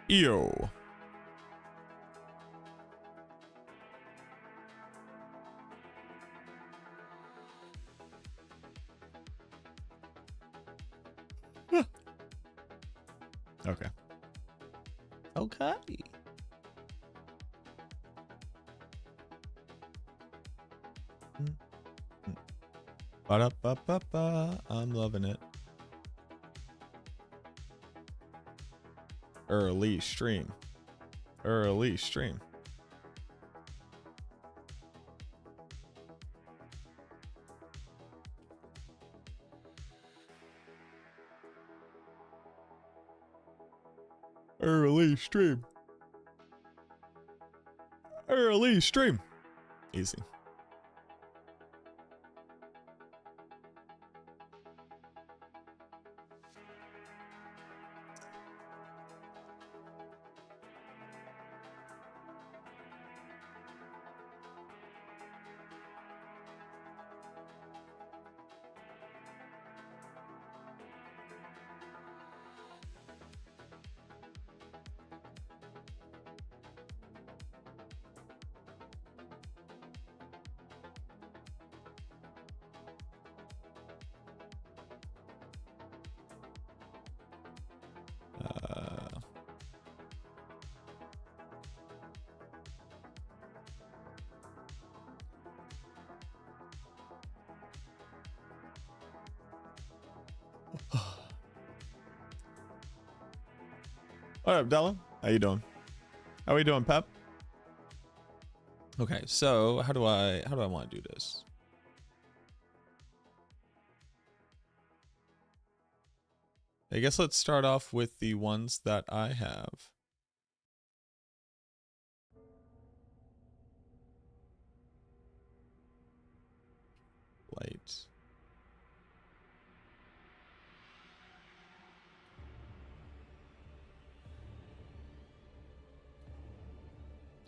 Yo. Okay. Okay. Ba-da-ba-ba-ba. I'm loving it. Early stream. Early stream. Early stream. Early stream. Easy. What up, Della? How you doing? How we doing, Pep? Okay, so how do I want to do this? I guess let's start off with the ones that I have. Light.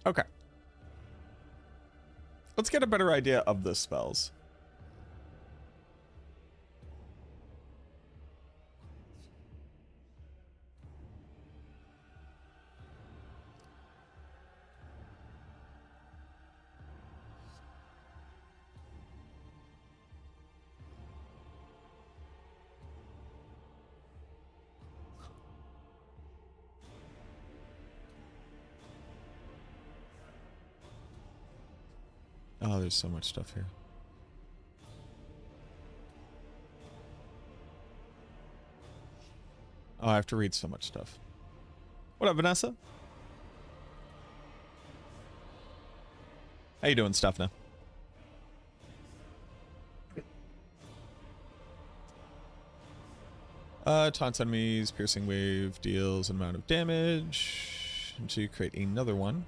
Okay. Let's get a better idea of the spells. Oh, there's so much stuff here. Oh, I have to read so much stuff. What up, Vanessa? How you doing, Stephna? Taunts enemies, piercing wave deals an amount of damage until you create another one.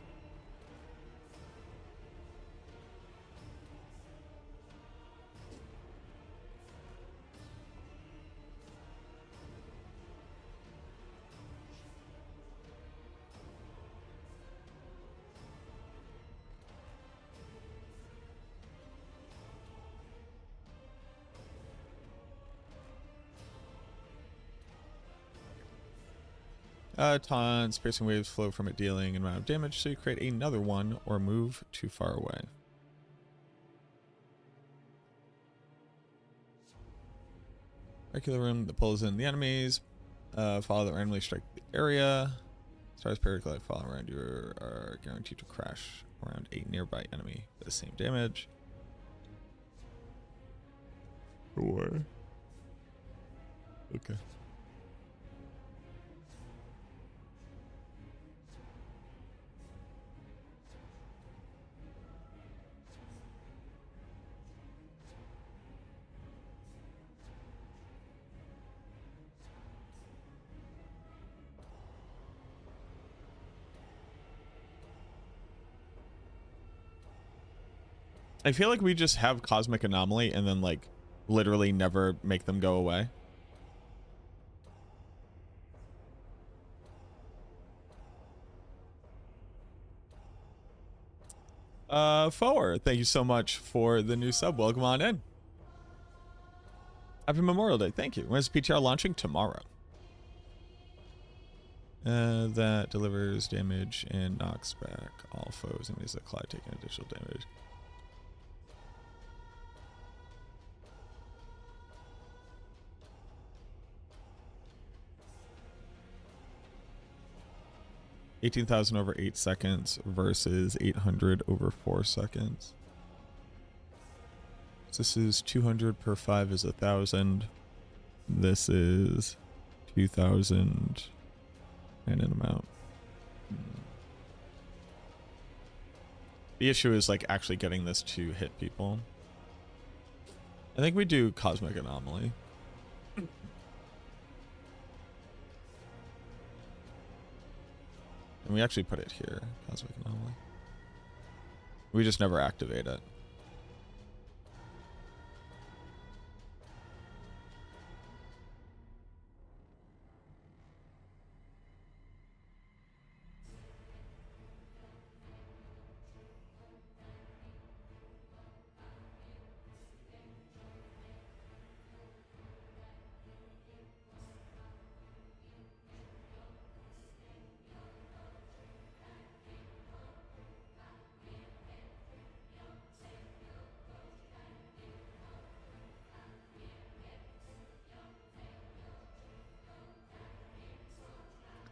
Taunts, piercing waves flow from it, dealing an amount of damage, so you create another one or move too far away. Regular room that pulls in the enemies. Follow that randomly strike the area. Stars periodically fall around you are guaranteed to crash around a nearby enemy with the same damage. Or okay. I feel like we just have Cosmic Anomaly and then like literally never make them go away. Forward, thank you so much for the new sub. Welcome on in. Happy Memorial Day. Thank you. When is PTR launching? Tomorrow. That delivers damage and knocks back all foes and means that Clyde taking additional damage. $18,000 over 8 seconds versus 800 over 4 seconds. So this is 200 per 5 is 1,000. This is 2,000 and an amount. The issue is like actually getting this to hit people. I think we do Cosmic Anomaly. And we actually put it here, Cosmic Anomaly. We just never activate it.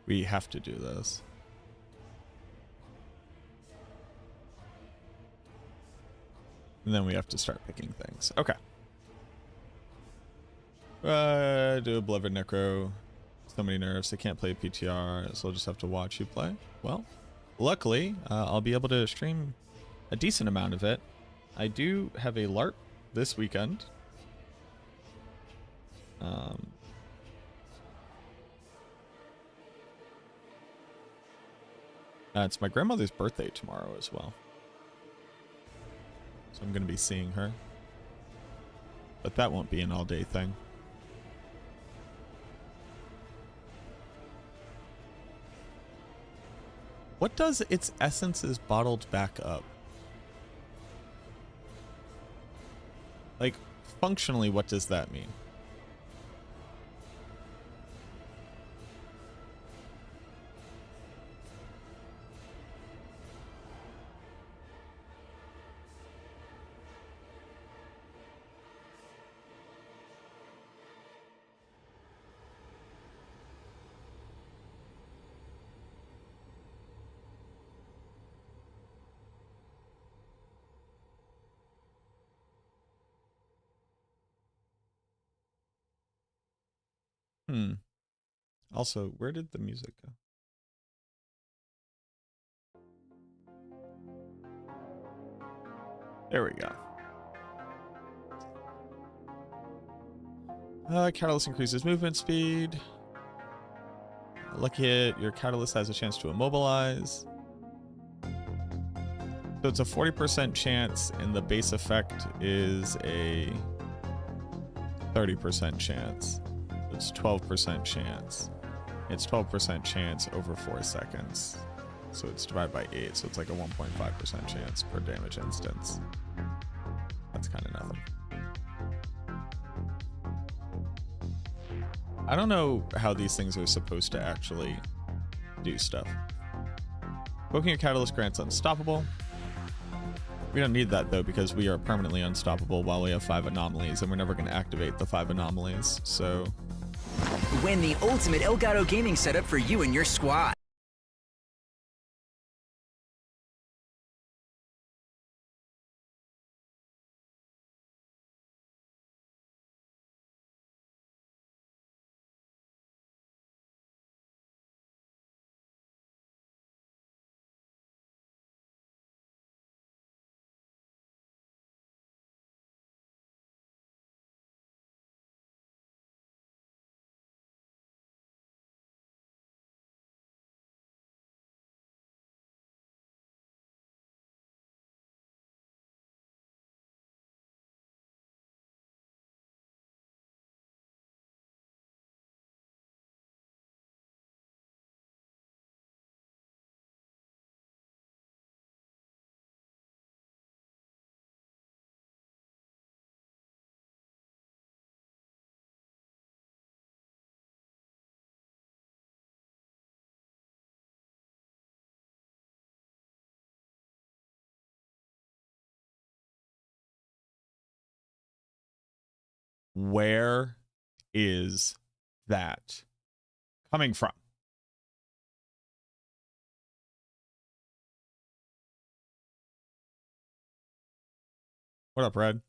We have to do this. And then we have to start picking things. Okay. Do a Beloved Necro. So many nerfs. I can't play PTR, so I'll just have to watch you play. Well, luckily, I'll be able to stream a decent amount of it. I do have a LARP this weekend. It's my grandmother's birthday tomorrow as well. So I'm going to be seeing her. But that won't be an all-day thing. What does its essence is bottled back up? Like, functionally, what does that mean? Also, where did the music go? There we go. Catalyst increases movement speed. Lucky hit, your catalyst has a chance to immobilize. So it's a 40% chance, and the base effect is a 30% chance. It's 12% chance. It's 12% chance over 4 seconds. So it's divided by 8, so it's like a 1.5% chance per damage instance. That's kind of nothing. I don't know how these things are supposed to actually do stuff. Invoking your catalyst grants unstoppable. We don't need that though, because we are permanently unstoppable while we have 5 anomalies, and we're never going to activate the 5 anomalies, so... Win the ultimate Elgato gaming setup for you and your squad. Where is that coming from? What up, Red?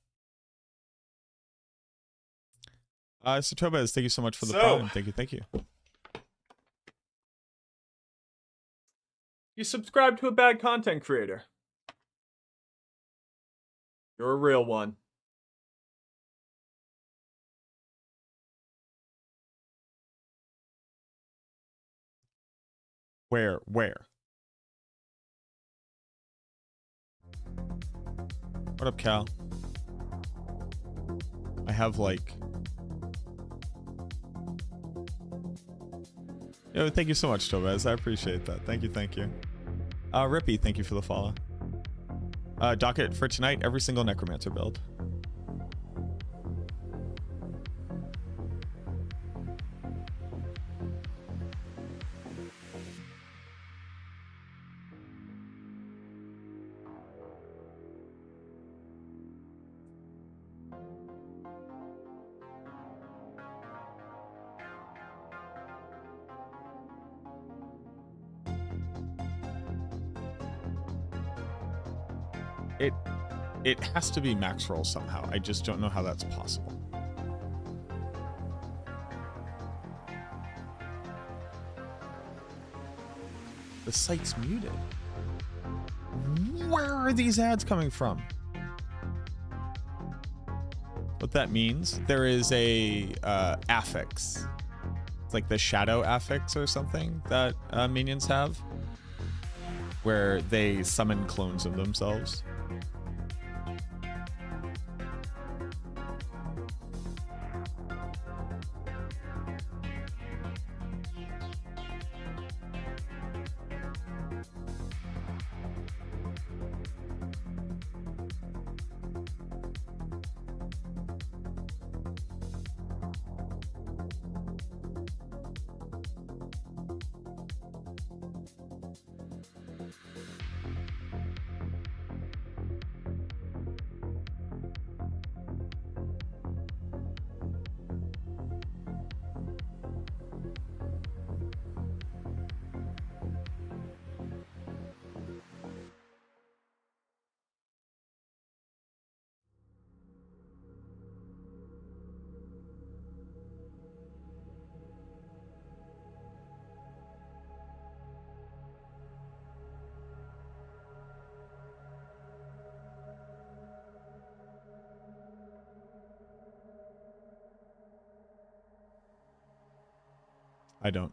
So Tobez, thank you so much for the prime. Thank you. You subscribe to a bad content creator. You're a real one. Where? What up, Cal? I have like... Yo, thank you so much, Tobez. I appreciate that. Thank you. Rippy, thank you for the follow. Docket for tonight, every single Necromancer build. It has to be max roll somehow. I just don't know how that's possible. The site's muted. Where are these ads coming from? What that means, there is a affix. It's like the shadow affix or something that minions have, where they summon clones of themselves.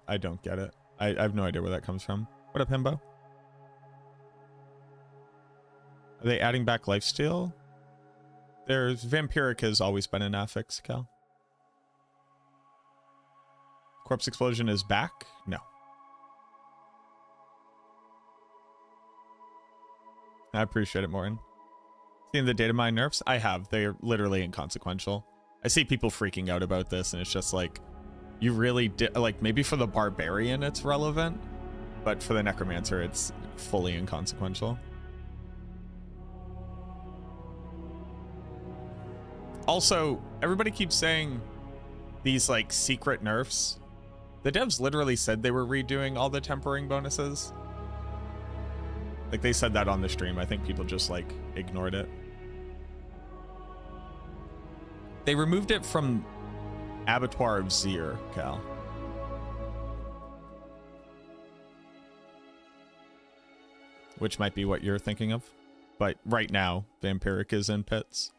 I don't get it. I have no idea where that comes from. What up, Himbo? Are they adding back lifesteal? There's Vampiric has always been an affix, Cal. Corpse Explosion is back? No. I appreciate it, Morton. Seen the data mine nerfs? I have. They're literally inconsequential. I see people freaking out about this, and it's just like, you really did, like, maybe for the Barbarian it's relevant, but for the Necromancer it's fully inconsequential. Also, everybody keeps saying these like secret nerfs. The devs literally said they were redoing all the tempering bonuses. Like, they said that on the stream. I think people just like ignored it. They removed it from Abattoir of Zir, Cal. Which might be what you're thinking of. But right now, Vampiric is in pits.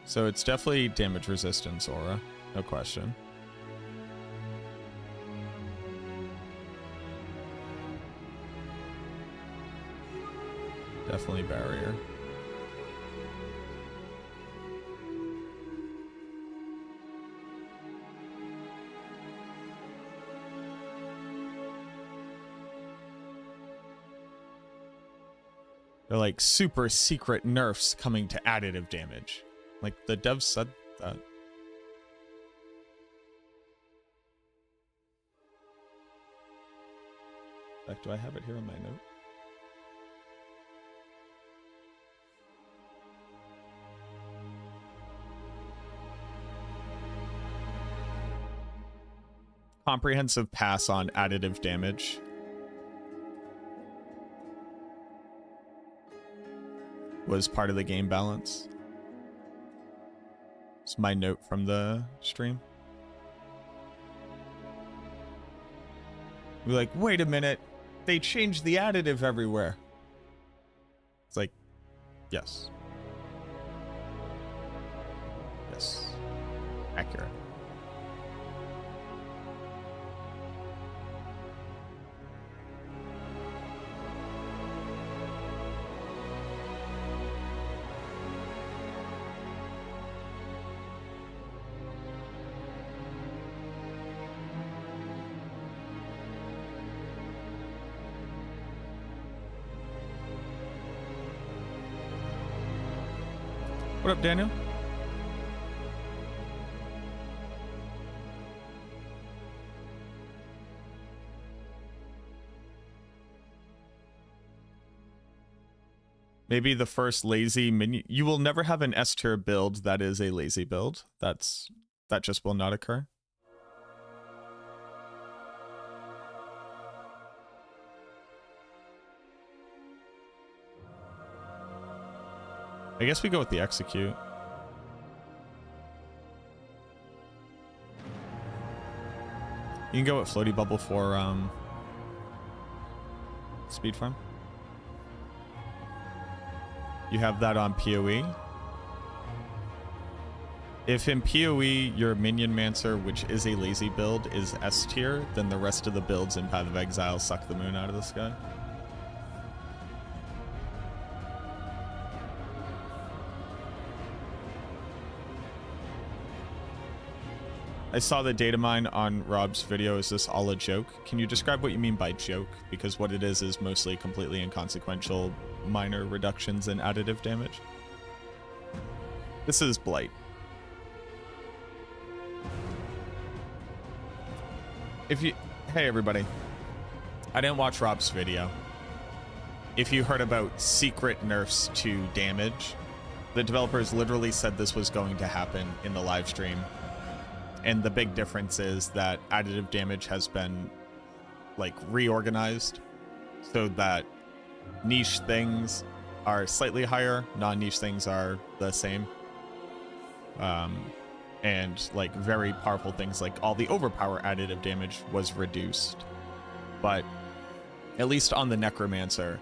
So it's definitely damage resistance aura, no question. Definitely barrier. They're like super secret nerfs coming to additive damage. Like, the devs said that. In fact, do I have it here in my note? Comprehensive pass on additive damage. Was part of the game balance. It's my note from the stream. We're like, wait a minute, they changed the additive everywhere. It's like, yes. Yes. Accurate. What up, Daniel? Maybe the first lazy minion. You will never have an S tier build that is a lazy build. That just will not occur. I guess we go with the execute. You can go with floaty bubble for speed farm. You have that on PoE. If in PoE your Minion Mancer, which is a lazy build, is S tier, then the rest of the builds in Path of Exile suck the moon out of the sky. I saw the data mine on Rob's video. Is this all a joke? Can you describe what you mean by joke? Because what it is mostly completely inconsequential minor reductions in additive damage. This is Blight. Hey everybody. I didn't watch Rob's video. If you heard about secret nerfs to damage, the developers literally said this was going to happen in the live stream. And the big difference is that additive damage has been like reorganized so that niche things are slightly higher, non-niche things are the same. And like very powerful things like all the overpower additive damage was reduced. But at least on the Necromancer,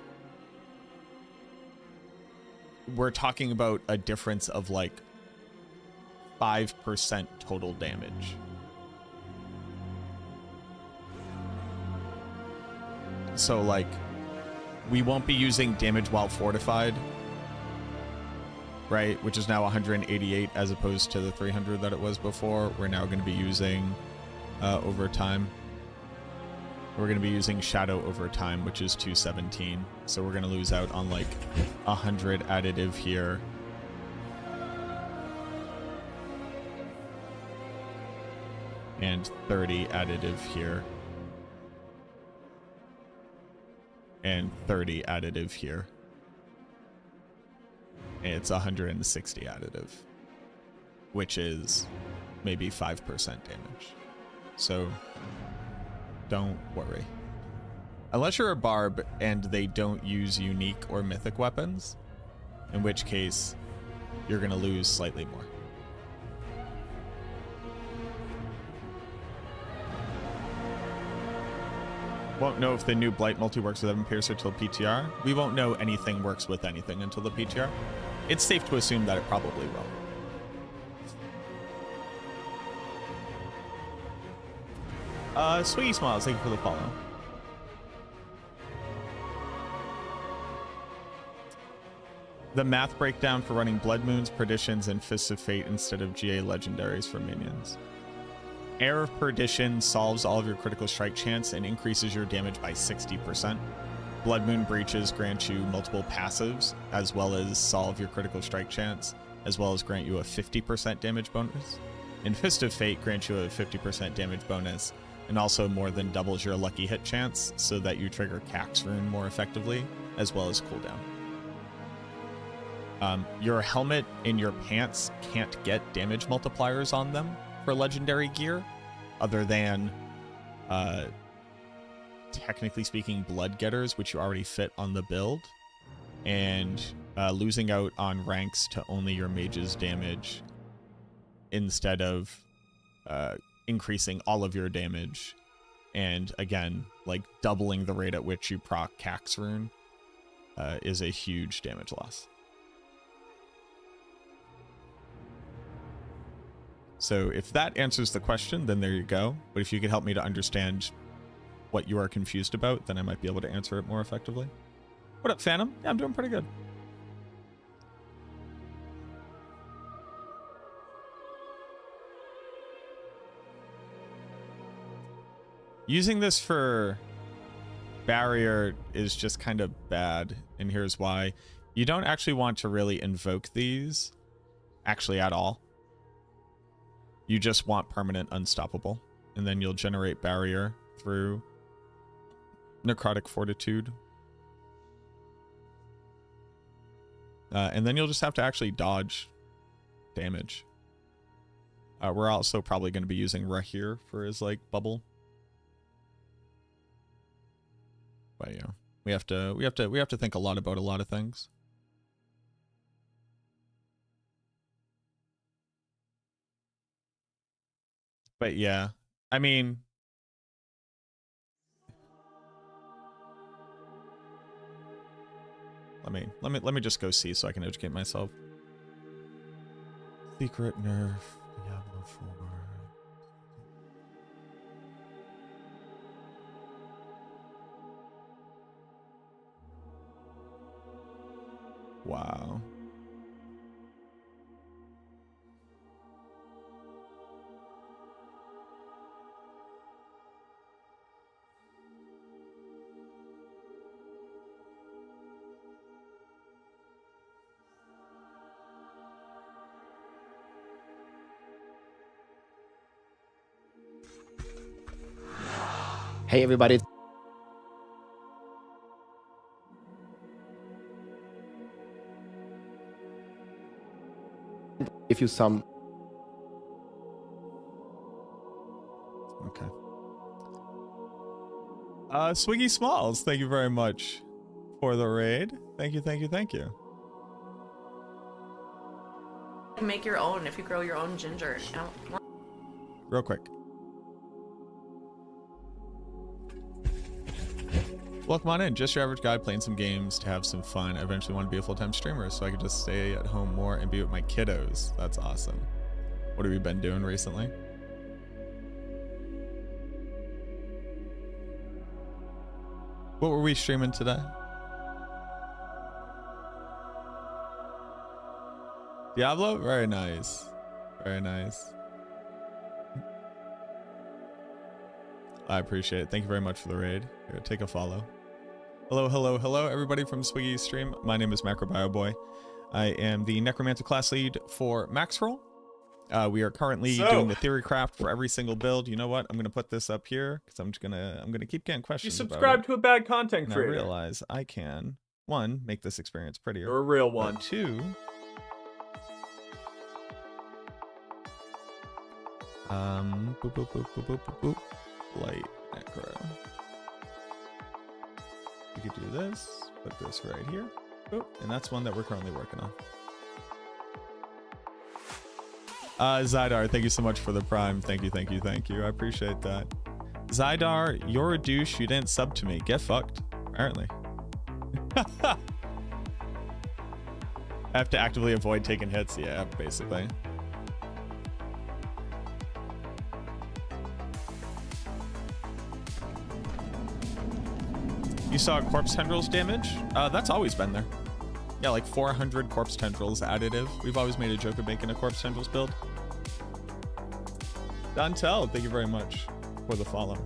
we're talking about a difference of like 5% total damage. So like we won't be using damage while fortified, right? Which is now 188 as opposed to the 300 that it was before. We're now going to be using over time. We're going to be using Shadow over time, which is 217. So we're going to lose out on like 100 additive here. And 30 additive here. And 30 additive here. And it's 160 additive. Which is maybe 5% damage. So don't worry. Unless you're a barb and they don't use unique or mythic weapons, in which case you're going to lose slightly more. Won't know if the new Blight multi works with Evan Piercer till PTR. We won't know anything works with anything until the PTR. It's safe to assume that it probably will. Swiggy Smiles, thank you for the follow. The math breakdown for running Blood Moons, Perditions, and Fists of Fate instead of GA legendaries for minions. Air of Perdition solves all of your critical strike chance and increases your damage by 60%. Blood Moon Breaches grant you multiple passives, as well as solve your critical strike chance, as well as grant you a 50% damage bonus. And Fist of Fate grants you a 50% damage bonus, and also more than doubles your lucky hit chance so that you trigger Cax Rune more effectively, as well as cooldown. Your helmet and your pants can't get damage multipliers on them for legendary gear, other than, technically speaking, blood getters, which you already fit on the build, and losing out on ranks to only your mage's damage instead of increasing all of your damage, and again, like doubling the rate at which you proc Cax Rune is a huge damage loss. So if that answers the question, then there you go. But if you could help me to understand what you are confused about, then I might be able to answer it more effectively. What up, Phantom? Yeah, I'm doing pretty good. Using this for barrier is just kind of bad, and here's why. You don't actually want to really invoke these, actually at all. You just want permanent unstoppable, and then you'll generate barrier through necrotic fortitude. And then you'll just have to actually dodge damage. We're also probably going to be using Rahir for his like bubble. But yeah, we have to think a lot about a lot of things. But yeah, I mean, let me just go see so I can educate myself. Secret nerf, Diablo 4. Wow. Hey everybody. Give you some. Okay. Swiggy Smalls, thank you very much for the raid. Thank you, thank you, thank you. You can make your own if you grow your own ginger. Real quick. Welcome on in. Just your average guy playing some games to have some fun. I eventually want to be a full-time streamer so I could just stay at home more and be with my kiddos. That's awesome. What have you been doing recently? What were we streaming today? Diablo? Very nice. Very nice. I appreciate it. Thank you very much for the raid. Here, take a follow. Hello, hello, hello, everybody from Swiggy's stream. My name is MacroBioBoi. I am the Necromancer class lead for MaxRoll. We are currently doing the Theorycraft for every single build. You know what? I'm gonna put this up here because I'm gonna keep getting questions. You subscribe to a bad content and creator. I realize I can, one, make this experience prettier. You're a real one. Two, boop, boop, boop, boop, boop, boop, boop. Light necro. We could do this, put this right here. Oh, and that's one that we're currently working on. Zydar, thank you so much for the prime. Thank you, thank you, thank you. I appreciate that. Zydar, you're a douche. You didn't sub to me. Get fucked, apparently. I have to actively avoid taking hits. Yeah, basically. You saw corpse tendrils damage? That's always been there. Yeah, like 400 corpse tendrils additive. We've always made a joke of making a corpse tendrils build. Dantel, thank you very much for the follow.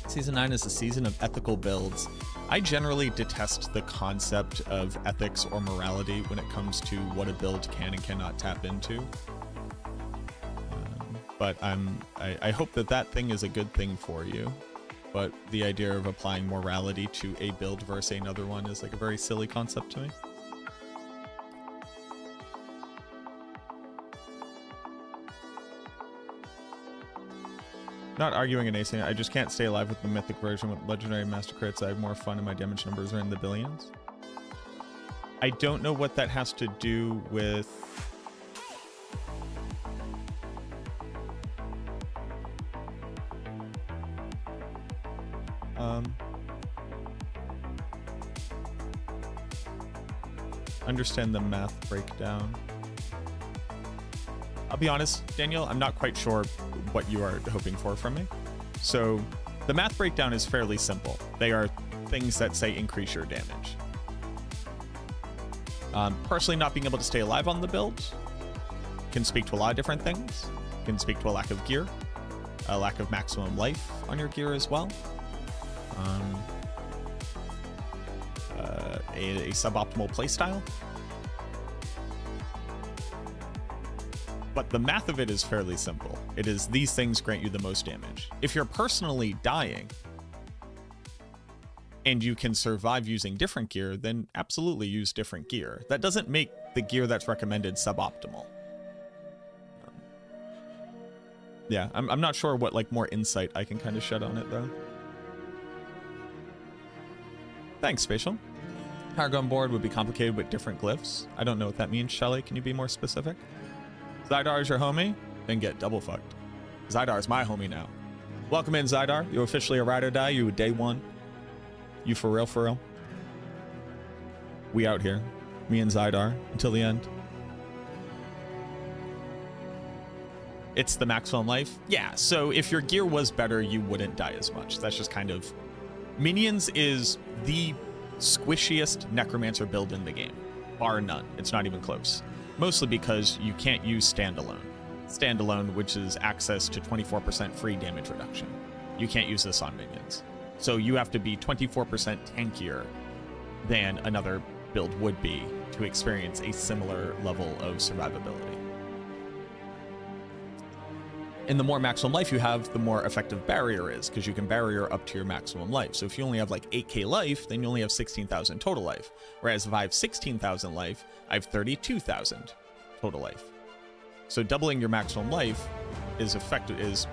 Season 9 is a season of ethical builds. I generally detest the concept of ethics or morality when it comes to what a build can and cannot tap into. but I hope that that thing is a good thing for you. But the idea of applying morality to a build versus another one is like a very silly concept to me. Not arguing an async, I just can't stay alive with the mythic version with legendary master crits. I have more fun and my damage numbers are in the billions. I don't know what that has to do with... understand the math breakdown. I'll be honest, Daniel, I'm not quite sure what you are hoping for from me. So the math breakdown is fairly simple. They are things that say increase your damage. Personally, not being able to stay alive on the build can speak to a lot of different things. Can speak to a lack of gear, a lack of maximum life on your gear as well. A suboptimal playstyle. But the math of it is fairly simple. It is these things grant you the most damage. If you're personally dying and you can survive using different gear, then absolutely use different gear. That doesn't make the gear that's recommended suboptimal. Yeah, I'm not sure what like more insight I can kind of shed on it though. Thanks, Spatial. Paragon board would be complicated with different glyphs. I don't know what that means, Shelly. Can you be more specific? Zydar is your homie? Then get double fucked. Zydar is my homie now. Welcome in, Zydar. You officially a ride or die. You day one. You for real, for real. We out here. Me and Zydar until the end. It's the maximum life. Yeah, so if your gear was better, you wouldn't die as much. That's just kind of... Minions is the squishiest Necromancer build in the game. Bar none. It's not even close. Mostly because you can't use standalone. Standalone, which is access to 24% free damage reduction. You can't use this on minions. So you have to be 24% tankier than another build would be to experience a similar level of survivability. And the more maximum life you have, the more effective barrier is, because you can barrier up to your maximum life. So if you only have like 8k life, then you only have 16,000 total life. Whereas if I have 16,000 life, I have 32,000 total life. So doubling your maximum life is effective, is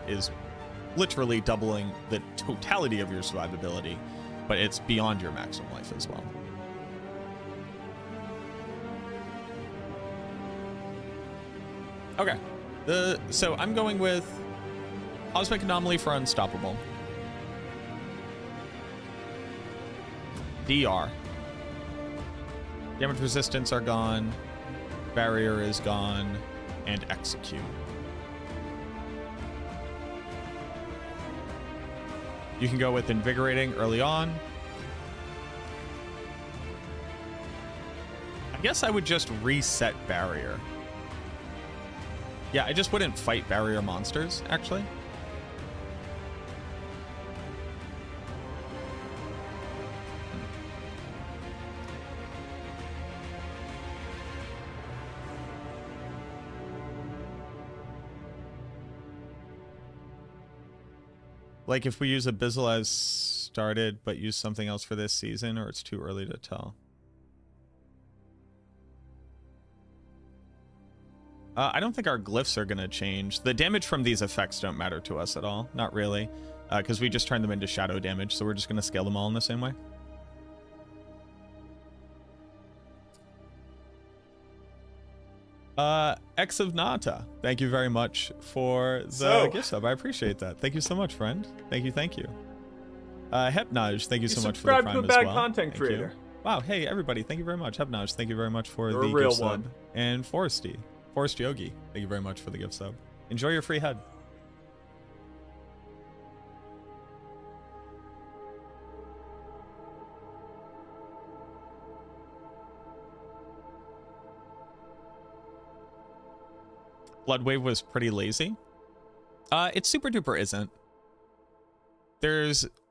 literally doubling the totality of your survivability, but it's beyond your maximum life as well. Okay. So I'm going with Cosmic Anomaly for Unstoppable. DR. Damage resistance are gone. Barrier is gone. And Execute. You can go with Invigorating early on. I guess I would just reset Barrier. Yeah, I just wouldn't fight barrier monsters, actually. Like if we use Abyssal as started, but use something else for this season, or it's too early to tell. I don't think our glyphs are going to change. The damage from these effects don't matter to us at all. Not really. Because we just turn them into shadow damage, so we're just going to scale them all in the same way. X of Nata, thank you very much for the gift sub. I appreciate that. Thank you so much, friend. Thank you, thank you. Hepnaj, thank you so much for the prime as well. Subscribe to a bad content creator. Wow, hey everybody, thank you very much. Hepnaj, thank you very much for You're the a real gift sub. one. And Forest Yogi, thank you very much for the gift sub. Enjoy your free head. Bloodwave was pretty lazy. It super duper isn't.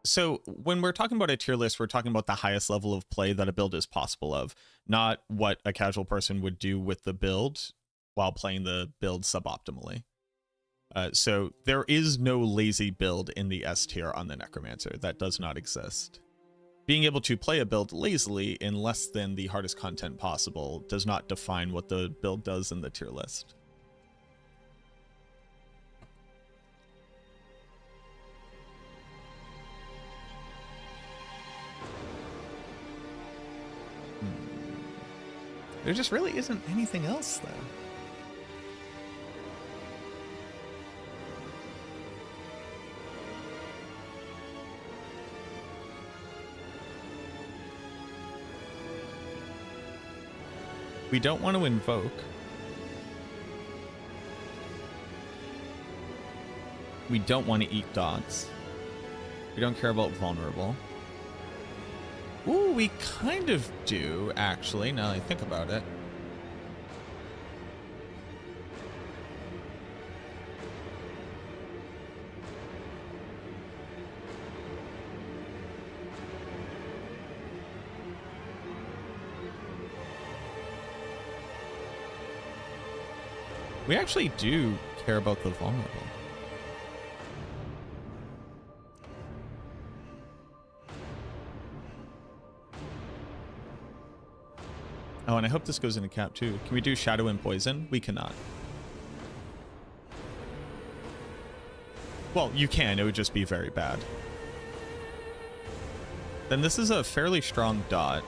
So when we're talking about a tier list, we're talking about the highest level of play that a build is possible of, not what a casual person would do with the build while playing the build suboptimally. So there is no lazy build in the S tier on the Necromancer. That does not exist. Being able to play a build lazily in less than the hardest content possible does not define what the build does in the tier list. There just really isn't anything else, though. We don't want to invoke. We don't want to eat dots. We don't care about vulnerable. Ooh, we kind of do, actually, now that I think about it. We actually do care about the vulnerable. Oh, and I hope this goes into cap too. Can we do Shadow and Poison? We cannot. Well, you can. It would just be very bad. Then this is a fairly strong dot.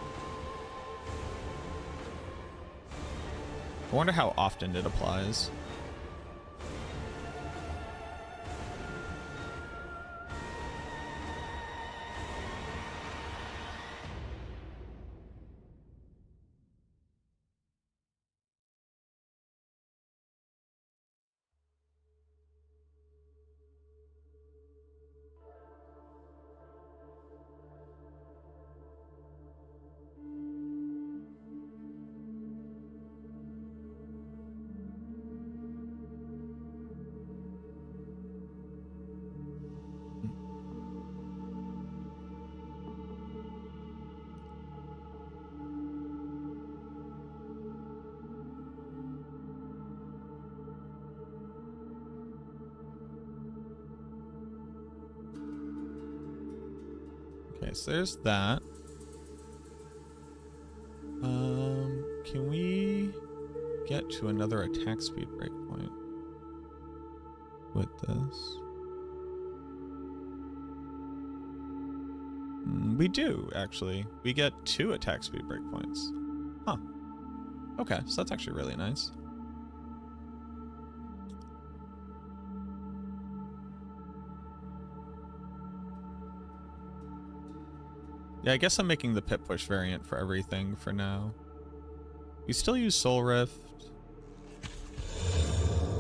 I wonder how often it applies. Okay, so there's that. Can we get to another attack speed breakpoint with this? We do, actually. We get 2 attack speed breakpoints. Huh. Okay, so that's actually really nice. Yeah, I guess I'm making the pit push variant for everything for now. We still use Soul Rift.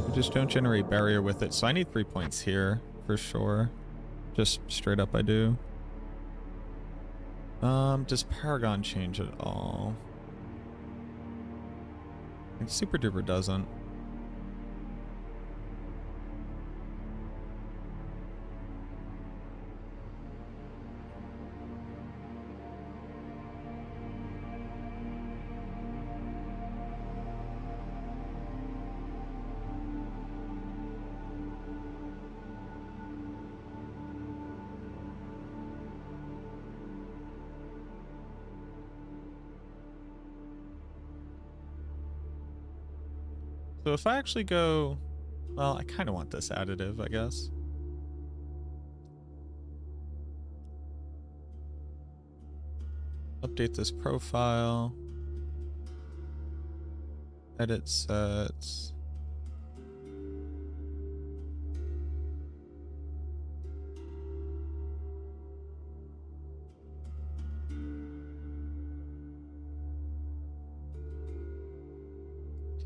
We just don't generate barrier with it, so I need 3 points here for sure. Just straight up I do. Does Paragon change at all? I think Super Duper doesn't. So if I actually go, well, I kind of want this additive, I guess. Update this profile. Edit sets.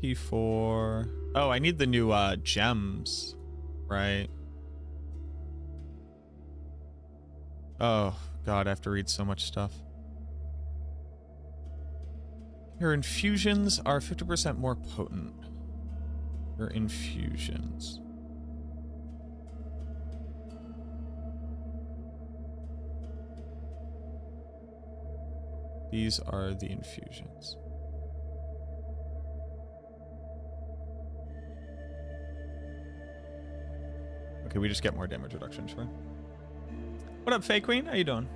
T4. Oh, I need the new gems, right? Oh, God, I have to read so much stuff. Your infusions are 50% more potent. Your infusions. These are the infusions. Okay, we just get more damage reduction, sure. What up, Faye Queen? How you doing?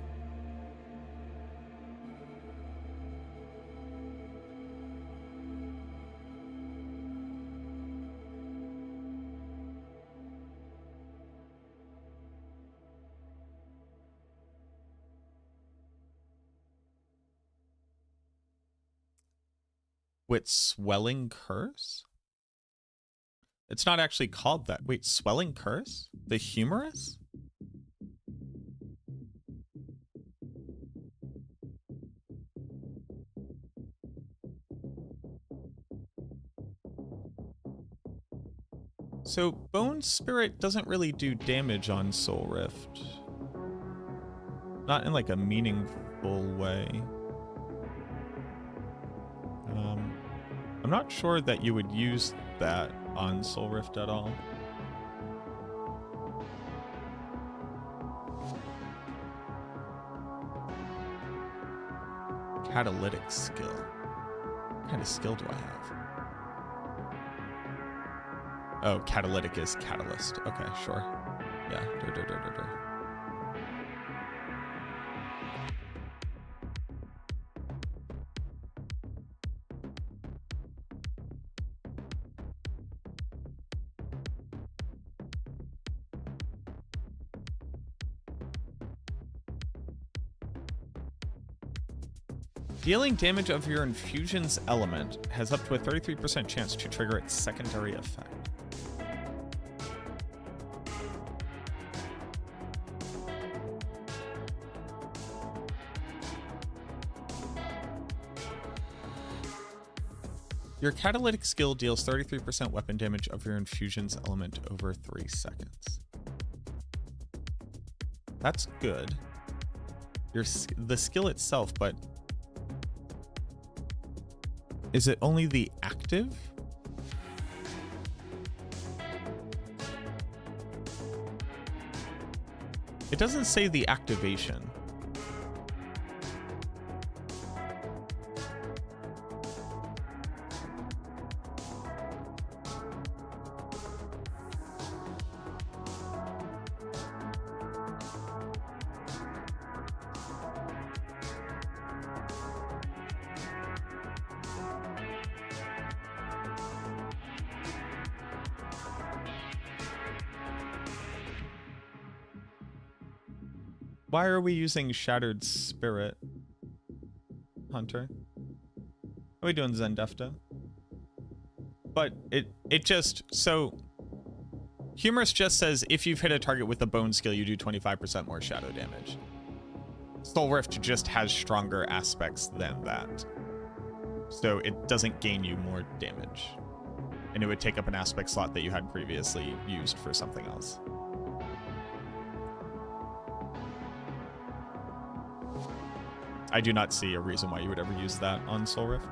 Wait, Swelling Curse? It's not actually called that. Wait, Swelling Curse? The Humorous? So Bone Spirit doesn't really do damage on Soul Rift. Not in like a meaningful way. I'm not sure that you would use that on Soul Rift at all. Catalytic skill. What kind of skill do I have? Oh, catalytic is catalyst. Okay, sure. Yeah. Dealing damage of your infusion's element has up to a 33% chance to trigger its secondary effect. Your catalytic skill deals 33% weapon damage of your infusion's element over 3 seconds. That's good. The skill itself, but is it only the active? It doesn't say the activation. Why are we using Shattered Spirit, Hunter? How are we doing, Zendefta? But it just, so Humorous just says if you've hit a target with a bone skill, you do 25% more shadow damage. Soul Rift just has stronger aspects than that. So it doesn't gain you more damage. And it would take up an aspect slot that you had previously used for something else. I do not see a reason why you would ever use that on Soul Rift.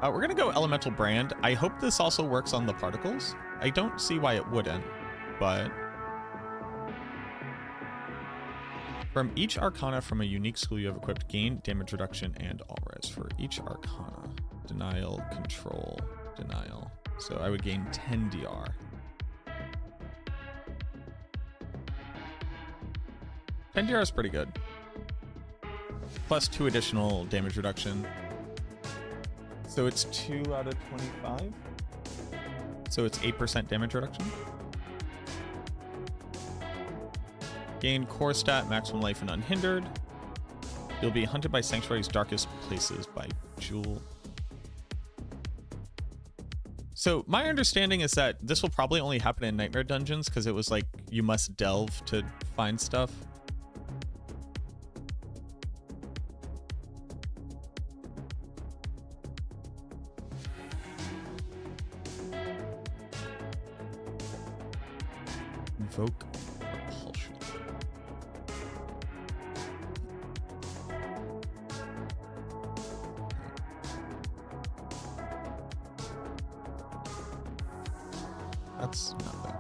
We're gonna go Elemental Brand. I hope this also works on the particles. I don't see why it wouldn't, but from each Arcana from a unique skill you have equipped, gain damage reduction and all res for each Arcana. Denial, control, denial. So I would gain 10 DR. 10 DR is pretty good. Plus 2 additional damage reduction. So it's 2 out of 25. So it's 8% damage reduction. Gain core stat, maximum life and unhindered. You'll be hunted by Sanctuary's darkest places by Jewel. So my understanding is that this will probably only happen in Nightmare Dungeons because it was like you must delve to find stuff. Invoke Repulsion. That's not bad.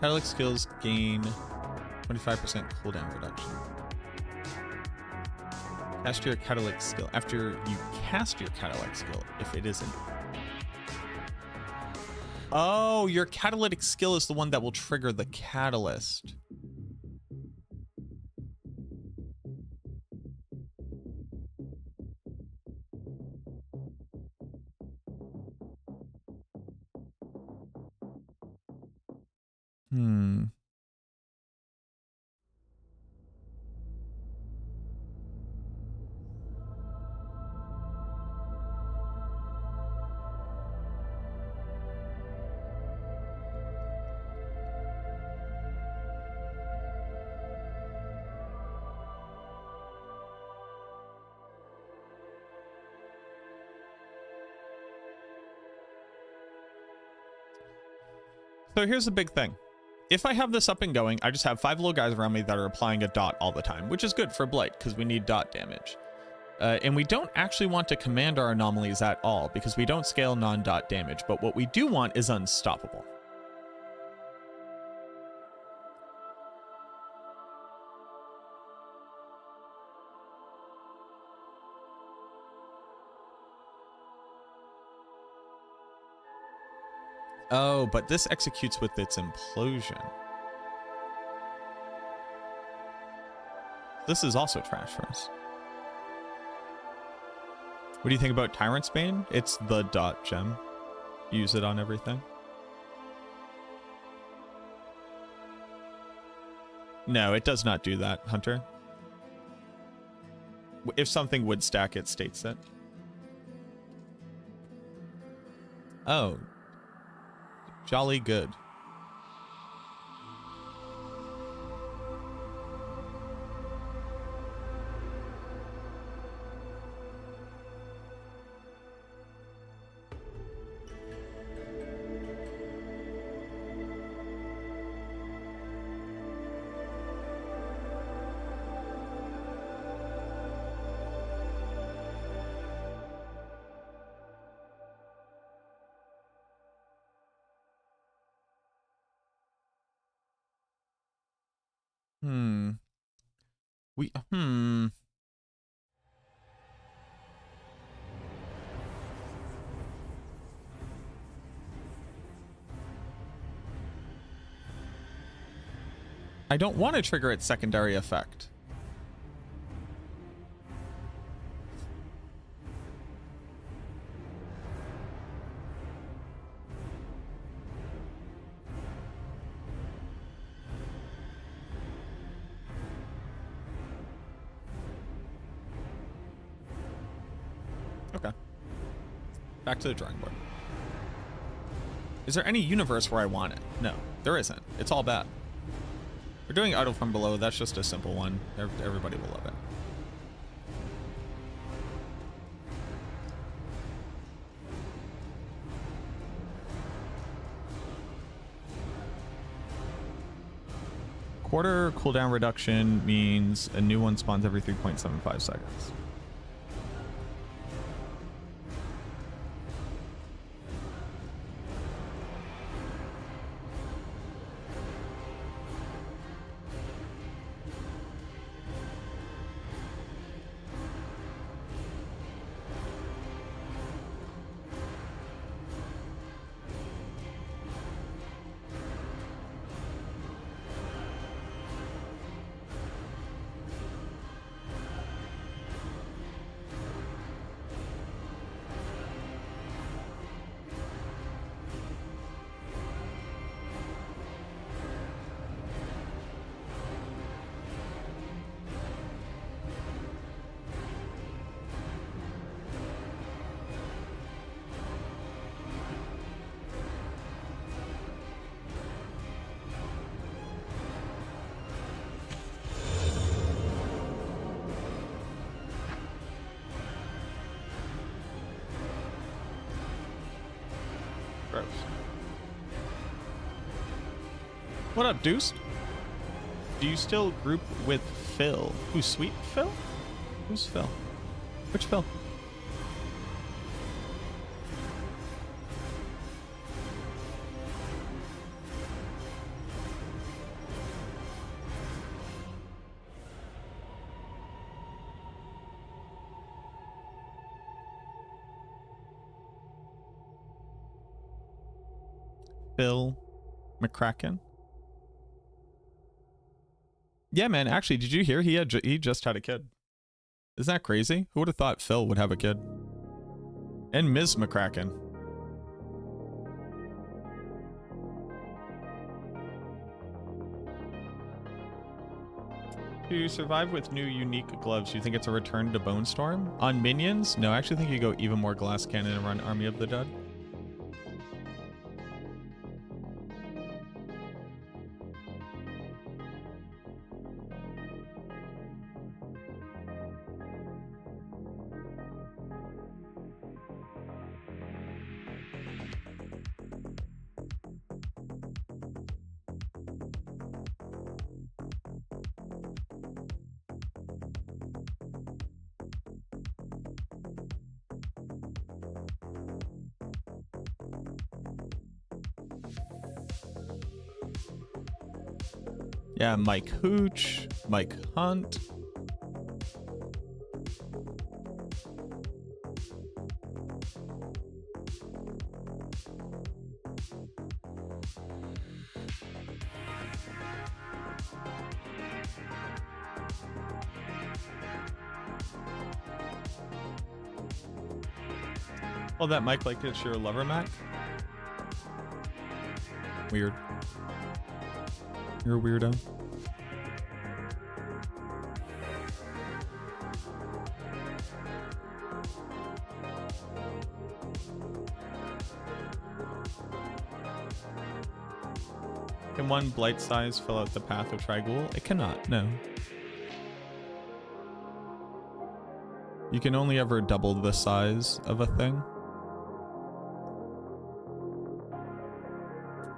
Catalytic skills gain 25% cooldown reduction. Cast your catalytic skill. After you cast your catalytic skill, if it isn't. Oh, your catalytic skill is the one that will trigger the catalyst. Hmm. So here's the big thing. If I have this up and going, I just have 5 little guys around me that are applying a dot all the time, which is good for Blight because we need dot damage. And we don't actually want to command our anomalies at all because we don't scale non-dot damage, but what we do want is unstoppable. Oh, but this executes with its implosion. This is also trash for us. What do you think about Tyrant's Bane? It's the dot gem. Use it on everything. No, it does not do that, Hunter. If something would stack, it states it. Oh. Jolly good. I don't want to trigger its secondary effect. Okay. Back to the drawing board. Is there any universe where I want it? No, there isn't. It's all bad. We're doing Idle from Below. That's just a simple one. Everybody will love it. Quarter cooldown reduction means a new one spawns every 3.75 seconds. What up, Deuce? Do you still group with Phil? Who's Sweet Phil? Who's Phil? Which Phil? Phil McCracken. Yeah, man. Actually, did you hear he just had a kid? Isn't that crazy? Who would have thought Phil would have a kid? And Ms. McCracken. To survive with new unique gloves, you think it's a return to Bone Storm? On minions? No, I actually think you go even more glass cannon and run Army of the Dead. Yeah, Mike Hooch, Mike Hunt. Oh, that mic like it's your lover, Mac? Weird. You're a weirdo. Can one blight size fill out the path of Trighoul? It cannot, no. You can only ever double the size of a thing.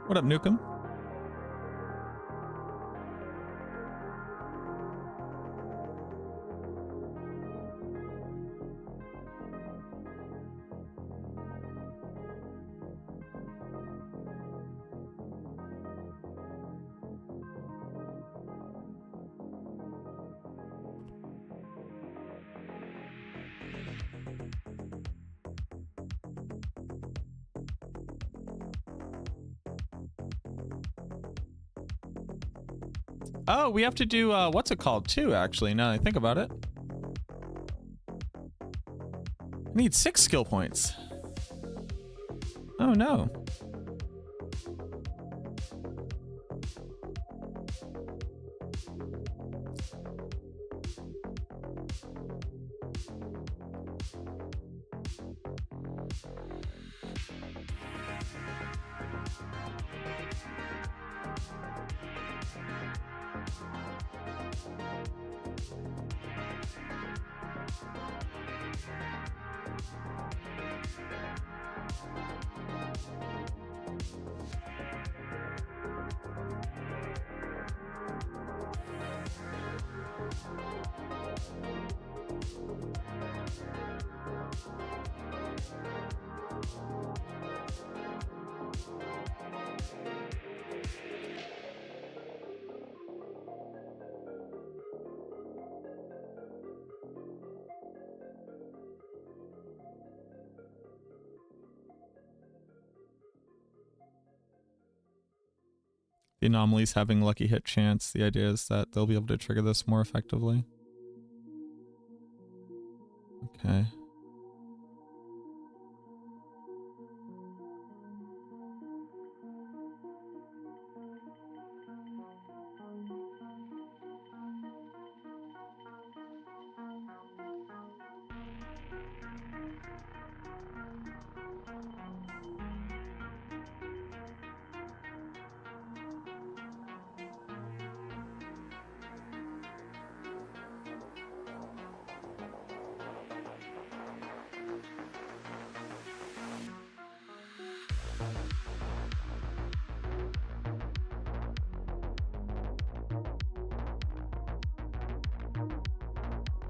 What up, Nukem? Oh, we have to do, what's it called too, actually, now that I think about it. I need 6 skill points. Oh no. The anomalies having lucky hit chance. The idea is that they'll be able to trigger this more effectively. Okay.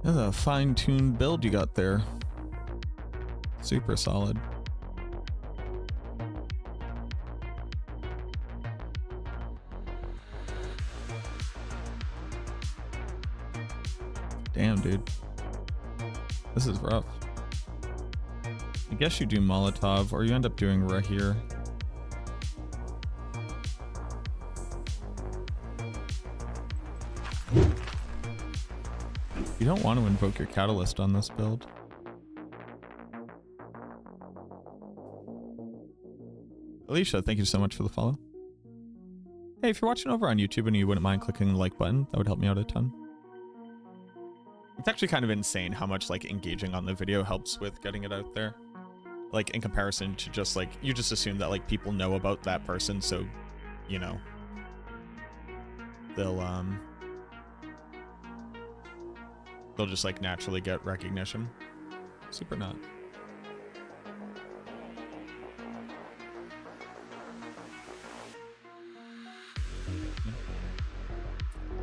That's a fine-tuned build you got there. Super solid. Damn, dude. This is rough. I guess you do Molotov, or you end up doing Rahir. don't want to invoke your catalyst on this build. Alicia, thank you so much for the follow. Hey, if you're watching over on YouTube and you wouldn't mind clicking the like button, that would help me out a ton. It's actually kind of insane how much like engaging on the video helps with getting it out there. Like in comparison to just like, you just assume that like people know about that person, so, you know, they'll just like naturally get recognition. Super not.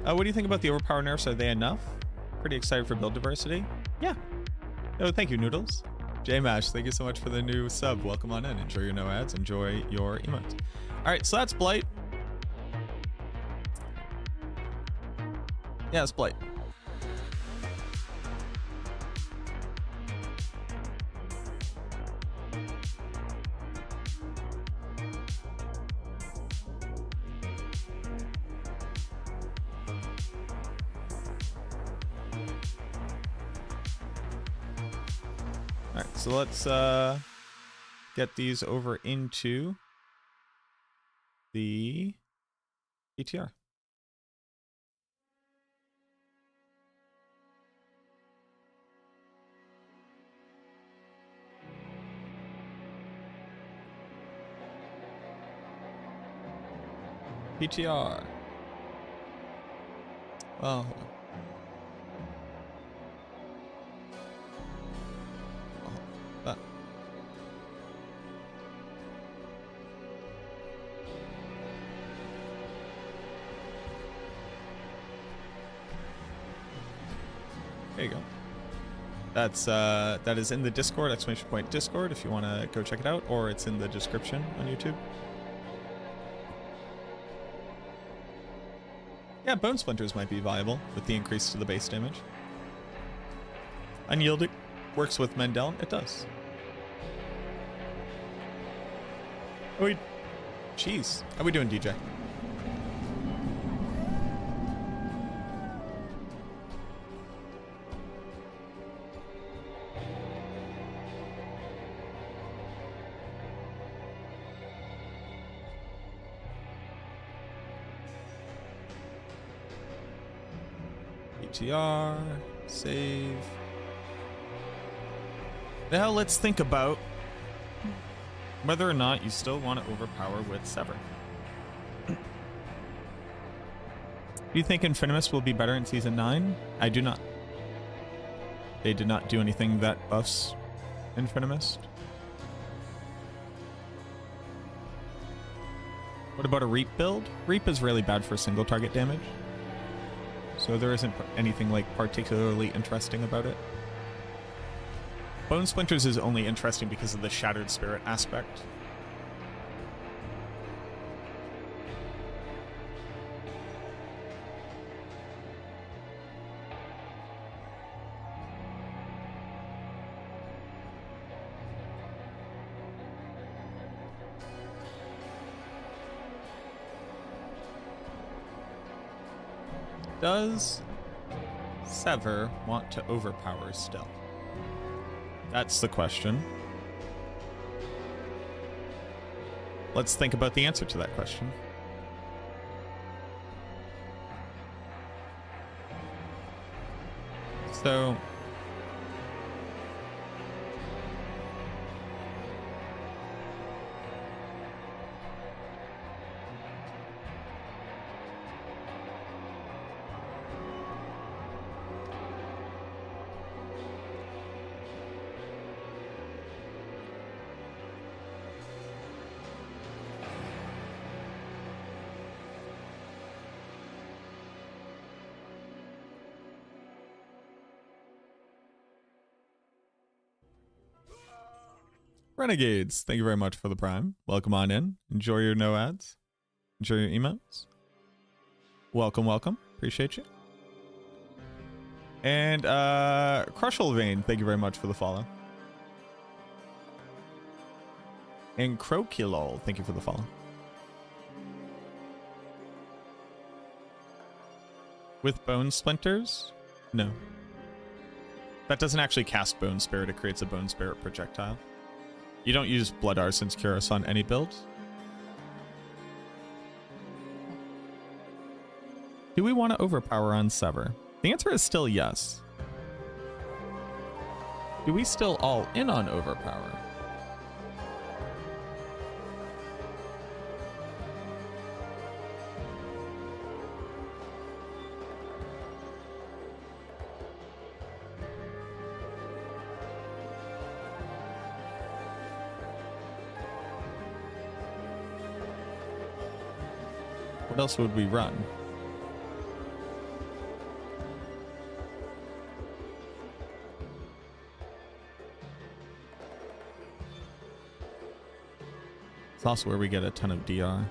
What do you think about the overpower nerfs? Are they enough? Pretty excited for build diversity? Yeah. Oh, thank you, Noodles. J-Mash, thank you so much for the new sub. Welcome on in. Enjoy your no ads. Enjoy your emotes. All right, so that's Blight. Yeah, it's Blight. Alright, so let's get these over into the PTR. PTR. Well, that. There you go. That is in the Discord, !point Discord, if you want to go check it out, or it's in the description on YouTube. Yeah, Bone Splinters might be viable with the increase to the base damage. Unyielding works with Mendel. It does. Oh, jeez. How are we doing, DJ? PTR, save. Now let's think about whether or not you still want to overpower with Sever. Do you think Infinimus will be better in Season 9? I do not. They did not do anything that buffs Infinimus. What about a Reap build? Reap is really bad for single target damage. So there isn't anything like particularly interesting about it. Bone Splinters is only interesting because of the Shattered Spirit aspect. Does Sever want to overpower still? That's the question. Let's think about the answer to that question. So Renegades, thank you very much for the Prime. Welcome on in. Enjoy your no ads. Enjoy your emotes. Welcome, welcome. Appreciate you. And Crushel Vein, thank you very much for the follow. And Croculol, thank you for the follow. With Bone Splinters? No. That doesn't actually cast Bone Spirit, it creates a Bone Spirit projectile. You don't use Blood Arson's Cuirass on any build. Do we want to overpower on Sever? The answer is still yes. Do we still all in on overpower? What else would we run? It's also where we get a ton of DR.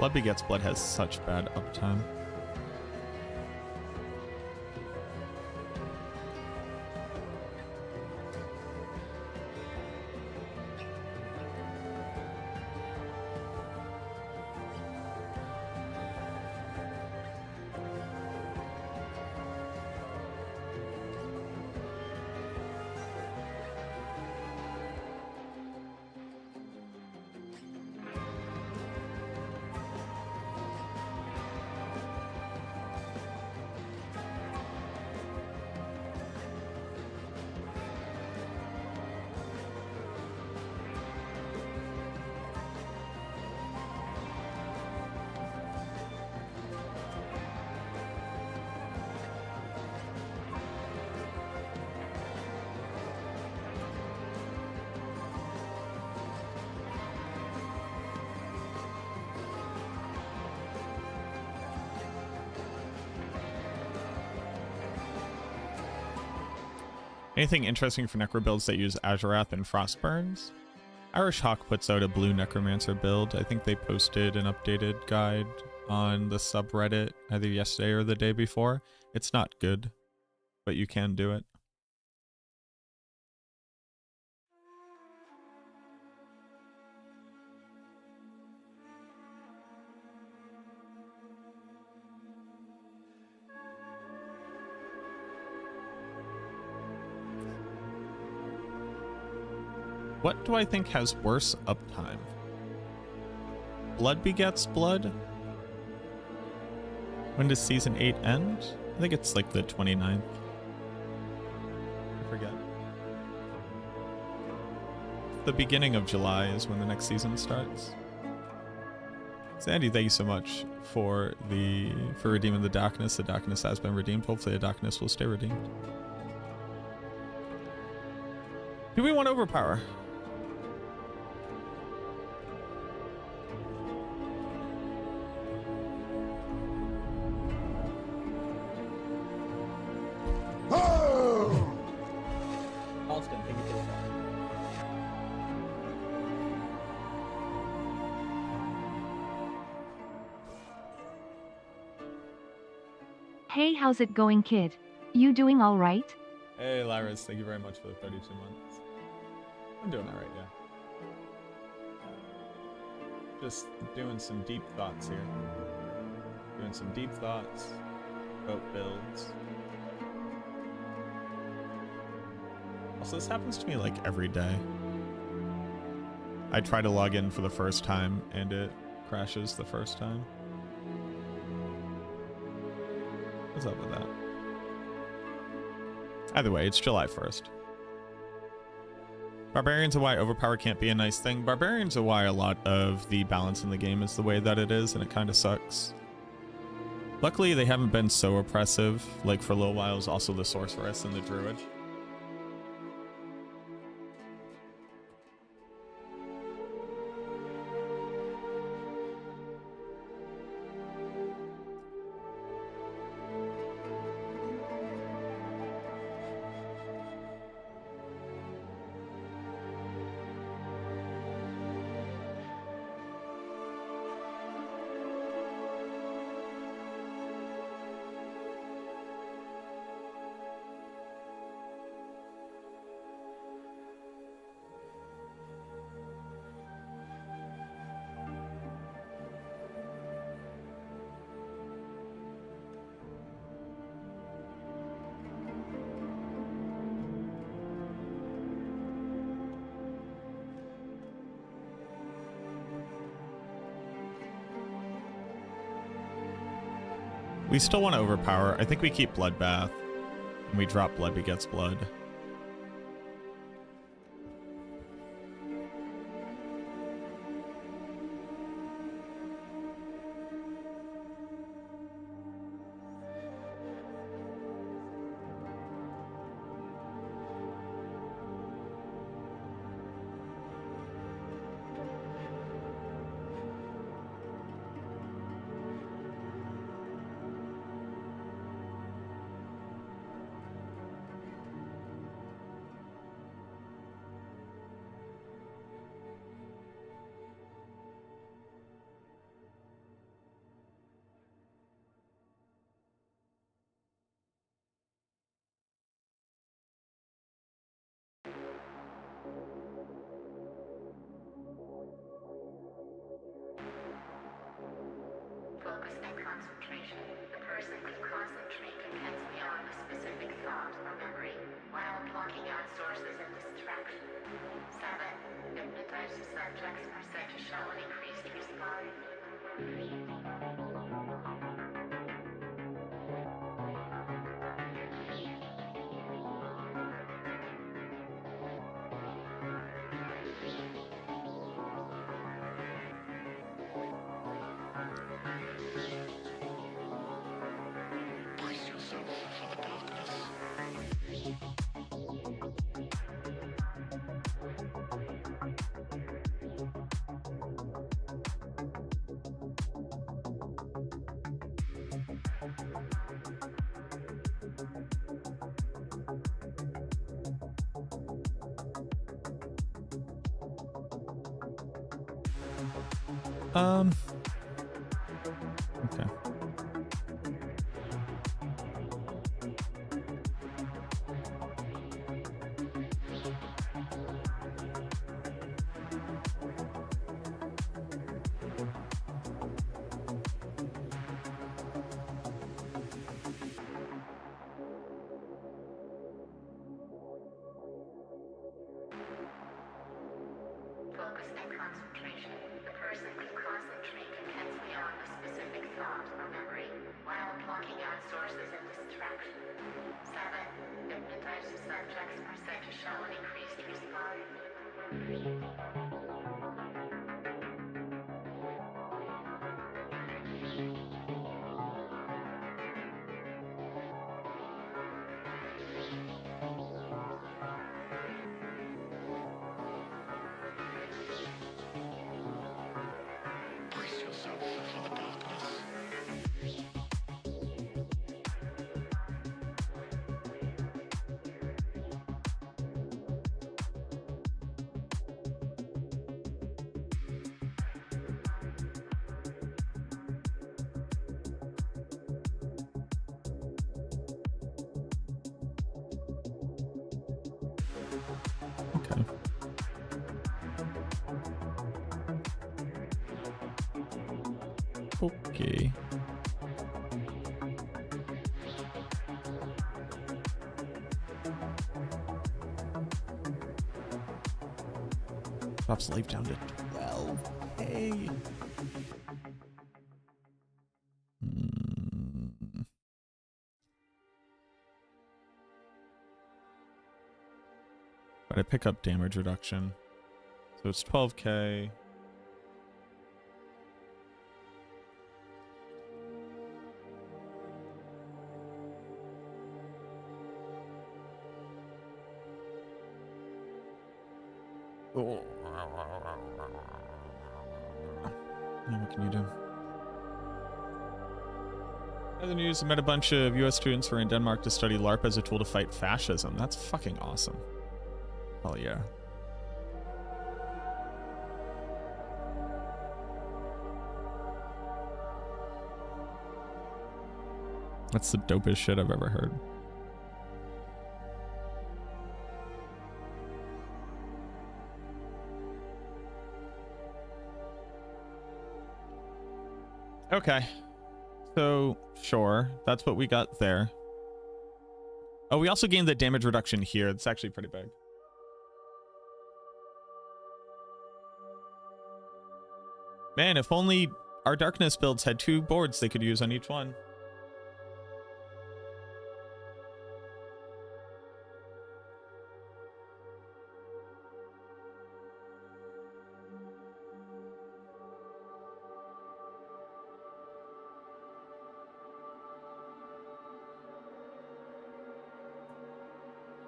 Blood Begets Blood has such bad uptime. Anything interesting for Necro builds that use Azurath and Frostburns? Irish Hawk puts out a blue Necromancer build. I think they posted an updated guide on the subreddit either yesterday or the day before. It's not good, but you can do it. What do I think has worse uptime? Blood Begets Blood? When does Season 8 end? I think it's like the 29th. I forget. The beginning of July is when the next season starts. Sandy, thank you so much for redeeming the darkness. The darkness has been redeemed. Hopefully the darkness will stay redeemed. Do we want overpower? Hey, how's it going, kid? You doing all right? Hey, Lyris, thank you very much for the 32 months. I'm doing all right, yeah. Just doing some deep thoughts here. Doing some deep thoughts about builds. Also, this happens to me like every day. I try to log in for the first time and it crashes the first time. What's up with that? Either way, it's July 1st. Barbarians are why overpower can't be a nice thing. Barbarians are why a lot of the balance in the game is the way that it is, and it kind of sucks. Luckily, they haven't been so oppressive. Like for a little while, it was also the Sorceress and the Druid. We still want to overpower. I think we keep Bloodbath, and we drop Blood Begets Blood. Focus and concentration. The person can concentrate intensely on a specific thought or memory while blocking out sources of distraction. 7. Hypnotize the subjects are said to show an increased response. Okay. Focus and concentration. The person can concentrate intensely on a specific thought or memory while blocking out sources of distraction. 7. Hypnotized subjects are said to show an increased response. Okay. Okay. Drops life down to 12. Hey. But I pick up damage reduction. So it's 12k. Oh. What can you do? Other news, I met a bunch of US students who are in Denmark to study LARP as a tool to fight fascism. That's fucking awesome. Hell yeah. That's the dopest shit I've ever heard. Okay. So, sure. That's what we got there. Oh, we also gained the damage reduction here. It's actually pretty big. Man, if only our darkness builds had 2 boards they could use on each one.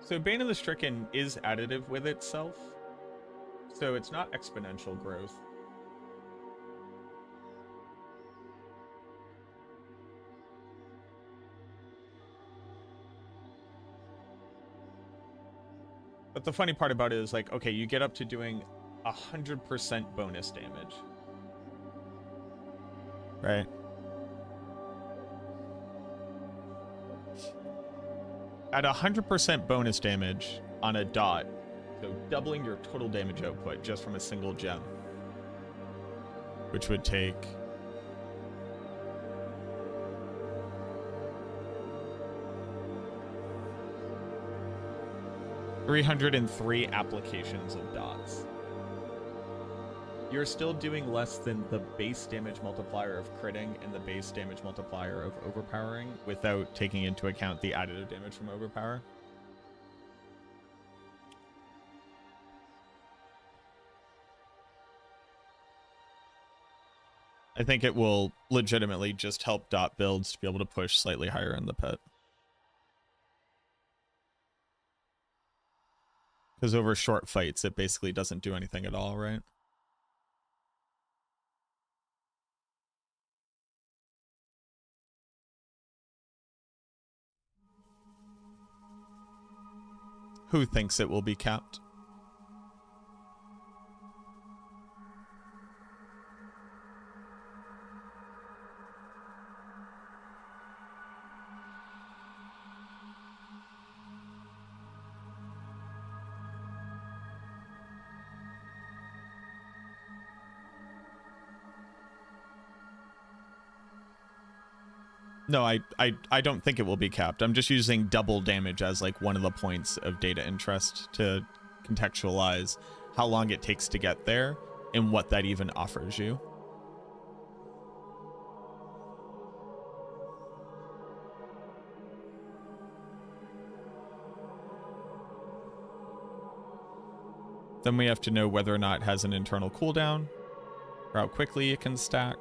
So Bane of the Stricken is additive with itself, so it's not exponential growth. But the funny part about it is, like, okay, you get up to doing 100% bonus damage. Right? At 100% bonus damage on a dot, so doubling your total damage output just from a single gem, which would take 303 applications of dots. You're still doing less than the base damage multiplier of critting and the base damage multiplier of overpowering without taking into account the additive damage from overpower. I think it will legitimately just help dot builds to be able to push slightly higher in the pit. Because over short fights, it basically doesn't do anything at all, right? Who thinks it will be capped? No, I don't think it will be capped. I'm just using double damage as like one of the points of data interest to contextualize how long it takes to get there and what that even offers you. Then we have to know whether or not it has an internal cooldown, or how quickly it can stack.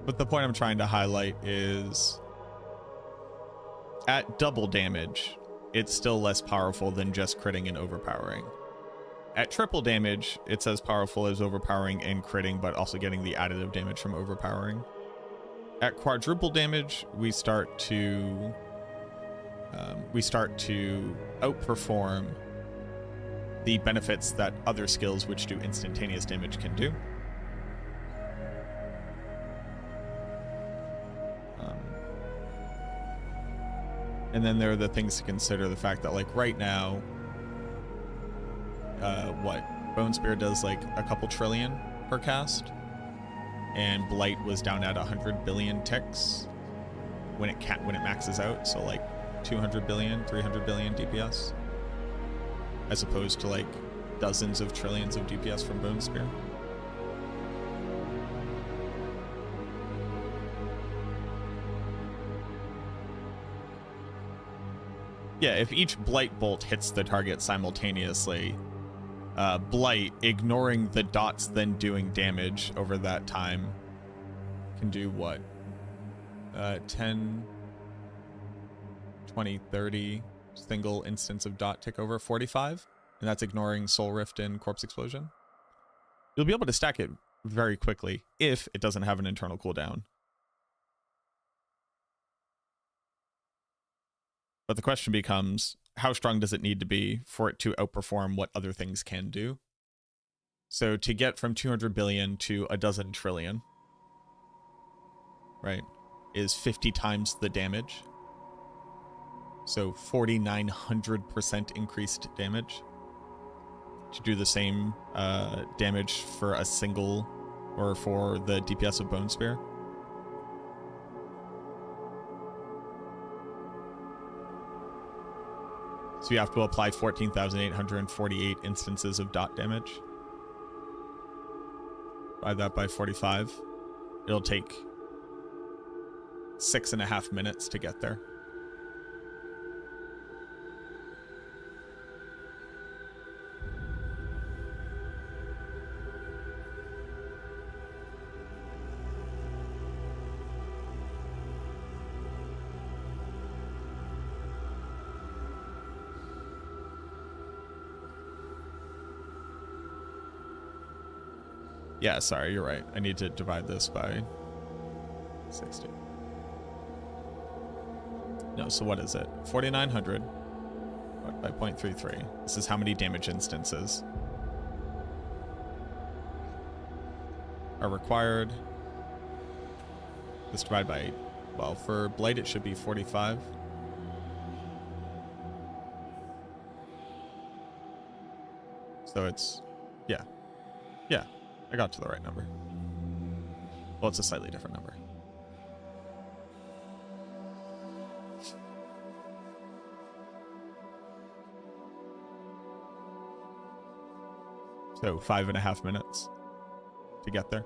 But the point I'm trying to highlight is at double damage, it's still less powerful than just critting and overpowering. At triple damage, it's as powerful as overpowering and critting, but also getting the additive damage from overpowering. At quadruple damage, we start to outperform the benefits that other skills which do instantaneous damage can do. And then there are the things to consider, the fact that like right now, Bone Spear does like a couple trillion per cast, and Blight was down at 100 billion ticks when it maxes out, so like 200 billion, 300 billion DPS, as opposed to like dozens of trillions of DPS from Bone Spear. Yeah, if each Blight bolt hits the target simultaneously, Blight, ignoring the dots then doing damage over that time, can do what? 10, 20, 30 single instance of dot tick over 45, and that's ignoring Soul Rift and Corpse Explosion. You'll be able to stack it very quickly if it doesn't have an internal cooldown. But the question becomes, how strong does it need to be for it to outperform what other things can do? So to get from 200 billion to a dozen trillion, right, is 50 times the damage. So 4,900% increased damage. To do the same damage for a single, or for the DPS of Bone Spear. So you have to apply 14,848 instances of dot damage. Divide that by 45. It'll take 6.5 minutes to get there. Yeah, sorry, you're right. I need to divide this by 60. No, so what is it? 4,900 by 0.33. This is how many damage instances are required. This divided by, well, for Blight it should be 45. So it's, yeah. Yeah. I got to the right number. Well, it's a slightly different number. So 5.5 minutes to get there.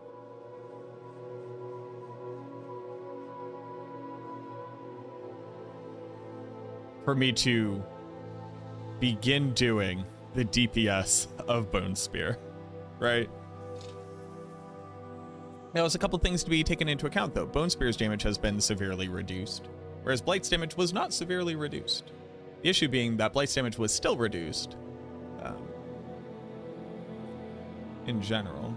For me to begin doing the DPS of Bone Spear, right? Now, there's a couple things to be taken into account, though. Bone Spear's damage has been severely reduced, whereas Blight's damage was not severely reduced. The issue being that Blight's damage was still reduced, in general.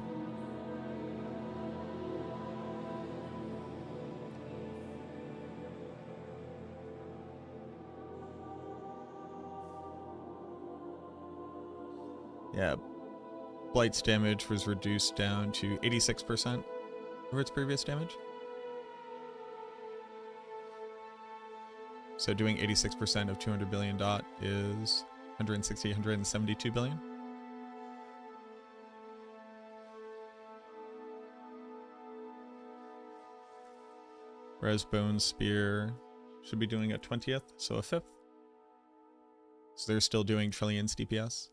Yeah, Blight's damage was reduced down to 86%. Over its previous damage. So doing 86% of 200 billion dot is 160, 172 billion. Whereas Bone Spear should be doing a 20th, so a 5th. So they're still doing trillions DPS.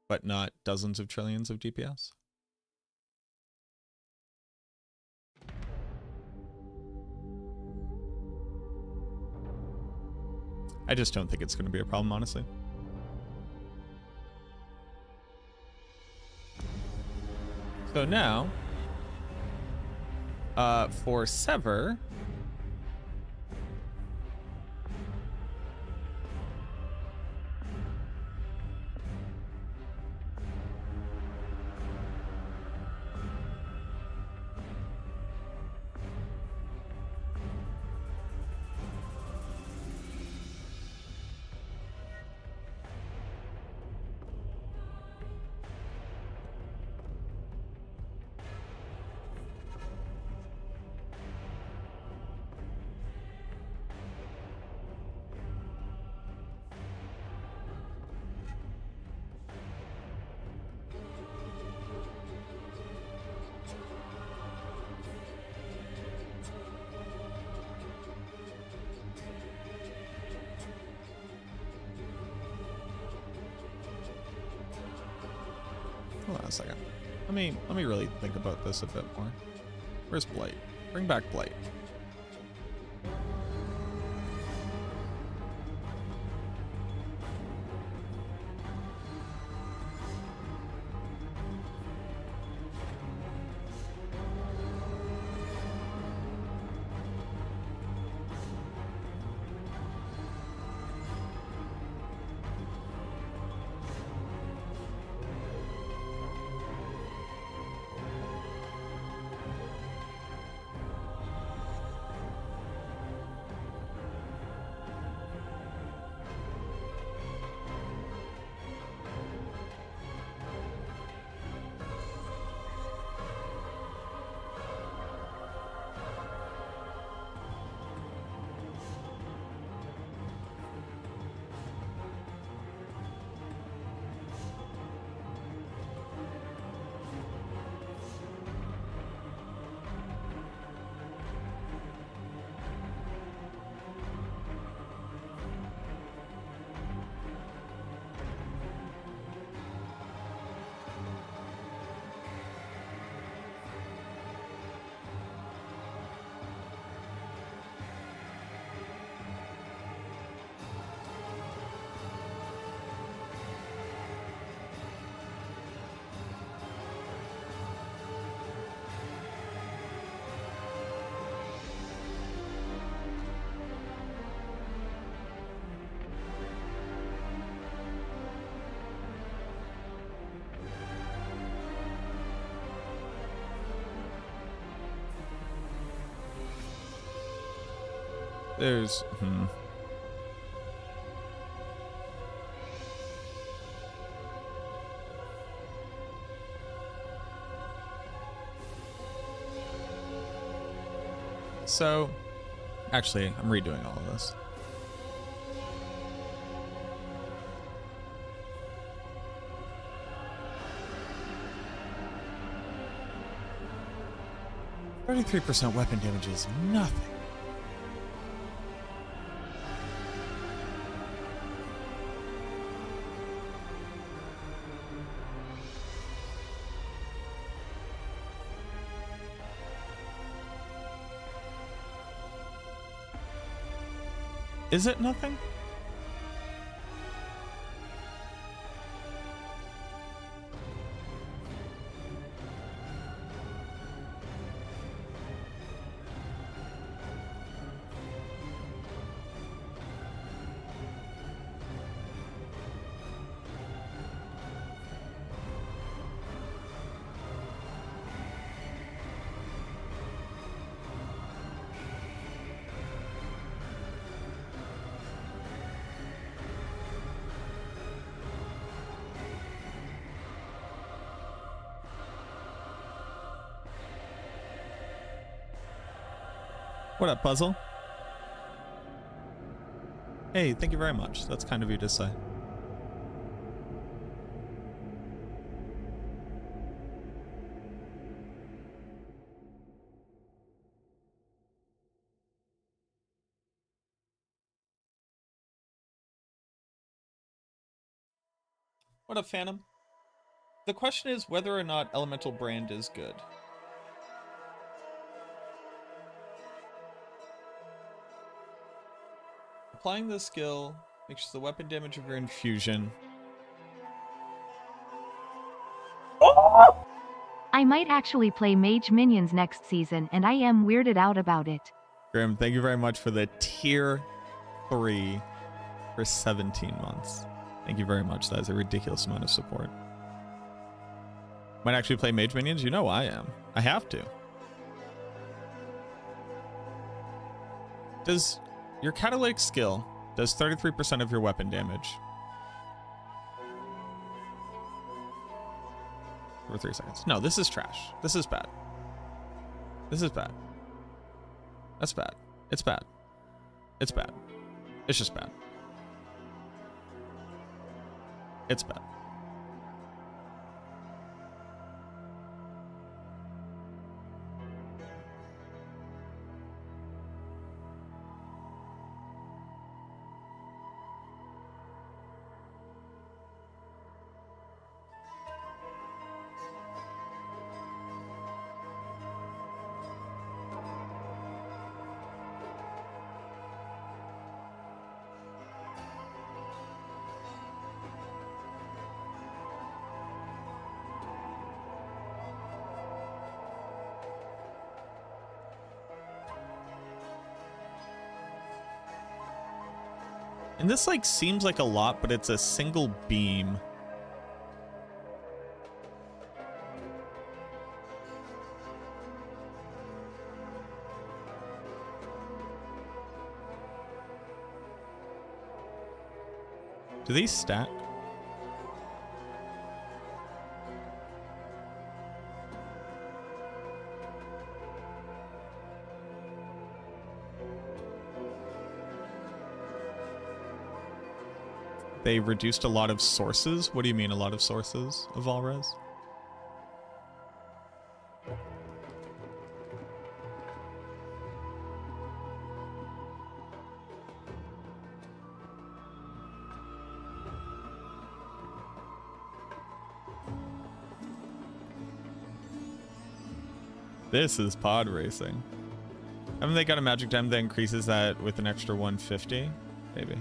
But not dozens of trillions of DPS. I just don't think it's going to be a problem, honestly. So now, for Sever, hold on a second. Let me really think about this a bit more. Where's Blight? Bring back Blight. There's... So, actually, I'm redoing all of this. .33% weapon damage is nothing. Is it nothing? What up, Puzzle? Hey, thank you very much. That's kind of you to say. What up, Phantom? The question is whether or not Elemental Brand is good. Applying this skill makes the weapon damage of your infusion. I might actually play Mage Minions next season, and I am weirded out about it. Grim, thank you very much for the tier 3 for 17 months. Thank you very much. That is a ridiculous amount of support. Might actually play Mage Minions? You know I am. I have to. Does your catalytic skill does 33% of your weapon damage for 3 seconds? No, this is trash. This is bad. This is bad. That's bad. It's bad. It's bad. It's just bad. It's bad. And this, like, seems like a lot, but it's a single beam. Do these stack? They reduced a lot of sources. What do you mean a lot of sources of Valres? This is pod racing. Haven't they got a magic gem that increases that with an extra 150? Maybe.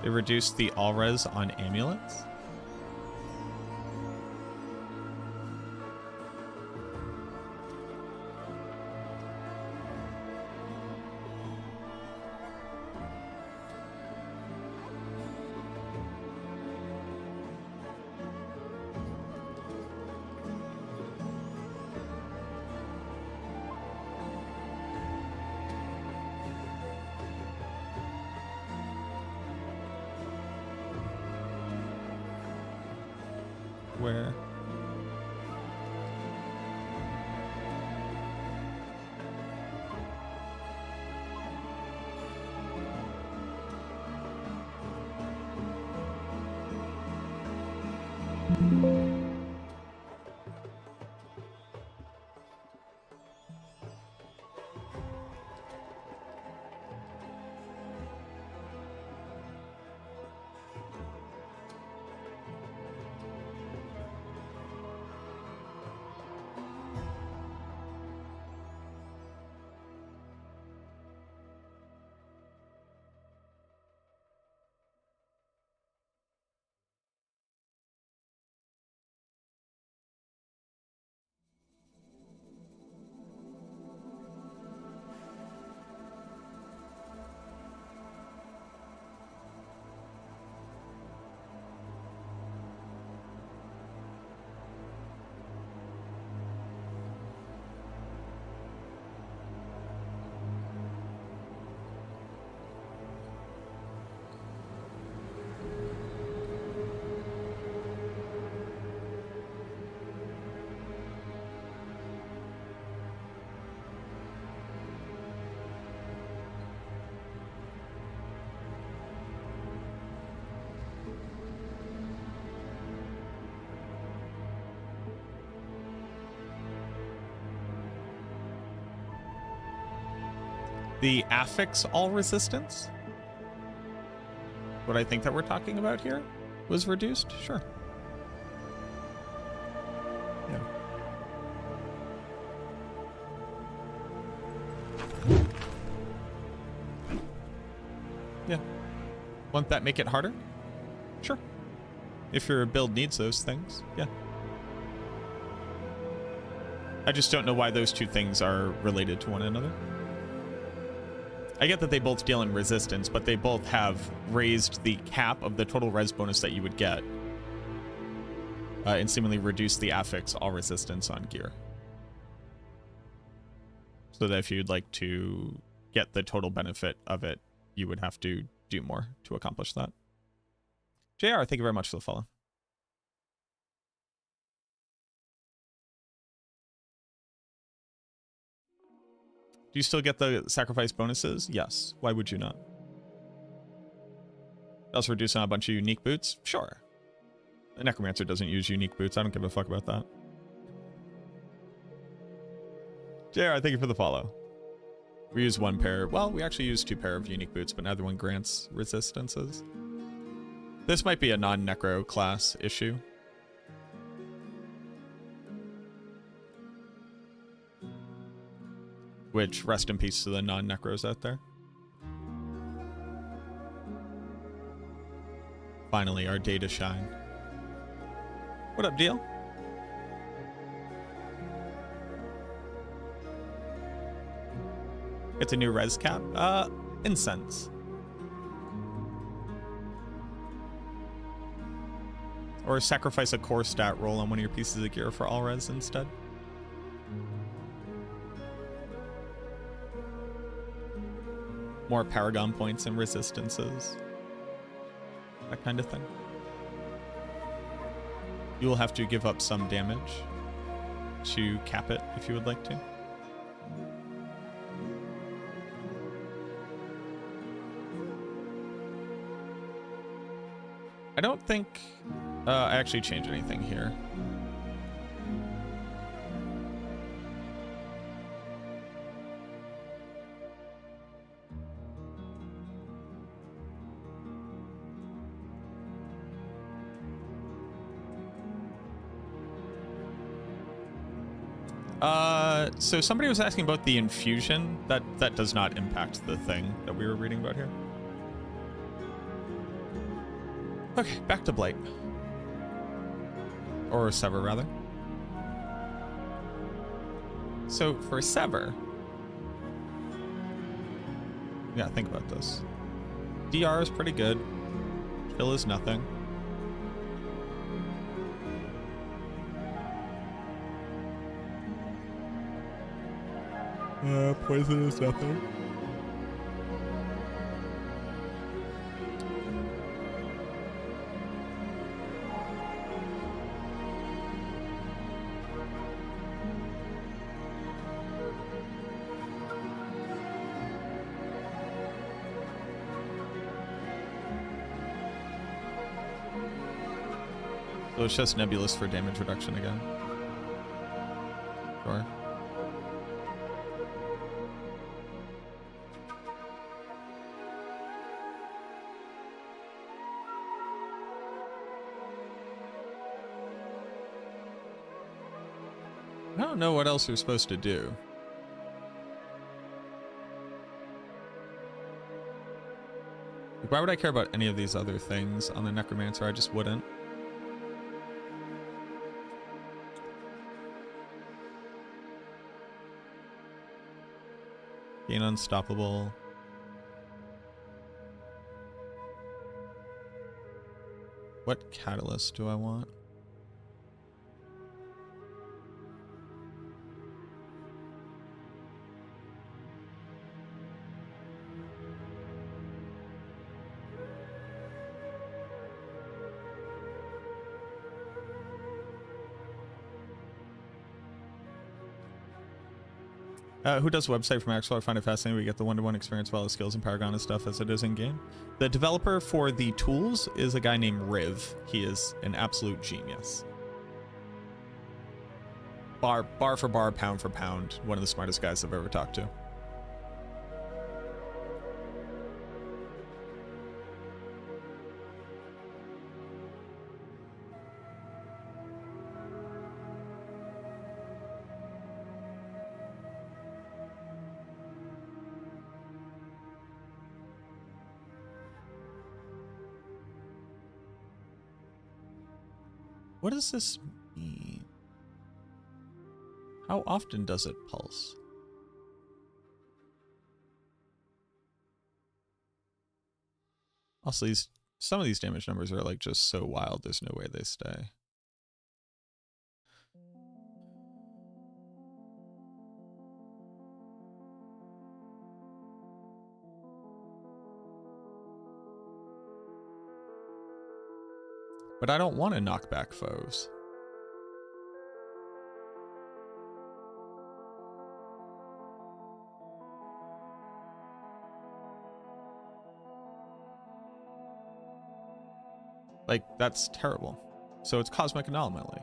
They reduced the all-res on amulets. where. The affix all resistance, what I think that we're talking about here, was reduced? Sure. Yeah. Yeah. Won't that make it harder? Sure. If your build needs those things, yeah. I just don't know why those two things are related to one another. I get that they both deal in resistance, but they both have raised the cap of the total res bonus that you would get, and seemingly reduced the affix all resistance on gear. So that if you'd like to get the total benefit of it, you would have to do more to accomplish that. JR, thank you very much for the follow. Do you still get the sacrifice bonuses? Yes. Why would you not? Also reducing a bunch of unique boots? Sure. The Necromancer doesn't use unique boots. I don't give a fuck about that. JR, thank you for the follow. We use one pair. Well, we actually use two pair of unique boots, but neither one grants resistances. This might be a non-necro class issue. Which, rest in peace to the non-necros out there. Finally, our day to shine. What up, Deal? It's a new res cap. Incense. Or sacrifice a core stat roll on one of your pieces of gear for all res instead. More Paragon points and resistances. That kind of thing. You will have to give up some damage to cap it if you would like to. I don't think I actually changed anything here. So somebody was asking about the infusion. That does not impact the thing that we were reading about here. Okay, back to Blight. Or Sever, rather. So for Sever, yeah, think about this. DR is pretty good. Chill is nothing. Poison is nothing. So it's just Nebulous for damage reduction again. Sure. I don't know what else you're supposed to do. Like, why would I care about any of these other things on the Necromancer? I just wouldn't. Being unstoppable. What catalyst do I want? Who does website for Maxwell? I find it fascinating. We get the one-to-one experience with all the skills and Paragon and stuff as it is in game. The developer for the tools is a guy named Riv. He is an absolute genius. Bar for bar, pound for pound. One of the smartest guys I've ever talked to. What does this mean? How often does it pulse? Also, some of these damage numbers are like just so wild, there's no way they stay. But I don't want to knock back foes. Like, that's terrible. So it's Cosmic Anomaly.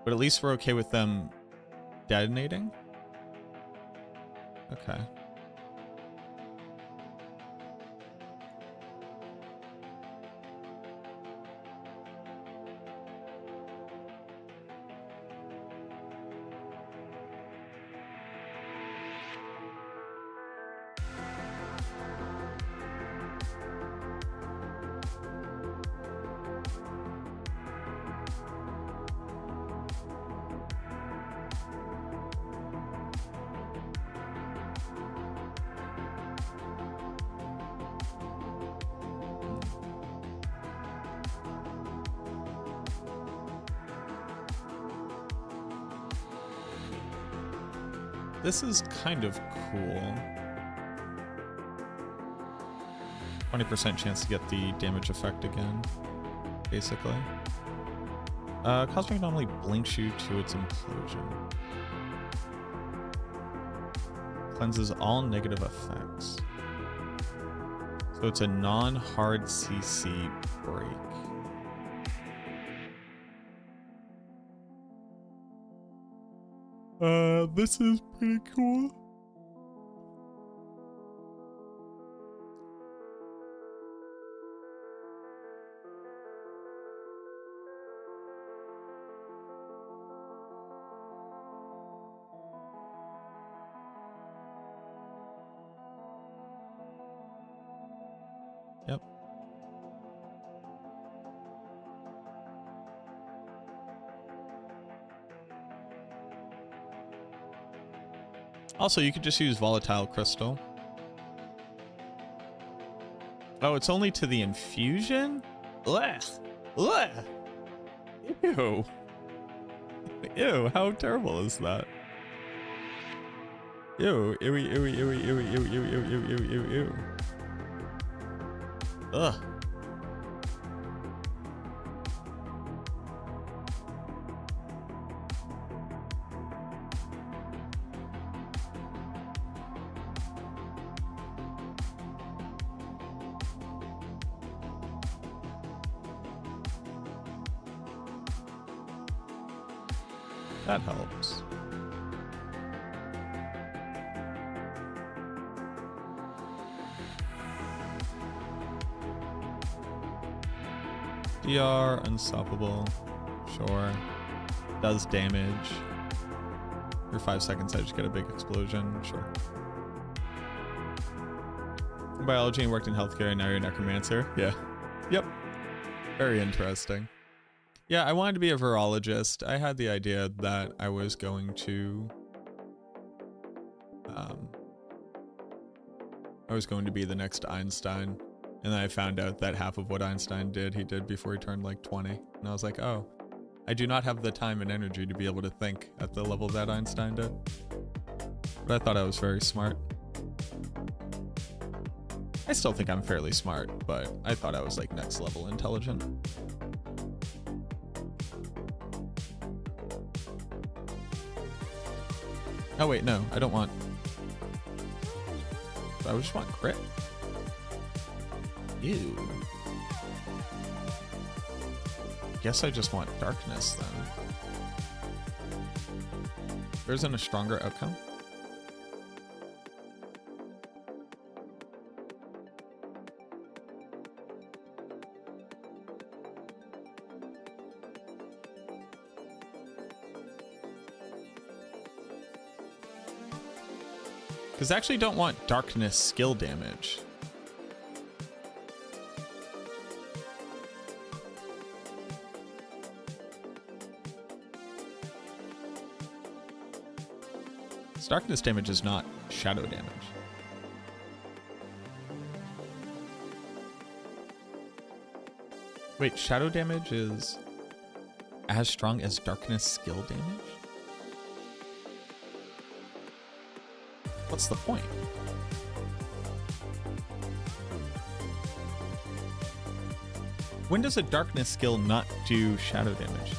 But at least we're okay with them detonating? Okay. This is kind of cool. 20% chance to get the damage effect again, basically. Cosmic Anomaly blinks you to its implosion. Cleanses all negative effects. So it's a non-hard CC break. This is pretty cool. Yep. Also, you could just use Volatile Crystal. Oh, it's only to the infusion? Ugh. Ugh. Ew. Ew, how terrible is that? Ew, ewy, ewy, ewy, ewy, ewy, ewy, ewy, ewy, ewy, ewy, ew. Ugh. That helps. DR, unstoppable. Sure. Does damage. For 5 seconds, I just get a big explosion. Sure. Biology and worked in healthcare, and now you're a necromancer. Yeah. Yep. Very interesting. Yeah, I wanted to be a virologist. I had the idea that I was going to... be the next Einstein. And then I found out that half of what Einstein did, he did before he turned like 20. And I was like, oh, I do not have the time and energy to be able to think at the level that Einstein did. But I thought I was very smart. I still think I'm fairly smart, but I thought I was like next level intelligent. Oh wait, no, I don't want... I just want crit. Ew. Guess I just want darkness then. There isn't a stronger outcome? Because I actually don't want darkness skill damage. Darkness damage is not shadow damage. Wait, shadow damage is as strong as darkness skill damage? What's the point? When does a darkness skill not do shadow damage?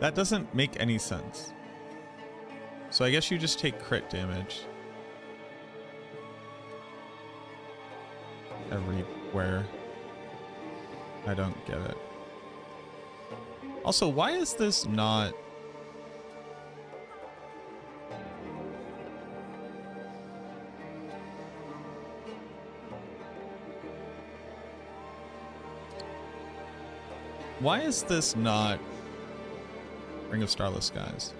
That doesn't make any sense. So I guess you just take crit damage. Everywhere. I don't get it. Also, why is this not... Why is this not Ring of Starless Skies?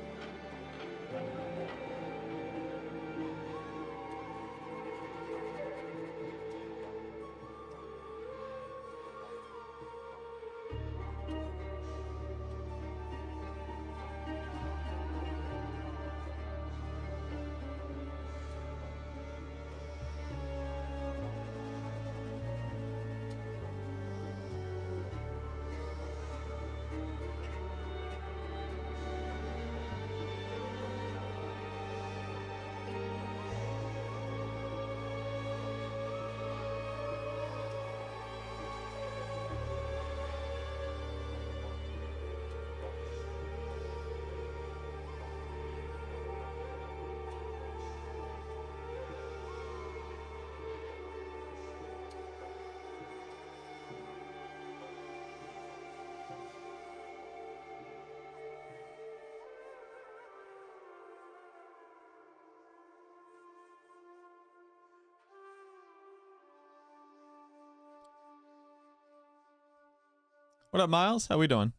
What up, Miles? How we doing?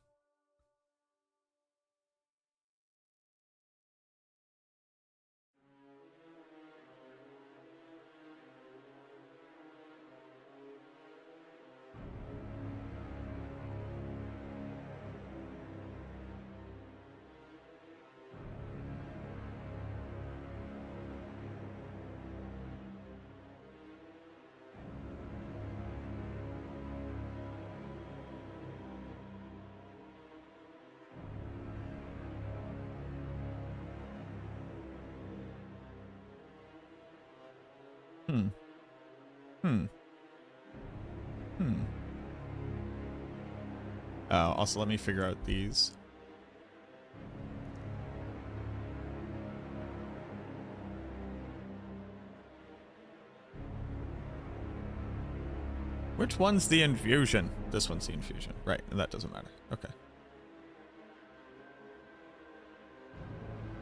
Also, let me figure out these. Which one's the infusion? This one's the infusion. Right, and that doesn't matter. Okay.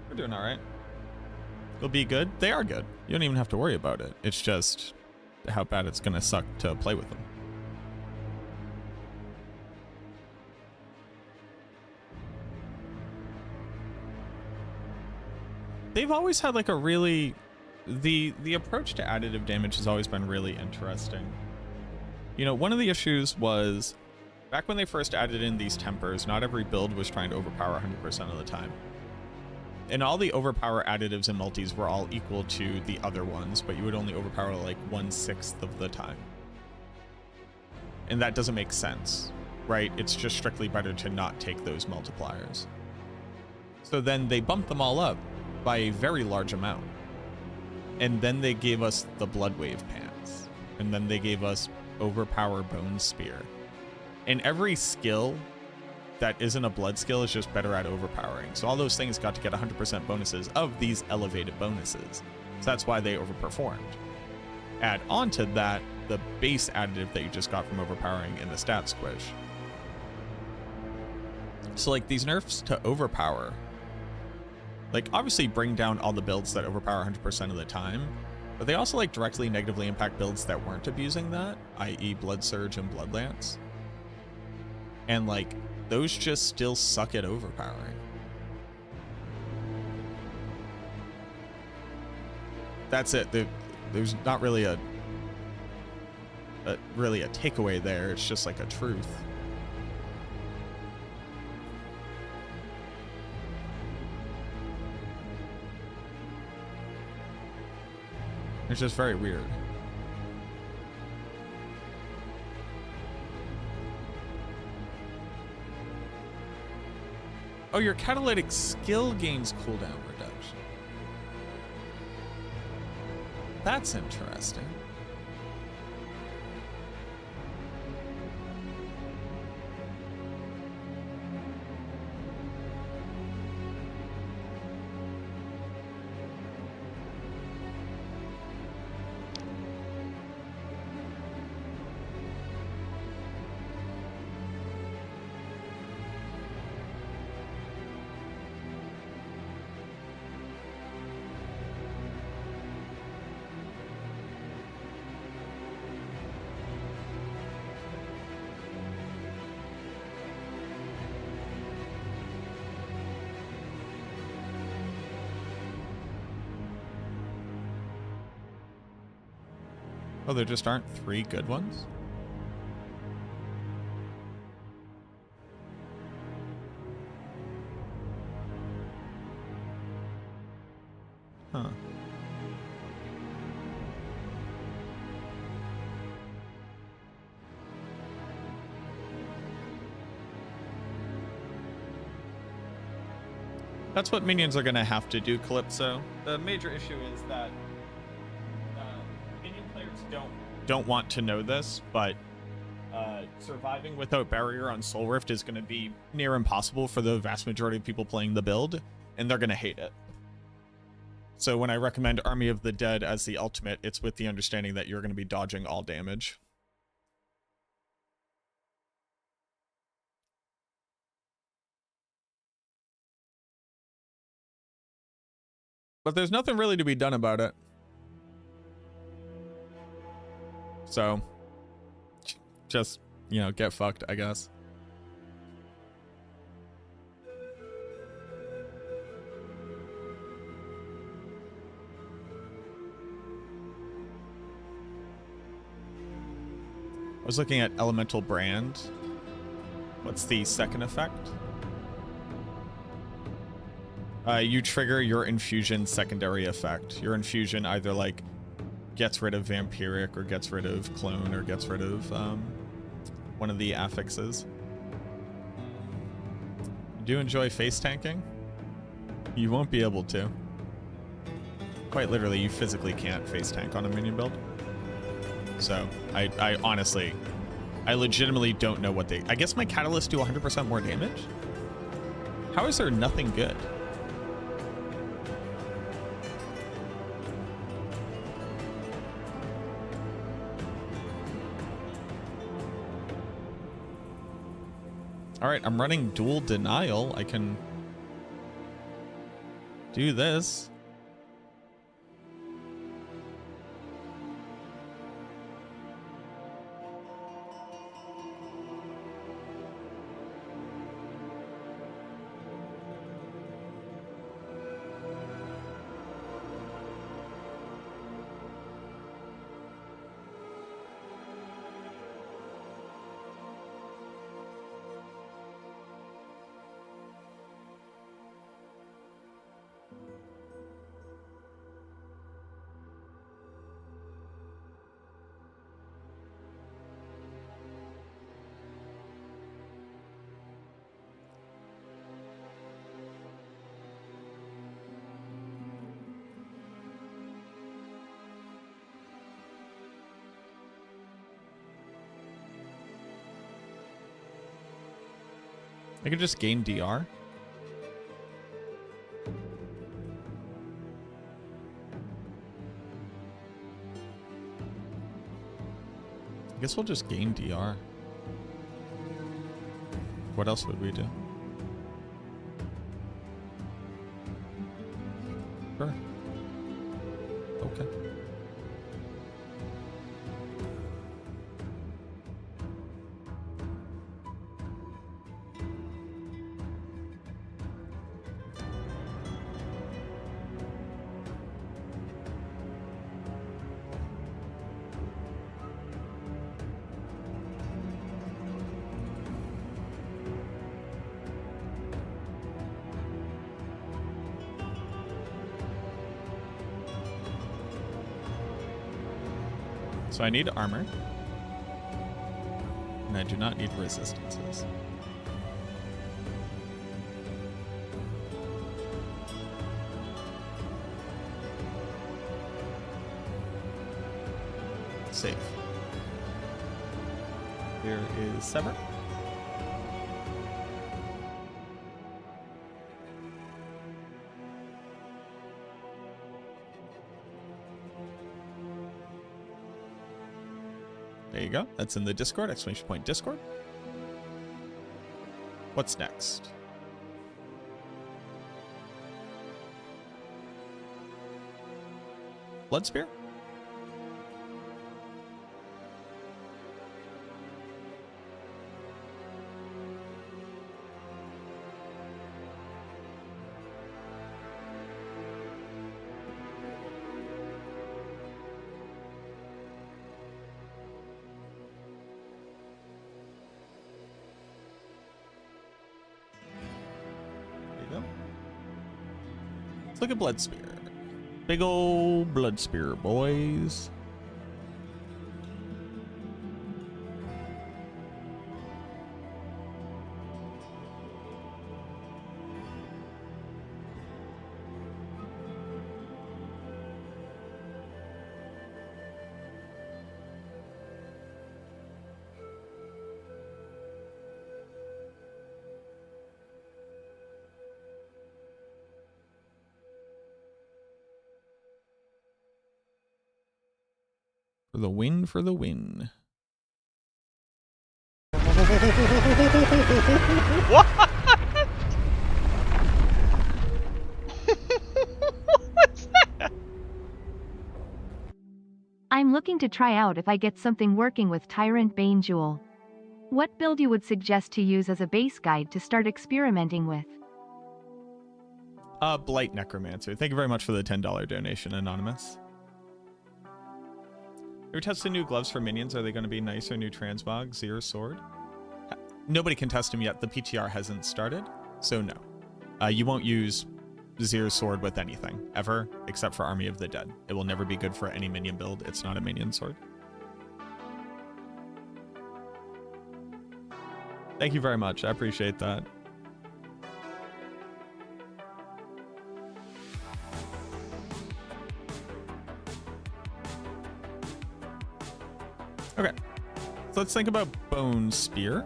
We're doing all right. They'll be good. They are good. You don't even have to worry about it. It's just how bad it's going to suck to play with them. They've always had like a really... The approach to additive damage has always been really interesting. You know, one of the issues was back when they first added in these tempers, not every build was trying to overpower 100% of the time. And all the overpower additives and multis were all equal to the other ones, but you would only overpower like 1/6 of the time. And that doesn't make sense, right? It's just strictly better to not take those multipliers. So then they bumped them all up by a very large amount. And then they gave us the Blood Wave pants. And then they gave us Overpower Bone Spear. And every skill that isn't a blood skill is just better at overpowering. So all those things got to get 100% bonuses of these elevated bonuses. So that's why they overperformed. Add on to that the base additive that you just got from overpowering in the stat squish. So like these nerfs to overpower, like obviously bring down all the builds that overpower 100% of the time, but they also like directly negatively impact builds that weren't abusing that, i.e. Blood Surge and Blood Lance. And like those just still suck at overpowering. That's it. There's not really a takeaway there. It's just like a truth. It's just very weird. Oh, your catalytic skill gains cooldown reduction. That's interesting. Oh, there just aren't 3 good ones? Huh. That's what minions are going to have to do, Calypso. The major issue is that minion players don't want to know this, but surviving without barrier on Soul Rift is going to be near impossible for the vast majority of people playing the build, and they're going to hate it. So when I recommend Army of the Dead as the ultimate, it's with the understanding that you're going to be dodging all damage. But there's nothing really to be done about it. So, just, you know, get fucked, I guess. I was looking at Elemental Brand. What's the second effect? You trigger your infusion secondary effect. Your infusion either like gets rid of vampiric or gets rid of clone or gets rid of one of the affixes. Do you enjoy face tanking? You won't be able to. Quite literally, you physically can't face tank on a minion build. So I honestly, I legitimately don't know what they... I guess my catalysts do 100% more damage? How is there nothing good? Alright, I'm running dual denial. I can do this. I could just gain DR. I guess we'll just gain DR. What else would we do? Sure. Okay. So I need armor. And I do not need resistances. Save. Here is Sever. There you go. That's in the Discord. Exclamation point Discord. What's next? Blood Spear? Look at Blood Spear. Big old Blood Spear, boys. For the win, for the win. What? What's that? I'm looking to try out if I get something working with Tyrant Bane Jewel. What build you would suggest to use as a base guide to start experimenting with? Blight Necromancer. Thank you very much for the $10 donation, Anonymous. Ever tested new gloves for minions? Are they going to be nicer? New transmog, Zero Sword? Nobody can test them yet. The PTR hasn't started, so no. You won't use Zero Sword with anything, ever, except for Army of the Dead. It will never be good for any minion build. It's not a minion sword. Thank you very much. I appreciate that. Okay, so let's think about Bone Spear.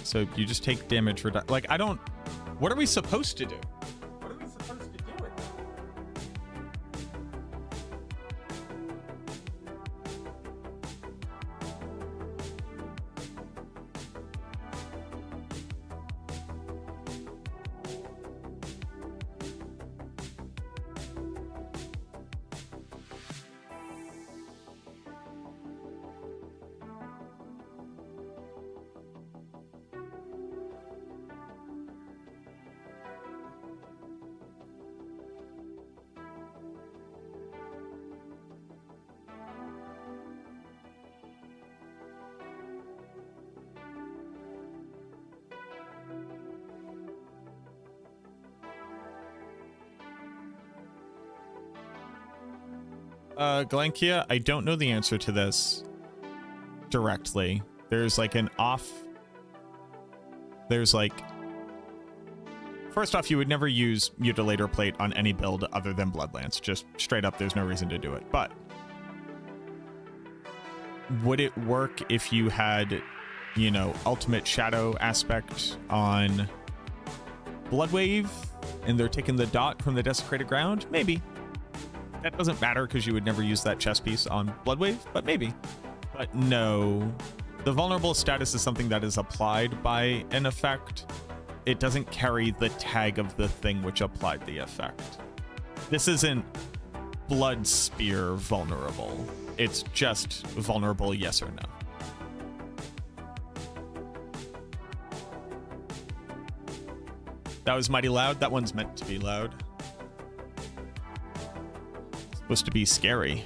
So you just take damage reduction. Like, I don't... What are we supposed to do? What are we supposed to do with that? Glankia, I don't know the answer to this directly. There's like an off... There's like... First off, you would never use Mutilator Plate on any build other than Bloodlance. Just straight up, there's no reason to do it. But would it work if you had, you know, Ultimate Shadow aspect on Bloodwave and they're taking the dot from the Desecrated Ground? Maybe. That doesn't matter because you would never use that chess piece on Bloodwave, but maybe. But no. The vulnerable status is something that is applied by an effect. It doesn't carry the tag of the thing which applied the effect. This isn't Blood Spear vulnerable. It's just vulnerable yes or no. That was mighty loud. That one's meant to be loud. Supposed to be scary.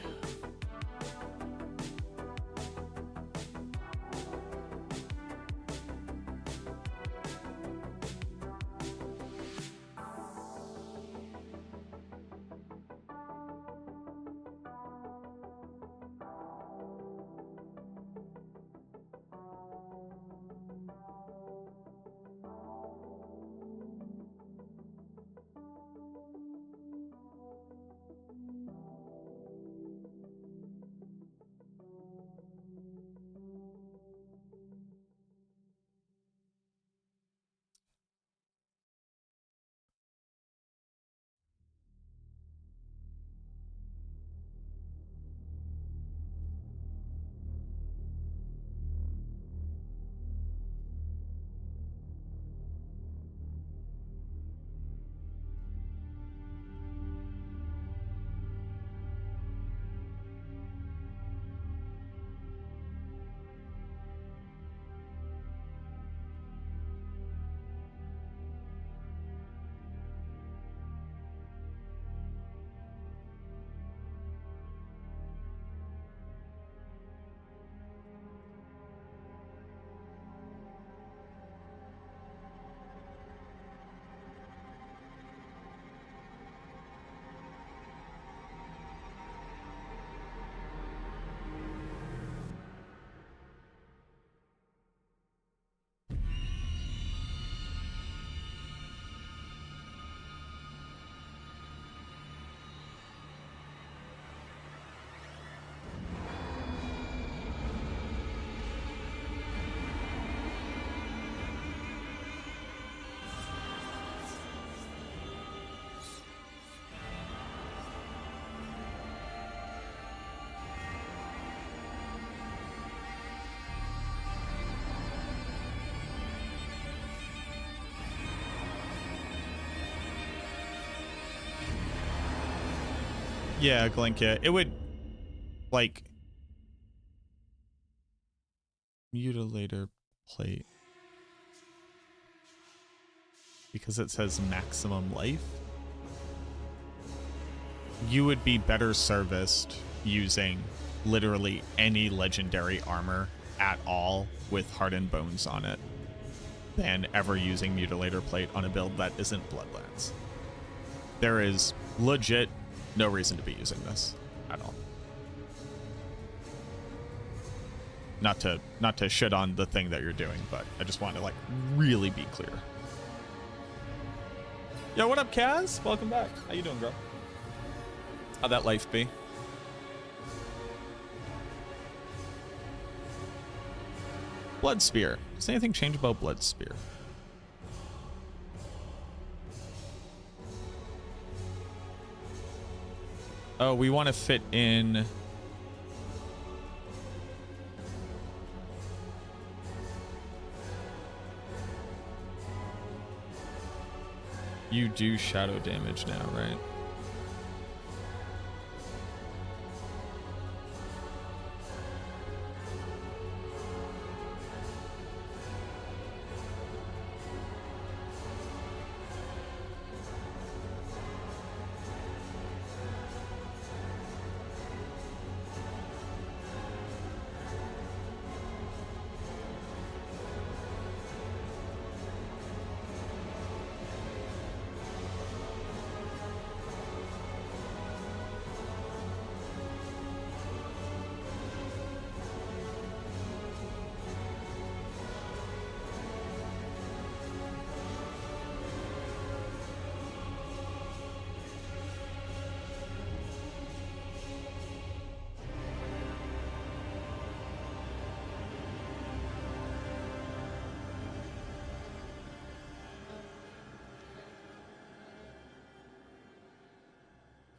Yeah, Glinka. It would, like, mutilator plate. Because it says maximum life. You would be better serviced using literally any legendary armor at all with hardened bones on it than ever using mutilator plate on a build that isn't Bloodlands. There is legit no reason to be using this at all. Not to shit on the thing that you're doing, but I just want to like really be clear. Yo, what up, Kaz? Welcome back. How you doing, bro? How'd that life be? Blood Spear. Does anything change about Blood Spear? Oh, we want to fit in... You do shadow damage now, right?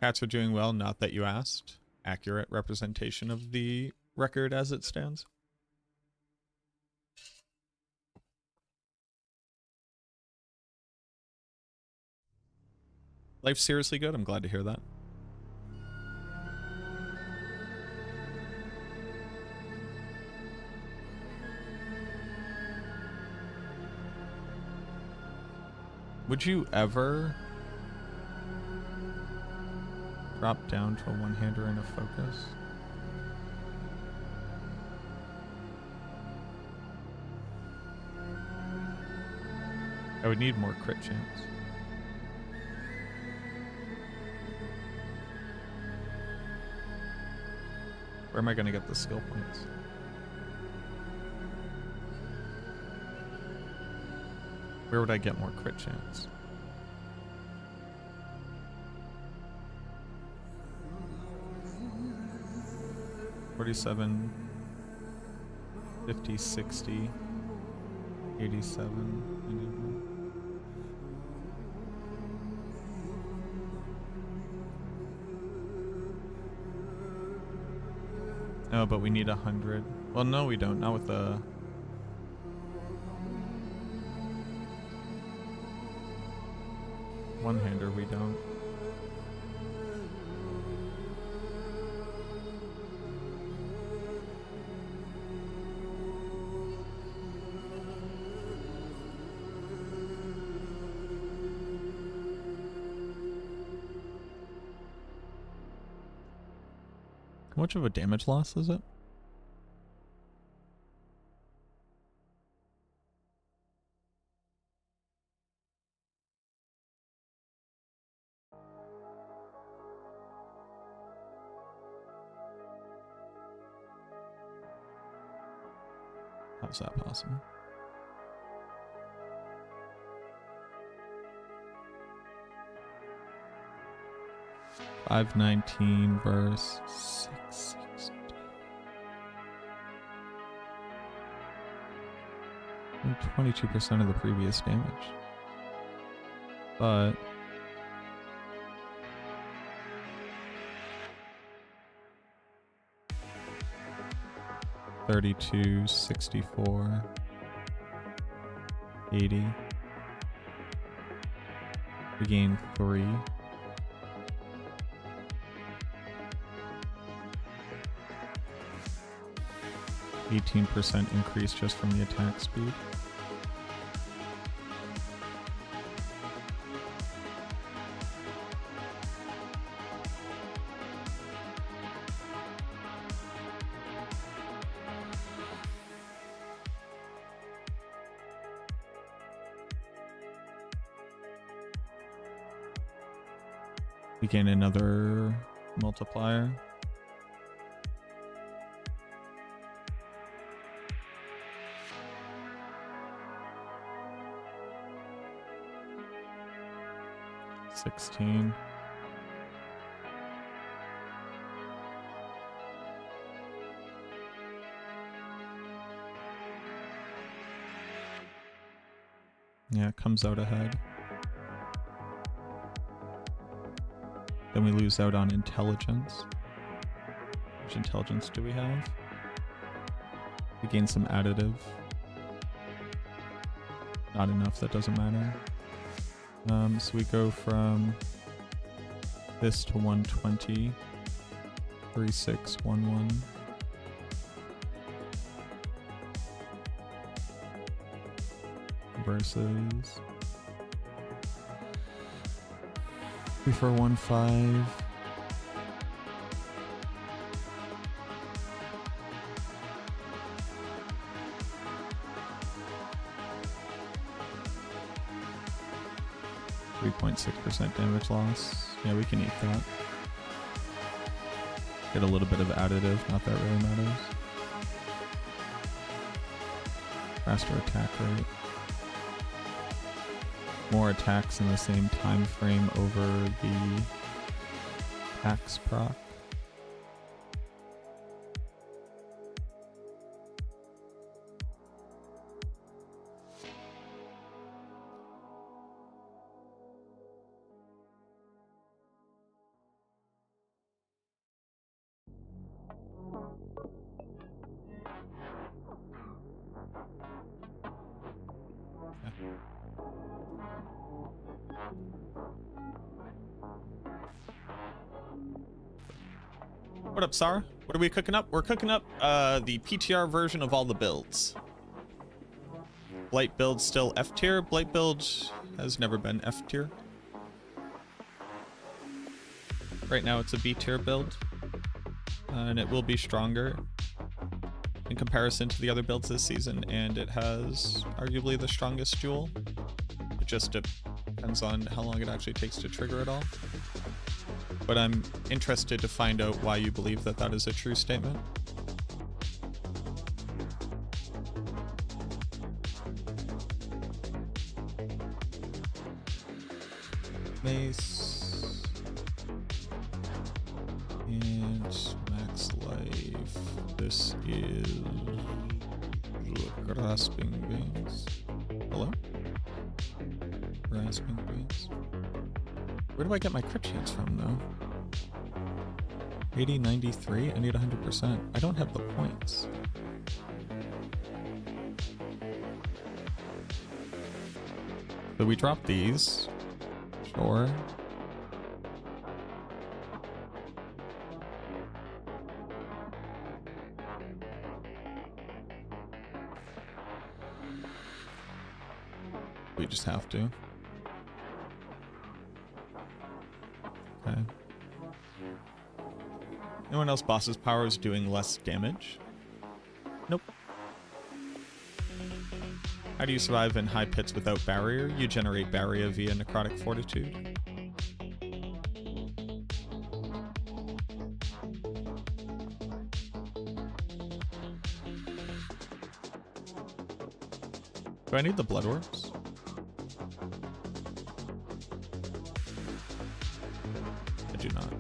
Cats are doing well, not that you asked. Accurate representation of the record as it stands. Life's seriously good. I'm glad to hear that. Would you ever drop down to a one-hander and a focus? I would need more crit chance. Where am I going to get the skill points? Where would I get more crit chance? $47, $50, $60, $87, $91. No, but we need 100. Well, no, we don't. Not with the... one-hander, we don't. How much of a damage loss is it? How's that possible? $519 versus $660. 22% of the previous damage. But $32, $64, $80. We gain 3. 18% increase just from the attack speed. We gain another multiplier. $16. Yeah, it comes out ahead. Then we lose out on intelligence. Which intelligence do we have? We gain some additive. Not enough, that doesn't matter. So we go from this to 120. 3611. Versus 3415. .6% damage loss. Yeah, we can eat that. Get a little bit of additive, not that really matters. Faster attack rate. More attacks in the same time frame over the axe proc. What up, Sarah? What are we cooking up? We're cooking up the PTR version of all the builds. Blight build still F tier. Blight build has never been F tier. Right now it's a B tier build. And it will be stronger in comparison to the other builds this season. And it has arguably the strongest jewel. It just depends on how long it actually takes to trigger it all. But I'm interested to find out why you believe that that is a true statement. Mace. And max life. This is grasping veins. Hello? Grasping veins. Where do I get my crit chance from, though? 80, 93? I need 100%. I don't have the points. So we drop these. Sure. We just have to. Okay. Anyone else boss's power is doing less damage? Nope. How do you survive in high pits without barrier? You generate barrier via necrotic fortitude. Do I need the blood orbs? I do not.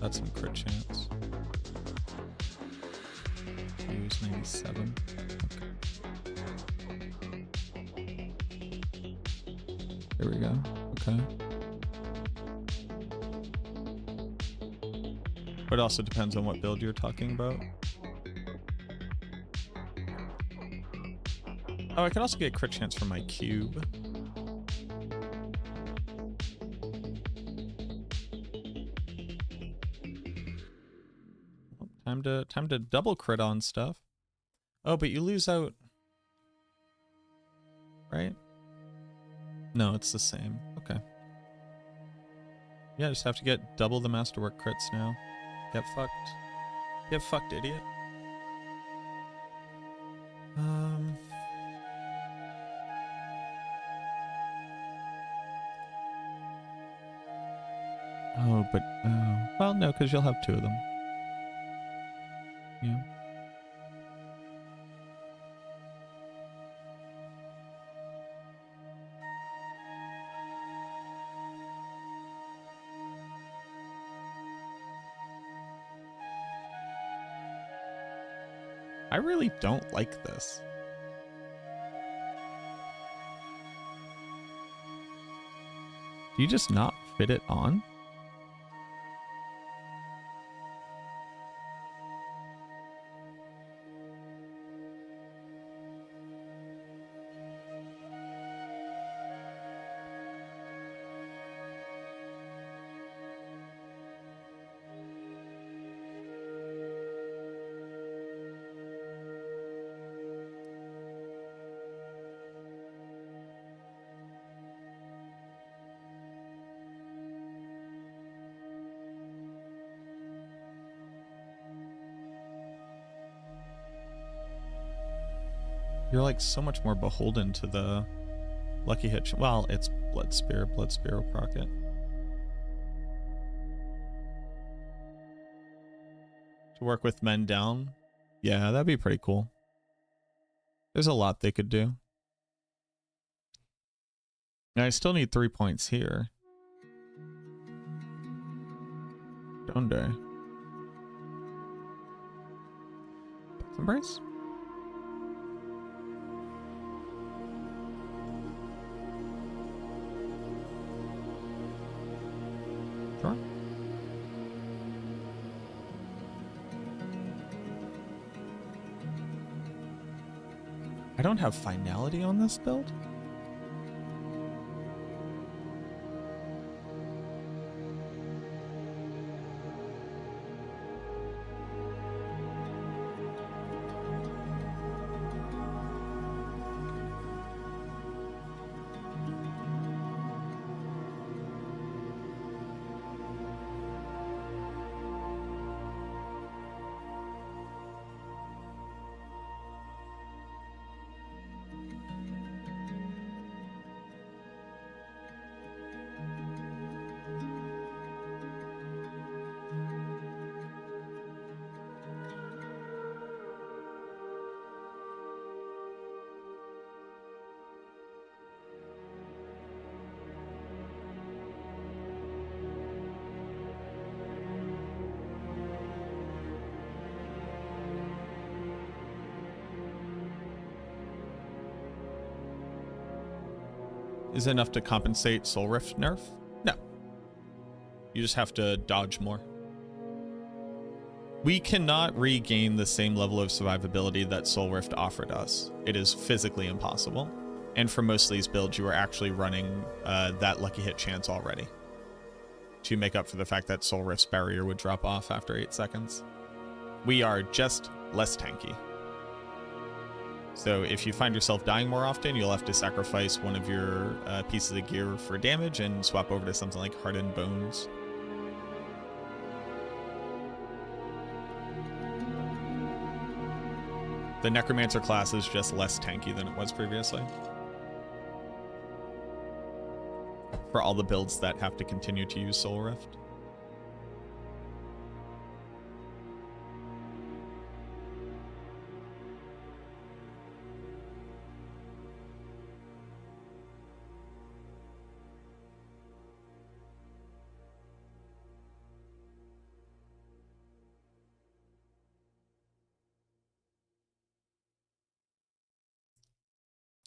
That's some crit chance. Use 97. Okay. There we go. Okay. But it also depends on what build you're talking about. Oh, I can also get crit chance from my cube. Time to double crit on stuff. Oh, but you lose out. Right? No, it's the same. Okay. Yeah, just have to get double the masterwork crits now. Get fucked. Get fucked, idiot. Oh, but well, no, because you'll have two of them. Yeah. I really don't like this. Do you just not fit it on? You're like so much more beholden to the lucky hit. Well, it's Blood Spear will proc it. To work with men down? Yeah, that'd be pretty cool. There's a lot they could do. And I still need 3 points here. Don't I? Embrace? Sure. I don't have finality on this build. Is it enough to compensate Soul Rift nerf? No. You just have to dodge more. We cannot regain the same level of survivability that Soul Rift offered us. It is physically impossible. And for most of these builds, you are actually running that lucky hit chance already to make up for the fact that Soul Rift's barrier would drop off after 8 seconds. We are just less tanky. So if you find yourself dying more often, you'll have to sacrifice one of your pieces of gear for damage and swap over to something like Hardened Bones. The Necromancer class is just less tanky than it was previously. For all the builds that have to continue to use Soul Rift.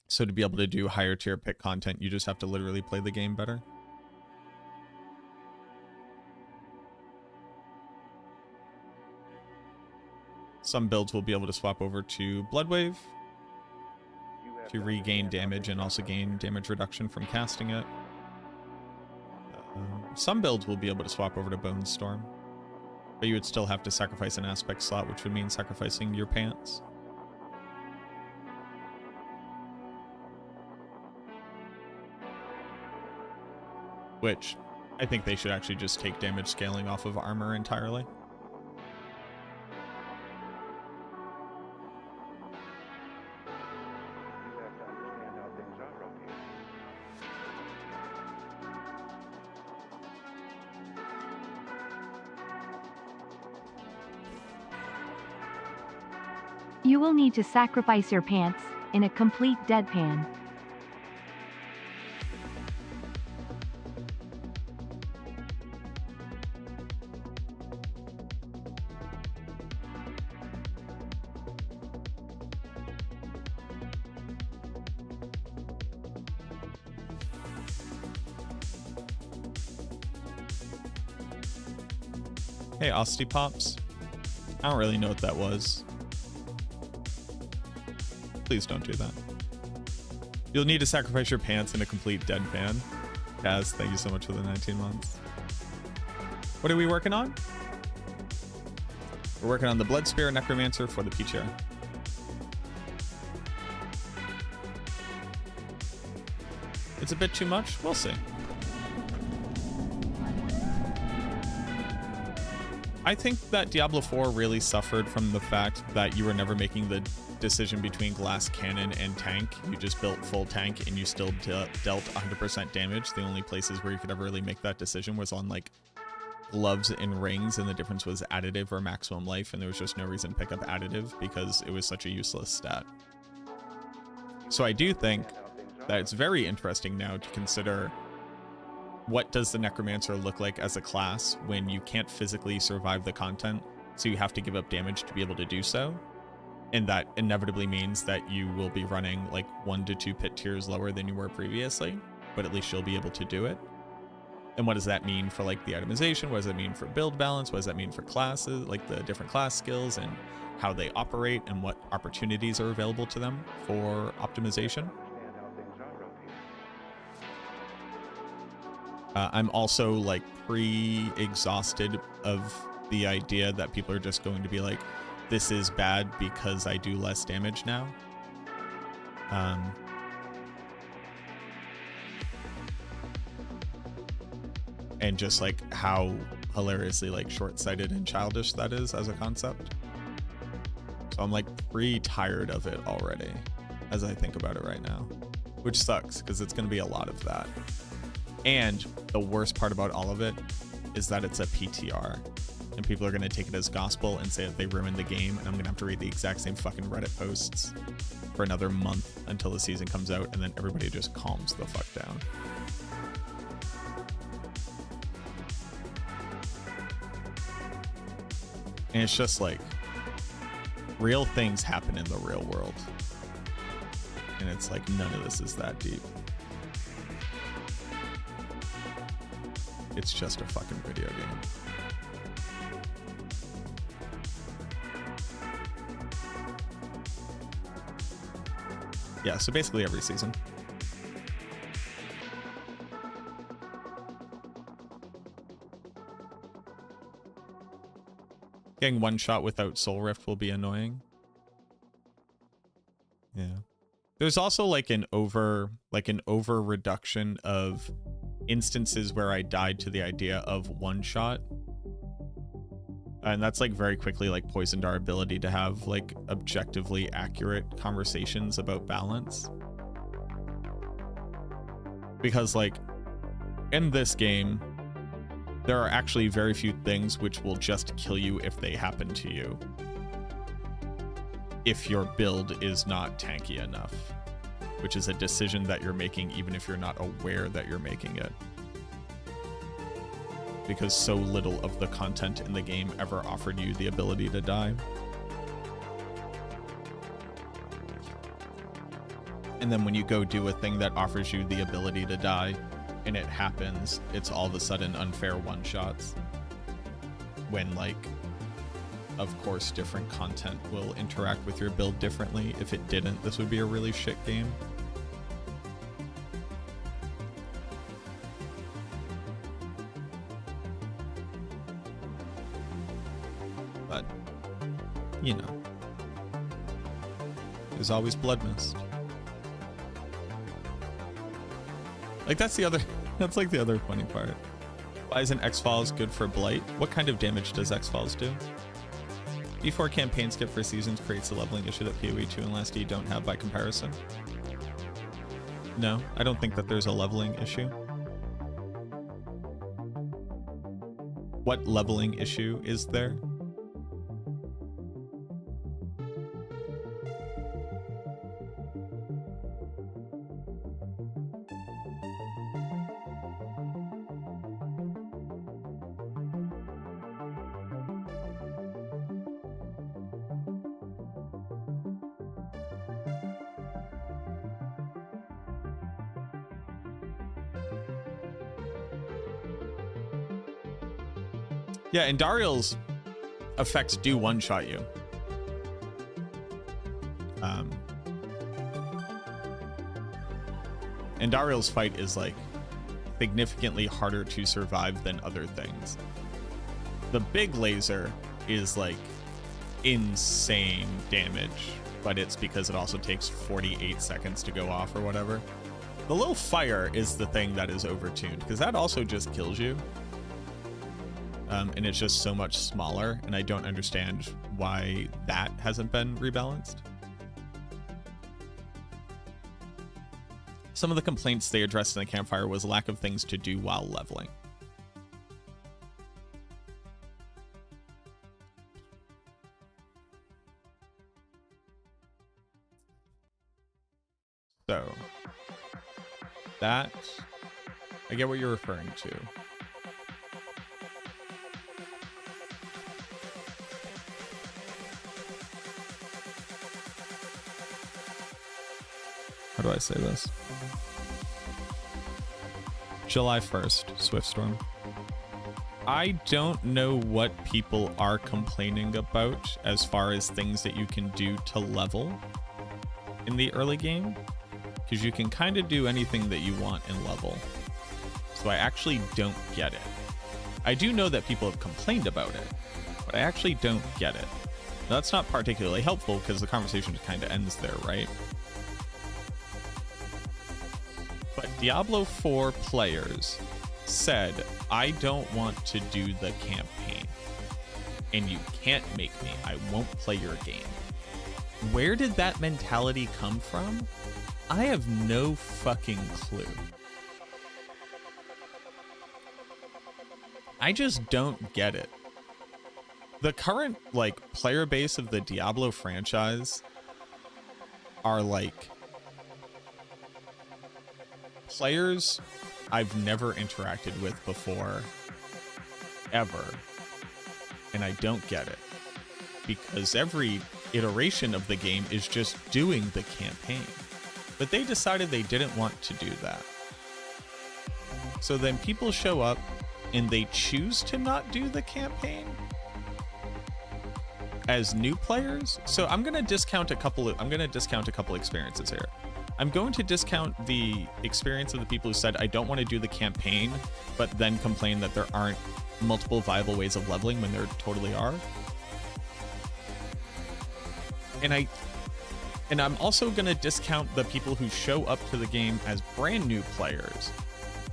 So to be able to do higher tier pick content, you just have to literally play the game better. Some builds will be able to swap over to Bloodwave to regain damage and also gain damage reduction from casting it. Some builds will be able to swap over to Bone Storm, but you would still have to sacrifice an aspect slot, which would mean sacrificing your pants. which I think they should actually just take damage scaling off of armor entirely. You will need to sacrifice your pants in a complete deadpan. Hey, Osty Pops. I don't really know what that was. Please don't do that. You'll need to sacrifice your pants in a complete deadpan. Yes, thank you so much for the 19 months. What are we working on? We're working on the Blood Spear Necromancer for the PTR. It's a bit too much? We'll see. I think that Diablo 4 really suffered from the fact that you were never making the decision between glass cannon and tank. You just built full tank and you still dealt 100% damage. The only places where you could ever really make that decision was on like gloves and rings, and the difference was additive or maximum life, and there was just no reason to pick up additive because it was such a useless stat. So I do think that it's very interesting now to consider what does the Necromancer look like as a class when you can't physically survive the content, so you have to give up damage to be able to do so. And that inevitably means that you will be running like 1 to 2 pit tiers lower than you were previously, but at least you'll be able to do it. And what does that mean for like the itemization? What does that mean for build balance? What does that mean for classes, like the different class skills and how they operate and what opportunities are available to them for optimization? I'm also like pre-exhausted of the idea that people are just going to be like, this is bad because I do less damage now. And just like how hilariously like short-sighted and childish that is as a concept. So I'm like pretty tired of it already as I think about it right now, which sucks because it's going to be a lot of that. And the worst part about all of it is that it's a PTR, and people are going to take it as gospel and say that they ruined the game, and I'm going to have to read the exact same fucking Reddit posts for another month until the season comes out, and then everybody just calms the fuck down. And it's just like, real things happen in the real world. And it's like, none of this is that deep. It's just a fucking video game. Yeah, so basically every season. Getting one shot without Soul Rift will be annoying. Yeah. There's also like an over reduction of instances where I died to the idea of one shot. And that's like very quickly like poisoned our ability to have like objectively accurate conversations about balance. Because like in this game, there are actually very few things which will just kill you if they happen to you, if your build is not tanky enough, which is a decision that you're making even if you're not aware that you're making it. Because so little of the content in the game ever offered you the ability to die. And then when you go do a thing that offers you the ability to die, and it happens, it's all of a sudden unfair one-shots. When, like, of course, different content will interact with your build differently. If it didn't, this would be a really shit game. But, you know, there's always Blood Mist. Like, that's the other That's like the other funny part. Why isn't X-Files good for Blight? What kind of damage does X-Files do? Before campaign skip for seasons creates a leveling issue that PoE 2 and Last D don't have by comparison. No, I don't think that there's a leveling issue. What leveling issue is there? Yeah, and Dariel's effects do one-shot you. And Dariel's fight is like significantly harder to survive than other things. The big laser is like insane damage, but it's because it also takes 48 seconds to go off or whatever. The little fire is the thing that is overtuned, because that also just kills you. And it's just so much smaller, and I don't understand why that hasn't been rebalanced. Some of the complaints they addressed in the campfire was lack of things to do while leveling. So, that, I get what you're referring to. How do I say this? July 1st, Swiftstorm. I don't know what people are complaining about as far as things that you can do to level in the early game, because you can kind of do anything that you want in level. So I actually don't get it. I do know that people have complained about it, but I actually don't get it. Now, that's not particularly helpful because the conversation just kind of ends there, right? But Diablo 4 players said, I don't want to do the campaign, and you can't make me. I won't play your game. Where did that mentality come from? I have no fucking clue. I just don't get it. The current, like, player base of the Diablo franchise are, like, players I've never interacted with before, ever. And I don't get it. Because every iteration of the game is just doing the campaign. But they decided they didn't want to do that. So then people show up and they choose to not do the campaign as new players. So I'm going to discount a couple experiences here. I'm going to discount the experience of the people who said, I don't want to do the campaign, but then complain that there aren't multiple viable ways of leveling when there totally are. And I'm also going to discount the people who show up to the game as brand new players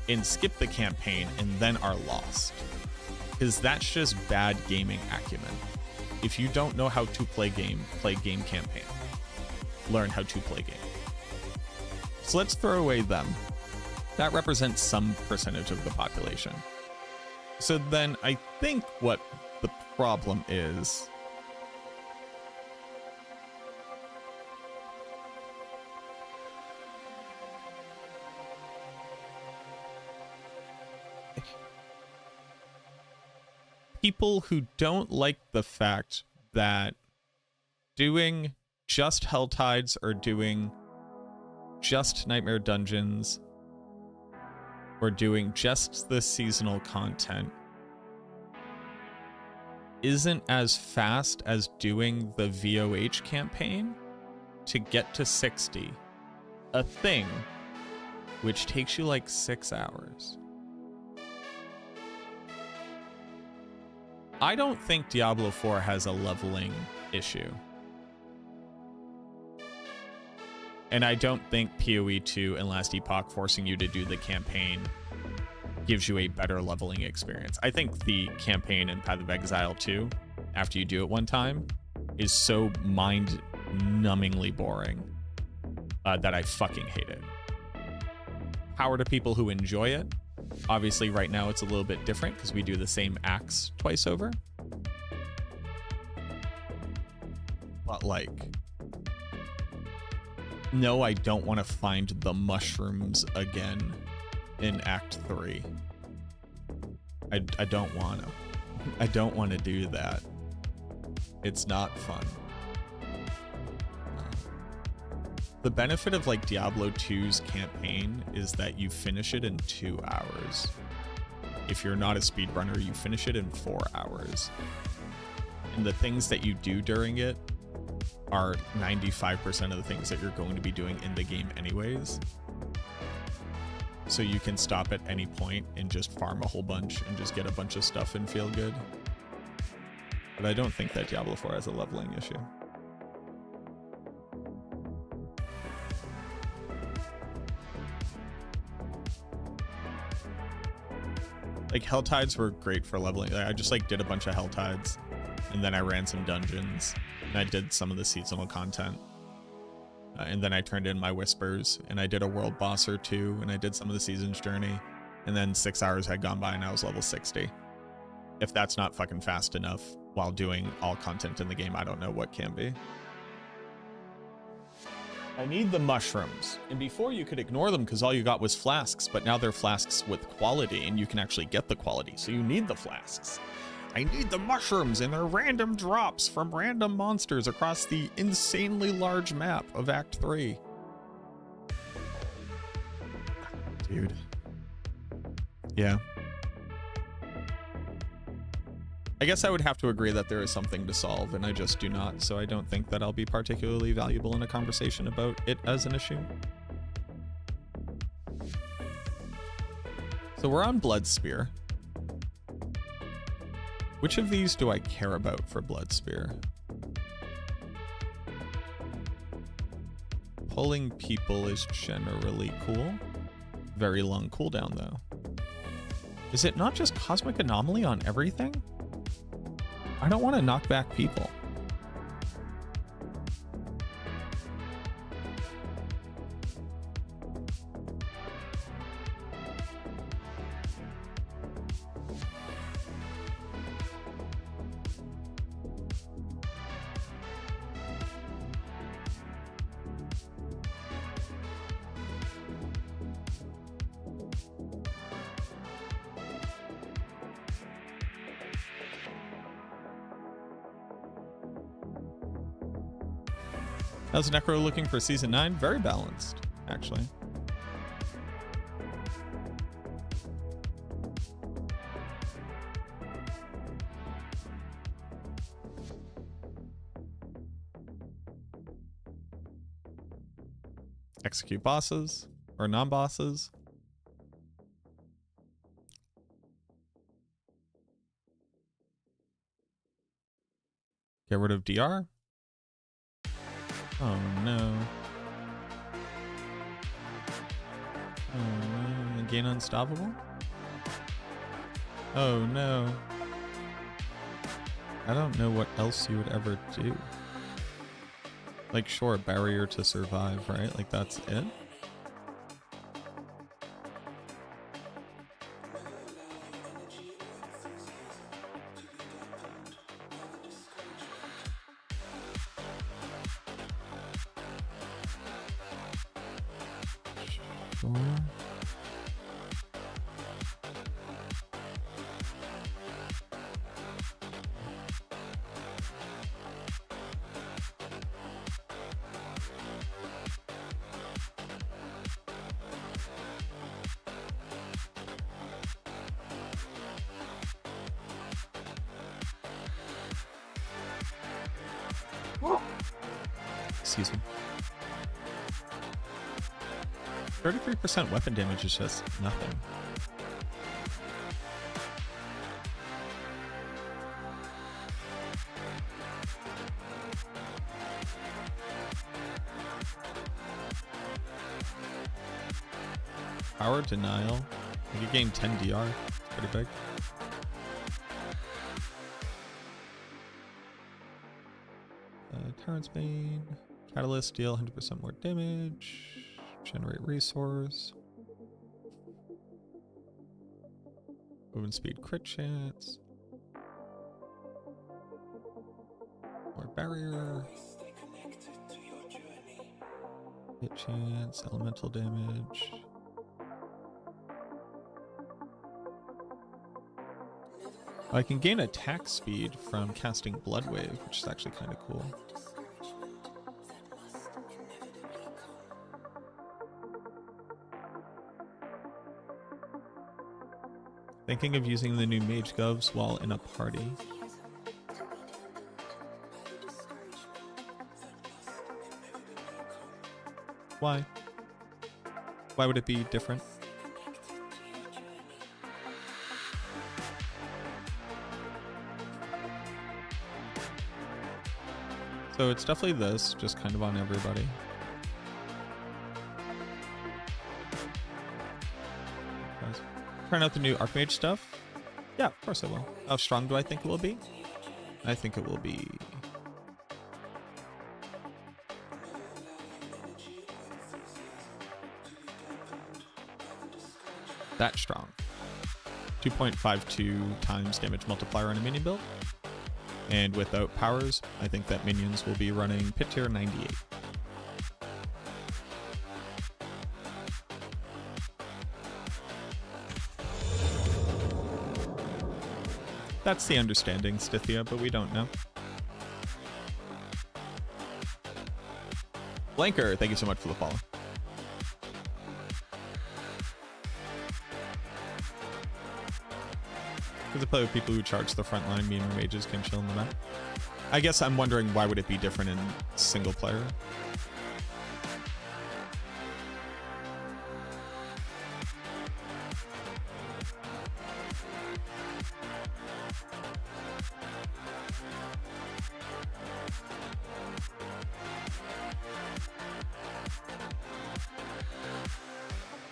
and skip the campaign and then are lost. Because that's just bad gaming acumen. If you don't know how to play game campaign. Learn how to play game. So let's throw away them. That represents some percentage of the population. So then I think what the problem is, people who don't like the fact that doing just Helltides or doing just Nightmare Dungeons or doing just the seasonal content isn't as fast as doing the VOH campaign to get to 60, a thing which takes you like 6 hours. I don't think Diablo 4 has a leveling issue. And I don't think PoE 2 and Last Epoch forcing you to do the campaign gives you a better leveling experience. I think the campaign in Path of Exile 2, after you do it one time, is so mind-numbingly boring that I fucking hate it. Power to people who enjoy it. Obviously, right now it's a little bit different because we do the same acts twice over. But like, no, I don't want to find the mushrooms again in Act 3. I don't want to. I don't want to do that. It's not fun. The benefit of like Diablo 2's campaign is that you finish it in 2 hours. If you're not a speedrunner, you finish it in 4 hours. And the things that you do during it are 95% of the things that you're going to be doing in the game anyways. So you can stop at any point and just farm a whole bunch and just get a bunch of stuff and feel good. But I don't think that Diablo 4 has a leveling issue. Like Helltides were great for leveling. I just like did a bunch of Helltides and then I ran some dungeons and I did some of the seasonal content. And then I turned in my Whispers and I did a world boss or two and I did some of the season's journey. And then 6 hours had gone by and I was level 60. If that's not fucking fast enough while doing all content in the game, I don't know what can be. I need the mushrooms. And before you could ignore them because all you got was flasks, but now they're flasks with quality and you can actually get the quality. So you need the flasks. I need the mushrooms and they're random drops from random monsters across the insanely large map of Act 3. Dude. Yeah. I guess I would have to agree that there is something to solve, and I just do not, so I don't think that I'll be particularly valuable in a conversation about it as an issue. So we're on Blood Spear. Which of these do I care about for Blood Spear? Pulling people is generally cool. Very long cooldown, though. Is it not just Cosmic Anomaly on everything? I don't want to knock back people. How's Necro looking for Season 9? Very balanced, actually. Execute bosses or non-bosses. Get rid of DR. Oh no. Oh no. Gain unstoppable? Oh no. I don't know what else you would ever do. Like, sure, barrier to survive, right? Like, that's it? Excuse me. 33% weapon damage is just nothing. Power denial. You could gain 10 DR. It's pretty big. Tyrant's Bane. Catalyst, deal 100% more damage. Generate resource. Movement speed, crit chance. More barrier. Hit chance, elemental damage. I can gain attack speed from casting Blood Wave, which is actually kind of cool. Thinking of using the new Mage Govs while in a party. Why? Why would it be different? So it's definitely this, just kind of on everybody. Guys, trying out the new Archmage stuff? Yeah, of course I will. How strong do I think it will be? I think it will be... that strong. 2.52 times damage multiplier on a minion build. And without powers, I think that minions will be running pit tier 98. That's the understanding, Stithia, but we don't know. Blanker, thank you so much for the follow. Because I play with people who charge the front line, me and my mages can chill in the map. I guess I'm wondering why would it be different in single player?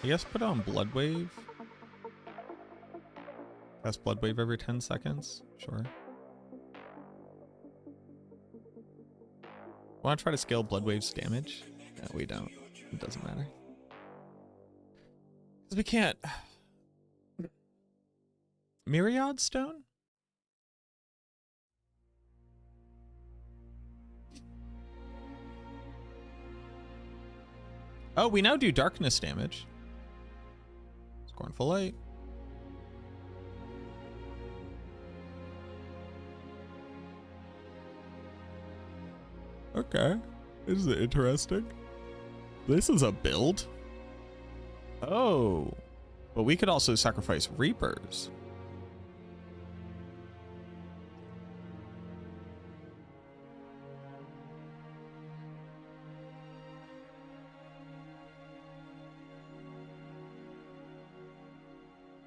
I guess put on Blood Wave. Cast Blood Wave every 10 seconds. Sure. Want to try to scale Blood Wave's damage? No, we don't. It doesn't matter. Because we can't. Myriad Stone? Oh, we now do darkness damage. Scornful Light. Okay. This is interesting. This is a build. Oh. But we could also sacrifice Reapers.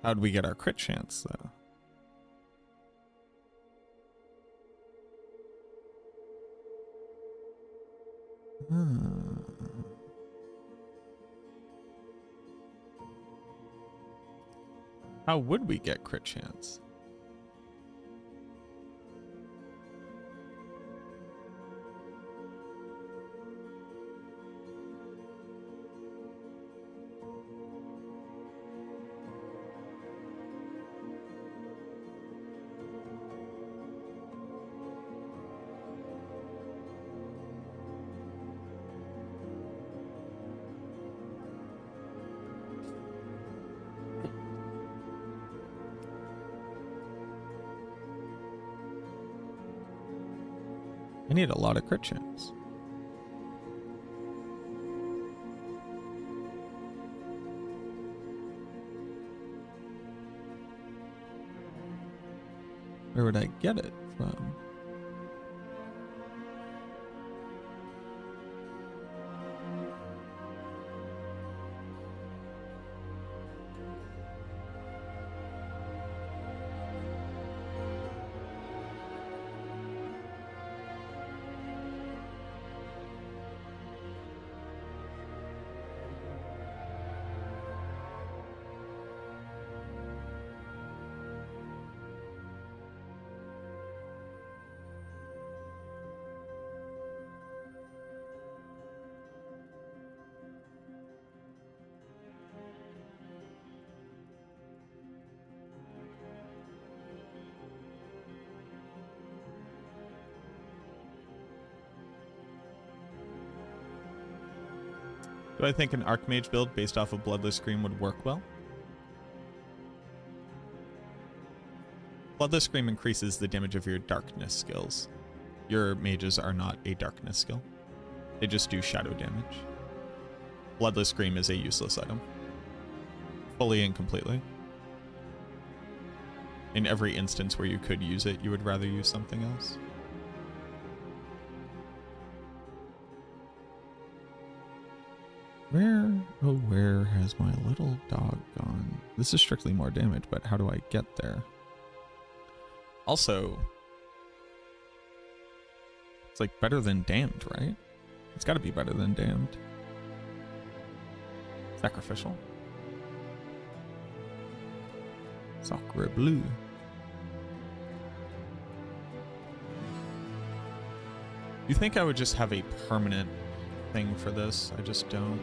How'd we get our crit chance, though? How would we get crit chance? I need a lot of crit chance. Where would I get it from? Do I think an Archmage build based off of Bloodless Scream would work well? Bloodless Scream increases the damage of your darkness skills. Your mages are not a darkness skill. They just do shadow damage. Bloodless Scream is a useless item. Fully and completely. In every instance where you could use it, you would rather use something else. Where has my little dog gone? This is strictly more damage, but how do I get there? Also, it's like better than damned, right? It's got to be better than damned. Sacrificial. Sacre bleu. You think I would just have a permanent thing for this? I just don't.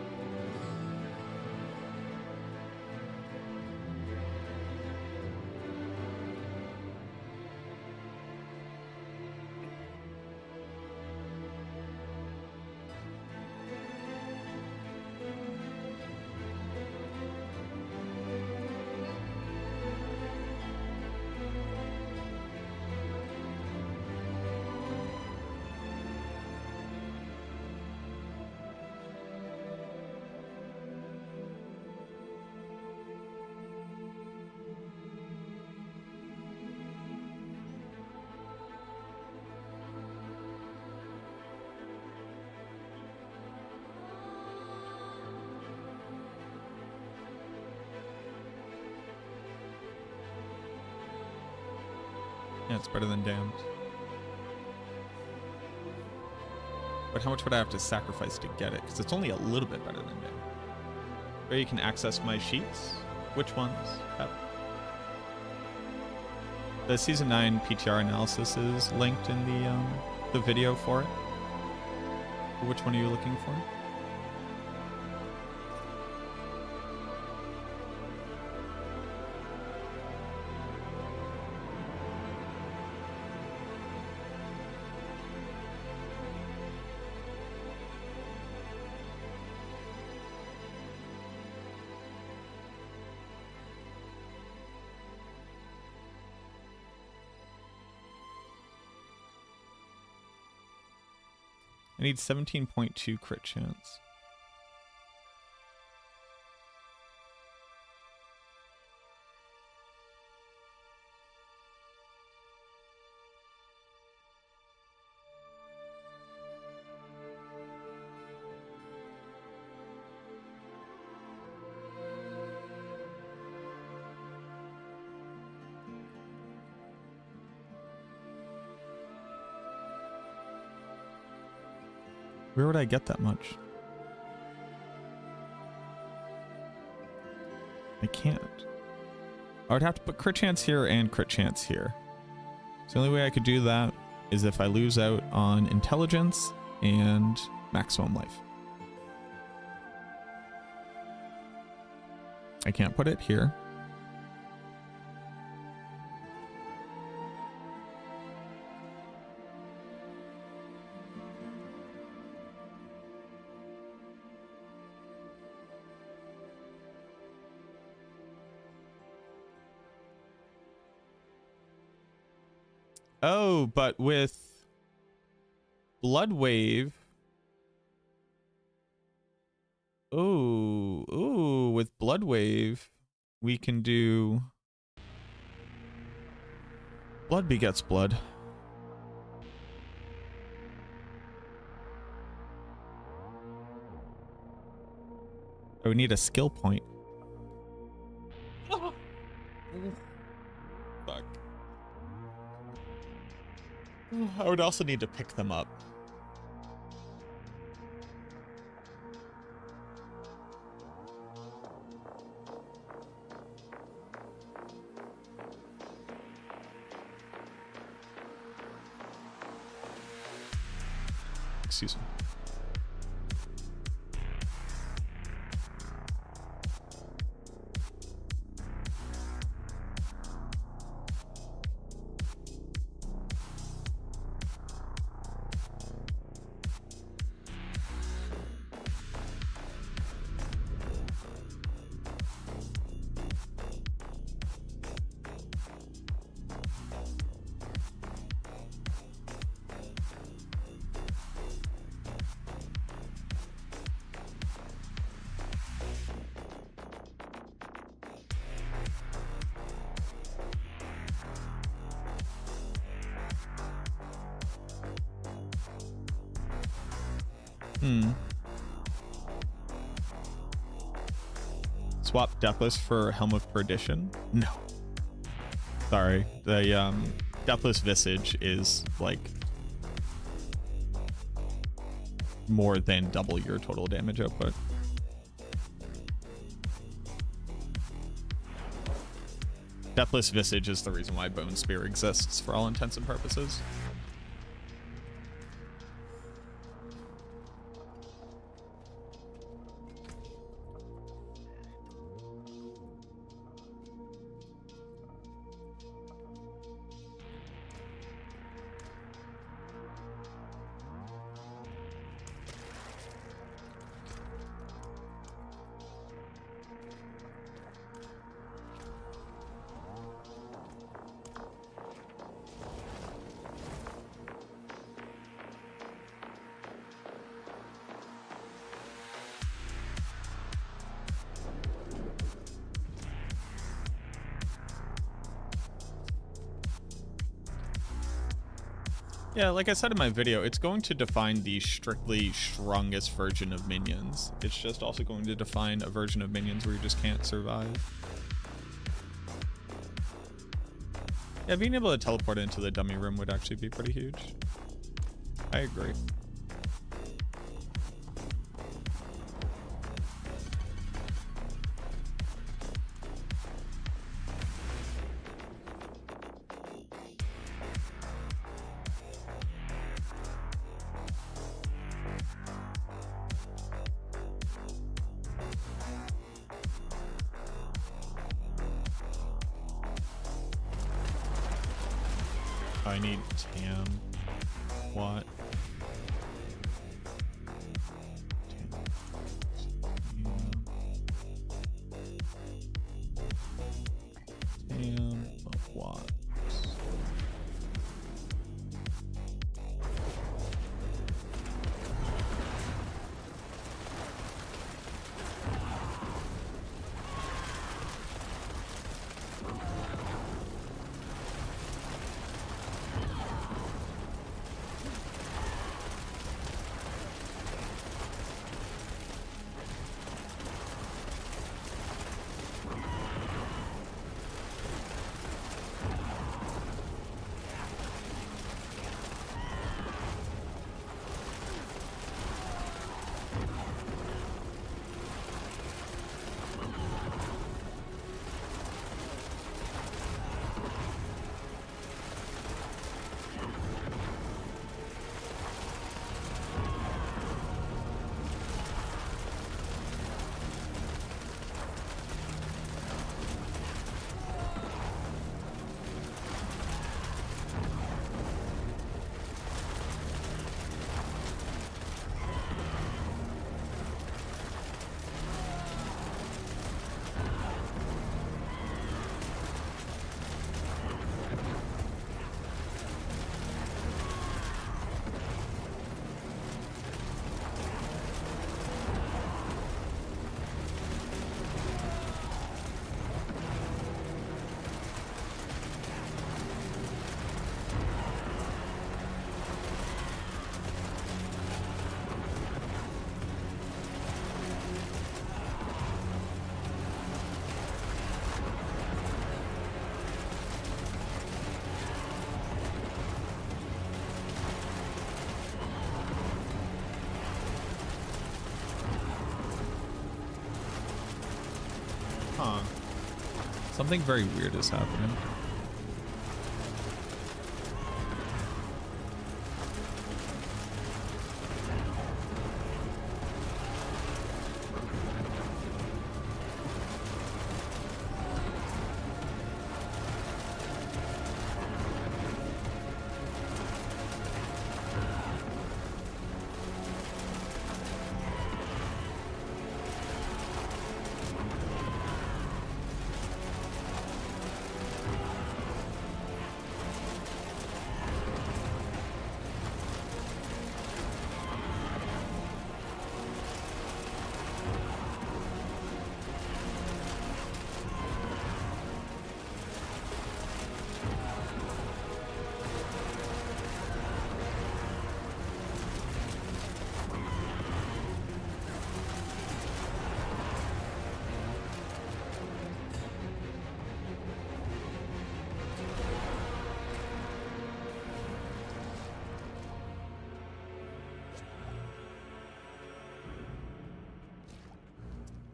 Yeah, it's better than damned. But how much would I have to sacrifice to get it? Because it's only a little bit better than damned. Where you can access my sheets? Which ones? Yep. The Season 9 PTR analysis is linked in the video for it. Which one are you looking for? I need 17.2 crit chance. Where would I get that much? I can't. I would have to put crit chance here and crit chance here. So the only way I could do that is if I lose out on intelligence and maximum life. I can't put it here. Oh, but with Blood Wave. Ooh, with Blood Wave, we can do Blood begets blood. I would need a skill point. Fuck. I would also need to pick them up. Excuse me. Swap Deathless for Helm of Perdition? No. Sorry. The Deathless Visage is like more than double your total damage output. Deathless Visage is the reason why Bone Spear exists for all intents and purposes. Yeah, like I said in my video, it's going to define the strictly strongest version of minions. It's just also going to define a version of minions where you just can't survive. Yeah, being able to teleport into the dummy room would actually be pretty huge. I agree. I need Tam. What? Tam of what? Huh. Something very weird is happening.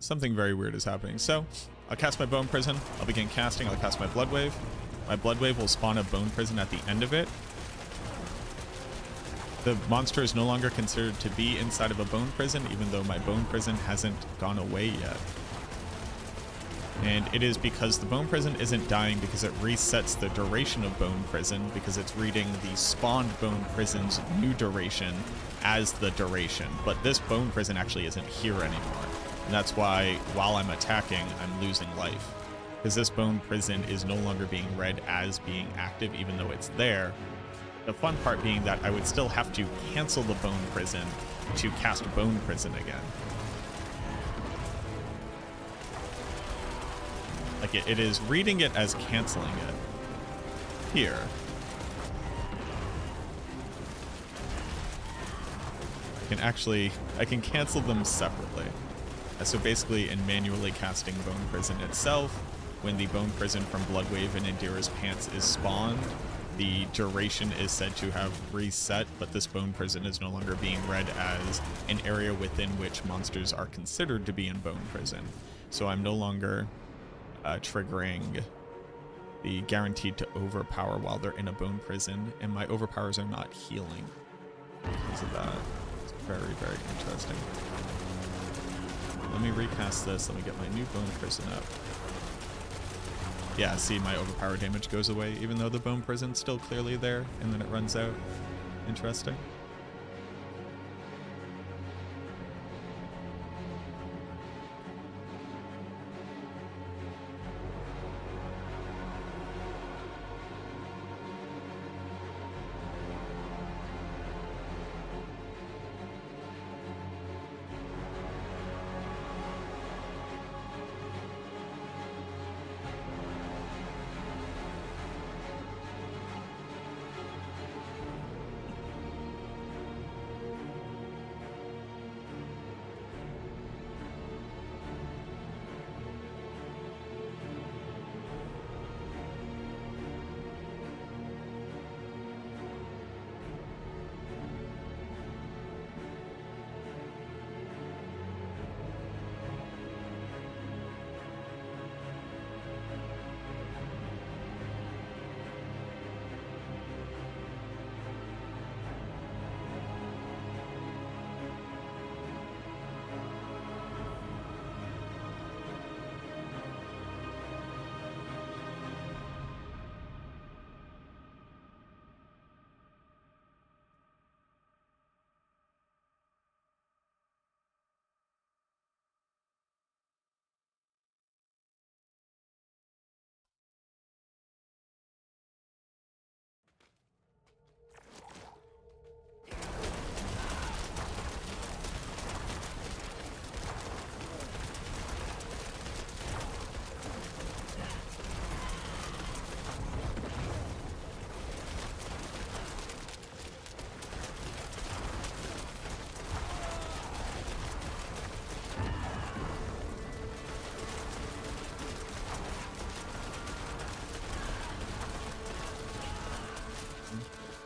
something very weird is happening. So I'll cast my Bone Prison. I'll begin casting. I'll cast my Blood Wave. My Blood Wave will spawn a Bone Prison at the end of it. The monster is no longer considered to be inside of a Bone Prison, even though my Bone Prison hasn't gone away yet. And it is because the Bone Prison isn't dying because it resets the duration of Bone Prison, because it's reading the spawned Bone Prison's new duration as the duration. But this Bone Prison actually isn't here anymore. And that's why, while I'm attacking, I'm losing life. Because this Bone Prison is no longer being read as being active, even though it's there. The fun part being that I would still have to cancel the Bone Prison to cast Bone Prison again. Like it is reading it as canceling it here. I can cancel them separately. So basically in manually casting Bone Prison itself, when the Bone Prison from Bloodwave and Indira's Pants is spawned, the duration is said to have reset, but this Bone Prison is no longer being read as an area within which monsters are considered to be in Bone Prison. So I'm no longer triggering the guaranteed to overpower while they're in a Bone Prison, and my overpowers are not healing because of that. It's very, very interesting. Let me recast this. Let me get my new Bone Prison up. Yeah, see, my overpower damage goes away, even though the Bone Prison's still clearly there, and then it runs out. Interesting.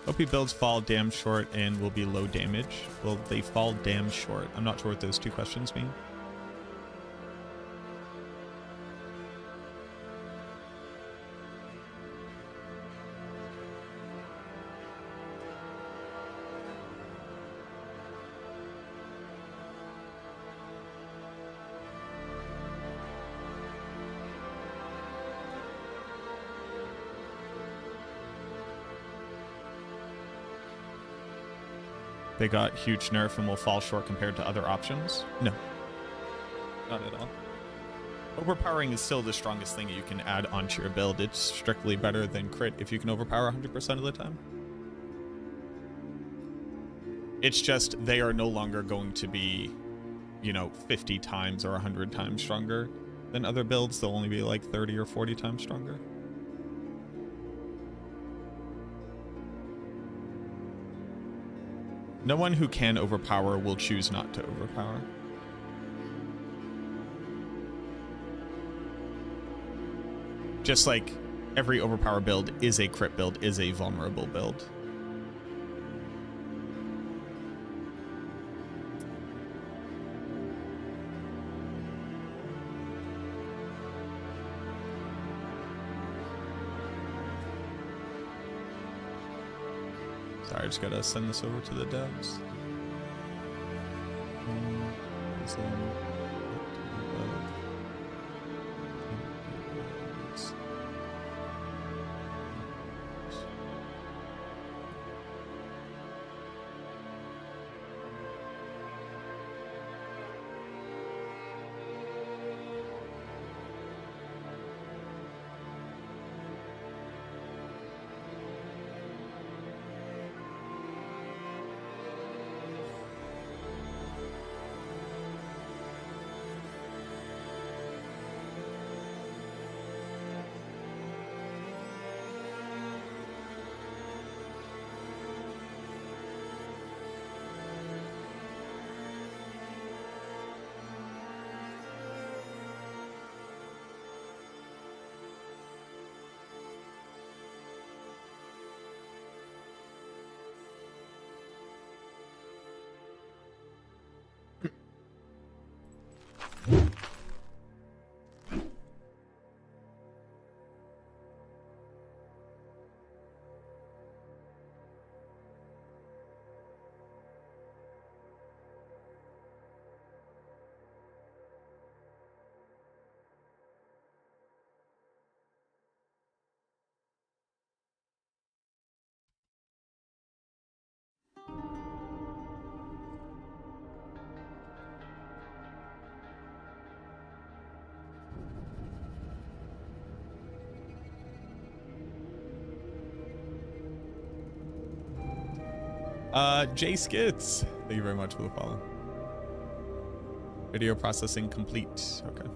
OP builds fall damn short and will be low damage. Well, they fall damn short. I'm not sure what those two questions mean. They got huge nerf and will fall short compared to other options? No. Not at all. Overpowering is still the strongest thing you can add onto your build. It's strictly better than crit if you can overpower 100% of the time. It's just they are no longer going to be, you know, 50 times or 100 times stronger than other builds. They'll only be like 30 or 40 times stronger. No one who can overpower will choose not to overpower. Just like every overpower build is a crit build, is a vulnerable build. Sorry, I just gotta send this over to the devs. Jay Skits, thank you very much for the follow. Video processing complete. Okay.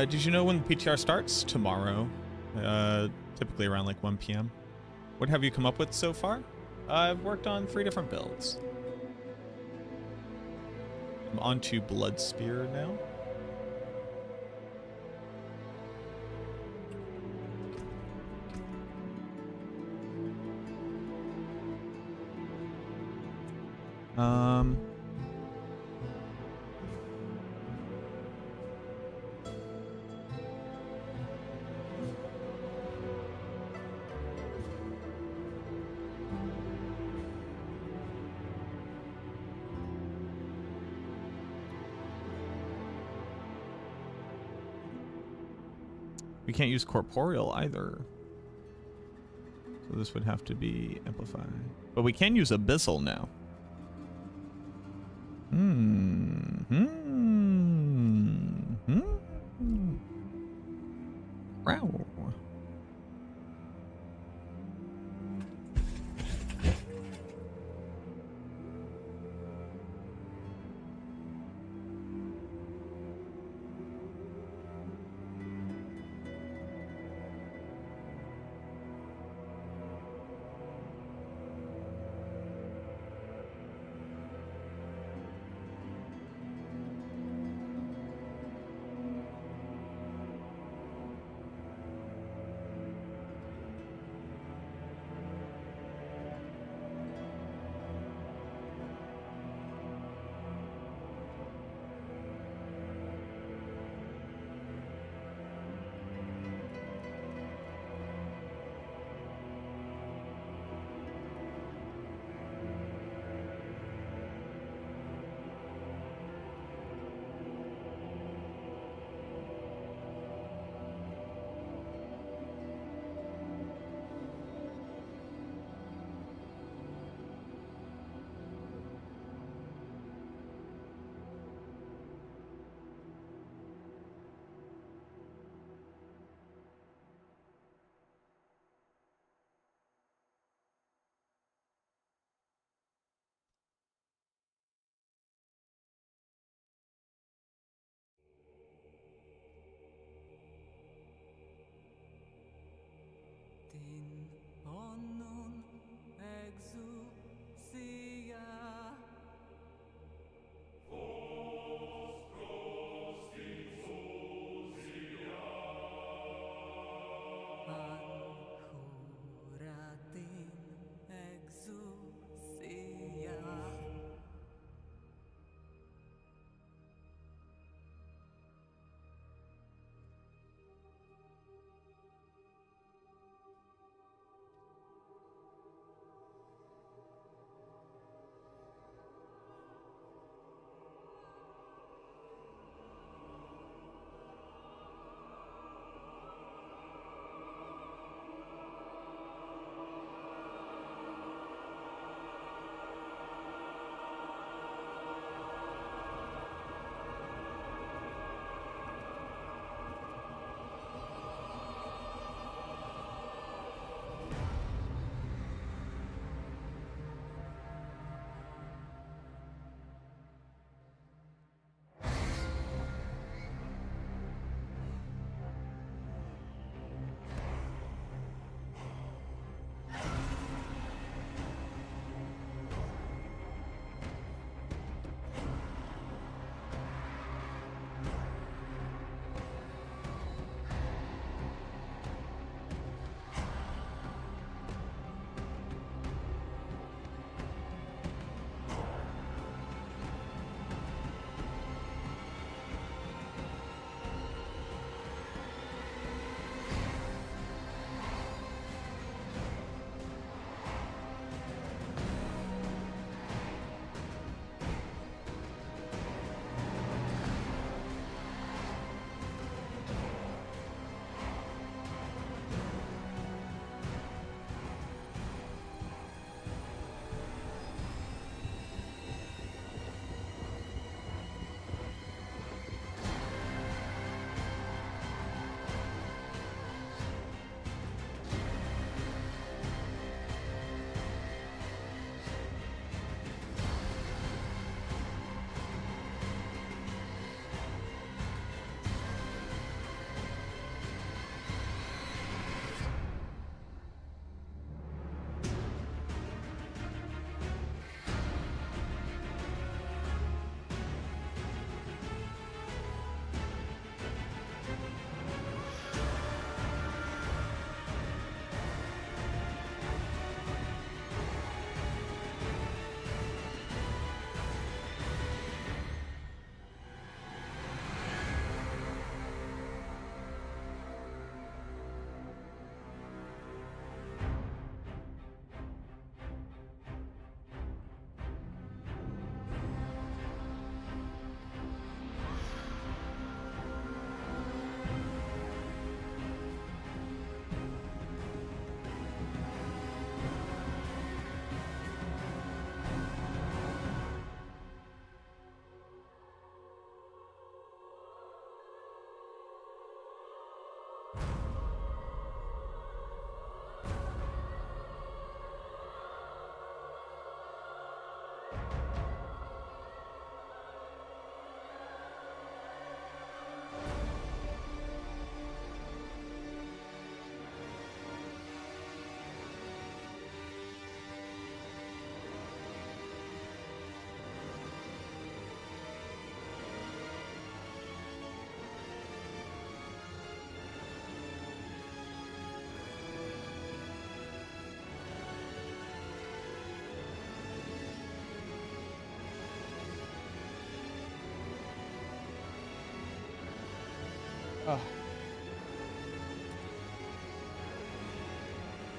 Did you know when the PTR starts? Tomorrow. Typically around like 1 p.m. What have you come up with so far? I've worked on 3 different builds. I'm on to Blood Spear now. We can't use corporeal either. So this would have to be amplified. But we can use abyssal now. Wow.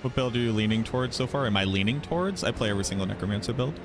What build are you leaning towards so far? Am I leaning towards? I play every single Necromancer build.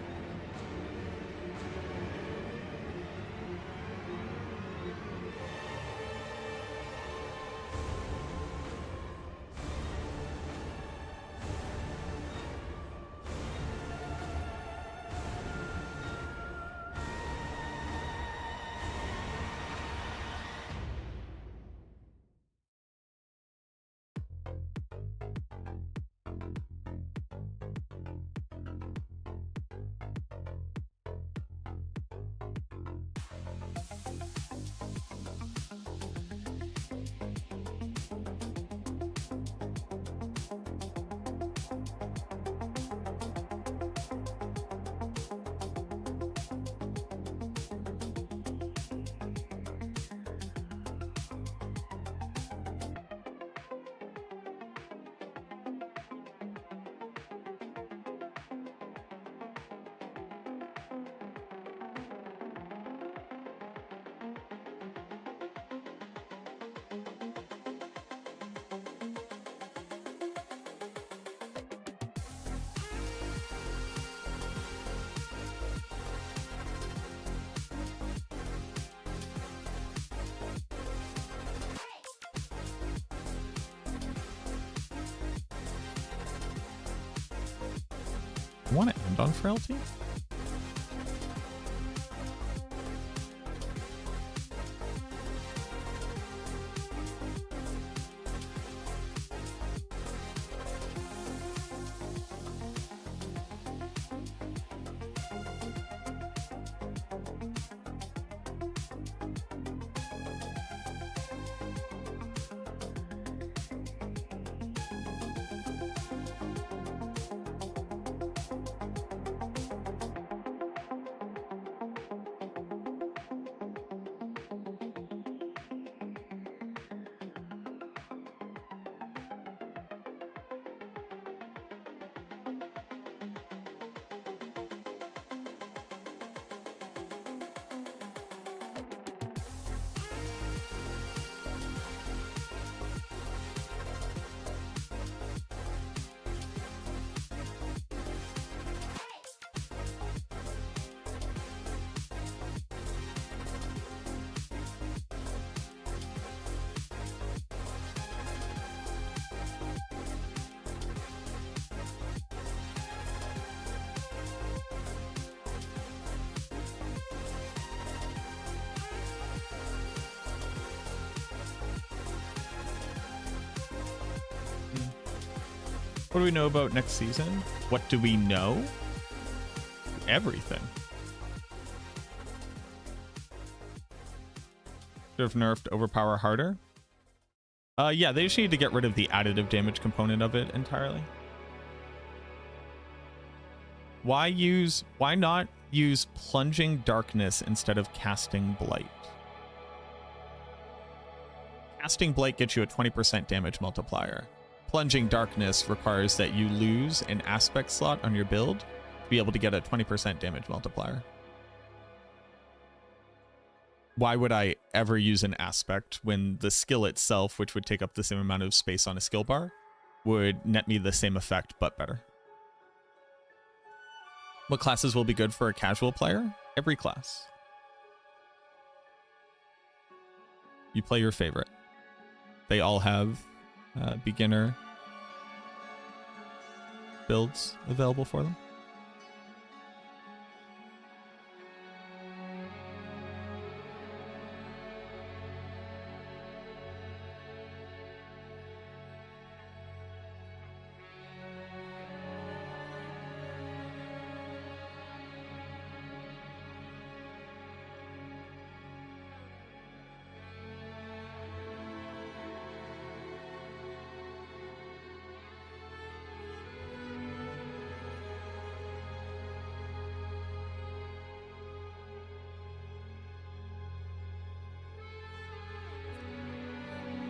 I want to end on Frailty? What do we know about next season? What do we know? Everything. Should have nerfed Overpower harder. Yeah, they just need to get rid of the additive damage component of it entirely. Why not use Plunging Darkness instead of Casting Blight? Casting Blight gets you a 20% damage multiplier. Plunging Darkness requires that you lose an aspect slot on your build to be able to get a 20% damage multiplier. Why would I ever use an aspect when the skill itself, which would take up the same amount of space on a skill bar, would net me the same effect but better? What classes will be good for a casual player? Every class. You play your favorite. They all have beginner builds available for them.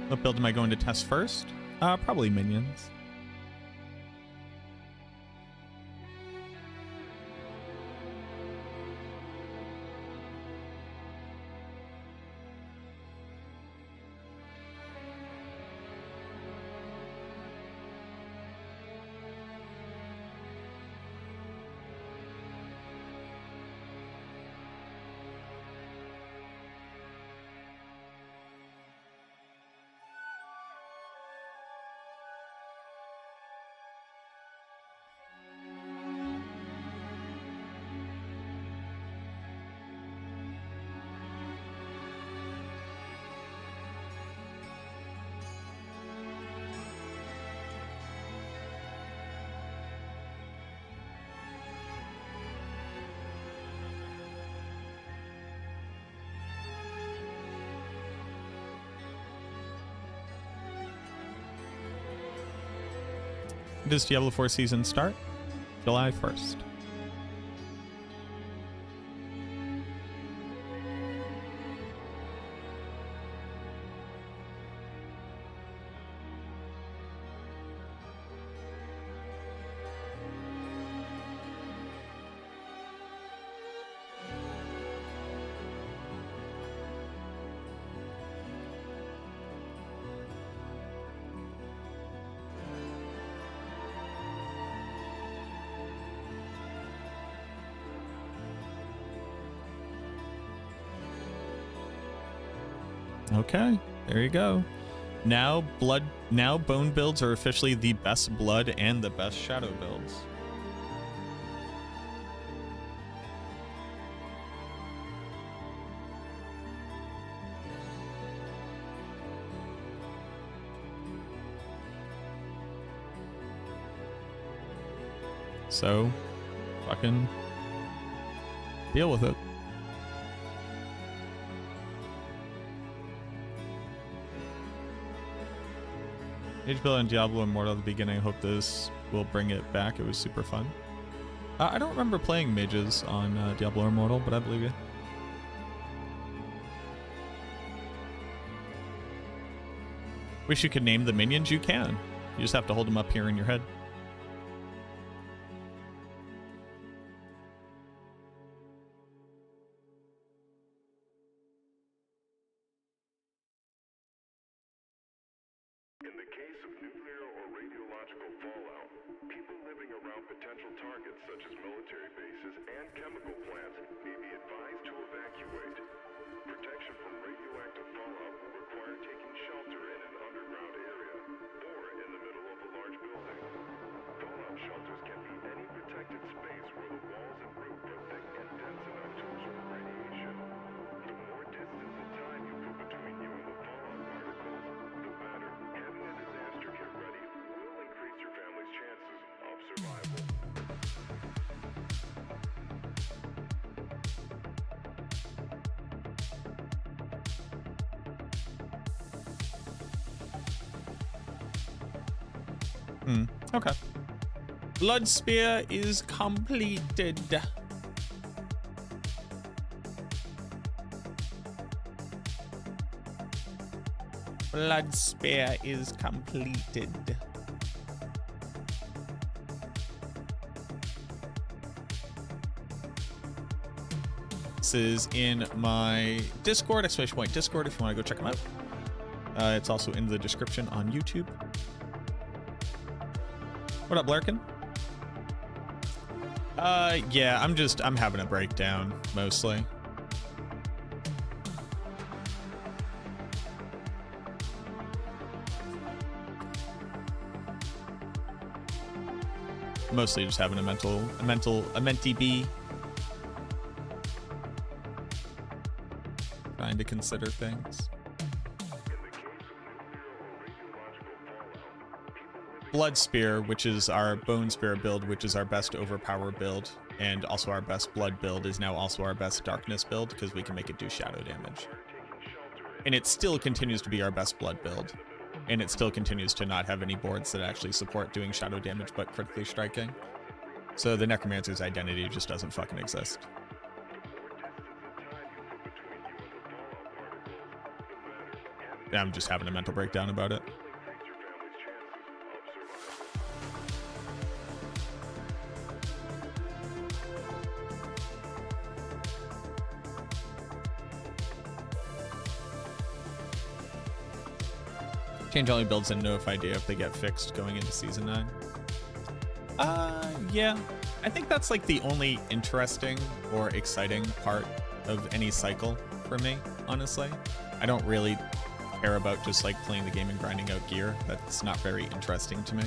What build am I going to test first? Probably minions. Does Diablo 4 season start? July 1st. Okay, there you go. Now bone builds are officially the best blood and the best shadow builds. So, fucking deal with it. Age build on Diablo Immortal at the beginning. I hope this will bring it back. It was super fun. I don't remember playing mages on Diablo Immortal, but I believe you. Wish you could name the minions. You can. You just have to hold them up here in your head. In the case of nuclear or radiological fallout, people living around potential targets such as military bases and chemical plants may be advised to evacuate. Protection from radioactive fallout will require taking shelter in an underground area or in the middle of a large building. Fallout shelters can be any protected space where the walls and roof are thick and dense enough to absorb radiation. The more distance and time you put between you and the fallout particles, the better. Having a disaster kit ready will increase your family's chances of survival. Okay. Blood Spear is completed. Blood Spear is completed. This is in my Discord, ! Discord, if you want to go check them out. It's also in the description on YouTube. What up, Larkin? Yeah, I'm having a breakdown, mostly. Mostly just having a mentee bee. Trying to consider things. Blood Spear, which is our Bone Spear build, which is our best Overpower build, and also our best Blood build, is now also our best Darkness build, because we can make it do shadow damage. And it still continues to be our best Blood build. And it still continues to not have any boards that actually support doing shadow damage, but critically striking. So the Necromancer's identity just doesn't fucking exist. I'm just having a mental breakdown about it. Change only builds and no idea if they get fixed going into Season 9. Yeah. I think that's like the only interesting or exciting part of any cycle for me, honestly. I don't really care about just like playing the game and grinding out gear. That's not very interesting to me,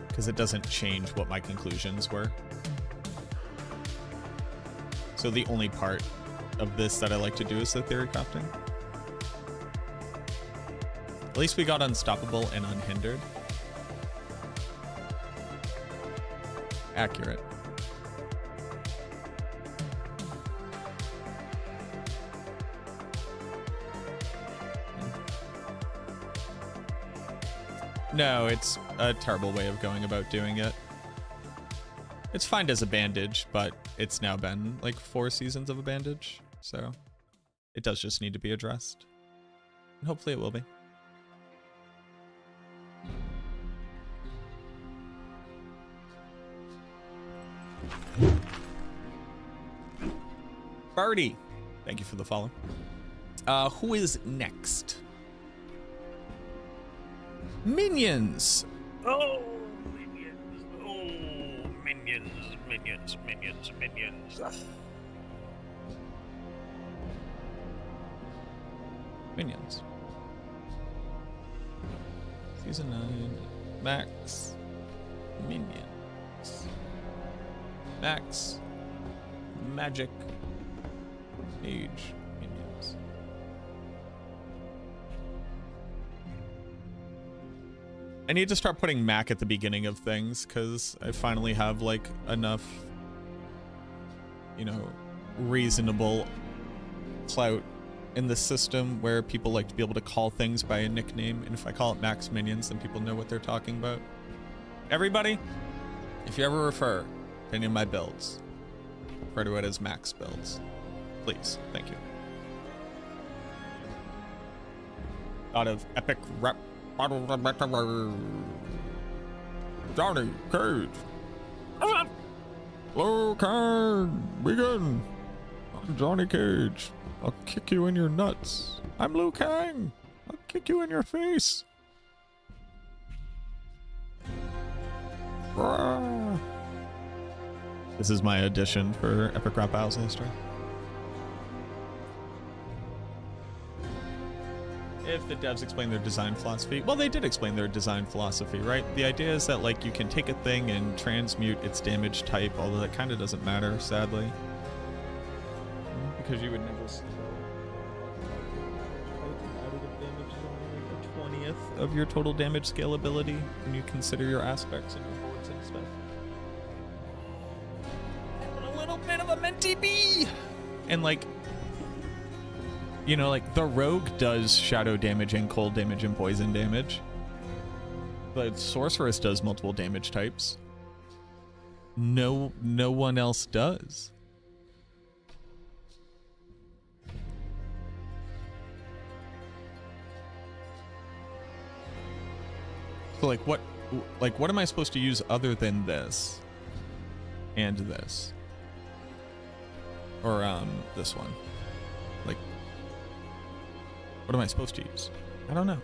because it doesn't change what my conclusions were. So the only part of this that I like to do is the theory crafting. At least we got unstoppable and unhindered. Accurate. No, it's a terrible way of going about doing it. It's fine as a bandage, but it's now been like 4 seasons of a bandage, so it does just need to be addressed. And hopefully it will be. Barty, thank you for the follow. Who is next? Minions. Oh, minions. Oh, minions, minions, minions, minions. Minions. Season 9. Max. Minions. Max. Magic. Mage. Minions. I need to start putting Mac at the beginning of things because I finally have like enough, you know, reasonable clout in the system where people like to be able to call things by a nickname, and if I call it Max Minions, then people know what they're talking about. Everybody, if you ever refer to any of my builds, refer to it as Max Builds. Please, thank you. Out of epic rep. Johnny Cage. Hello, Kang. Begin. I'm Johnny Cage. I'll kick you in your nuts. I'm Liu Kang. I'll kick you in your face. Rah. This is my audition for Epic Rap Battles in History. If the devs explain their design philosophy, well, they did explain their design philosophy, right? The idea is that like you can take a thing and transmute its damage type, although that kind of doesn't matter, sadly, because you would never see additive damage is only like a 20th of your total damage scalability when you consider your aspects and your boards and stuff. And a little bit of a mentee bee, and like, you know, like the rogue does shadow damage and cold damage and poison damage, but sorceress does multiple damage types. No one else does. So like what am I supposed to use other than this and this, or this one? Like, what am I supposed to use? I don't know.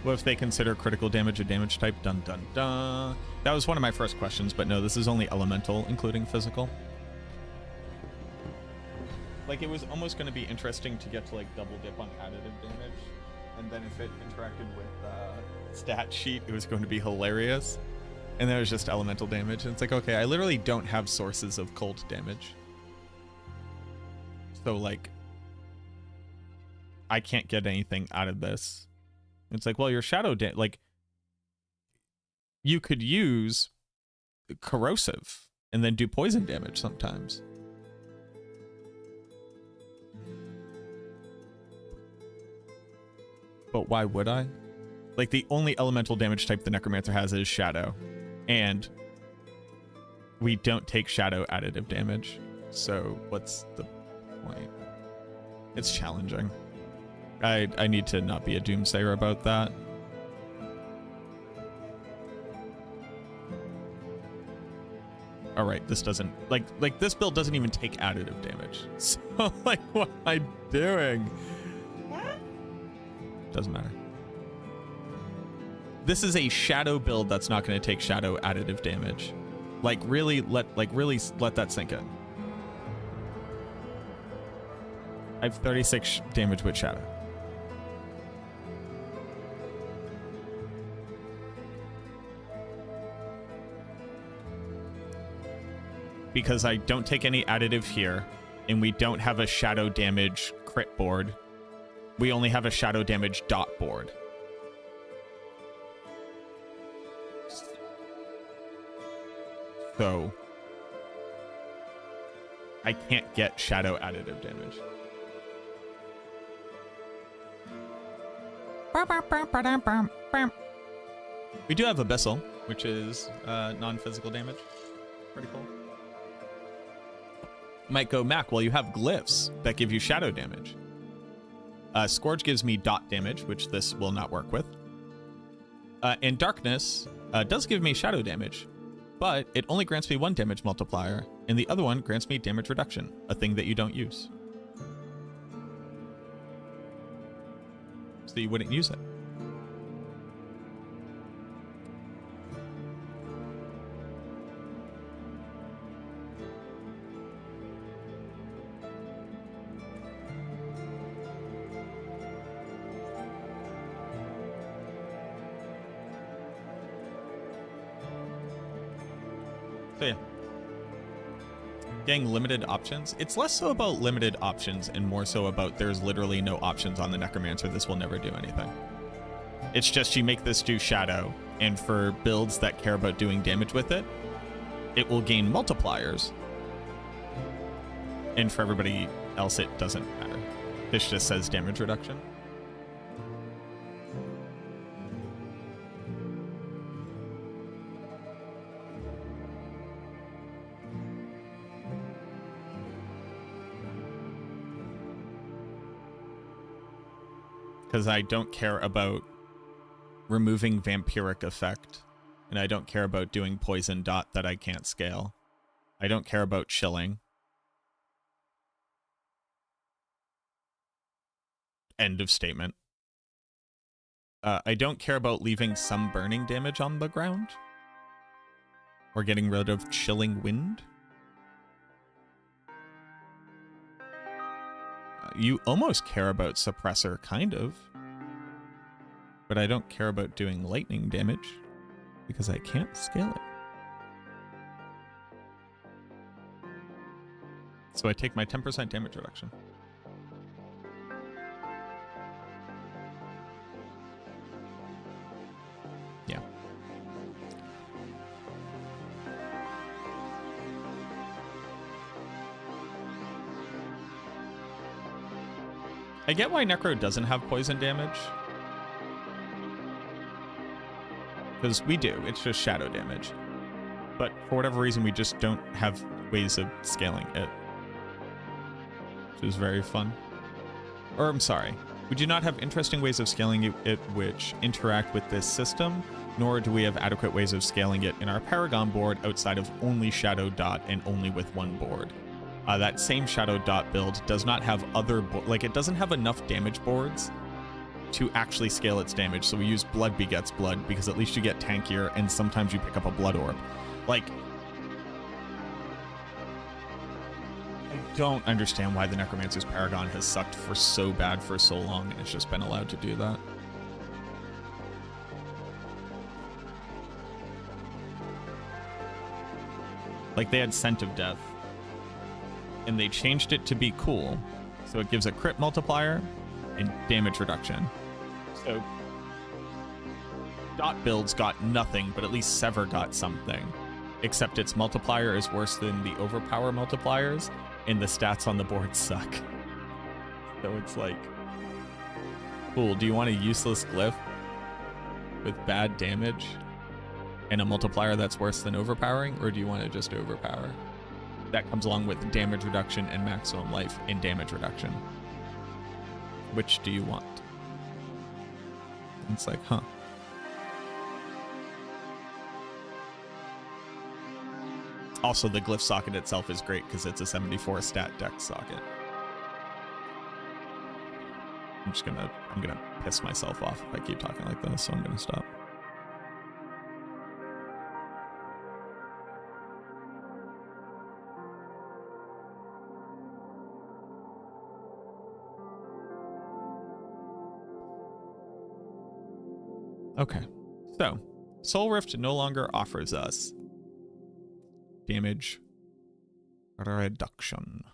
What if they consider critical damage a damage type? Dun dun dun. That was one of my first questions, but no, this is only elemental, including physical. Like, it was almost going to be interesting to get to like double dip on additive damage, and then if it interacted with stat sheet, it was going to be hilarious. And then it was just elemental damage. And it's like, okay, I literally don't have sources of cold damage. So, like, I can't get anything out of this. It's like, well, your shadow damage, like, you could use corrosive and then do poison damage sometimes. But why would I? Like, the only elemental damage type the Necromancer has is shadow. And we don't take shadow additive damage. So what's the point? It's challenging. I need to not be a doomsayer about that. All right, this doesn't like this build doesn't even take additive damage. So like, what am I doing? Doesn't matter. This is a shadow build that's not going to take shadow additive damage. Like really let that sink in. I have 36 damage with shadow. Because I don't take any additive here, and we don't have a shadow damage crit board. We only have a shadow damage dot board. So I can't get shadow additive damage. We do have Abyssal, which is non-physical damage. Pretty cool. Might go, Mac, well, you have glyphs that give you shadow damage. Scourge gives me dot damage, which this will not work with. And Darkness does give me shadow damage, but it only grants me 1 damage multiplier, and the other one grants me damage reduction, a thing that you don't use. So you wouldn't use it. So yeah, getting limited options. It's less so about limited options and more so about there's literally no options on the Necromancer. This will never do anything. It's just you make this do shadow, and for builds that care about doing damage with it, it will gain multipliers. And for everybody else, it doesn't matter. This just says damage reduction. Because I don't care about removing vampiric effect, and I don't care about doing poison dot that I can't scale. I don't care about chilling. End of statement. I don't care about leaving some burning damage on the ground, or getting rid of chilling wind. You almost care about suppressor, kind of. But I don't care about doing lightning damage, because I can't scale it. So I take my 10% damage reduction. Yeah. I get why Necro doesn't have poison damage. Because we do, it's just shadow damage. But for whatever reason, we just don't have ways of scaling it. Which is very fun. Or, I'm sorry, we do not have interesting ways of scaling it which interact with this system, nor do we have adequate ways of scaling it in our Paragon board outside of only Shadow Dot and only with one board. That same Shadow Dot build does not have other, like it doesn't have enough damage boards to actually scale its damage, so we use Blood Begets Blood because at least you get tankier and sometimes you pick up a Blood Orb. Like, I don't understand why the Necromancer's Paragon has sucked for so bad for so long and it's just been allowed to do that. Like, they had Scent of Death, and they changed it to be cool, so it gives a crit multiplier and damage reduction. So Dot builds got nothing, but at least Sever got something. Except its multiplier is worse than the Overpower multipliers, and the stats on the board suck. So it's like, cool, do you want a useless glyph with bad damage and a multiplier that's worse than overpowering, or do you want to just overpower? That comes along with damage reduction and maximum life and damage reduction. Which do you want? It's like, huh. Also, the glyph socket itself is great because it's a 74 stat dex socket. I'm gonna piss myself off if I keep talking like this, so I'm gonna stop. Okay, so Soul Rift no longer offers us damage reduction.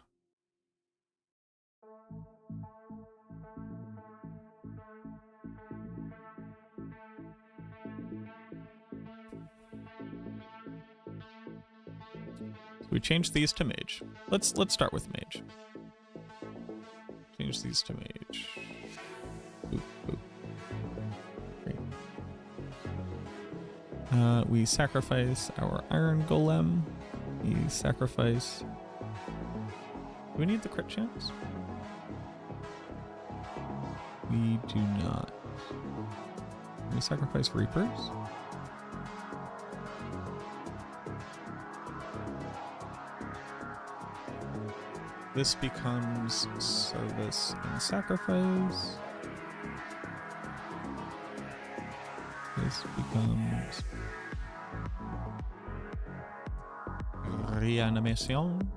So we changed these to mage. Let's start with mage. Change these to mage. Boop, boop. We sacrifice our iron golem. We sacrifice... Do we need the crit chance? We do not. We sacrifice reapers. This becomes service and sacrifice. This becomes reanimation.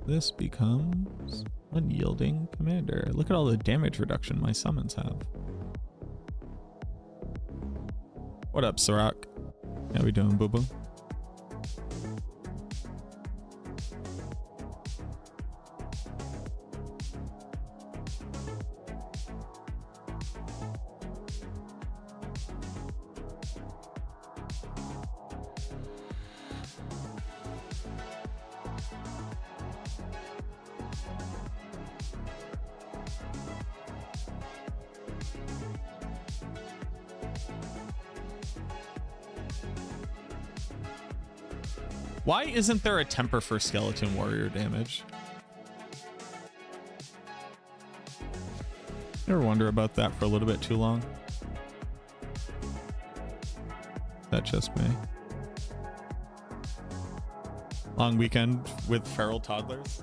This becomes unyielding commander. Look at all the damage reduction my summons have. What up, Sirach? How we doing, boo boo? Why isn't there a temper for skeleton warrior damage? Ever wonder about that for a little bit too long? That's just me. Long weekend with feral toddlers.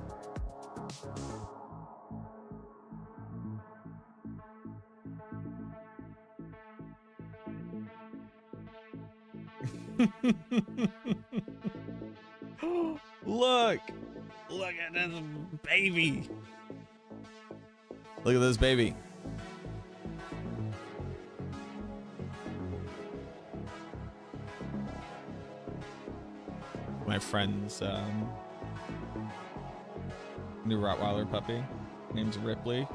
Look at this baby. Look at this baby. My friend's new Rottweiler puppy. Name's Ripley.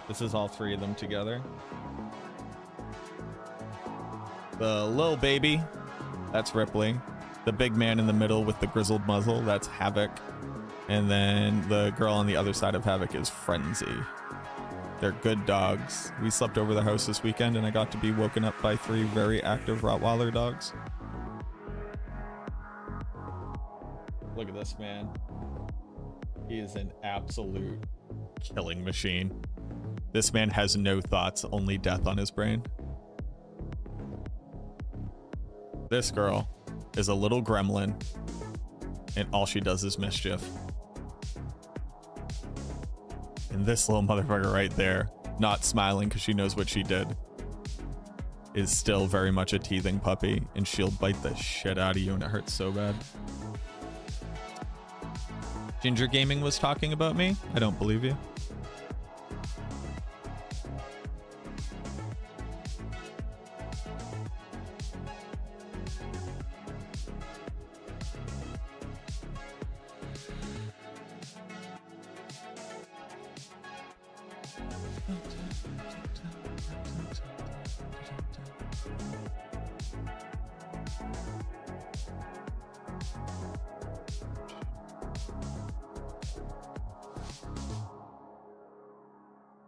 This is all three of them together. The little baby, that's Ripley. The big man in the middle with the grizzled muzzle, that's Havoc. And then the girl on the other side of Havoc is Frenzy. They're good dogs. We slept over their house this weekend and I got to be woken up by 3 very active Rottweiler dogs. Look at this man. He is an absolute killing machine. This man has no thoughts, only death on his brain. This girl is a little gremlin and all she does is mischief. And this little motherfucker right there, not smiling because she knows what she did, is still very much a teething puppy, and she'll bite the shit out of you and it hurts so bad. Ginger Gaming was talking about me? I don't believe you.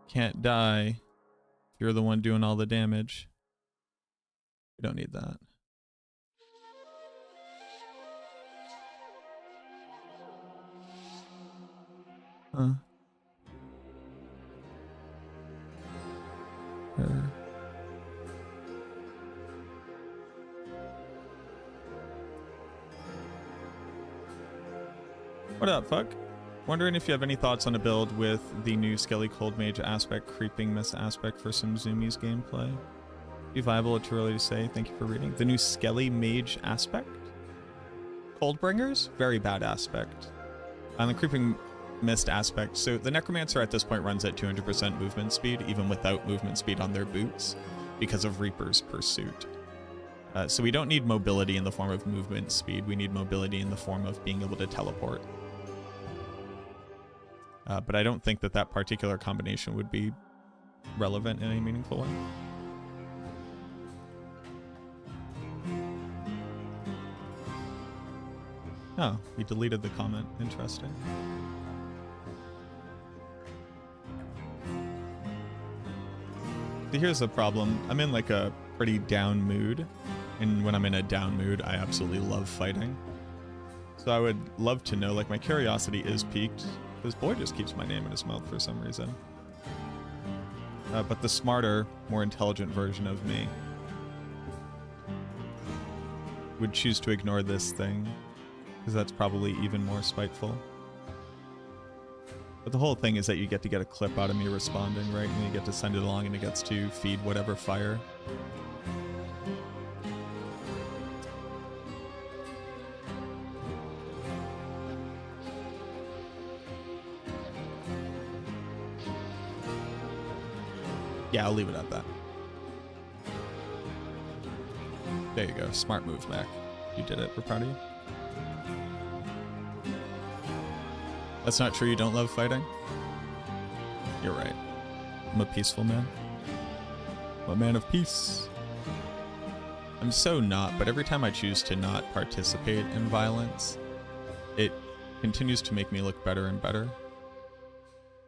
Can't die if you're the one doing all the damage. We don't need that. Huh. What up, fuck? Wondering if you have any thoughts on a build with the new Skelly Cold Mage aspect, Creeping Mist aspect for some Zoomies gameplay. Be viable or too early to say? Thank you for reading. The new Skelly Mage aspect? Coldbringers? Very bad aspect. On the Creeping Mist aspect, so the Necromancer at this point runs at 200% movement speed, even without movement speed on their boots, because of Reaper's Pursuit. So we don't need mobility in the form of movement speed, we need mobility in the form of being able to teleport. But I don't think that that particular combination would be relevant in any meaningful way. Oh, he deleted the comment. Interesting. So here's the problem. I'm in like a pretty down mood. And when I'm in a down mood, I absolutely love fighting. So I would love to know, like, my curiosity is piqued, because Boy just keeps my name in his mouth for some reason. But the smarter, more intelligent version of me would choose to ignore this thing, because that's probably even more spiteful. But the whole thing is that you get to get a clip out of me responding, right? And you get to send it along and it gets to feed whatever fire. Yeah, I'll leave it at that. There you go. Smart move, Mac. You did it. We're proud of you. That's not true. You don't love fighting? You're right. I'm a peaceful man. I'm a man of peace. I'm so not, but every time I choose to not participate in violence, it continues to make me look better and better.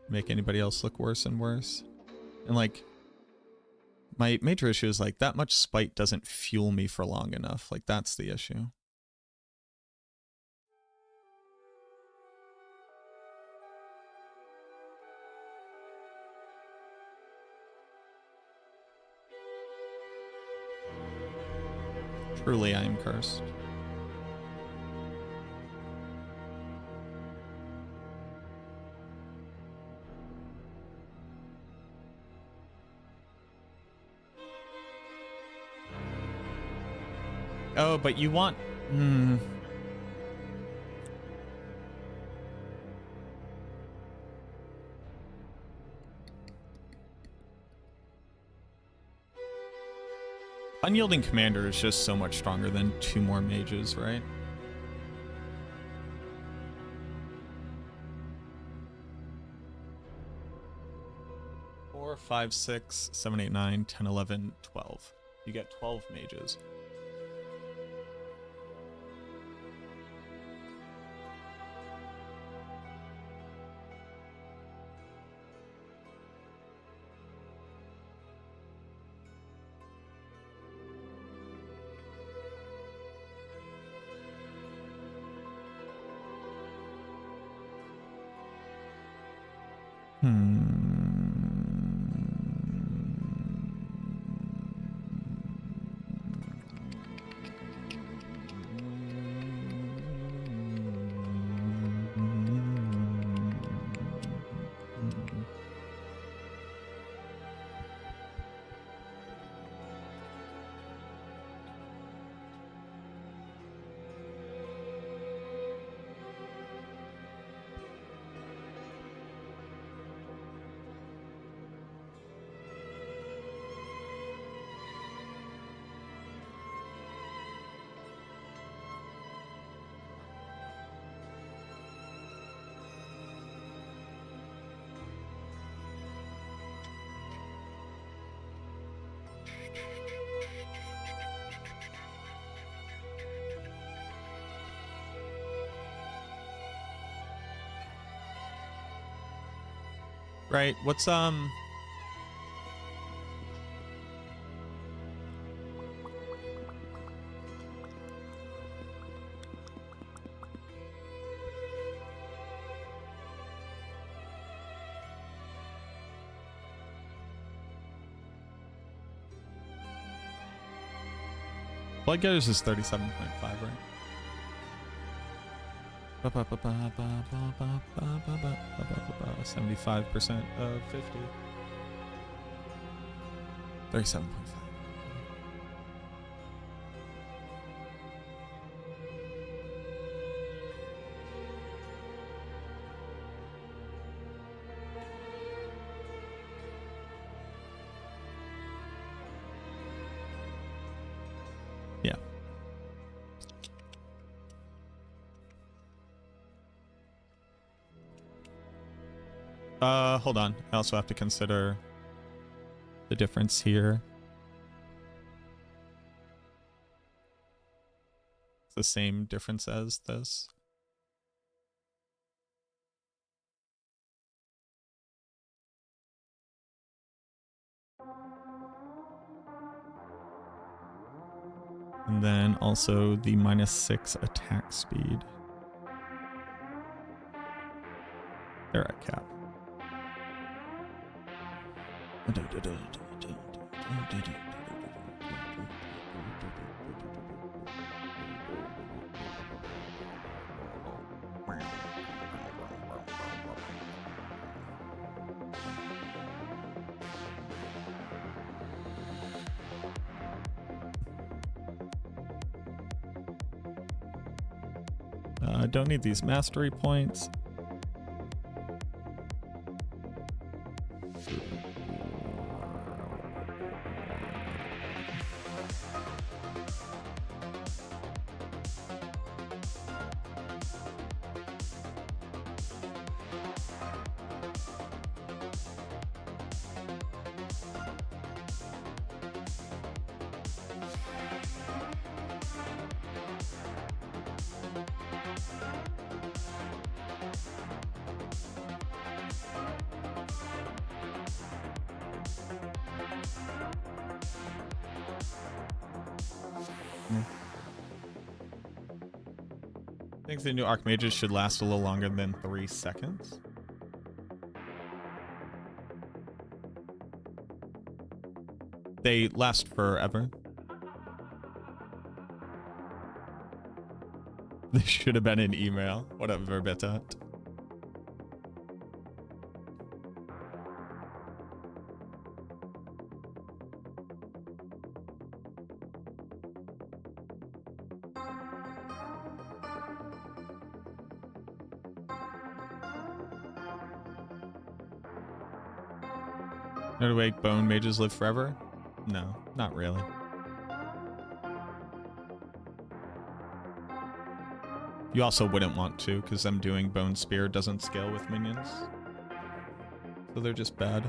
Make anybody else look worse and worse. And like, my major issue is like that much spite doesn't fuel me for long enough. Like that's the issue. Truly, I am cursed. Oh, but you want... Unyielding Commander is just so much stronger than 2 more mages, right? Four, 5, 6, 7, 8, 9, 10, 11, 12. You get 12 mages. Right, what's Blood Getters is 37.5, right? 75% of 50. 37.5. Yeah. Hold on. I also have to consider the difference here. It's the same difference as this. And then also the -6 attack speed. They're at cap. I don't need these mastery points. I think the new Archmages should last a little longer than 3 seconds. They last forever. They should have been an email. Whatever, Betat. No way bone mages live forever? No, not really. You also wouldn't want to, because them doing Bone Spear doesn't scale with minions. So they're just bad.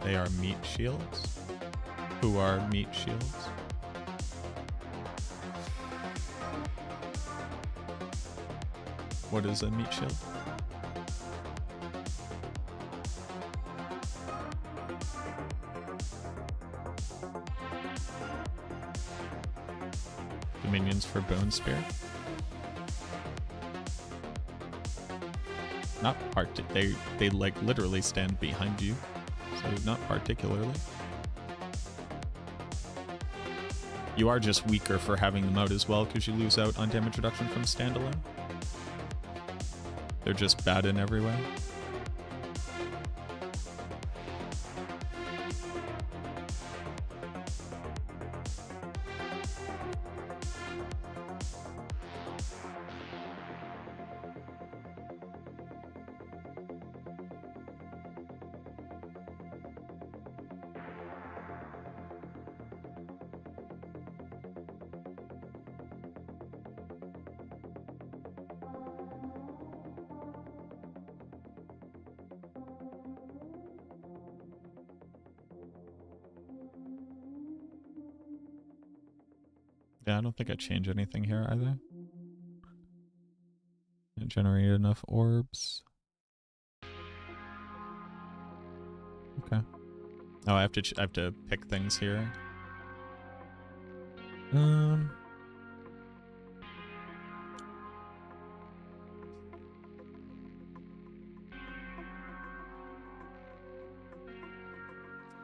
They are meat shields. Who are meat shields? What is a meat shield? Dominions for Bone Spear. Not they like literally stand behind you. So not particularly. You are just weaker for having them out as well because you lose out on damage reduction from standalone. They're just bad in every way. Yeah, I don't think I change anything here either. Didn't generate enough orbs. Okay. Oh, I have to pick things here.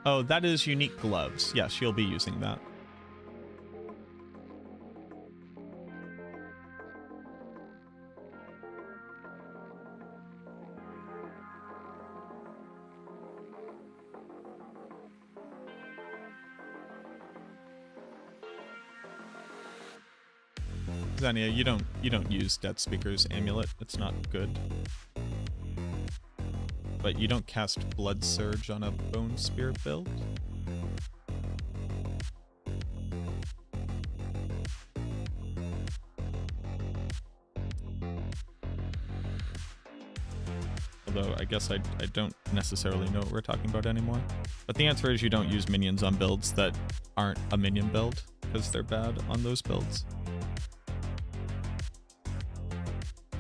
Oh, that is unique gloves. Yes, you'll be using that. Xania, you don't use Death Speaker's amulet. It's not good. But you don't cast Blood Surge on a Bone Spear build? Although I guess I don't necessarily know what we're talking about anymore. But the answer is you don't use minions on builds that aren't a minion build, because they're bad on those builds.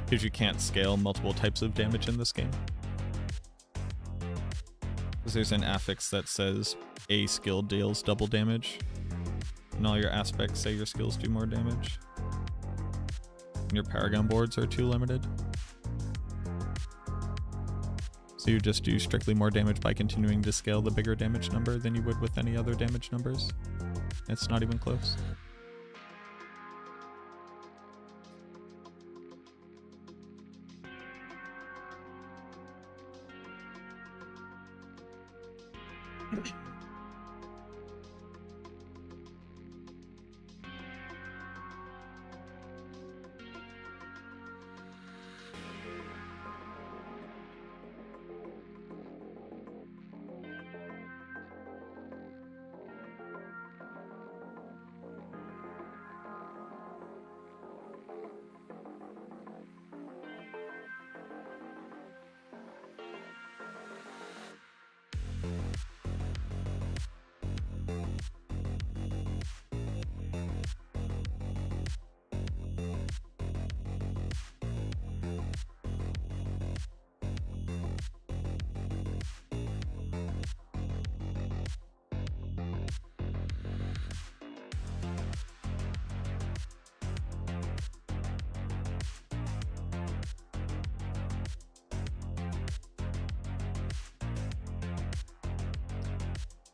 Because you can't scale multiple types of damage in this game. Because there's an affix that says a skill deals double damage, and all your aspects say your skills do more damage. And your Paragon boards are too limited. So you just do strictly more damage by continuing to scale the bigger damage number than you would with any other damage numbers. It's not even close.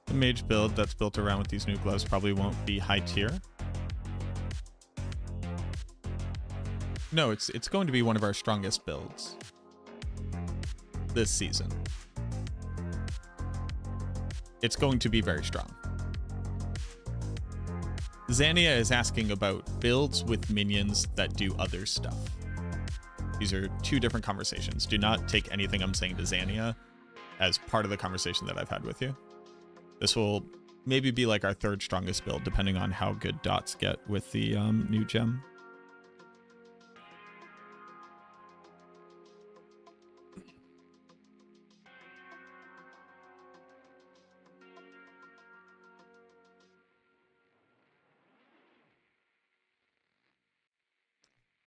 The mage build that's built around with these new gloves probably won't be high tier. No, it's going to be one of our strongest builds this season. It's going to be very strong. Xania is asking about builds with minions that do other stuff. These are two different conversations. Do not take anything I'm saying to Xania as part of the conversation that I've had with you. This will maybe be like our third strongest build, depending on how good dots get with the new gem.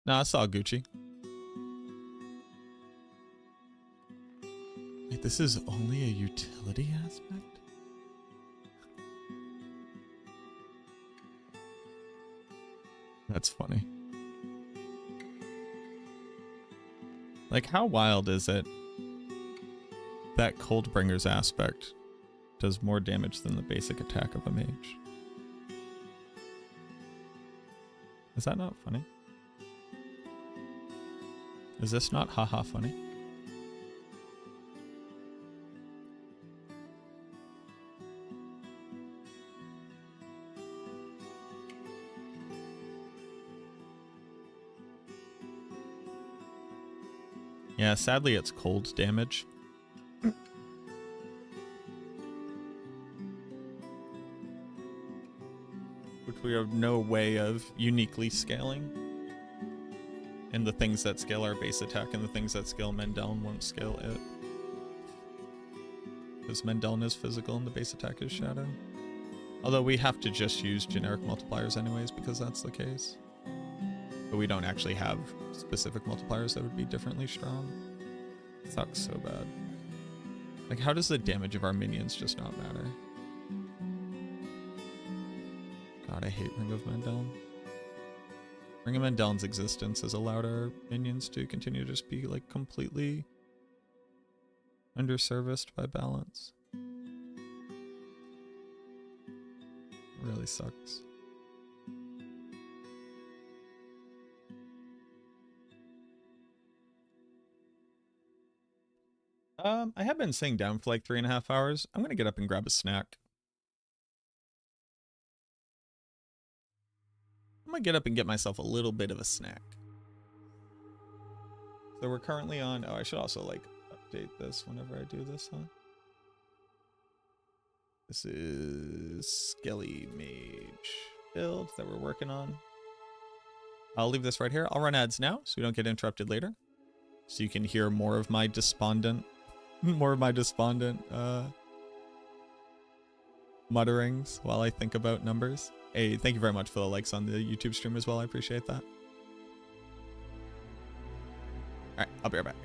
Nah, it's all Gucci. Wait, this is only a utility aspect? That's funny. Like, how wild is it that Coldbringer's aspect does more damage than the basic attack of a mage? Is that not funny? Is this not haha funny? Yeah, sadly it's cold damage. Which we have no way of uniquely scaling. And the things that scale our base attack and the things that scale Mendeln won't scale it. Because Mendeln is physical and the base attack is shadow. Although we have to just use generic multipliers anyways because that's the case. But we don't actually have specific multipliers that would be differently strong. Sucks so bad. Like, how does the damage of our minions just not matter? God, I hate Ring of Mendeln. Ring of Mendeln's existence has allowed our minions to continue to just be, like, completely underserviced by balance. It really sucks. I have been sitting down for like 3.5 hours. I'm gonna get up and grab a snack. I'm gonna get up and get myself a little bit of a snack. So we're currently on, oh, I should also like update this whenever I do this, huh? This is Skelly Mage build that we're working on. I'll leave this right here. I'll run ads now so we don't get interrupted later. So you can hear more of my despondent More of my despondent mutterings while I think about numbers. Hey, thank you very much for the likes on the YouTube stream as well. I appreciate that. Alright, I'll be right back.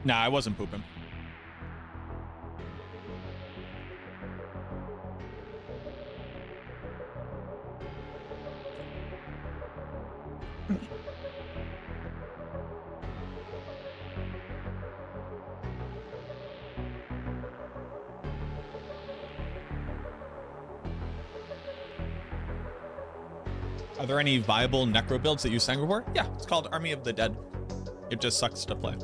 Nah, I wasn't pooping. Are there any viable necro builds that use Sanguivore? Yeah, it's called Army of the Dead. It just sucks to play.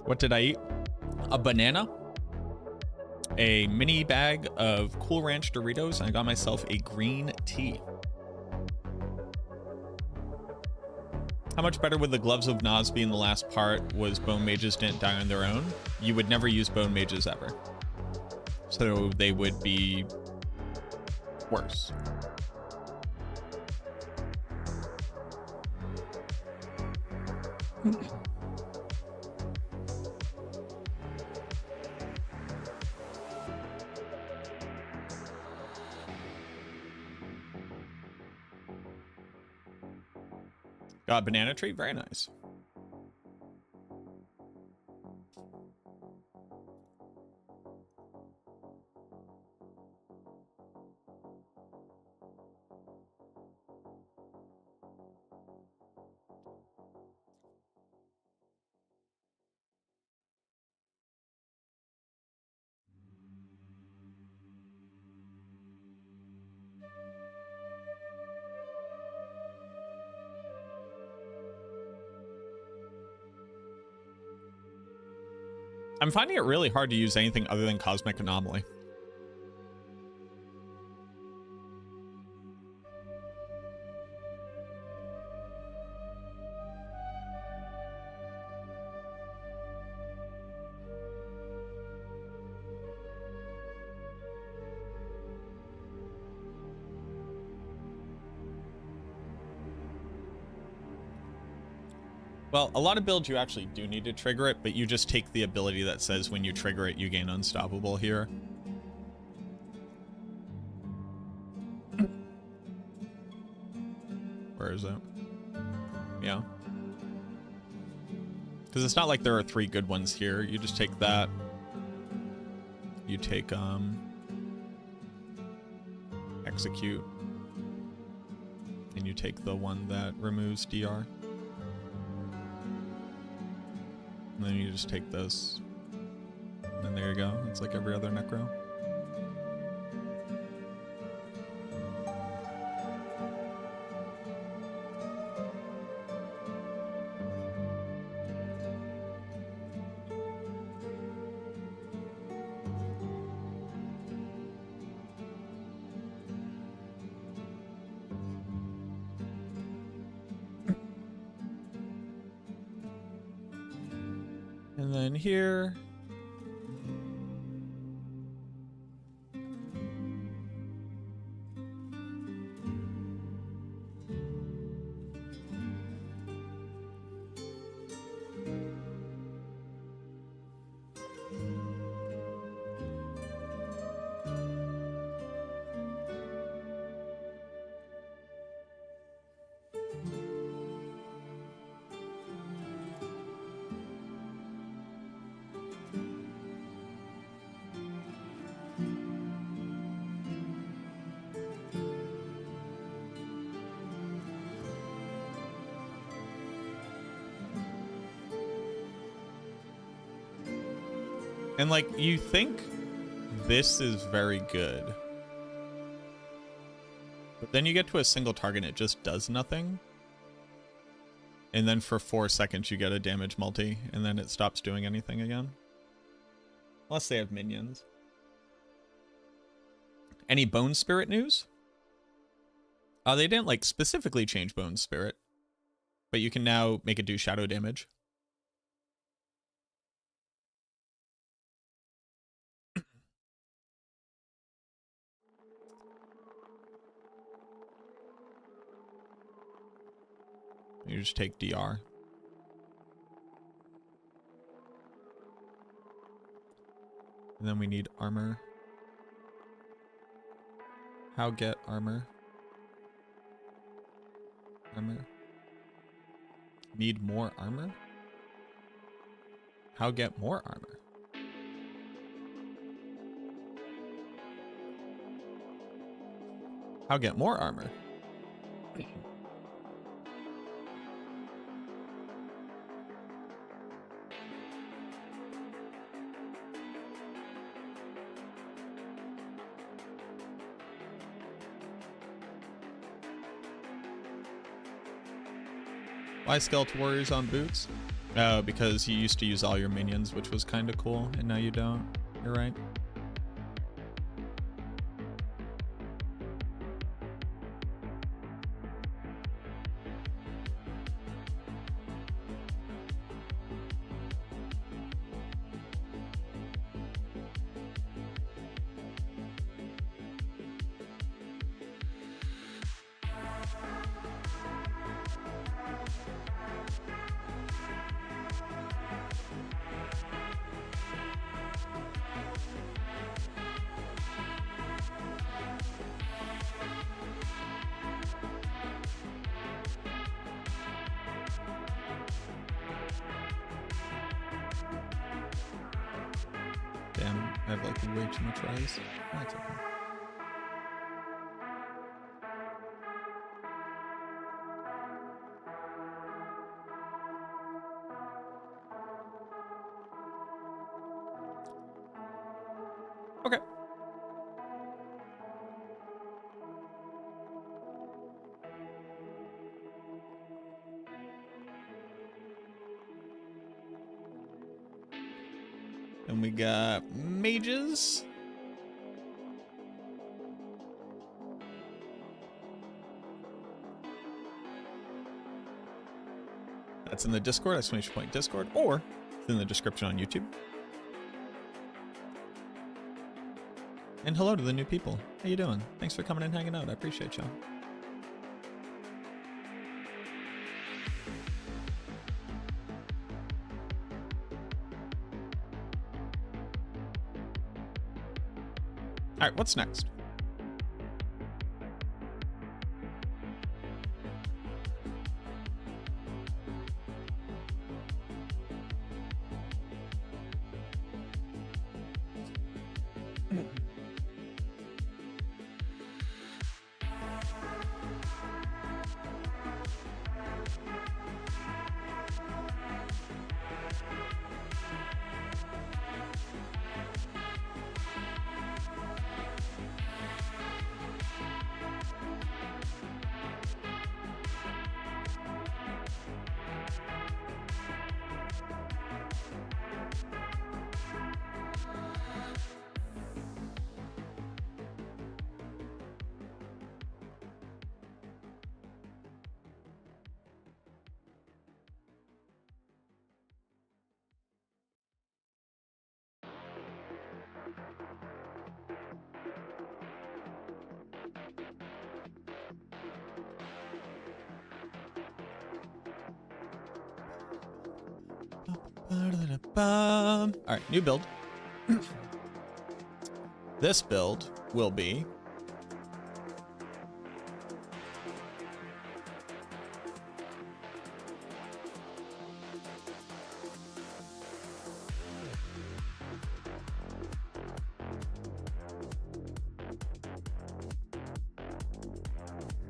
What did I eat? A banana, a mini bag of Cool Ranch Doritos, and I got myself a green tea. How much better would the Gloves of Nas be in the last part was bone mages didn't die on their own? You would never use bone mages ever. So they would be worse. Got a banana tree, very nice. I'm finding it really hard to use anything other than Cosmic Anomaly. Well, a lot of builds you actually do need to trigger it, but you just take the ability that says when you trigger it, you gain Unstoppable here. Where is it? Yeah. Because it's not like there are 3 good ones here. You just take that. You take, Execute. And you take the one that removes DR. And then you just take this. And there you go. It's like every other Necro. And then here. And like, you think this is very good. But then you get to a single target and it just does nothing. And then for 4 seconds you get a damage multi, and then it stops doing anything again. Unless they have minions. Any Bone Spirit news? They didn't like specifically change Bone Spirit, but you can now make it do shadow damage. You just take DR. And then we need armor. How get armor? Armor. Need more armor? How get more armor? How get more armor? Why Skeletal Warriors on boots? Because you used to use all your minions, which was kind of cool, and now you don't. You're right. Damn, I have like way too much rice. That's okay. Okay. And we got mages. That's in the Discord, exclamation point Discord, or it's in the description on YouTube. And hello to the new people. How you doing? Thanks for coming and hanging out. I appreciate y'all. All right, what's next? All right, new build. This build will be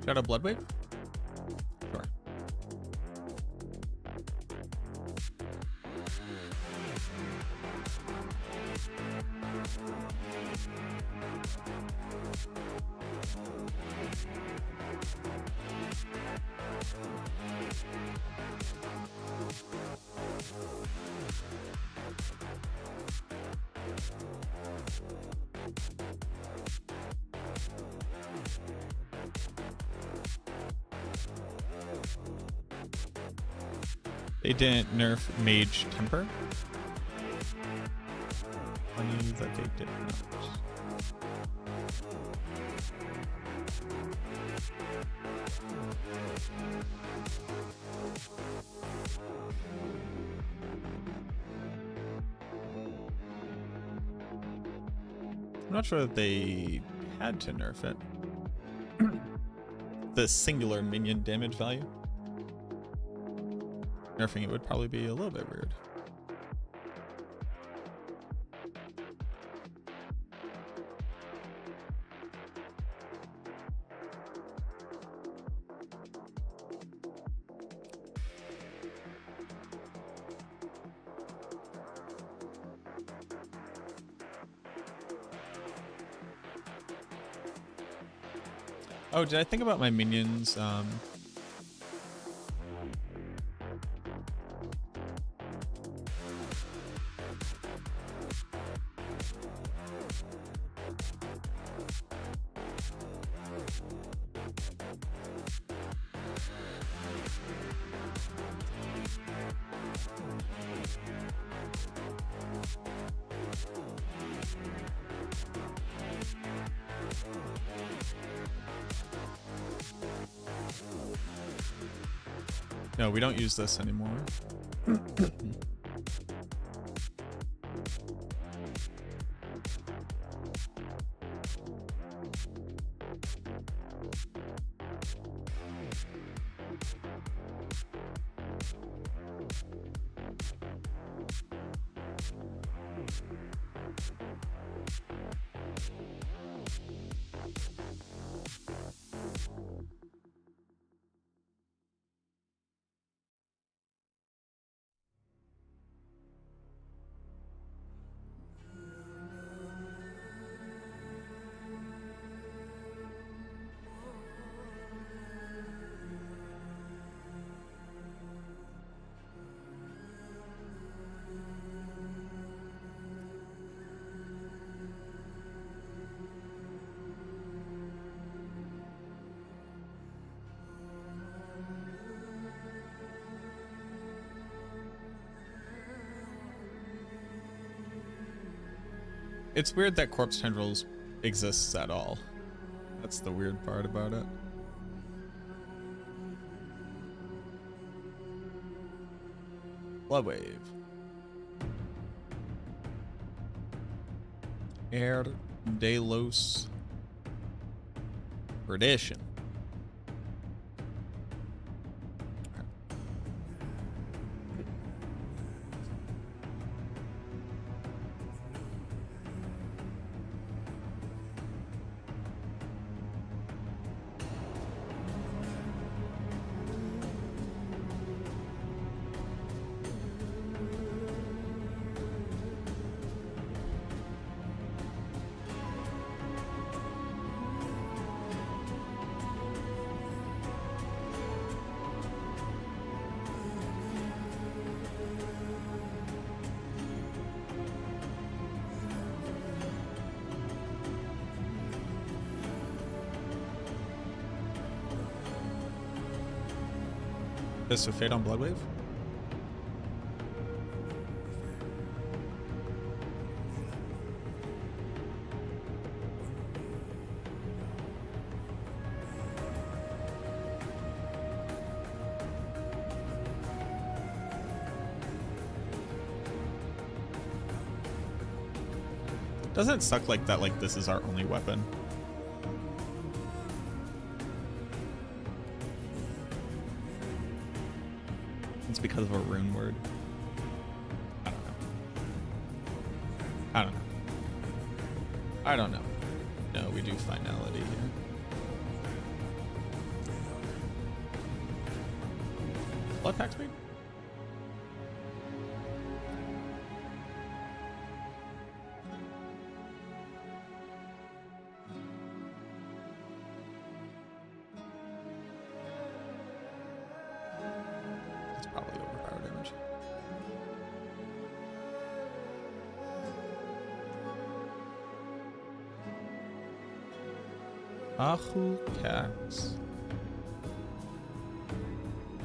Shadow Bloodwave? Sure. They didn't nerf Mage Temper. Funny that they did not. I'm not sure that they had to nerf it. The singular minion damage value. Nerfing it would probably be a little bit weird. Oh, did I think about my minions? No, we don't use this anymore. It's weird that corpse tendrils exists at all. That's the weird part about it. Bloodwave. Air de los Perdition. This with Fade on Bloodwave? Doesn't it suck like that, like this is our only weapon? It's because of a rune word. I don't know. I don't know. I don't know. No, we do finality here. Blood pack speed? Ahu Cax.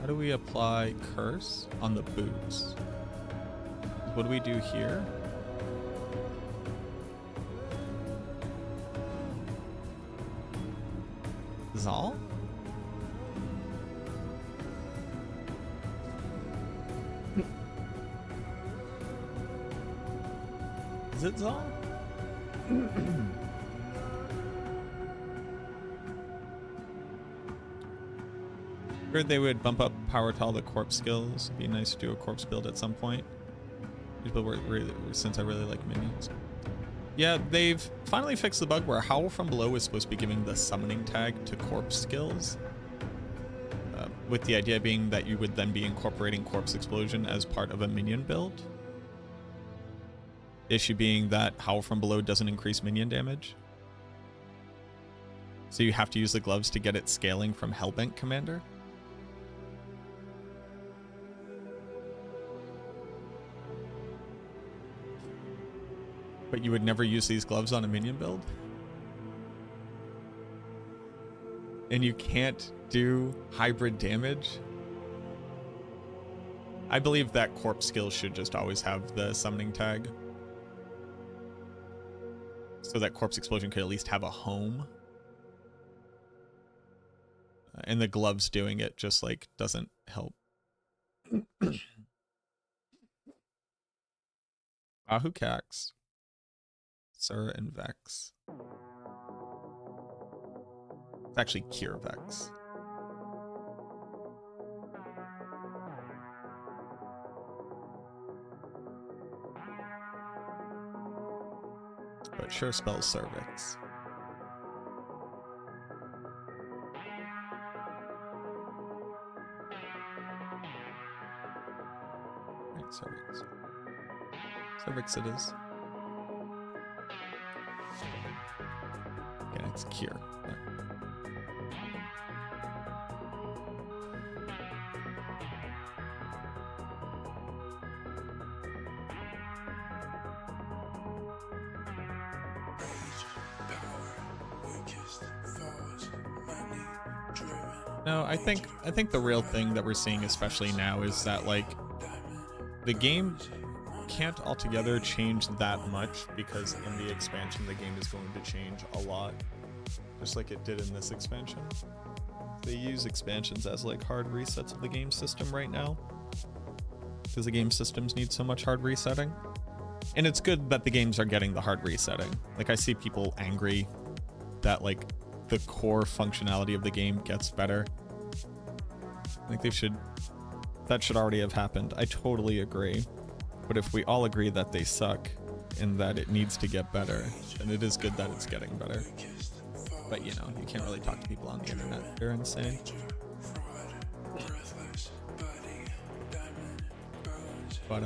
How do we apply curse on the boots? What do we do here? Zal? Is it Zal? Heard they would bump up power to all the corpse skills. It'd be nice to do a corpse build at some point. Since I really like minions. Yeah, they've finally fixed the bug where Howl from Below is supposed to be giving the summoning tag to corpse skills. With the idea being that you would then be incorporating Corpse Explosion as part of a minion build. The issue being that Howl from Below doesn't increase minion damage. So you have to use the gloves to get it scaling from Hellbent Commander. But you would never use these gloves on a minion build? And you can't do hybrid damage? I believe that corpse skill should just always have the summoning tag. So that Corpse Explosion could at least have a home. And the gloves doing it just like doesn't help. Ahu Cax. Sir and Vex. It's actually Cure Vex. But sure spells cervix. Right, cervix. Cervix it is. Yeah, it's cure. Yeah. No, I think the real thing that we're seeing, especially now, is that like the game can't altogether change that much because in the expansion the game is going to change a lot, just like it did in this expansion. They use expansions as like hard resets of the game system right now because the game systems need so much hard resetting, and it's good that the games are getting the hard resetting. Like I see people angry that like the core functionality of the game gets better. Like that should already have happened. I totally agree. But if we all agree that they suck and that it needs to get better, then it is good that it's getting better. But you know, you can't really talk to people on the internet. They're insane. But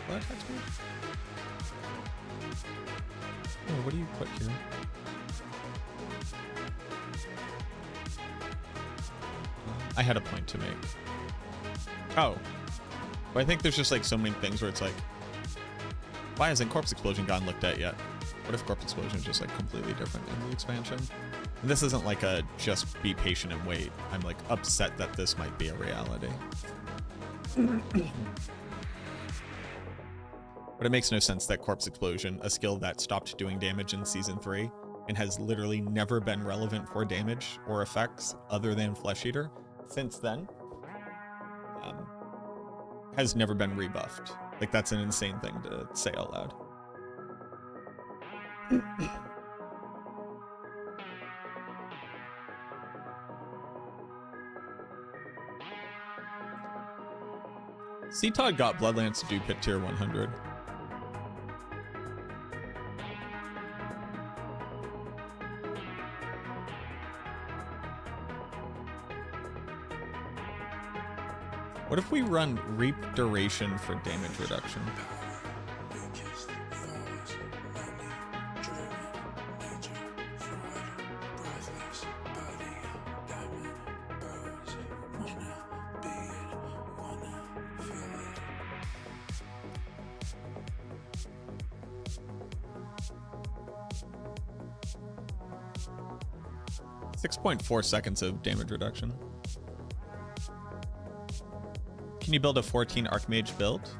what? Oh, what do you put here? I had a point to make. Oh. But I think there's just like so many things where it's like, why hasn't Corpse Explosion gotten looked at yet? What if Corpse Explosion is just like completely different in the expansion? And this isn't like a just be patient and wait. I'm like upset that this might be a reality. But it makes no sense that Corpse Explosion, a skill that stopped doing damage in Season 3 and has literally never been relevant for damage or effects other than Flesh Eater since then, has never been rebuffed. Like, that's an insane thing to say out loud. C-Todd got Bloodlance to do Pit Tier 100. What if we run Reap Duration for damage reduction? .4 seconds of damage reduction. Can you build a 14 Archmage build?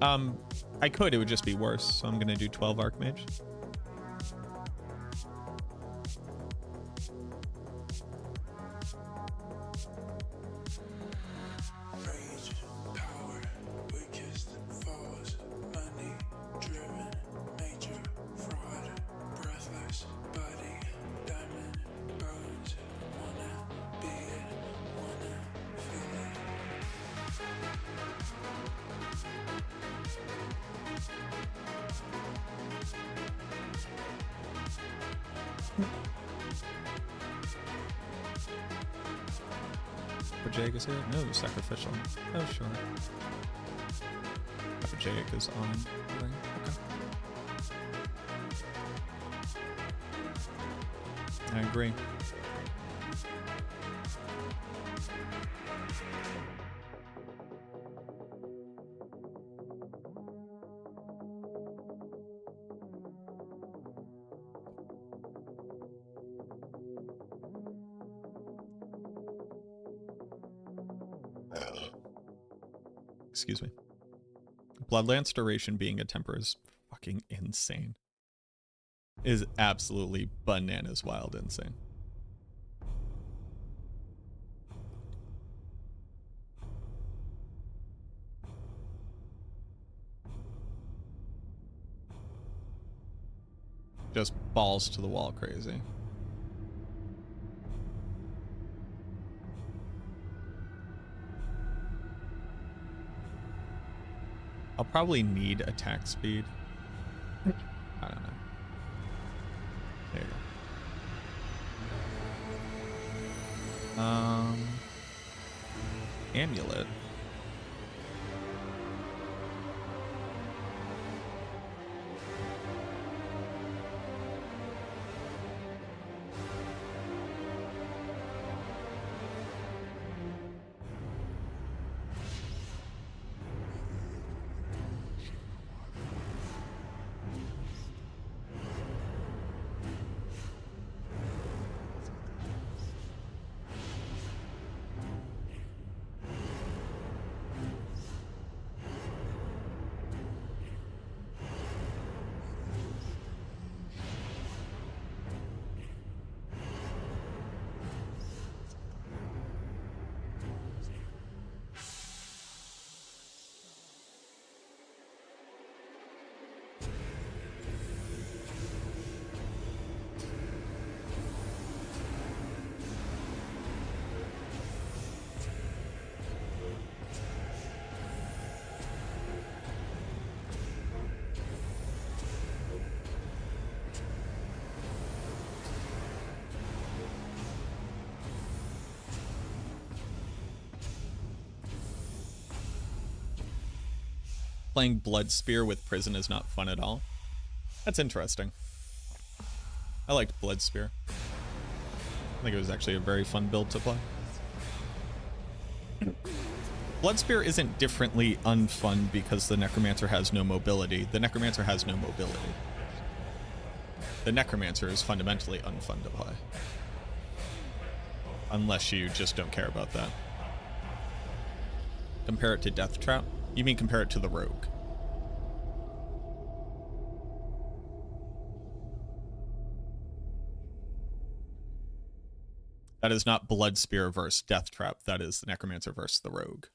I could, it would just be worse, so I'm gonna do 12 Archmage. Jake is here? No, sacrificial. Oh, sure. Jake is on. Okay. I agree. Excuse me. Bloodlance duration being a temper is fucking insane. Is absolutely bananas wild insane. Just balls to the wall crazy. I'll probably need attack speed. I don't know. There you go. Amulet. Playing Blood Spear with Prison is not fun at all. That's interesting. I liked Blood Spear. I think it was actually a very fun build to play. Blood Spear isn't differently unfun because the Necromancer has no mobility. The Necromancer has no mobility. The Necromancer is fundamentally unfun to play. Unless you just don't care about that. Compare it to Death Trap? You mean compare it to the Rogue? That is not Blood Spear versus Death Trap. That is the Necromancer versus the Rogue.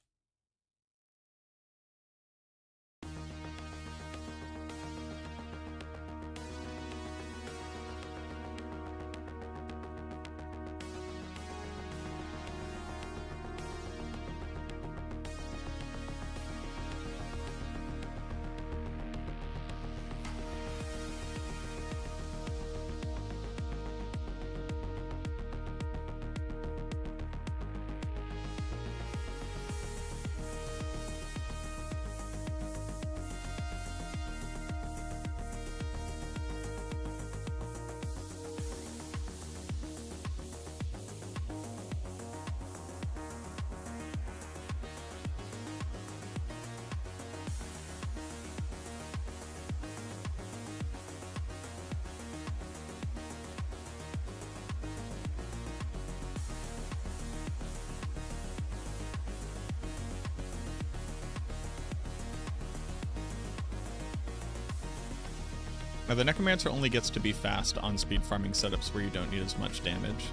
Now, the Necromancer only gets to be fast on speed farming setups where you don't need as much damage.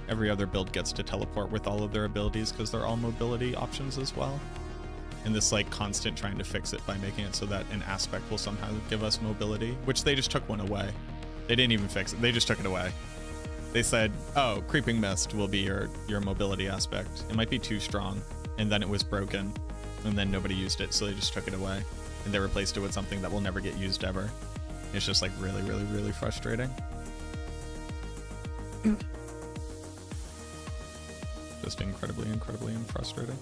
Every other build gets to teleport with all of their abilities because they're all mobility options as well. And this like constant trying to fix it by making it so that an aspect will somehow give us mobility, which they just took one away. They didn't even fix it, they just took it away. They said, oh, Creeping Mist will be your mobility aspect. It might be too strong, and then it was broken, and then nobody used it, so they just took it away. And they replaced it with something that will never get used ever. It's just like really, really, really frustrating. just incredibly, incredibly frustrating.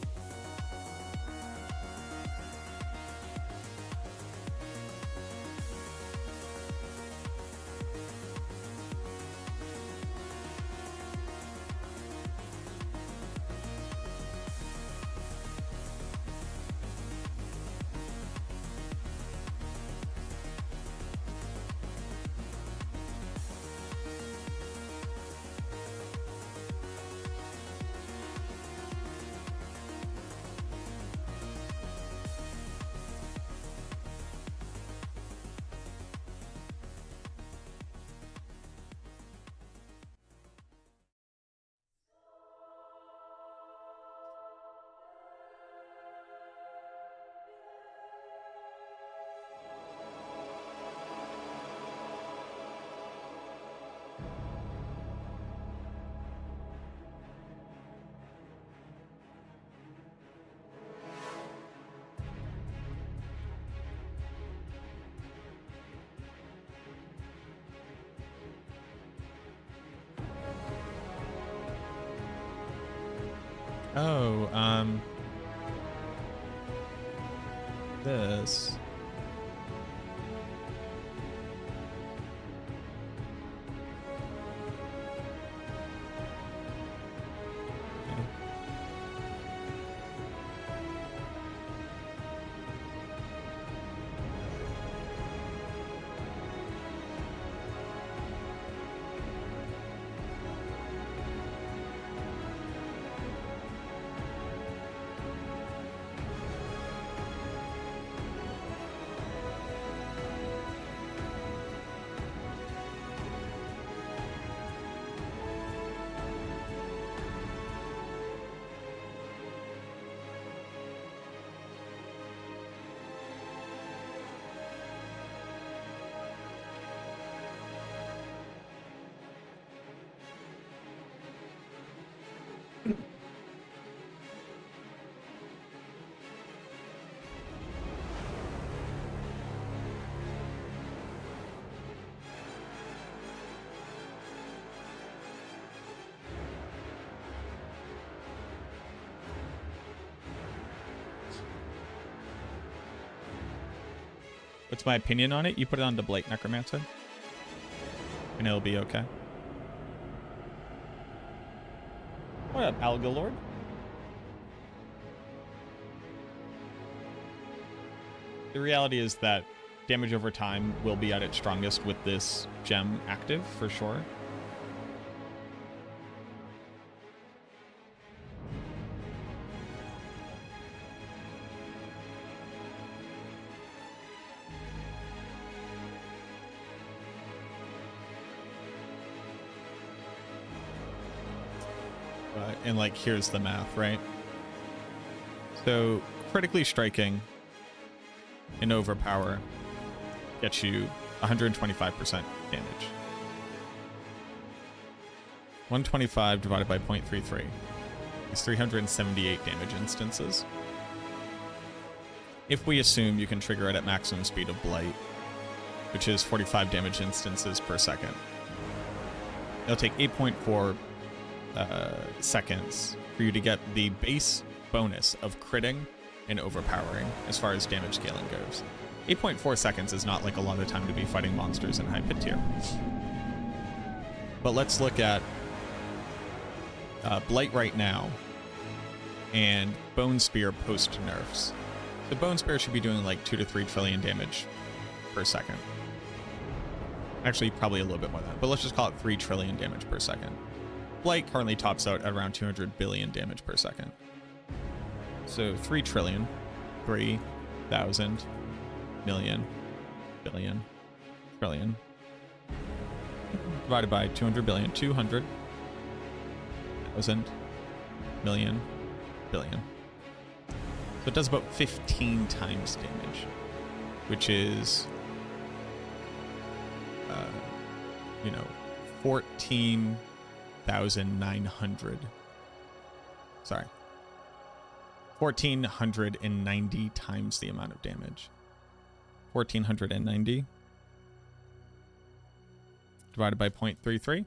Oh, this. What's my opinion on it? You put it on the Blight Necromancer, and it'll be okay. What up, Algalord? The reality is that damage over time will be at its strongest with this gem active, for sure. And like, here's the math, right? So critically striking and overpower gets you 125% damage. 125 divided by 0.33 is 378 damage instances. If we assume you can trigger it at maximum speed of Blight, which is 45 damage instances per second, it'll take 8.4 seconds for you to get the base bonus of critting and overpowering as far as damage scaling goes. 8.4 seconds is not like a lot of time to be fighting monsters in high pit tier. But let's look at Blight right now and Bone Spear post nerfs. The Bone Spear should be doing like 2 to 3 trillion damage per second. Actually, probably a little bit more than that, but let's just call it 3 trillion damage per second. Blight currently tops out at around 200 billion damage per second. So 3 trillion, 3,000, million, billion, trillion, divided by 200 billion, 200,000, million, billion. So it does about 15 times damage, which is, 14,900. Sorry. 1,490 times the amount of damage. 1,490 divided by 0.33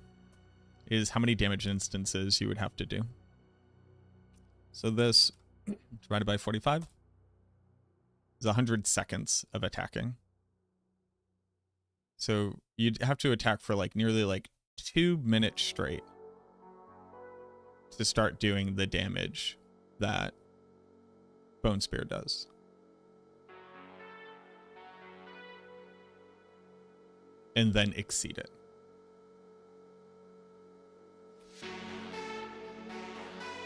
is how many damage instances you would have to do. So this divided by 45 is 100 seconds of attacking. So you'd have to attack for like nearly like 2 minutes straight to start doing the damage that Bone Spear does. And then exceed it.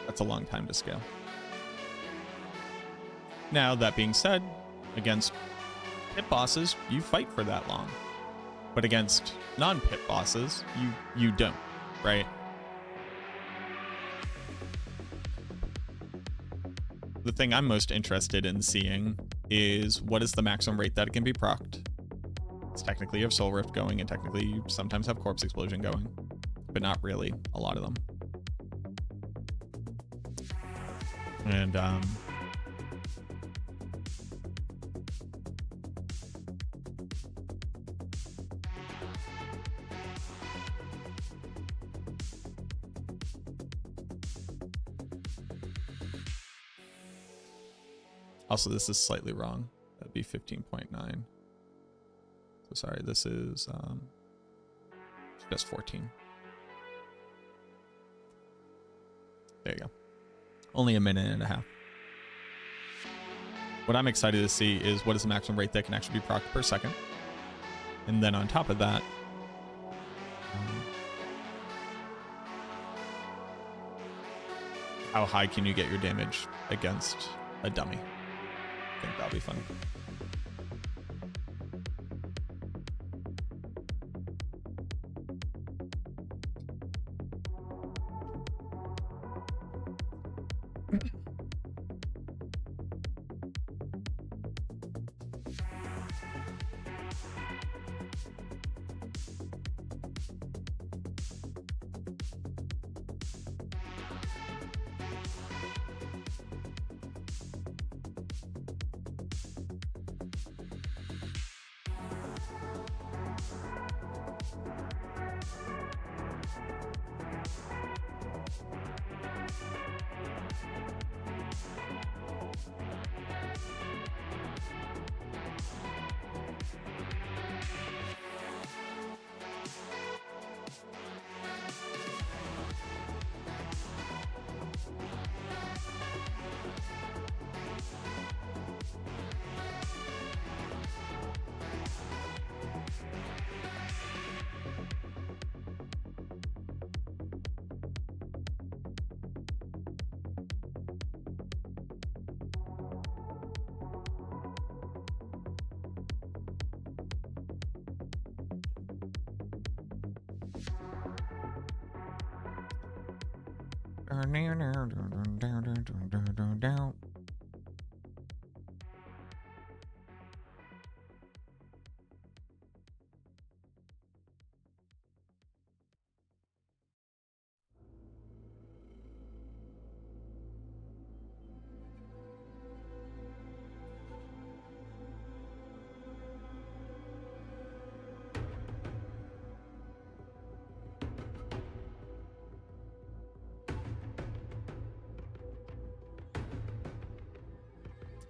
That's a long time to scale. Now, that being said, against pit bosses, you fight for that long. But against non-pit bosses, you don't, right? The thing I'm most interested in seeing is what is the maximum rate that it can be procced. It's technically you have Soul Rift going, and technically you sometimes have Corpse Explosion going, but not really a lot of them. And also, this is slightly wrong. That'd be 15.9. So sorry, this is just 14. There you go. Only a minute and a half. What I'm excited to see is what is the maximum rate that can actually be procced per second. And then on top of that, how high can you get your damage against a dummy? I think that'll be fun.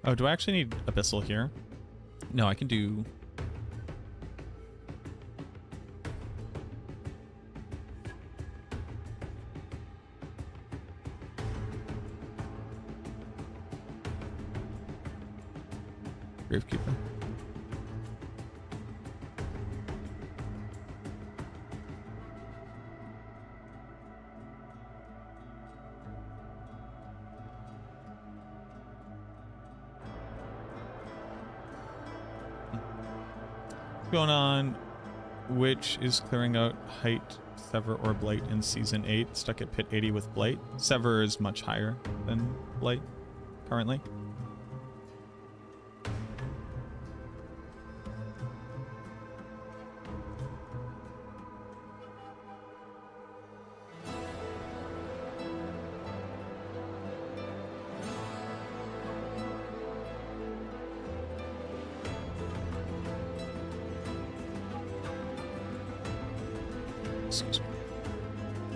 Oh, do I actually need Abyssal here? No, I can do... Gravekeeper. Going on, which is clearing out Height, Sever, or Blight in Season 8. Stuck at Pit 80 with Blight. Sever is much higher than Blight currently.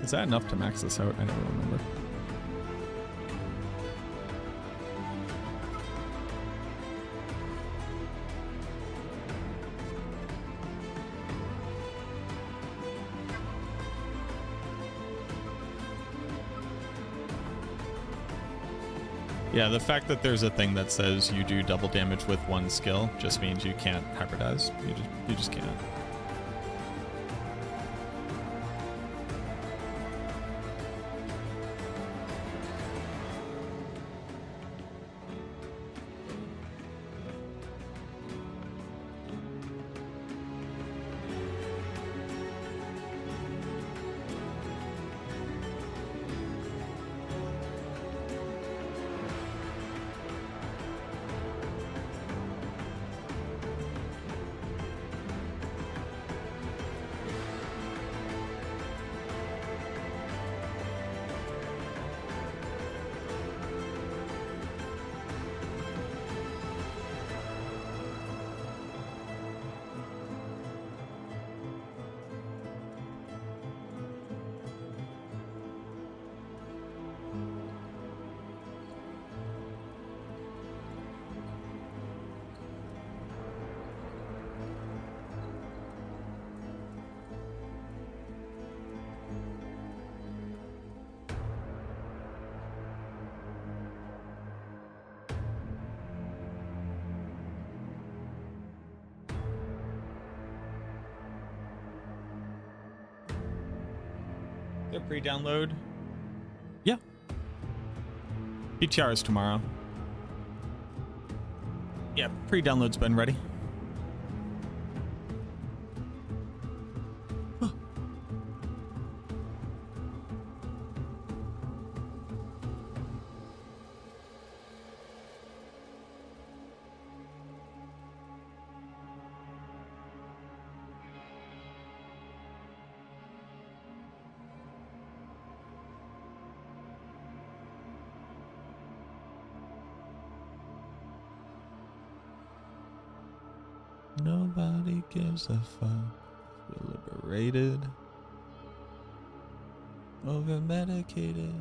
Is that enough to max this out? I don't remember. Yeah, the fact that there's a thing that says you do double damage with one skill just means you can't hybridize. You just can't. Pre-download? Yeah. PTR is tomorrow. Yeah, pre-download's been ready. Nobody gives a fuck. We're liberated. Over medicated.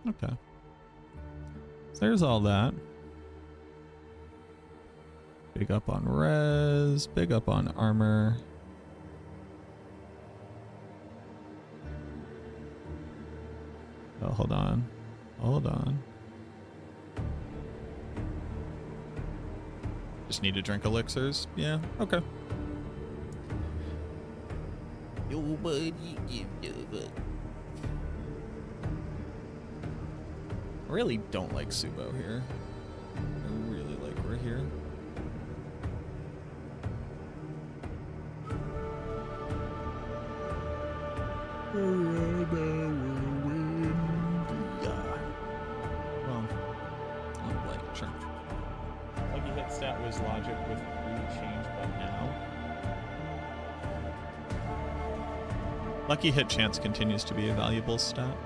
Okay. So there's all that. Big up on res, big up on armor. Oh, hold on. Hold on. Just need to drink elixirs? Yeah, okay. I really don't like Subo here. I really like we're here. Lucky hit stat was logic with change, but now lucky hit chance continues to be a valuable stat.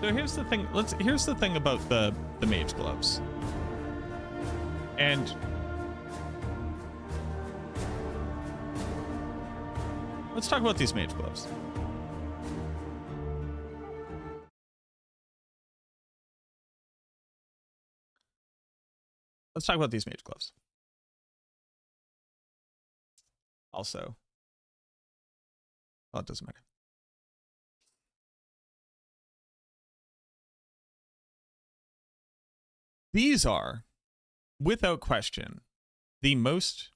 So here's the thing. Here's the thing about the mage gloves. And let's talk about these mage gloves. Let's talk about these mage gloves. Also, well, it doesn't matter. These are, without question, the most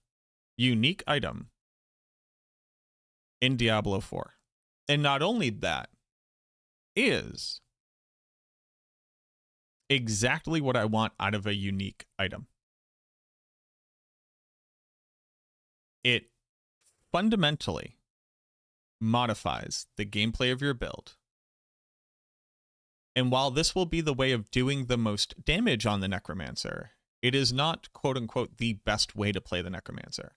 unique item in Diablo 4. And not only that, is exactly what I want out of a unique item. It fundamentally modifies the gameplay of your build. And while this will be the way of doing the most damage on the Necromancer, it is not, quote-unquote, the best way to play the Necromancer.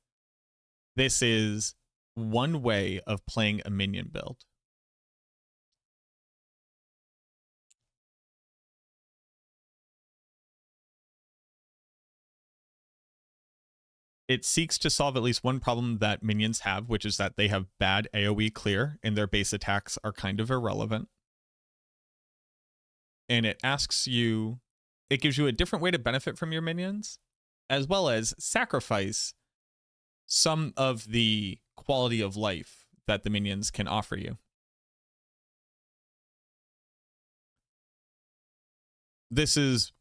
This is one way of playing a minion build. It seeks to solve at least one problem that minions have, which is that they have bad AoE clear and their base attacks are kind of irrelevant. And it asks you, it gives you a different way to benefit from your minions, as well as sacrifice some of the quality of life that the minions can offer you. This is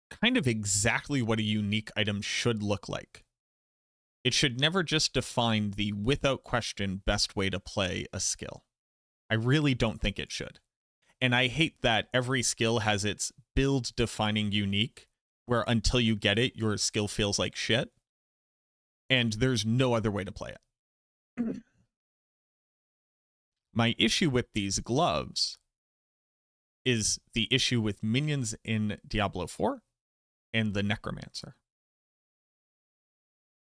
kind of exactly what a unique item should look like. It should never just define the, without question, best way to play a skill. I really don't think it should. And I hate that every skill has its build-defining unique, where until you get it, your skill feels like shit. And there's no other way to play it. My issue with these gloves is the issue with minions in Diablo 4 and the Necromancer.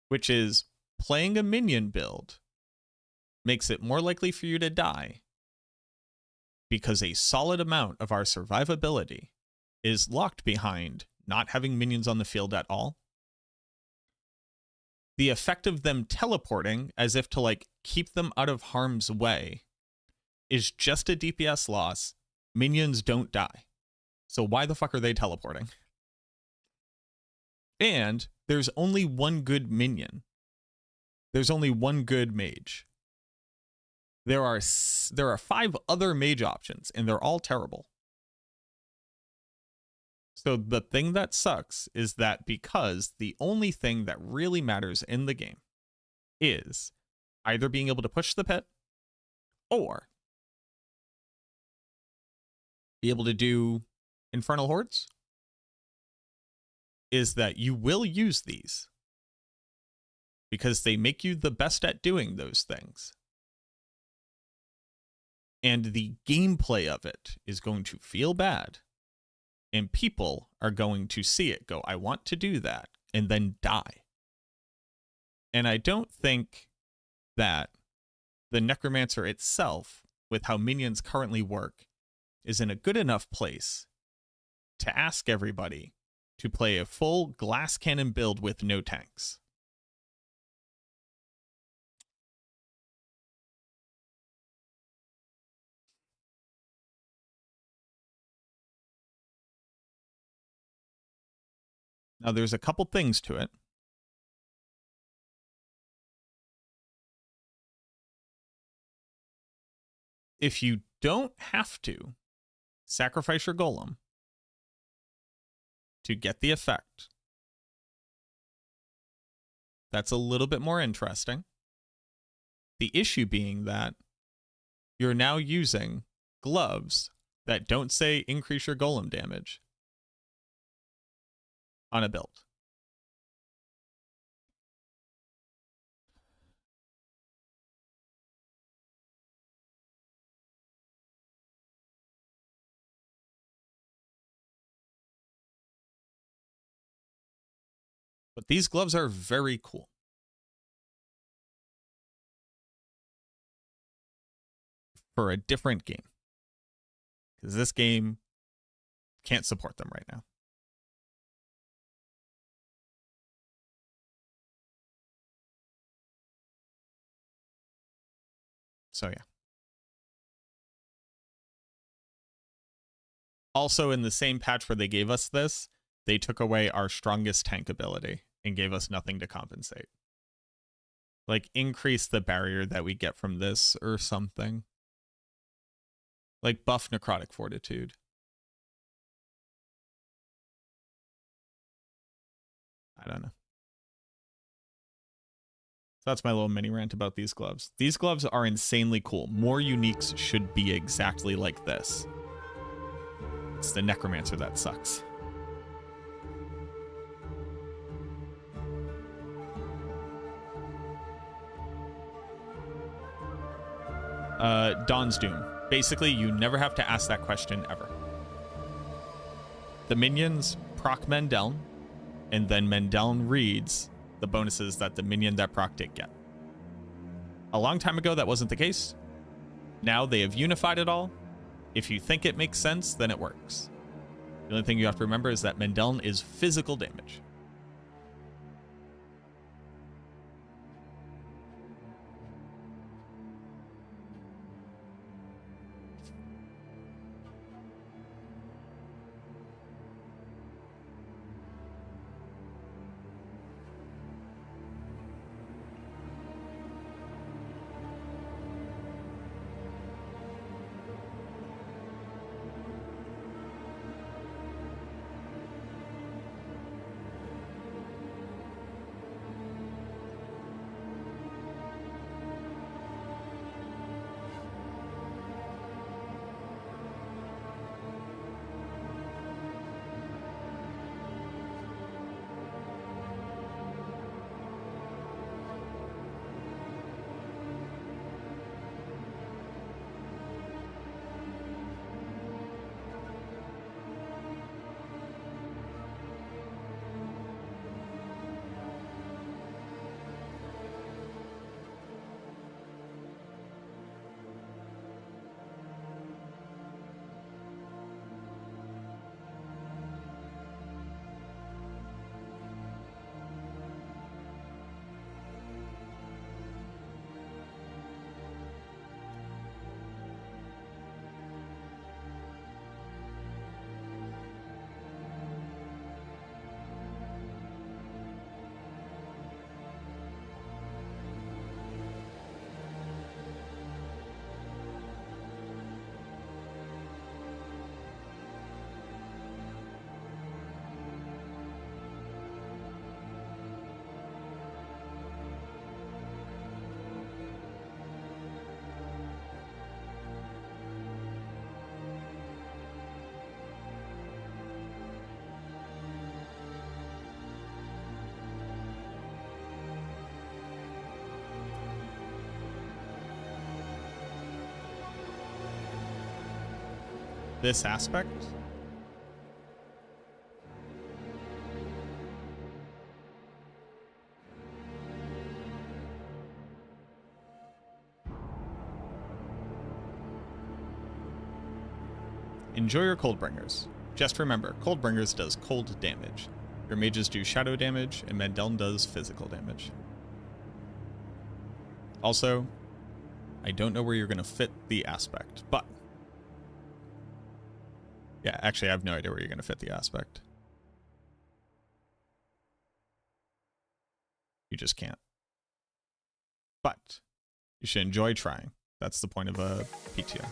Which is, playing a minion build makes it more likely for you to die, because a solid amount of our survivability is locked behind not having minions on the field at all. The effect of them teleporting, as if to like keep them out of harm's way, is just a DPS loss. Minions don't die. So why the fuck are they teleporting? And there's only one good minion. There's only one good mage. There are 5 other mage options, and they're all terrible. So the thing that sucks is that because the only thing that really matters in the game is either being able to push the pit or be able to do Infernal Hordes, is that you will use these because they make you the best at doing those things. And the gameplay of it is going to feel bad. And people are going to see it, go, I want to do that, and then die. And I don't think that the Necromancer itself, with how minions currently work, is in a good enough place to ask everybody to play a full glass cannon build with no tanks. Now, there's a couple things to it. If you don't have to sacrifice your golem to get the effect, that's a little bit more interesting. The issue being that you're now using gloves that don't say increase your golem damage on a build. But these gloves are very cool. For a different game. Because this game can't support them right now. So yeah. Also, in the same patch where they gave us this, they took away our strongest tank ability and gave us nothing to compensate. Like, increase the barrier that we get from this or something. Like, buff necrotic fortitude. I don't know. So that's my little mini rant about these gloves. These gloves are insanely cool. More uniques should be exactly like this. It's the Necromancer that sucks. Dawn's Doom. Basically, you never have to ask that question ever. The minions proc Mendeln, and then Mendeln reads the bonuses that the minion that procced it get. A long time ago, that wasn't the case. Now they have unified it all. If you think it makes sense, then it works. The only thing you have to remember is that Mendeln is physical damage. This aspect. Enjoy your Coldbringers. Just remember, Coldbringers does cold damage. Your mages do shadow damage, and Mendeln does physical damage. Also, I don't know where you're going to fit the aspect, but... yeah, actually, I have no idea where you're going to fit the aspect. You just can't. But you should enjoy trying. That's the point of a PTR.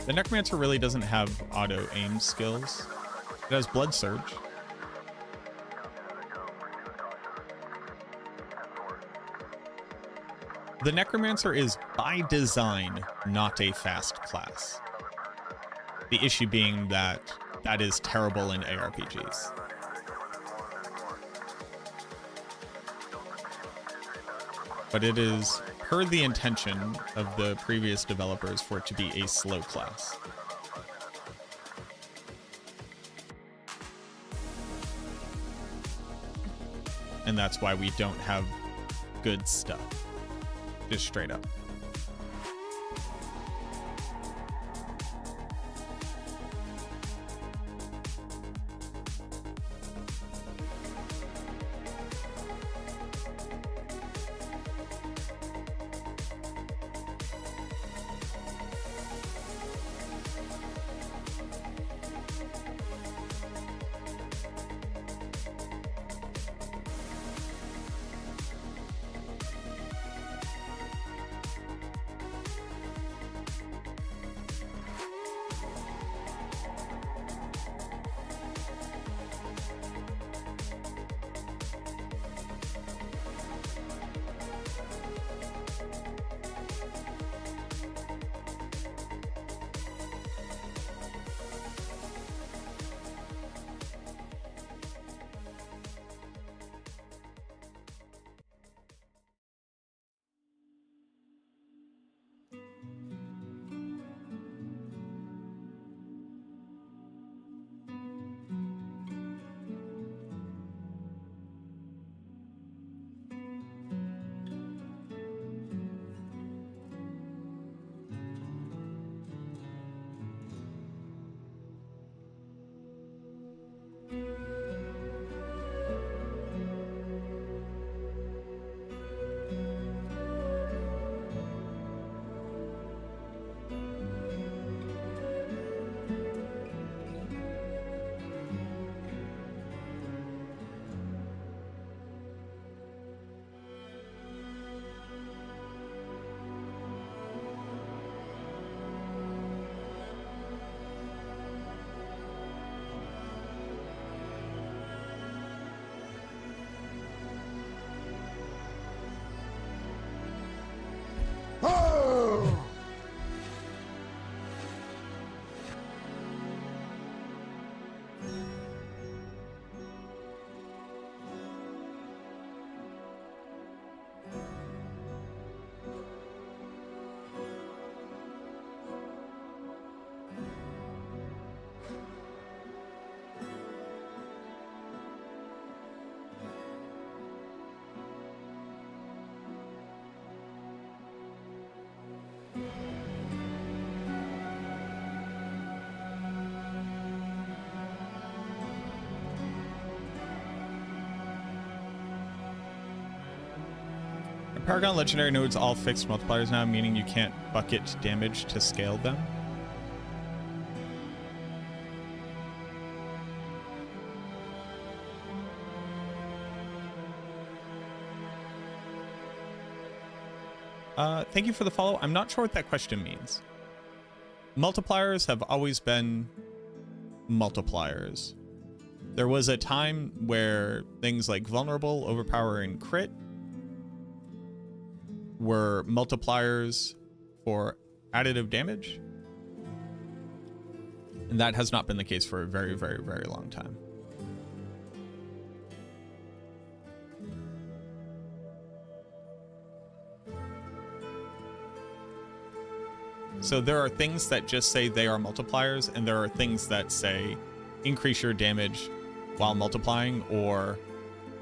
The Necromancer really doesn't have auto aim skills. It has Blood Surge. The Necromancer is by design not a fast class. The issue being that that is terrible in ARPGs. But it is per the intention of the previous developers for it to be a slow class. And that's why we don't have good stuff. Just straight up. Paragon Legendary nodes all fixed multipliers now, meaning you can't bucket damage to scale them. Thank you for the follow. I'm not sure what that question means. Multipliers have always been multipliers. There was a time where things like Vulnerable, Overpower, and Crit were multipliers for additive damage. And that has not been the case for a very, very, very long time. So there are things that just say they are multipliers, and there are things that say increase your damage while multiplying or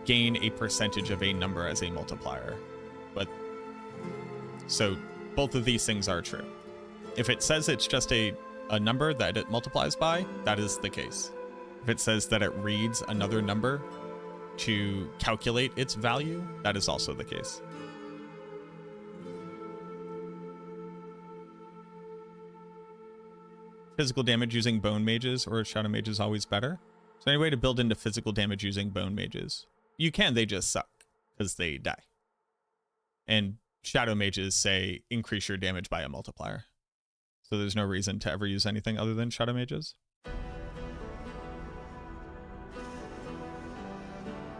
gain a percentage of a number as a multiplier. But so both of these things are true. If it says it's just a number that it multiplies by, that is the case. If it says that it reads another number to calculate its value, that is also the case. Physical damage using bone mages or shadow mages always better? Is there any way to build into physical damage using bone mages? You can, they just suck because they die. And shadow mages say increase your damage by a multiplier. So there's no reason to ever use anything other than Shadow Mages.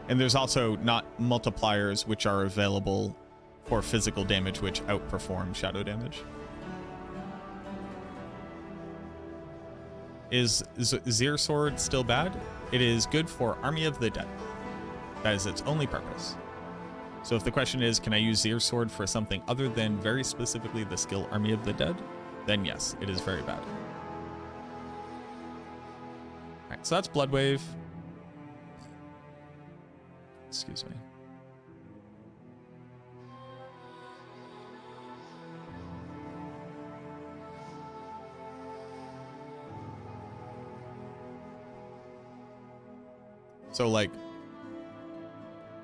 And there's also not multipliers which are available for physical damage which outperform shadow damage. Is Zir Sword still bad? It is good for Army of the Dead. That is its only purpose. So if the question is, can I use Zir Sword for something other than very specifically the skill Army of the Dead? Then yes, it is very bad. Alright, so that's Bloodwave. Excuse me. So, like,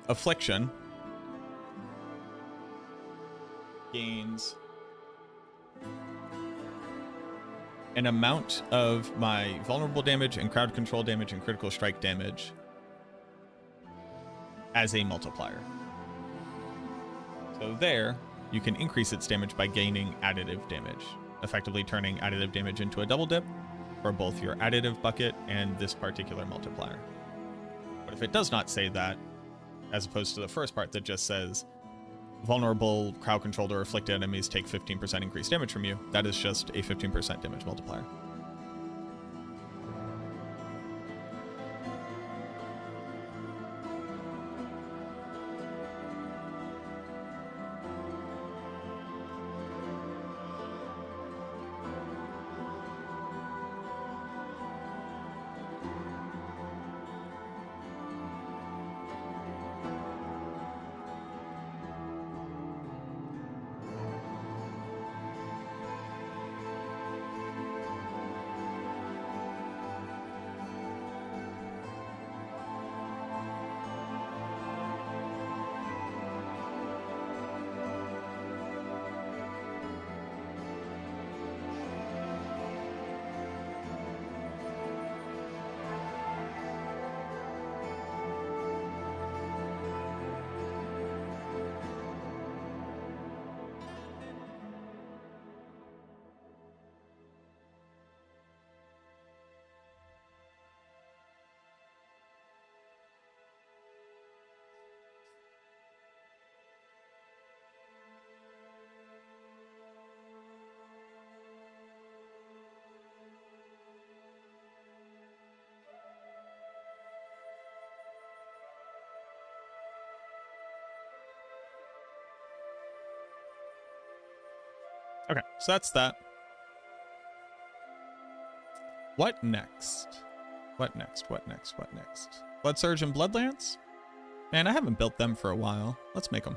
Affliction gains an amount of my vulnerable damage and crowd control damage and critical strike damage as a multiplier. So there, you can increase its damage by gaining additive damage, effectively turning additive damage into a double dip for both your additive bucket and this particular multiplier. But if it does not say that, as opposed to the first part that just says vulnerable, crowd controlled, or afflicted enemies take 15% increased damage from you, that is just a 15% damage multiplier. Okay, so that's that. What next? What next? What next? What next? Blood Surge and Bloodlance? Man, I haven't built them for a while. Let's make them.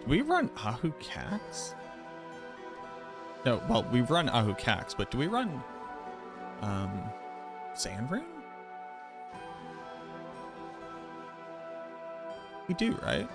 Do we run Ahu Cax? No, well, we run Ahu Cax, but do we run Sandring? We do, right?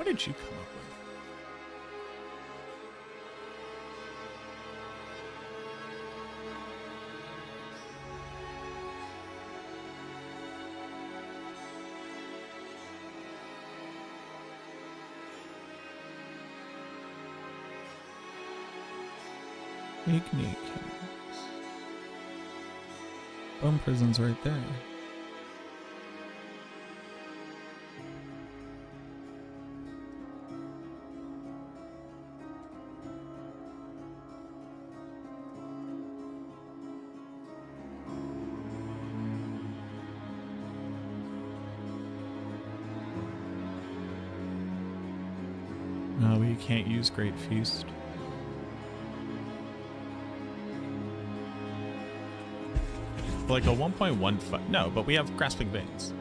What did you come up with? Ignite chemicals. Bone prison's right there. No, we can't use Great Feast. Like a 1.15. No, but we have Grasping Veins.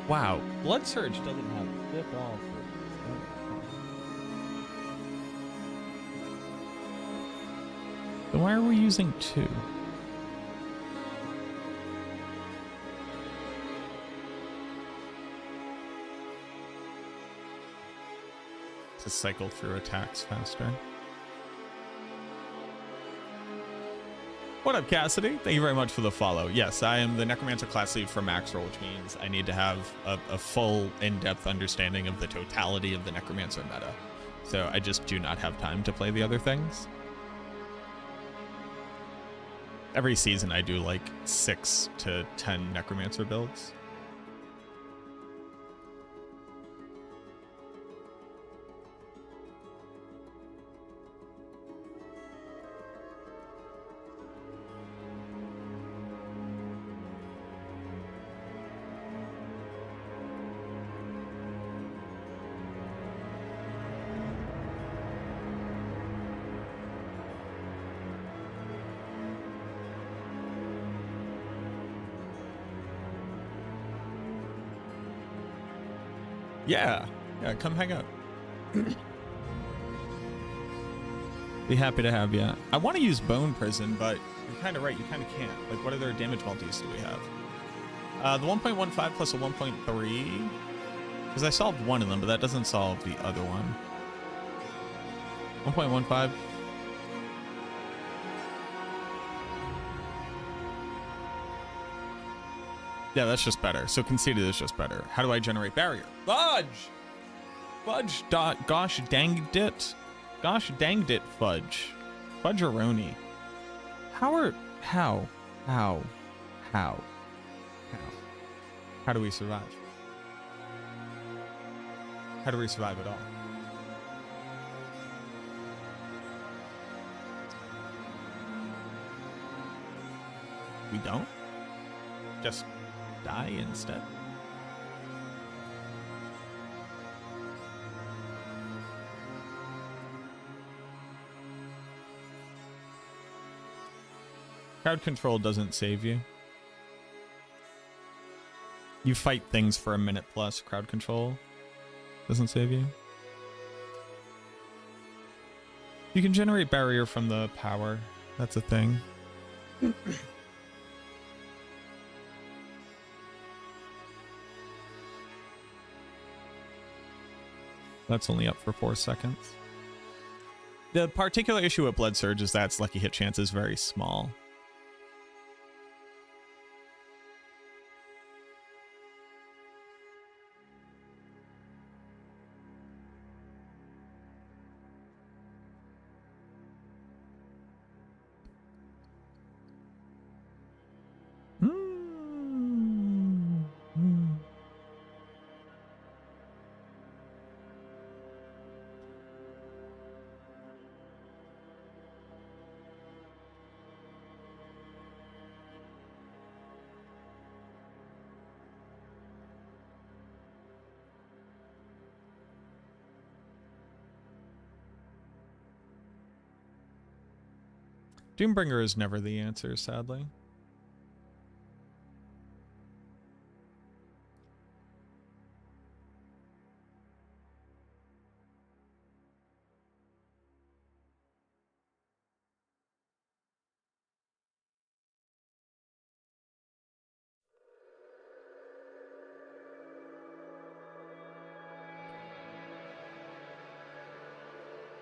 Wow, Blood Surge doesn't have dip all for then why are we using 2? To cycle through attacks faster. What up, Cassidy? Thank you very much for the follow. Yes, I am the Necromancer class lead for Maxroll, which means I need to have a full, in-depth understanding of the totality of the Necromancer meta. So I just do not have time to play the other things. Every season I do like 6 to 10 Necromancer builds. Yeah, come hang out. Be happy to have you. I want to use Bone Prison, but you're kind of right. You kind of can't. Like, what other damage multis do we have? The 1.15 plus a 1.3. Because I solved one of them, but that doesn't solve the other one. 1.15. Yeah, that's just better. So conceded is just better. How do I generate barrier? Fudge! Fudge dot gosh danged it. Gosh danged it, fudge. Fudgeroni. How? How do we survive? How do we survive at all? We don't? Just die instead? Crowd control doesn't save you. You fight things for a minute plus. Crowd control doesn't save you. You can generate barrier from the power. That's a thing. That's only up for 4 seconds. The particular issue with Blood Surge is that its lucky hit chance is very small. Doombringer is never the answer, sadly.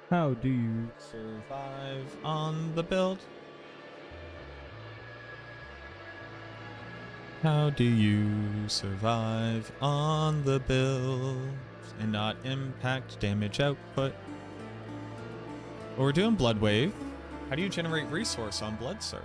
How do you survive on the build? How do you survive on the build and not impact damage output? Well, we're doing Blood Wave. How do you generate resource on Blood Surge?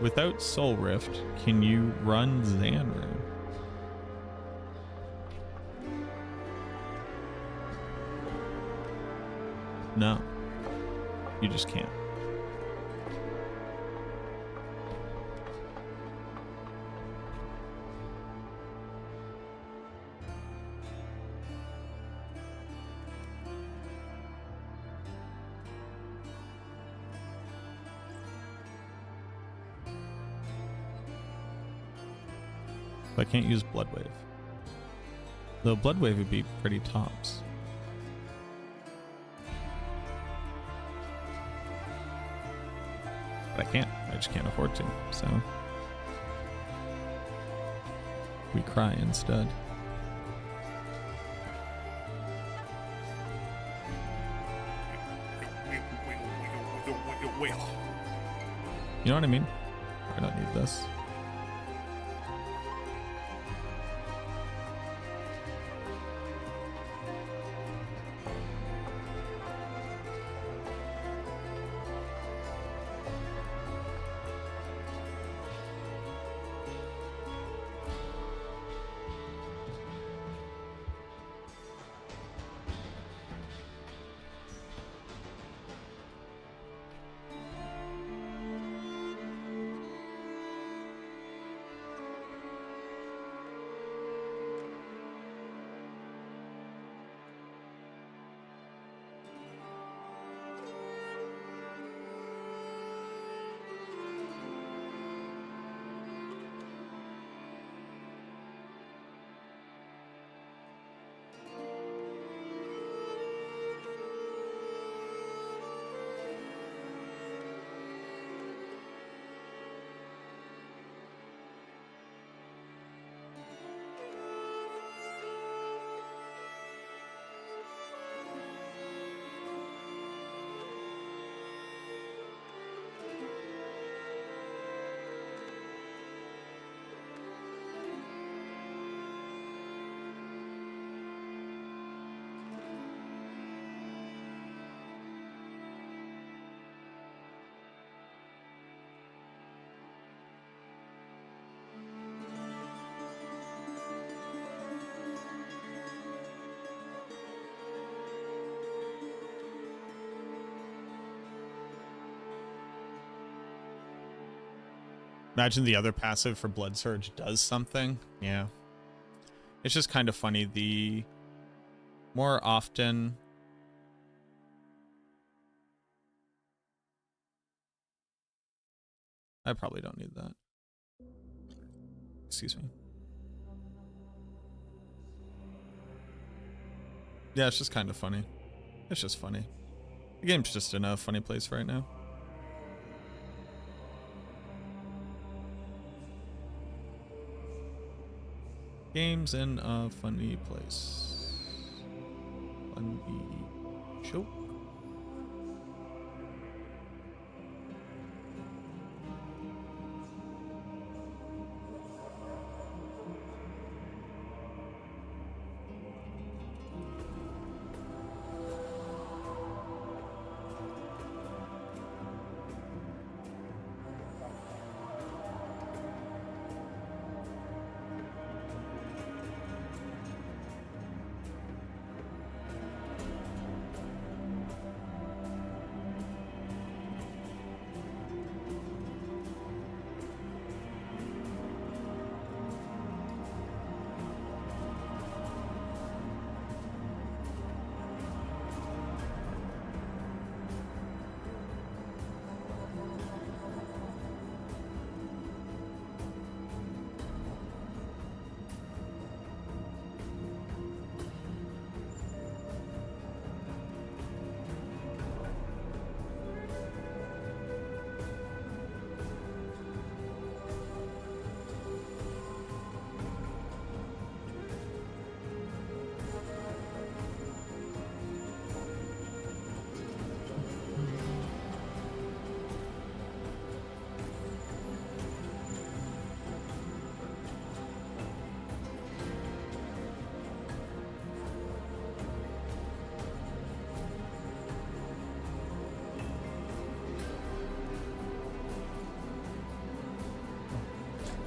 Without Soul Rift, can you run Xanru? No. You just can't. I can't use Blood Wave. Though Blood Wave would be pretty tops. But I can't. I just can't afford to, so we cry instead. You know what I mean? I don't need this. Imagine the other passive for Blood Surge does something. Yeah. It's just kind of funny. The more often... I probably don't need that. Excuse me. Yeah, it's just kind of funny. It's just funny. The game's just in a funny place right now. Game's in a funny place. Funny joke.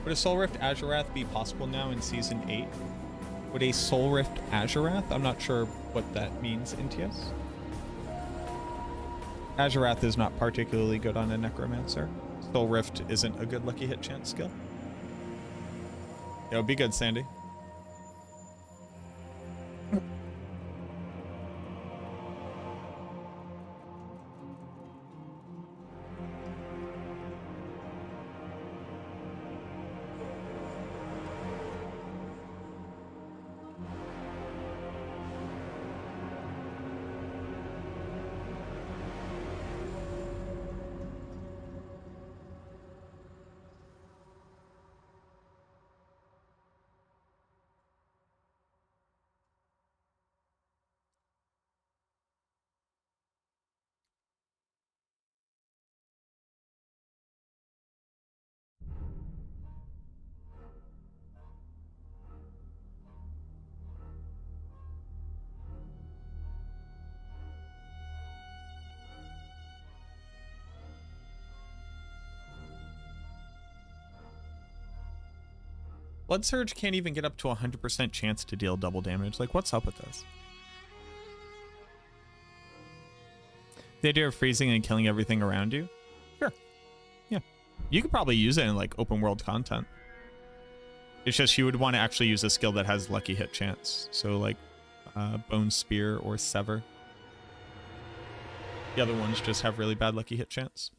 Would a Soul Rift Azurath be possible now in Season 8? Would a Soul Rift Azurath? I'm not sure what that means in TS. Azurath is not particularly good on a Necromancer. Soul Rift isn't a good lucky hit chance skill. Yo, be good, Sandy. Blood Surge can't even get up to 100% chance to deal double damage. Like, what's up with this? The idea of freezing and killing everything around you? Sure. Yeah. You could probably use it in, like, open world content. It's just you would want to actually use a skill that has lucky hit chance. So, like, Bone Spear or Sever. The other ones just have really bad lucky hit chance.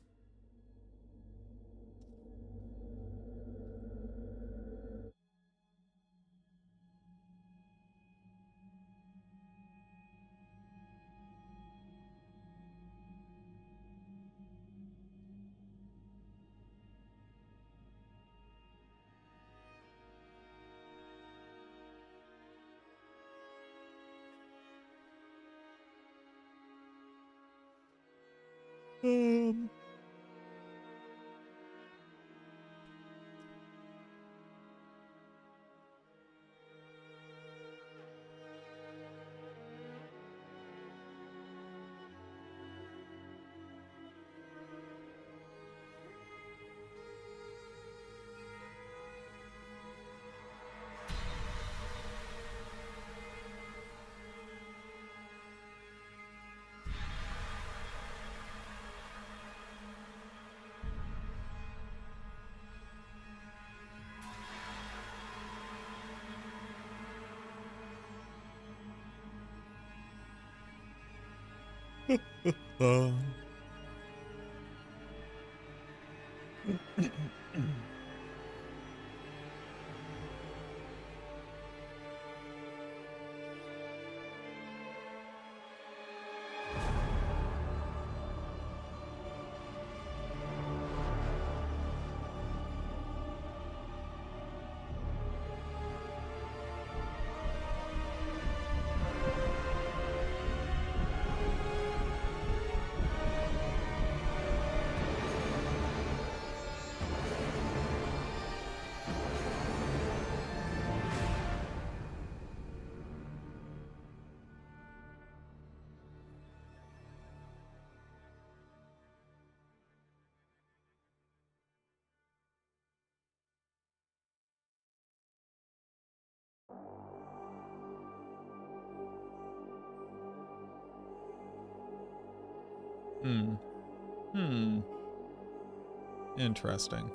Interesting.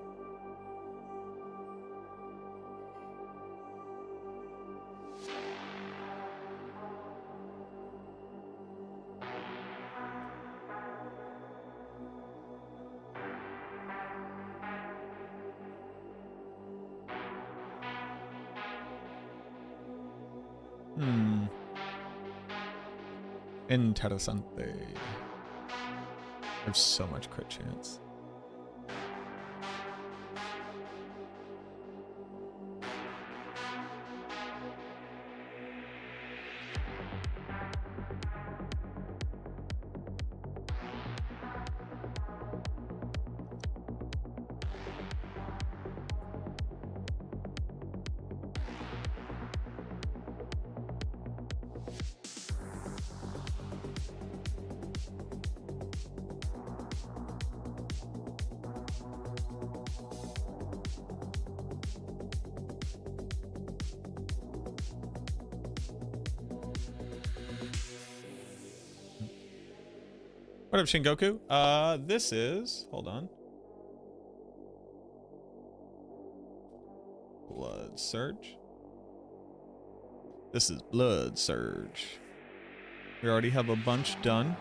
Interesante. There's so much crit chance. What up, Shingoku? This is... Hold on. Blood Surge. This is Blood Surge. We already have a bunch done.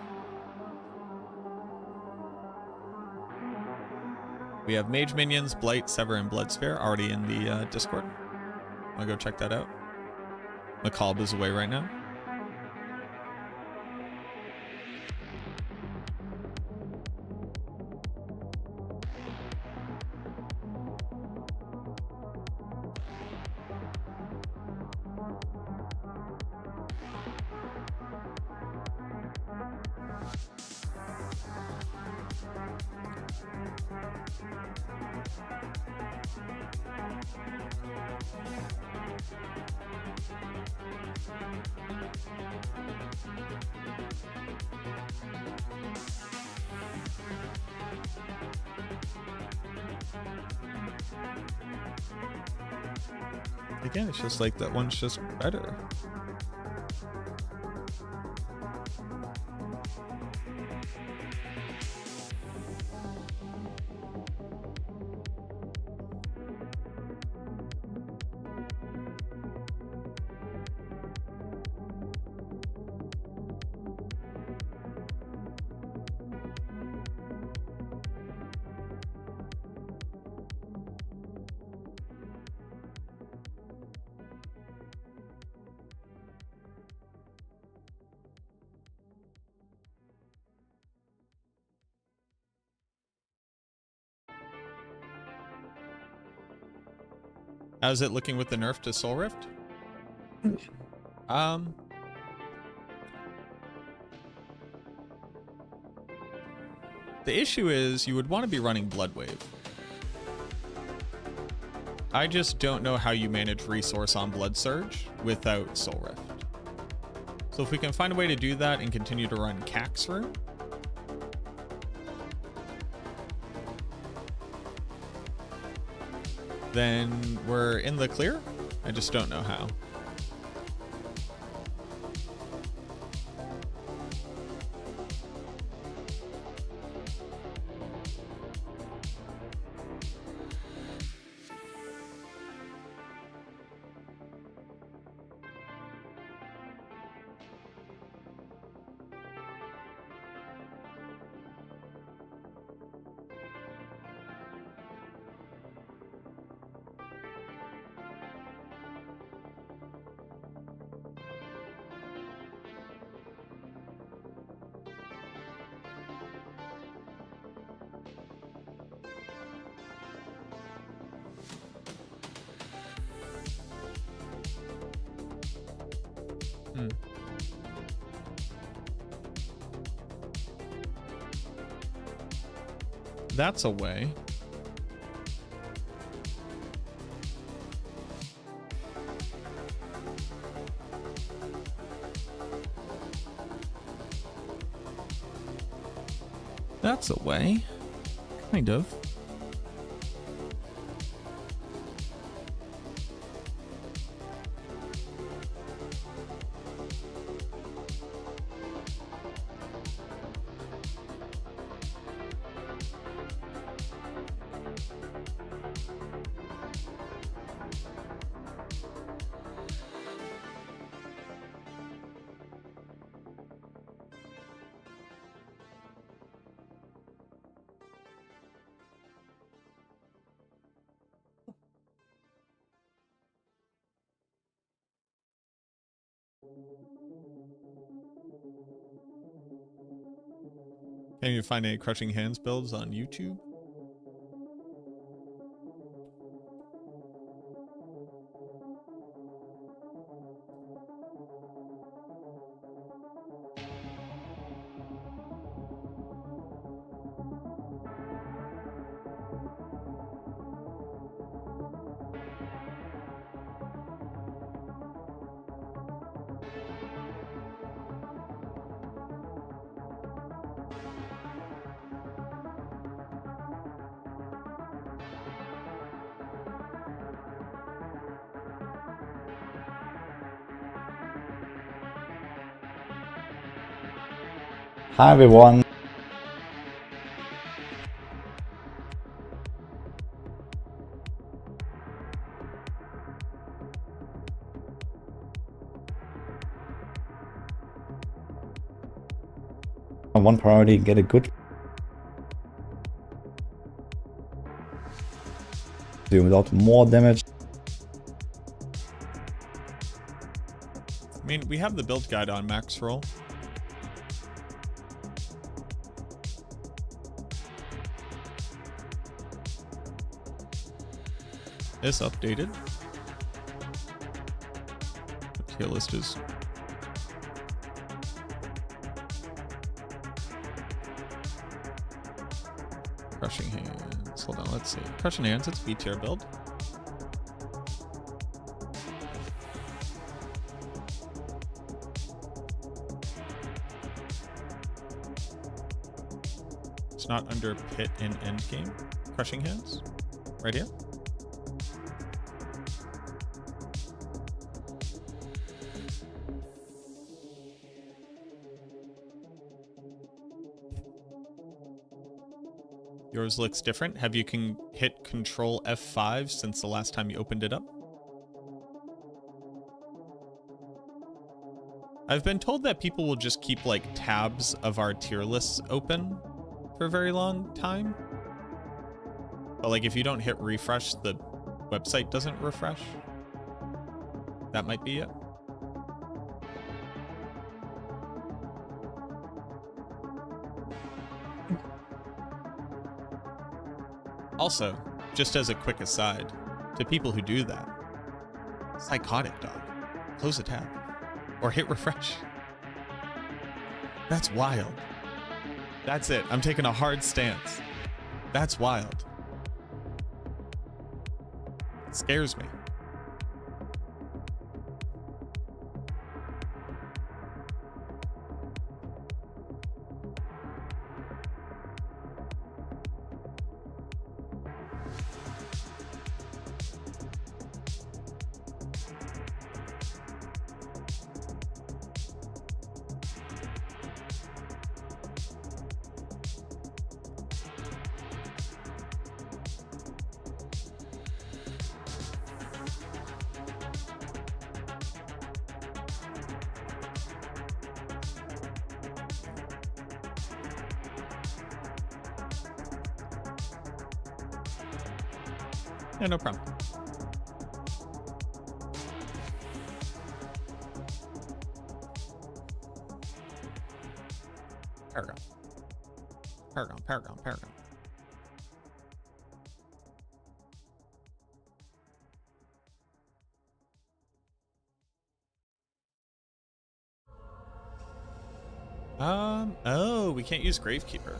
We have Mage Minions, Blight, Sever, and Bloodsphere already in the Discord. I'll go check that out. Macabre is away right now. Again, it's just like that one's just better. How's it looking with the nerf to Soul Rift? The issue is you would want to be running Blood Wave. I just don't know how you manage resource on Blood Surge without Soul Rift. So if we can find a way to do that and continue to run Cax Rune, then we're in the clear. I just don't know how. That's a way. That's a way. Kind of. Can you find any Crushing Hands builds on YouTube? Hi everyone. On one priority, get a good do without more damage. I mean, we have the build guide on MacroBioBoi. It's updated. The tier list is Crushing Hands. Hold on, let's see. Crushing Hands, it's PTR build. It's not under Pit and Endgame. Crushing Hands. Right here. Yours looks different. Have you can hit Control F5 since the last time you opened it up? I've been told that people will just keep like tabs of our tier lists open for a very long time. But like if you don't hit refresh, the website doesn't refresh. That might be it. Also, just as a quick aside, to people who do that, psychotic, dog. Close a tab. Or hit refresh. That's wild. That's it. I'm taking a hard stance. That's wild. It scares me. Yeah, no problem. Paragon. Paragon, Paragon, Paragon. Oh, we can't use Gravekeeper.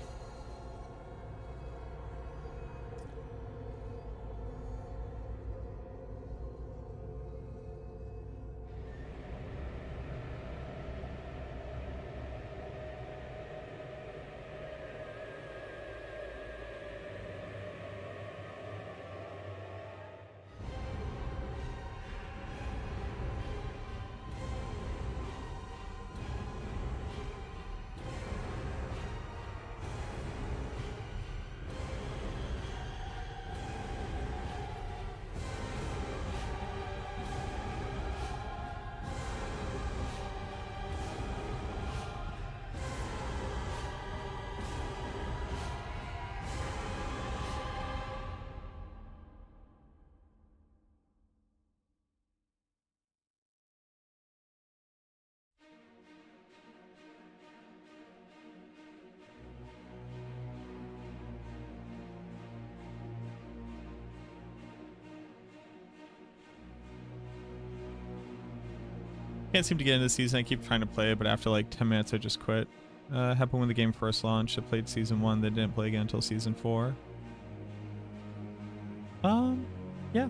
Can't seem to get into the season. I keep trying to play it, but after like 10 minutes, I just quit. Happened when the game first launched. I played season 1, then didn't play again until season 4. Yeah.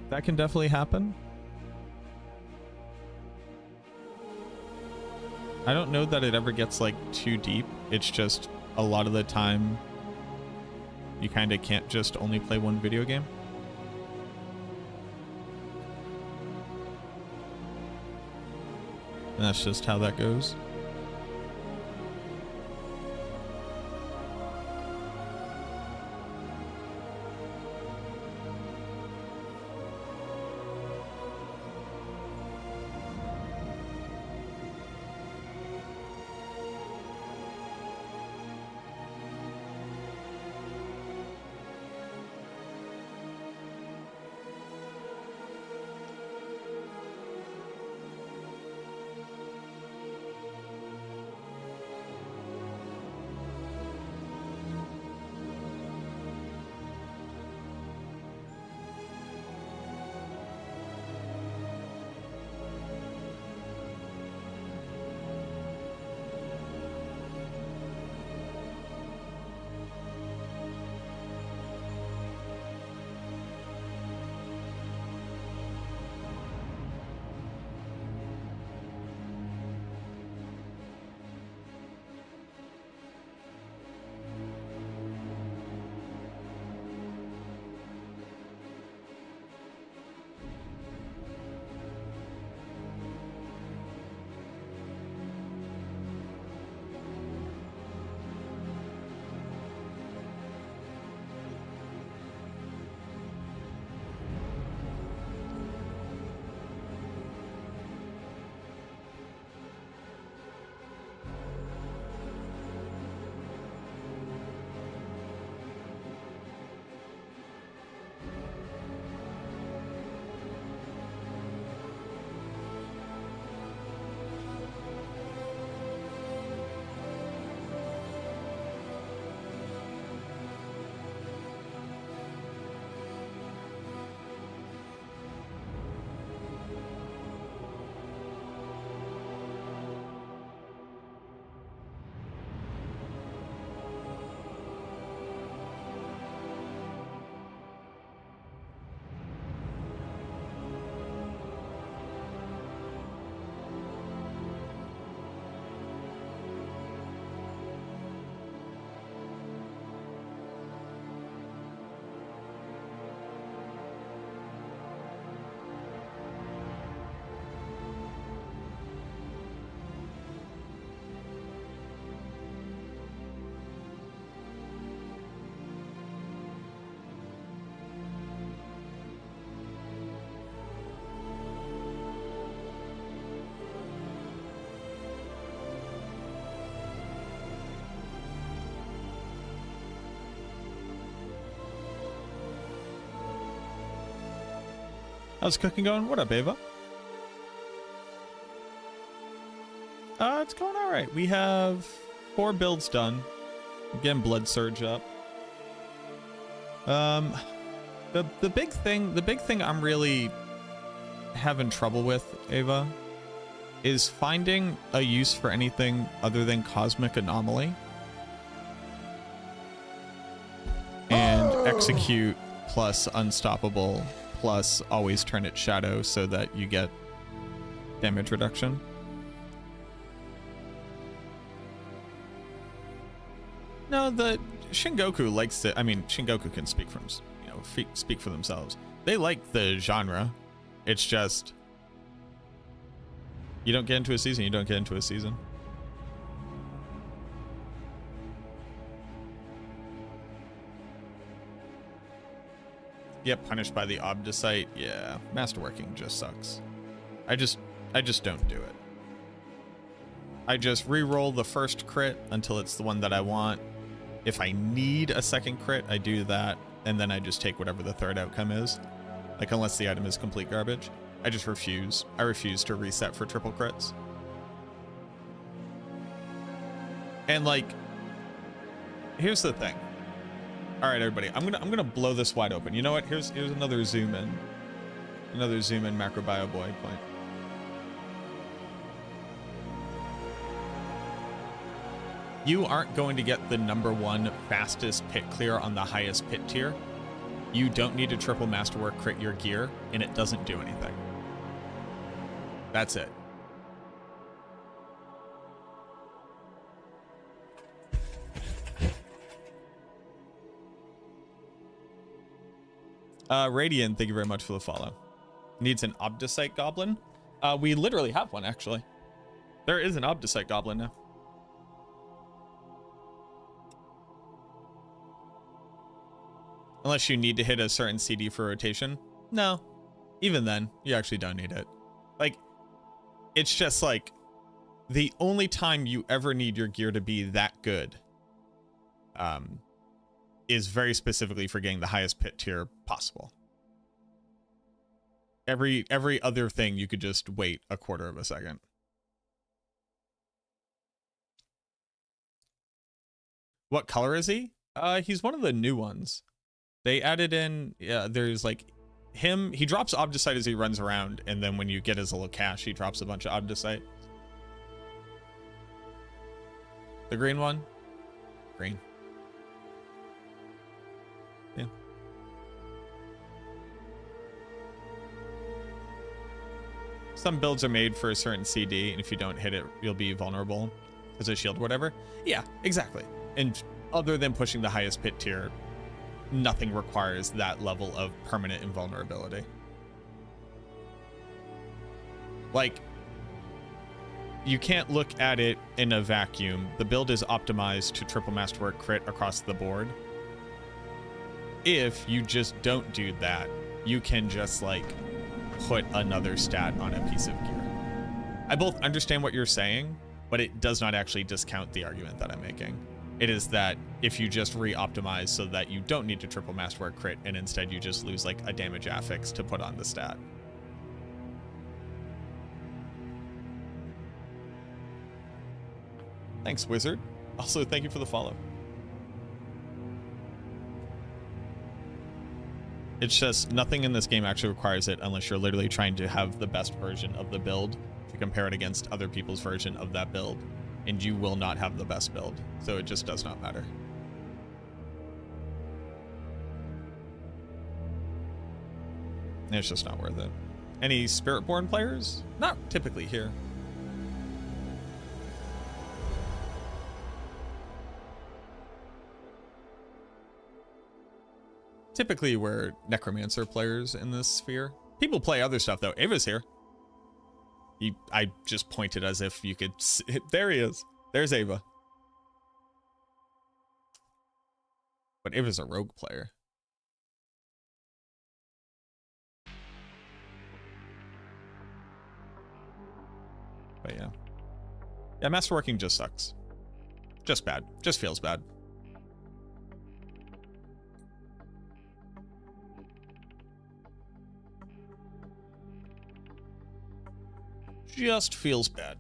That can definitely happen. I don't know that it ever gets like too deep. It's just a lot of the time you kind of can't just only play one video game. And that's just how that goes. How's cooking going? What up, Ava? It's going all right. We have 4 builds done. Again, Blood Surge up. The big thing I'm really having trouble with, Ava, is finding a use for anything other than Cosmic Anomaly and Execute plus Unstoppable plus always turn it Shadow so that you get damage reduction. No, the Shingoku likes it. I mean, Shingoku can speak from, speak for themselves. They like the genre. It's just you don't get into a season, you don't get into a season. Get punished by the Obdicite. Yeah, Masterworking just sucks. I just don't do it. I just re-roll the first crit until it's the one that I want. If I need a second crit, I do that, and then I just take whatever the third outcome is. Like, unless the item is complete garbage. I just refuse. I refuse to reset for triple crits. And like, here's the thing. All right, everybody, I'm gonna blow this wide open. You know what? Here's another zoom in. Another zoom in MacroBioBoi point. You aren't going to get the #1 fastest pit clear on the highest pit tier. You don't need to triple masterwork crit your gear, and it doesn't do anything. That's it. Radiant, thank you very much for the follow. Needs an Obdicite Goblin. We literally have one, actually. There is an Obdicite Goblin now. Unless you need to hit a certain CD for rotation. No. Even then, you actually don't need it. Like, it's just like, the only time you ever need your gear to be that good is very specifically for getting the highest pit tier possible. Every other thing, you could just wait a quarter of a second. What color is he? He's one of the new ones. They added in, there's like him, he drops Obdicite as he runs around, and then when you get his little cache, he drops a bunch of Obdicite. The green one? Green. Yeah. Some builds are made for a certain CD, and if you don't hit it, you'll be vulnerable as a shield or whatever. Yeah, exactly. And other than pushing the highest pit tier, nothing requires that level of permanent invulnerability. Like, you can't look at it in a vacuum. The build is optimized to triple masterwork crit across the board. If you just don't do that, you can just like put another stat on a piece of gear. I both understand what you're saying, but it does not actually discount the argument that I'm making. It is that if you just re-optimize so that you don't need to triple masterwork crit, and instead you just lose like a damage affix to put on the stat. Thanks, Wizard. Also, thank you for the follow. It's just nothing in this game actually requires it unless you're literally trying to have the best version of the build to compare it against other people's version of that build. And you will not have the best build, so it just does not matter. It's just not worth it. Any Spiritborn players? Not typically here. Typically we're Necromancer players in this sphere. People play other stuff though. Ava's here. I just pointed as if you could see. There he is. There's Ava. But Ava's a rogue player. But yeah. Yeah, masterworking just sucks. Just bad. Just feels bad. just feels bad.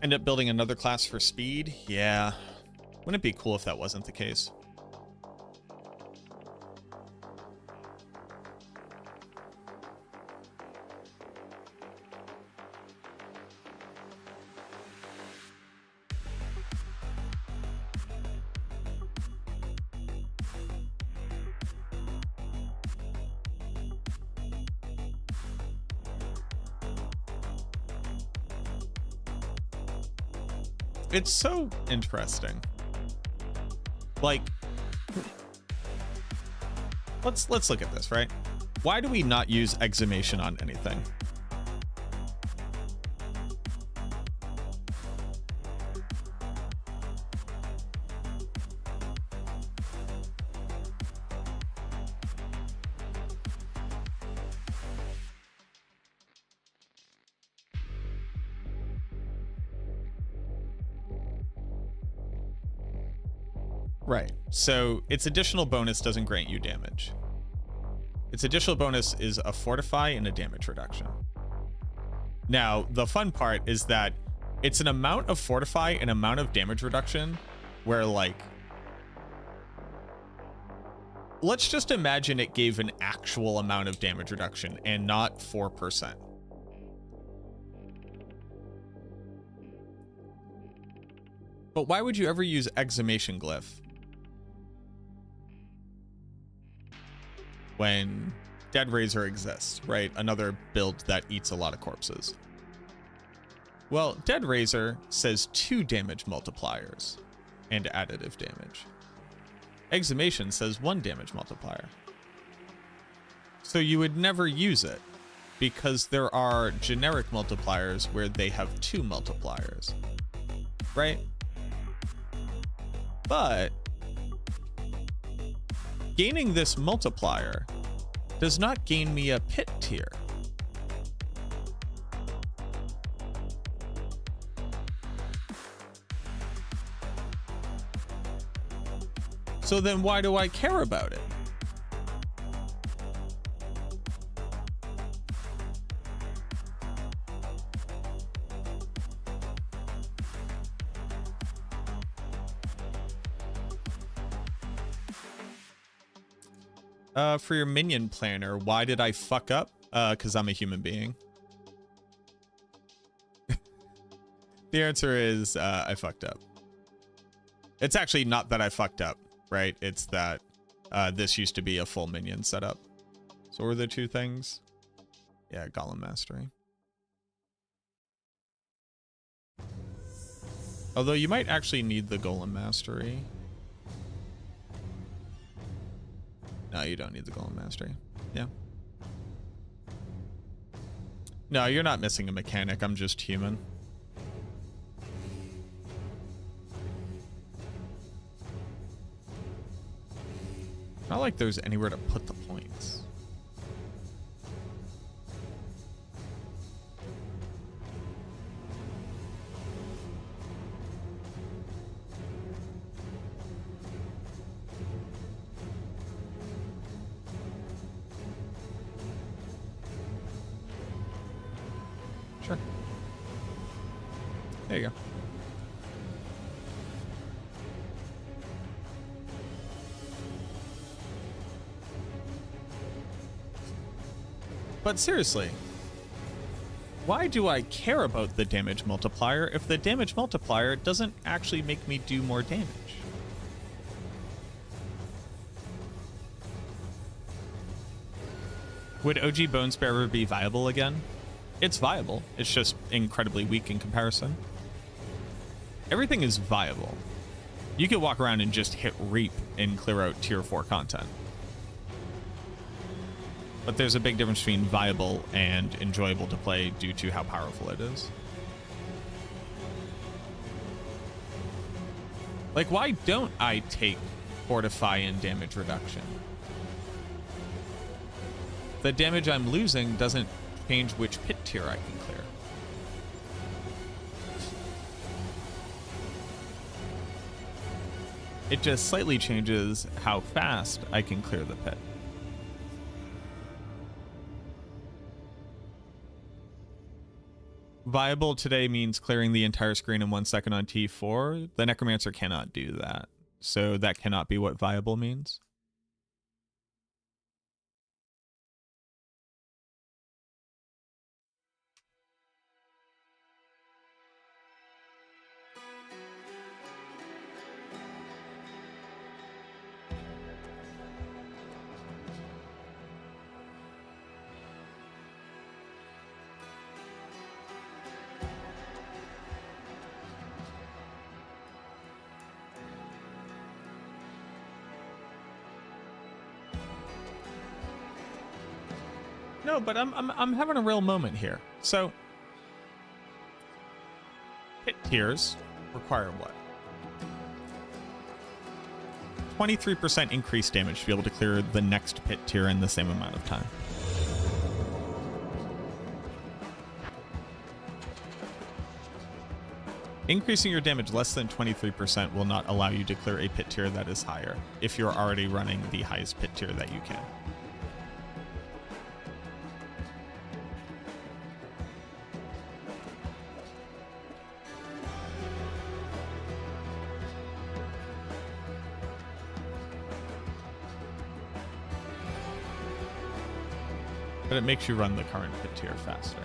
End up building another class for speed? Yeah. Wouldn't it be cool if that wasn't the case? It's so interesting. Like, let's look at this, right? Why do we not use exhumation on anything? Right. So its additional bonus doesn't grant you damage. Its additional bonus is a fortify and a damage reduction. Now, the fun part is that it's an amount of fortify and amount of damage reduction where, like, let's just imagine it gave an actual amount of damage reduction and not 4%. But why would you ever use exhumation glyph when Dead Razor exists, right? Another build that eats a lot of corpses. Well, Dead Razor says 2 damage multipliers and additive damage. Exhumation says 1 damage multiplier. So you would never use it because there are generic multipliers where they have 2 multipliers, right? But gaining this multiplier does not gain me a pit tier. So then why do I care about it? For your minion planner, why did I fuck up? Because I'm a human being. The answer is I fucked up. It's actually not that I fucked up, right? It's that this used to be a full minion setup. So were the 2 things? Yeah, Golem Mastery. Although you might actually need the Golem Mastery. No, you don't need the Golem Mastery. Yeah. No, you're not missing a mechanic. I'm just human. Not like there's anywhere to put the points. Sure. There you go. But seriously, why do I care about the damage multiplier if the damage multiplier doesn't actually make me do more damage? Would OG Bonesbearer be viable again? It's viable. It's just incredibly weak in comparison. Everything is viable. You could walk around and just hit Reap and clear out tier 4 content. But there's a big difference between viable and enjoyable to play due to how powerful it is. Like, why don't I take Fortify and damage reduction? The damage I'm losing doesn't change which pit tier I can clear. It just slightly changes how fast I can clear the pit. Viable today means clearing the entire screen in 1 second on T4. The Necromancer cannot do that. So that cannot be what viable means. No, but I'm having a real moment here. So, pit tiers require what? 23% increased damage to be able to clear the next pit tier in the same amount of time. Increasing your damage less than 23% will not allow you to clear a pit tier that is higher if you're already running the highest pit tier that you can. But it makes you run the current pit tier faster.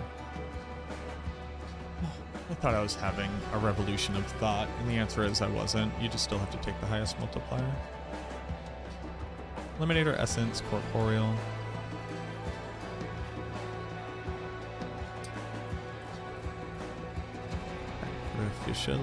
I thought I was having a revolution of thought, and the answer is I wasn't. You just still have to take the highest multiplier. Eliminator, Essence, Corporeal. Sacrificial.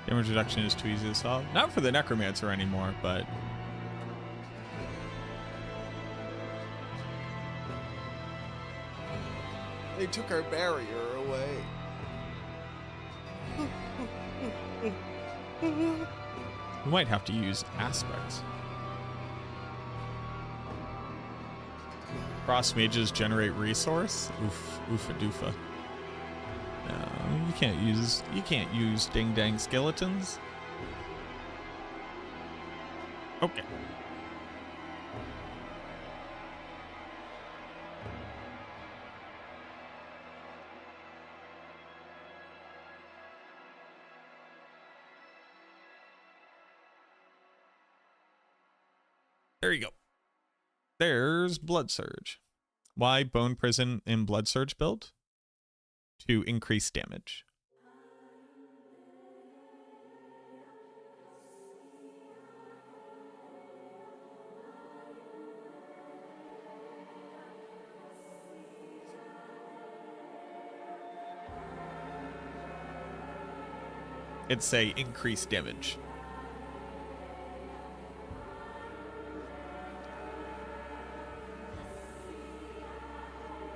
Damage reduction is too easy to solve. Not for the Necromancer anymore, but... They took our barrier away. We might have to use aspects. Cross mages generate resource? Oof, oofa doofa. No, you can't use ding dang skeletons. Okay. There you go. There's Blood Surge. Why Bone Prison in Blood Surge build? To increase damage. It'd say increased damage.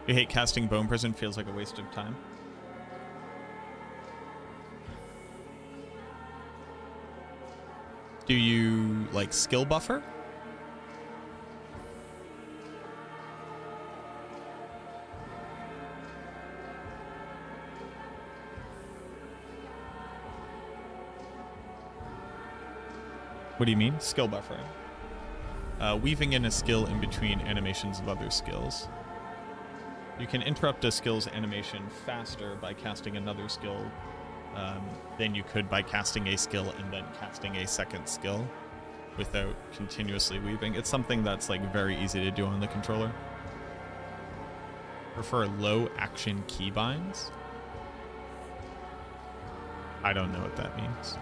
You hate casting Bone Prison, feels like a waste of time. Do you like skill buffer? What do you mean? Skill buffering. Weaving in a skill in between animations of other skills. You can interrupt a skill's animation faster by casting another skill than you could by casting a skill and then casting a second skill without continuously weaving. It's something that's like very easy to do on the controller. Prefer low action keybinds? I don't know what that means.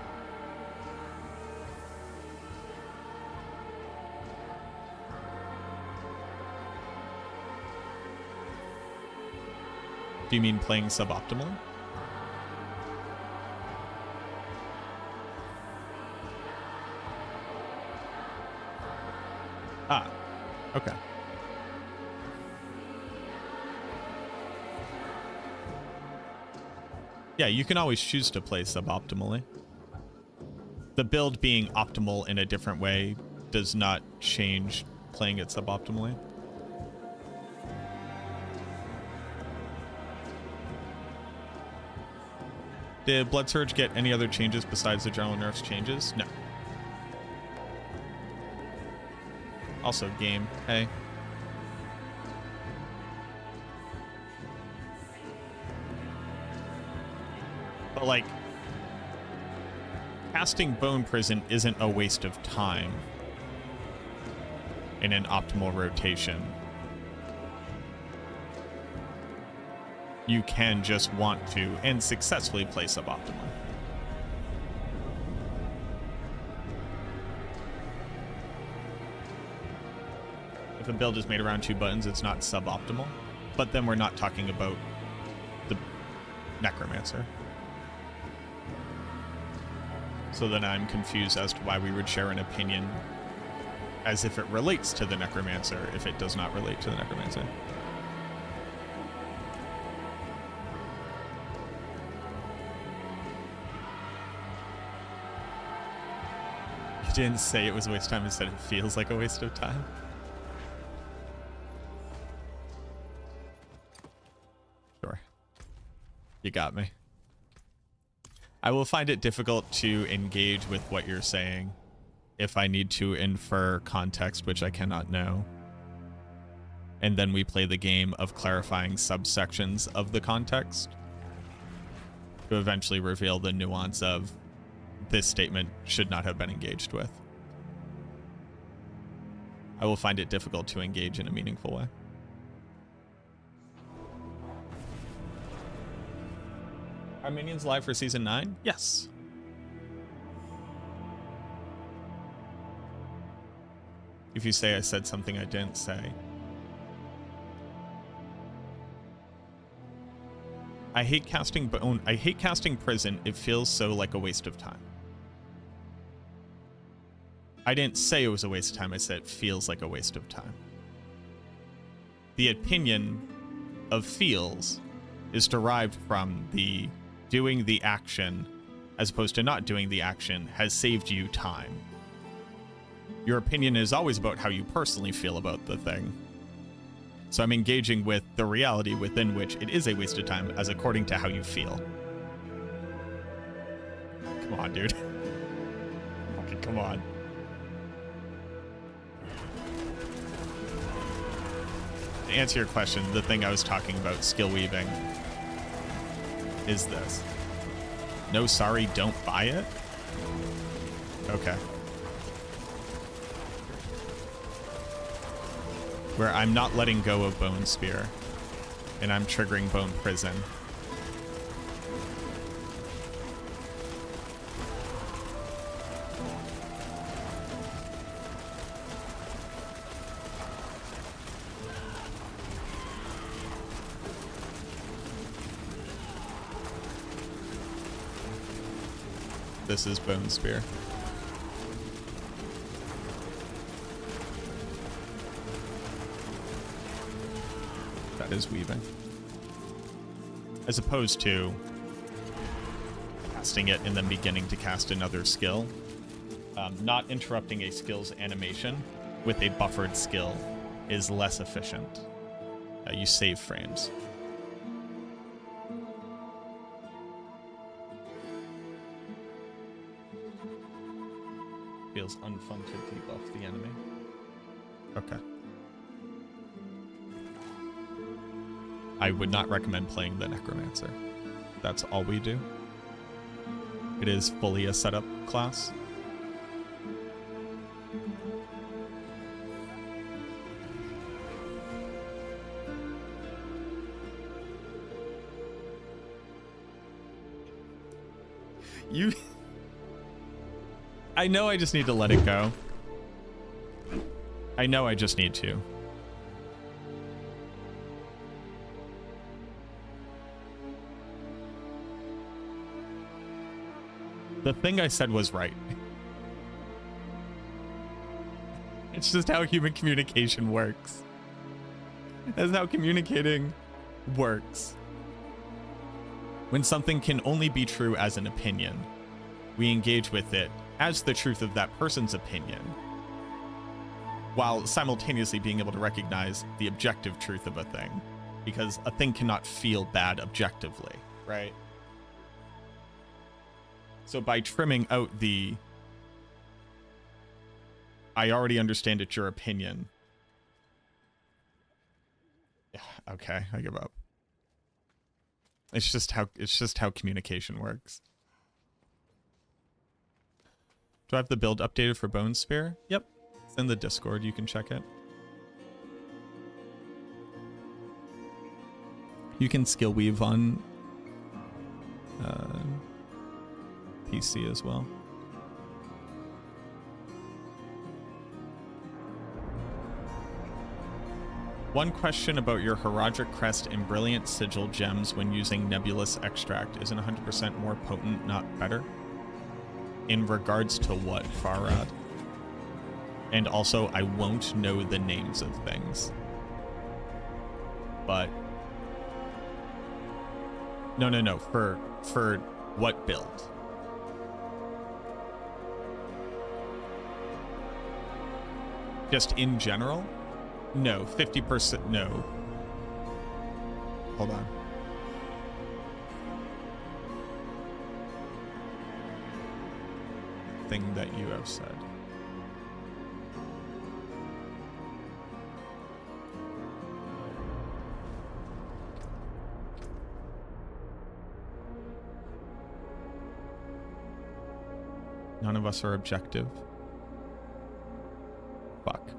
Do you mean playing suboptimally? Ah, okay. Yeah, you can always choose to play suboptimally. The build being optimal in a different way does not change playing it suboptimally. Did Blood Surge get any other changes besides the general nerfs changes? No. Also, game. Hey. But, like, casting Bone Prison isn't a waste of time in an optimal rotation. You can just want to and successfully play suboptimally. If a build is made around 2 buttons, it's not suboptimal. But then we're not talking about the Necromancer. So then I'm confused as to why we would share an opinion as if it relates to the Necromancer if it does not relate to the Necromancer. Didn't say it was a waste of time, instead it feels like a waste of time. Sure. You got me. I will find it difficult to engage with what you're saying if I need to infer context, which I cannot know. And then we play the game of clarifying subsections of the context to eventually reveal the nuance of this statement should not have been engaged with. I will find it difficult to engage in a meaningful way. Are Minions live for Season 9? Yes. If you say I said something I didn't say. I hate casting Bone. I hate casting Prison. It feels so like a waste of time. I didn't say it was a waste of time. I said it feels like a waste of time. The opinion of feels is derived from the doing the action as opposed to not doing the action has saved you time. Your opinion is always about how you personally feel about the thing. So I'm engaging with the reality within which it is a waste of time as according to how you feel. Come on, dude. Fucking come on. To answer your question, the thing I was talking about, skill weaving, is this. No, sorry, don't buy it? Okay. Where I'm not letting go of Bone Spear, and I'm triggering Bone Prison. this is Bone Spear. That is weaving. As opposed to casting it and then beginning to cast another skill. Not interrupting a skill's animation with a buffered skill is less efficient. You save frames. Feels unfun to debuff the enemy. Okay. I would not recommend playing the Necromancer. That's all we do. It is fully a setup class. I know I just need to let it go. I know I just need to. The thing I said was right. It's just how human communication works. That's how communicating works. When something can only be true as an opinion, we engage with it as the truth of that person's opinion, while simultaneously being able to recognize the objective truth of a thing, because a thing cannot feel bad objectively, right? So by trimming out the I already understand it's your opinion. Okay, I give up. It's just how communication works. Do I have the build updated for Bone Spear? Yep. It's in the Discord, you can check it. You can skill weave on PC as well. One question about your Heraldric Crest and Brilliant Sigil gems when using Nebulous Extract. Isn't 100% more potent, not better? In regards to what, Farad? And also, I won't know the names of things. But... No. For what build? Just in general? No, 50%, no. Hold on. Thing that you have said. None of us are objective. Fuck.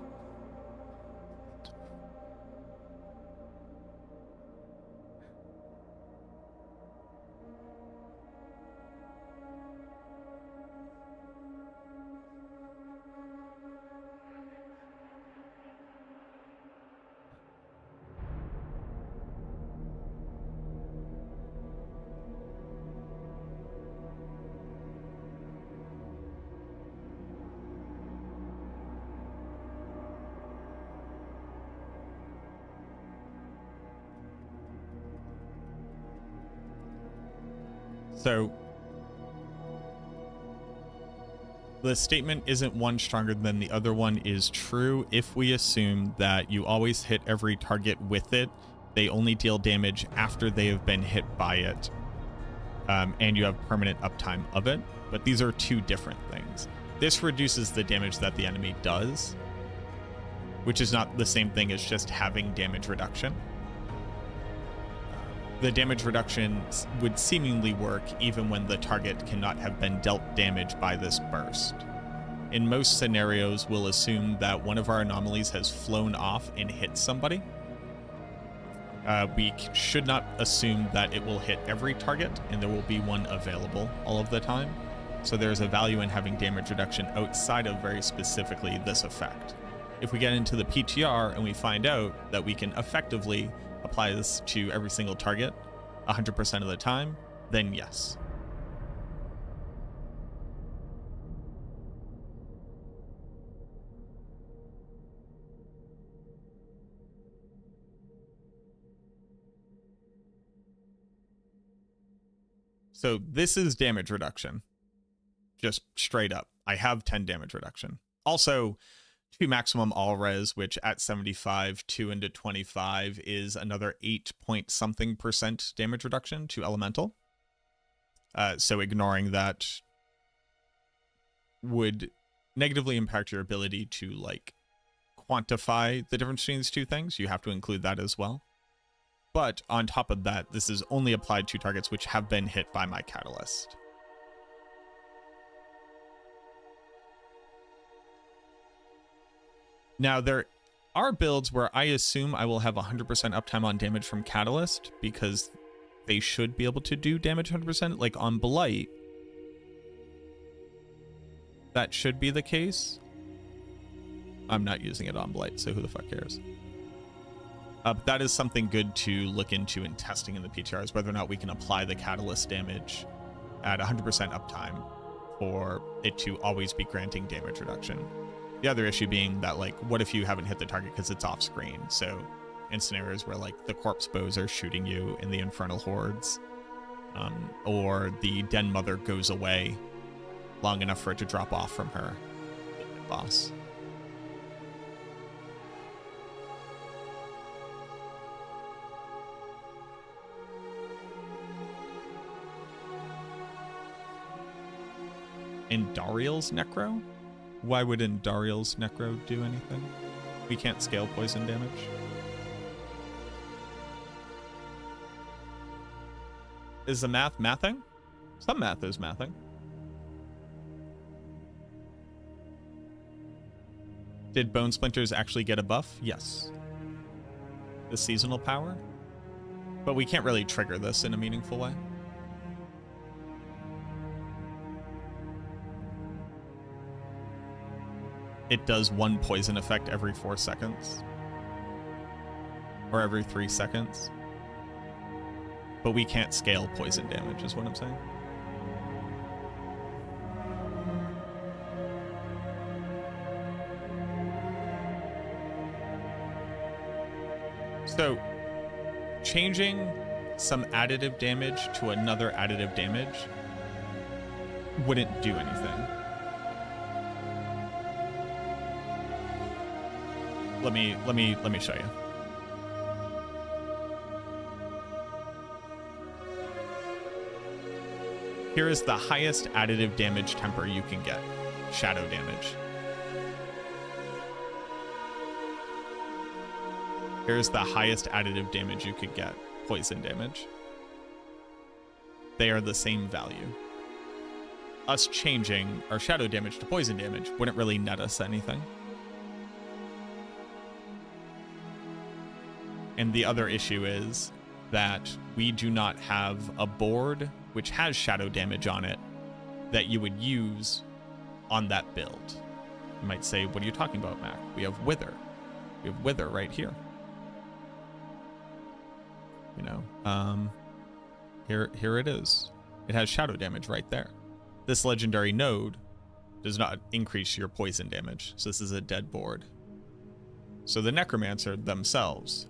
So the statement isn't one stronger than the other one is true if we assume that you always hit every target with it. They only deal damage after they have been hit by it, and you have permanent uptime of it. But these are two different things. This reduces the damage that the enemy does, which is not the same thing as just having damage reduction. The damage reduction would seemingly work even when the target cannot have been dealt damage by this burst. In most scenarios, we'll assume that one of our anomalies has flown off and hit somebody. We should not assume that it will hit every target, and there will be one available all of the time. So there's a value in having damage reduction outside of very specifically this effect. If we get into the PTR and we find out that we can effectively apply this to every single target 100% of the time, then yes. So this is damage reduction. Just straight up. I have 10 damage reduction. Also, 2 maximum all res, which at 75, 2 into 25 is another 8 point something % damage reduction to elemental. So ignoring that would negatively impact your ability to like quantify the difference between these two things. You have to include that as well. But on top of that, this is only applied to targets which have been hit by my catalyst. Now, there are builds where I assume I will have 100% uptime on damage from catalyst because they should be able to do damage 100%. Like on Blight, that should be the case. I'm not using it on Blight, so who the fuck cares? But that is something good to look into in testing in the PTRs, whether or not we can apply the catalyst damage at 100% uptime for it to always be granting damage reduction. The other issue being that, like, what if you haven't hit the target because it's off screen? So in scenarios where, like, the corpse bows are shooting you in the infernal hordes, or the den mother goes away long enough for it to drop off from her boss. Indariel's Necro? Why would Indariel's Necro do anything? We can't scale poison damage. Is the math mathing? Some math is mathing. Did Bone Splinters actually get a buff? Yes. The seasonal power? But we can't really trigger this in a meaningful way. It does 1 poison effect every 4 seconds. Or every 3 seconds. But we can't scale poison damage, is what I'm saying. So, changing some additive damage to another additive damage wouldn't do anything. Let me show you. Here is the highest additive damage temper you can get. Shadow damage. Here's the highest additive damage you could get. Poison damage. They are the same value. Us changing our shadow damage to poison damage wouldn't really net us anything. And the other issue is that we do not have a board which has shadow damage on it that you would use on that build. You might say, what are you talking about, Mac? We have Wither. We have Wither right here. You know, here it is. It has shadow damage right there. This legendary node does not increase your poison damage, so this is a dead board. So the Necromancer themselves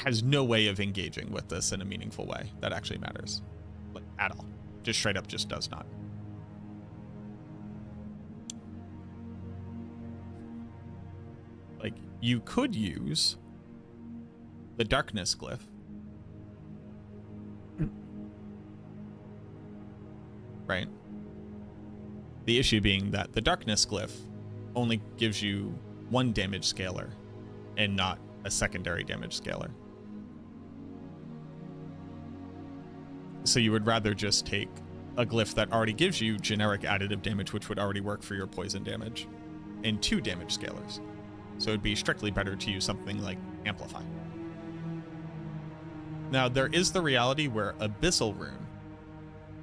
has no way of engaging with this in a meaningful way that actually matters, like, at all. Just straight up just does not. Like, you could use the darkness glyph. Right? The issue being that the darkness glyph only gives you 1 damage scaler and not a secondary damage scaler. So you would rather just take a glyph that already gives you generic additive damage, which would already work for your poison damage, and 2 damage scalars. So it'd be strictly better to use something like Amplify. Now, there is the reality where Abyssal Rune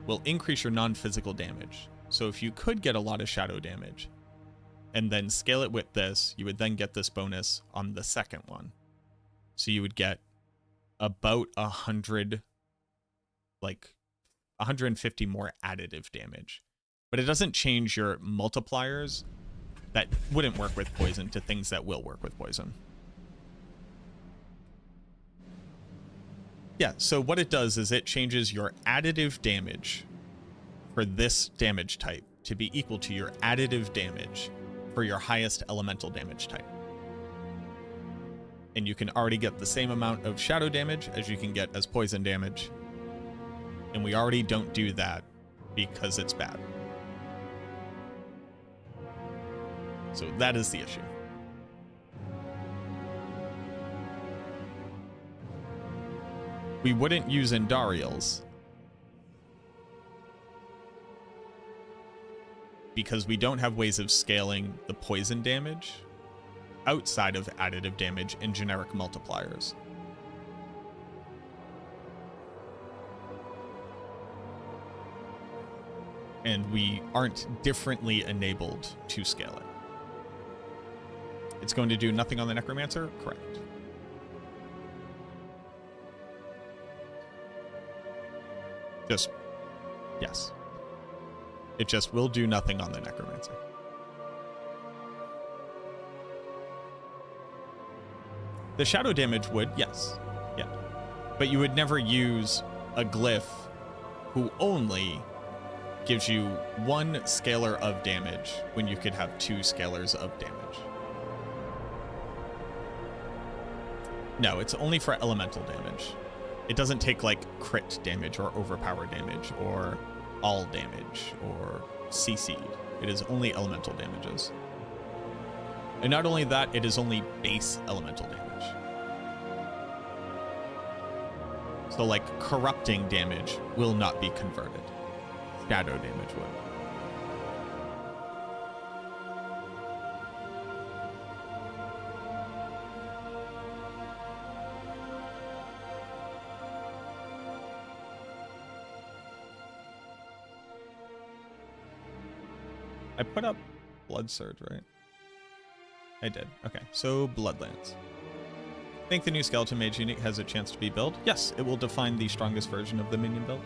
will increase your non-physical damage. So if you could get a lot of shadow damage, and then scale it with this, you would then get this bonus on the second one. So you would get about 100, like 150 more additive damage. But it doesn't change your multipliers that wouldn't work with poison to things that will work with poison. Yeah, so what it does is it changes your additive damage for this damage type to be equal to your additive damage for your highest elemental damage type. And you can already get the same amount of shadow damage as you can get as poison damage. And we already don't do that because it's bad. So that is the issue. We wouldn't use Endarials because we don't have ways of scaling the poison damage outside of additive damage and generic multipliers. And we aren't differently enabled to scale it. It's going to do nothing on the Necromancer? Correct. Just, yes. It just will do nothing on the Necromancer. The shadow damage would, yes. Yeah. But you would never use a glyph who only gives you one scalar of damage when you could have two scalars of damage. No, it's only for elemental damage. It doesn't take like crit damage or overpower damage or all damage or CC. It is only elemental damages. And not only that, it is only base elemental damage. So like corrupting damage will not be converted. Shadow damage would. I put up Blood Surge, right? I did. Okay, so Bloodlands. Think the new Skeleton Mage unit has a chance to be built? Yes, it will define the strongest version of the minion build.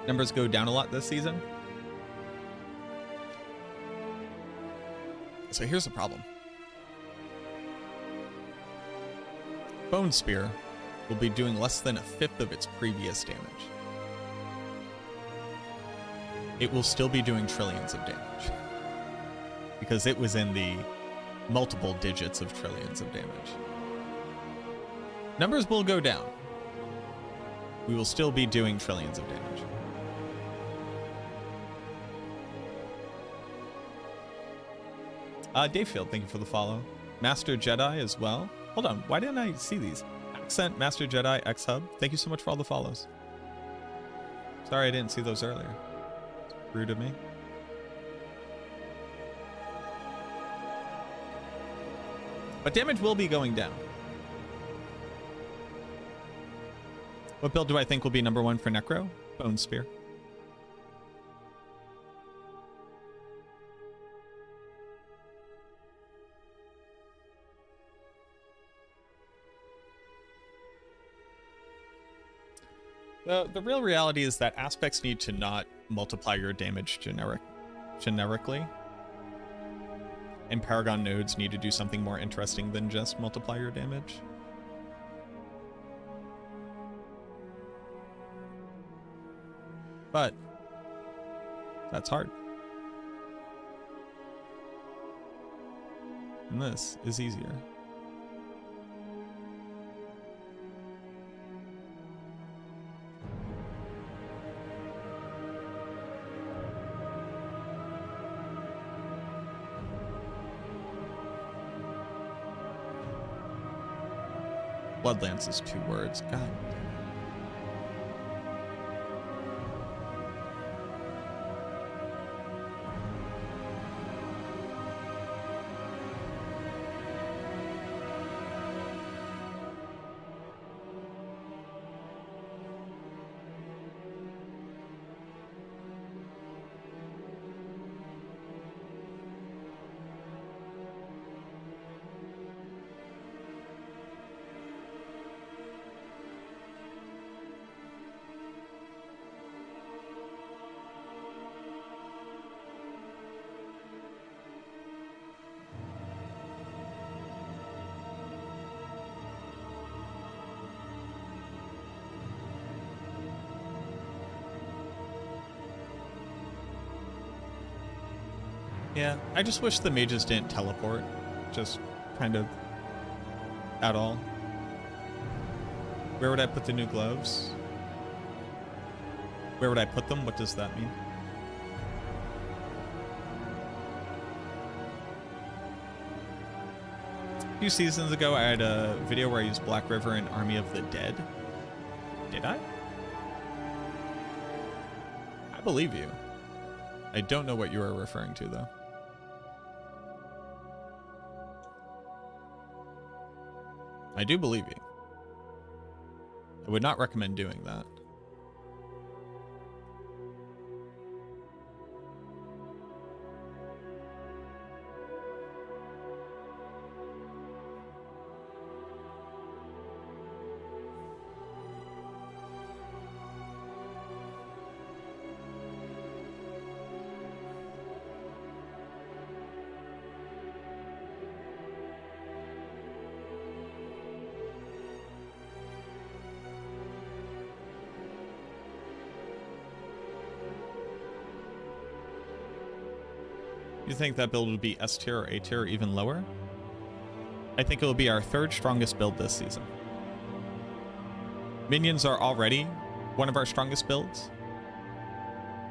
Numbers go down a lot this season. So here's the problem. Bone Spear will be doing less than a fifth of its previous damage. It will still be doing trillions of damage because it was in the multiple digits of trillions of damage. Numbers will go down. We will still be doing trillions of damage. Davefield, thank you for the follow. Master Jedi as well. Hold on, why didn't I see these? Accent, Master Jedi, X-Hub. Thank you so much for all the follows. Sorry I didn't see those earlier. It's rude of me. But damage will be going down. What build do I think will be number one for Necro? Bone Spear. The real reality is that aspects need to not multiply your damage generically. And Paragon nodes need to do something more interesting than just multiply your damage. But that's hard. And this is easier. Bloodlance is 2 words. God. Yeah, I just wish the mages didn't teleport. Just kind of at all. Where would I put the new gloves? Where would I put them? What does that mean? A few seasons ago, I had a video where I used Black River in Army of the Dead. Did I? I believe you. I don't know what you are referring to, though. I do believe you. I would not recommend doing that. You think that build would be S tier or A tier or even lower? I think it will be our third strongest build this season. Minions are already one of our strongest builds,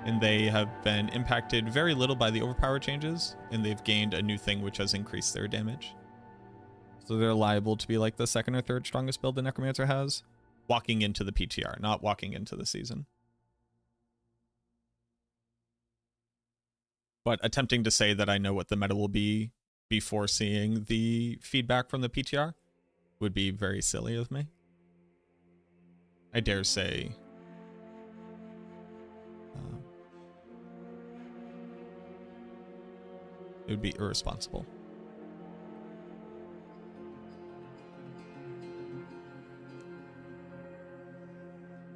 and they have been impacted very little by the overpower changes, and they've gained a new thing which has increased their damage. So they're liable to be like the second or third strongest build the Necromancer has, walking into the PTR, not walking into the season. But attempting to say that I know what the meta will be before seeing the feedback from the PTR would be very silly of me. I dare say it would be irresponsible.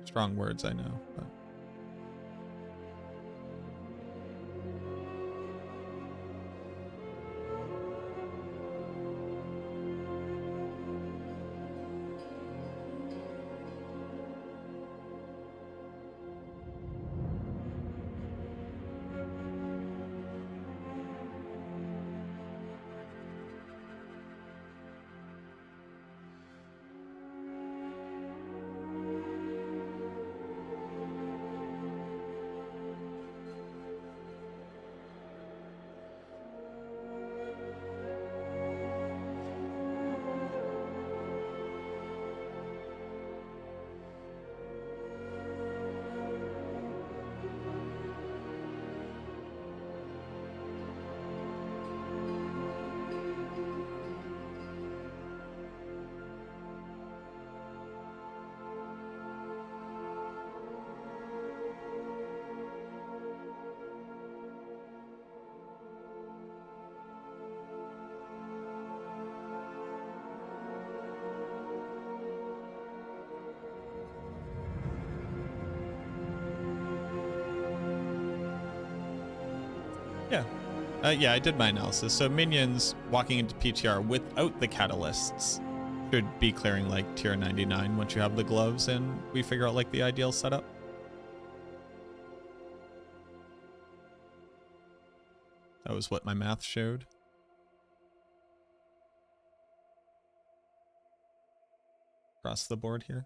Strong words, I know, but yeah, I did my analysis. So minions walking into PTR without the catalysts should be clearing like tier 99 once you have the gloves and we figure out like the ideal setup. That was what my math showed. Across the board here.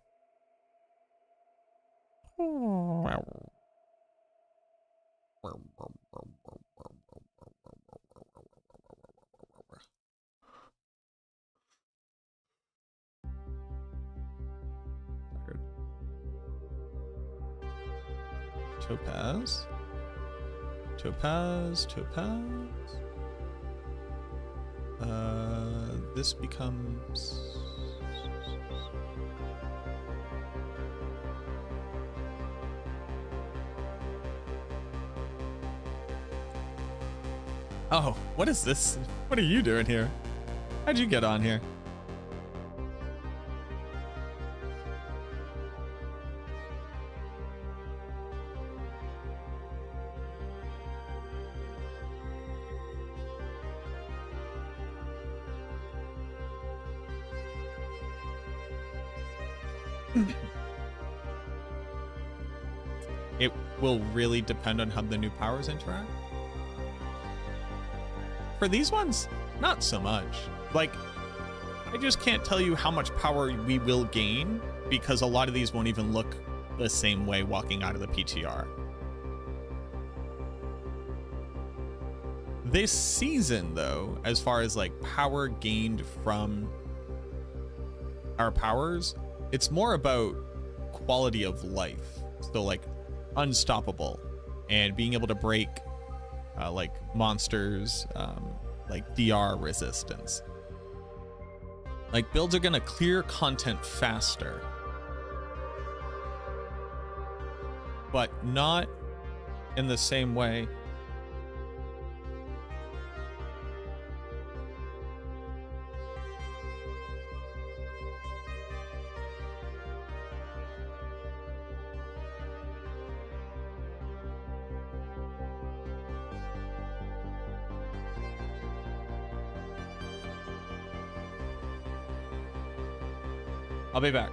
Topaz. Topaz, topaz. This becomes... Oh, what is this? What are you doing here? How'd you get on here? It will really depend on how the new powers interact. For these ones, not so much. Like, I just can't tell you how much power we will gain because a lot of these won't even look the same way walking out of the PTR. This season, though, as far as like power gained from our powers, it's more about quality of life. So like unstoppable and being able to break like monsters, like DR resistance. Like builds are gonna clear content faster, but not in the same way. I'll be back.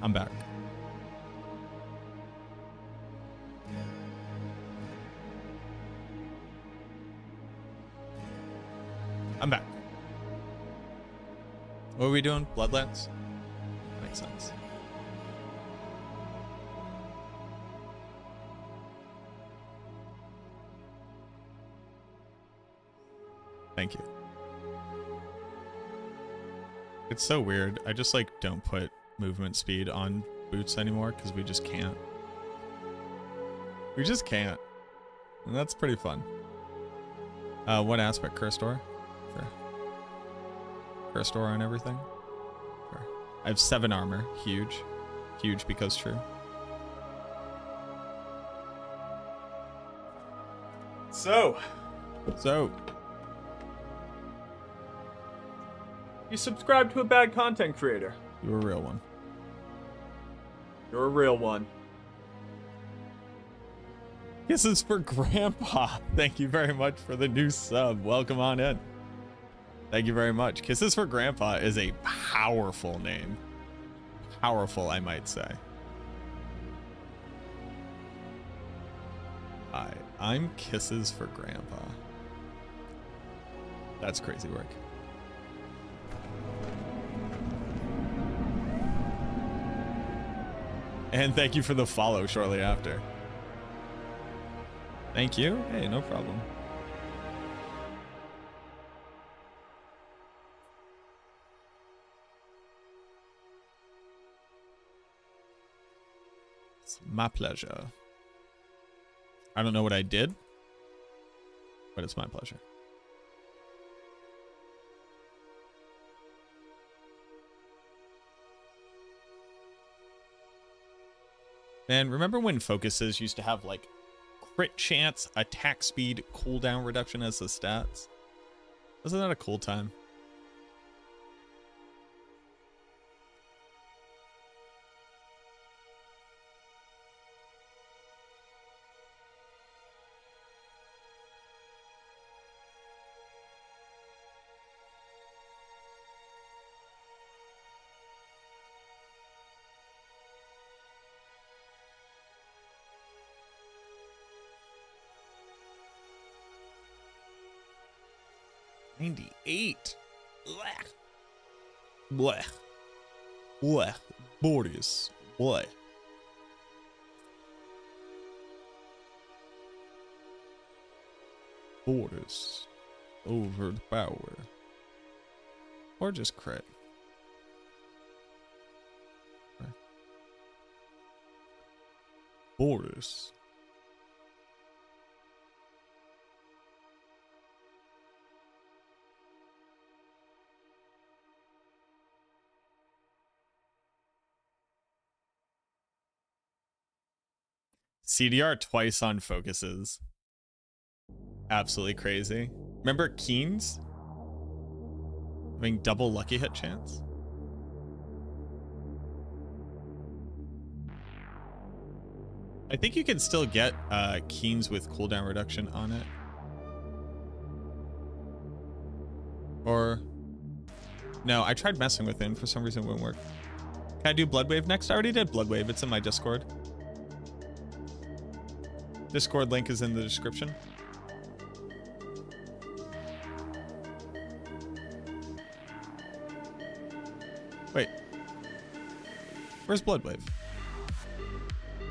I'm back. I'm back. What are we doing? Bloodlands? Makes sense. Thank you. It's so weird. I just like don't put movement speed on boots anymore because we just can't. We just can't. And that's pretty fun. What aspect? Curse door? Sure. Curse door on everything? Sure. I have 7 armor. Huge. Huge because true. So, you subscribe to a bad content creator. You're a real one. You're a real one. This is for Grandpa. Thank you very much for the new sub. Welcome on in. Thank you very much. Kisses for Grandpa is a powerful name. Powerful, I might say. Hi, I'm Kisses for Grandpa. That's crazy work. And thank you for the follow shortly after. Thank you. Hey, no problem. It's my pleasure. I don't know what I did, but it's my pleasure. Man, remember when focuses used to have like crit chance, attack speed, cooldown reduction as the stats? Wasn't that a cool time? Blech. Blech. Blech. Boreas. Blech. Borders. Over the power. Or just crit. Borders. CDR twice on focuses. Absolutely crazy. Remember Keens? Having double lucky hit chance? I think you can still get Keens with cooldown reduction on it. Or... no, I tried messing with it and for some reason it wouldn't work. Can I do Bloodwave next? I already did Bloodwave. It's in my Discord. Discord link is in the description. Wait. Where's Bloodwave?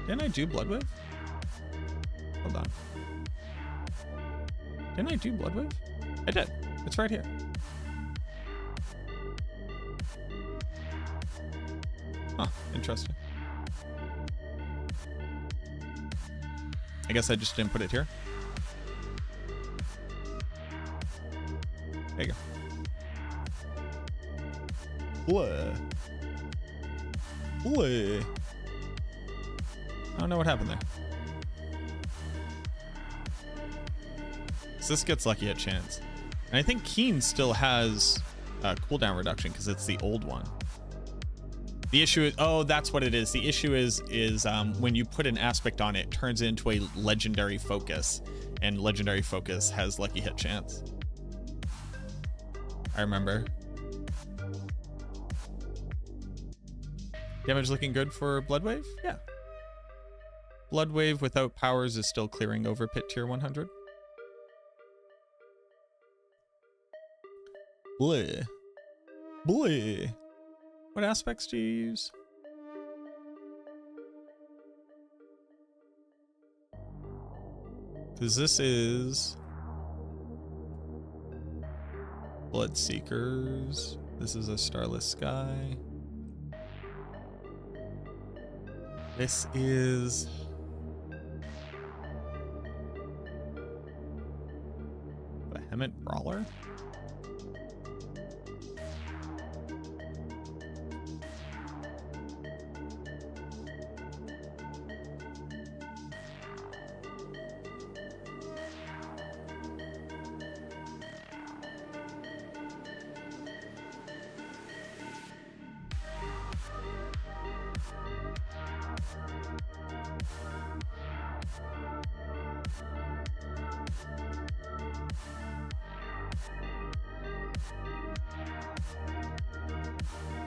Didn't I do Bloodwave? Hold on. Didn't I do Bloodwave? I did. It's right here. Huh, interesting. I guess I just didn't put it here. There you go. Blah. Blah. I don't know what happened there. So this gets lucky at chance. And I think Keen still has cooldown reduction because it's the old one. The issue is, oh, that's what it is. The issue is when you put an aspect on it, it turns into a legendary focus, and legendary focus has lucky hit chance. I remember. Damage looking good for Bloodwave? Yeah. Bloodwave without powers is still clearing over pit tier 100. Bleh. Bleh. What aspects do you use? Because this is Bloodseekers. This is a Starless Sky. This is Behemoth Brawler.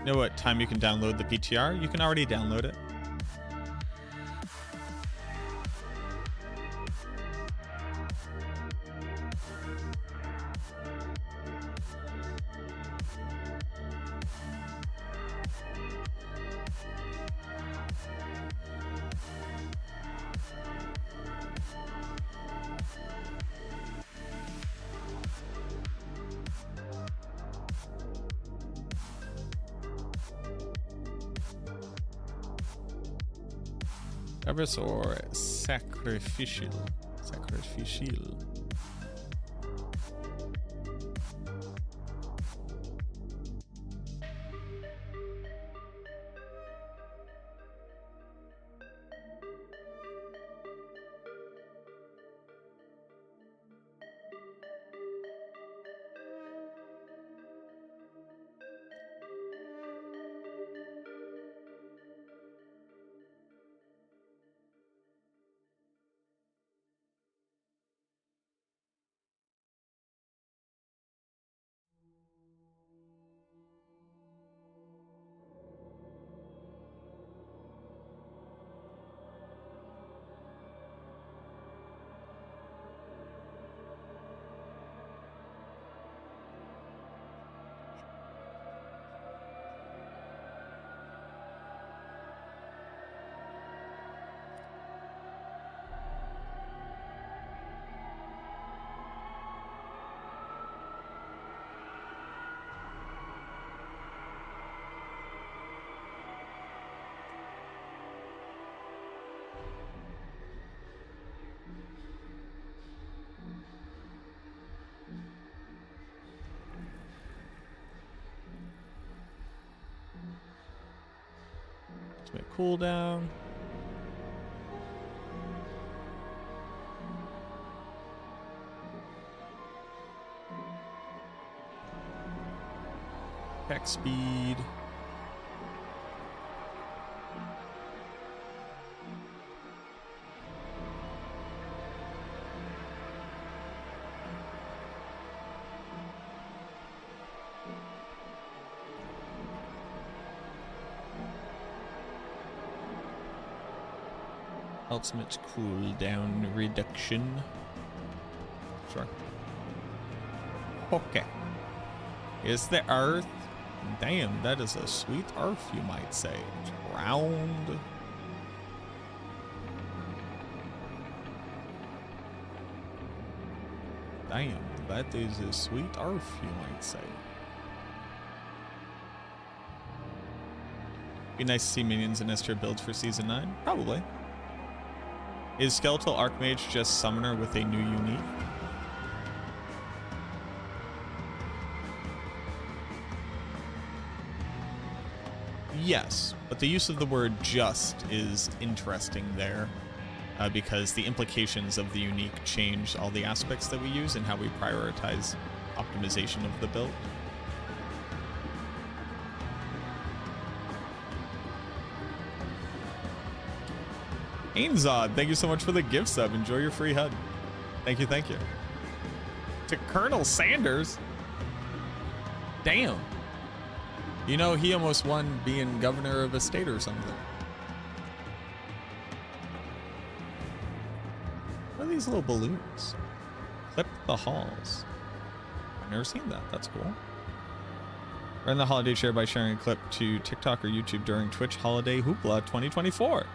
You know what time you can download the PTR? You can already download it. Service or sacrificial? Sacrificial. Ultimate cooldown. Attack speed. Ultimate cooldown reduction. Sure. Okay. Is the earth? Damn, that is a sweet earth, you might say. It's round. Damn, that is a sweet earth, you might say. Be nice to see minions in S tier builds for season 9? Probably. Is Skeletal Archmage just summoner with a new unique? Yes, but the use of the word just is interesting there because the implications of the unique change all the aspects that we use and how we prioritize optimization of the build. Ainzod, thank you so much for the gift sub. Enjoy your free HUD. Thank you, thank you. To Colonel Sanders. Damn. You know, he almost won being governor of a state or something. What are these little balloons? Clip the halls. I've never seen that. That's cool. Run the holiday share by sharing a clip to TikTok or YouTube during Twitch Holiday Hoopla 2024.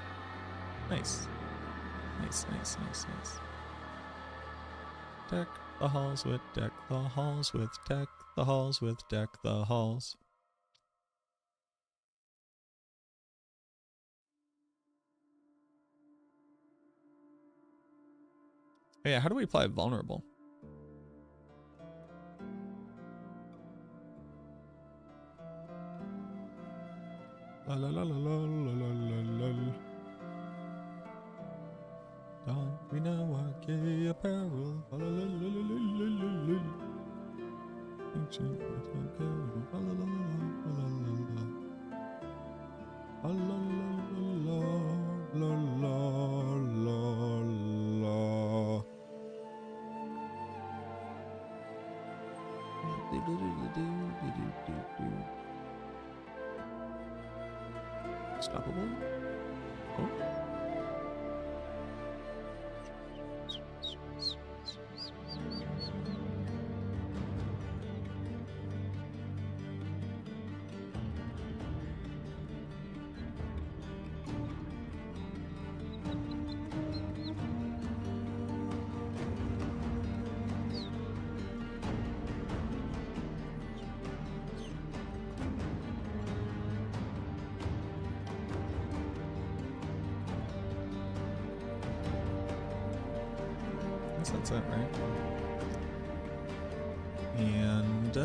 Nice. Nice, nice, nice, nice. Deck the halls with deck the halls with deck the halls with deck the halls. Oh yeah, how do we apply vulnerable? La la la la la la la la. Don we now our gay apparel. La la la la la la la la. Ancient apparel. La la la la la la la. La la la la la la la. Stoppable. Oh. That's it, right? And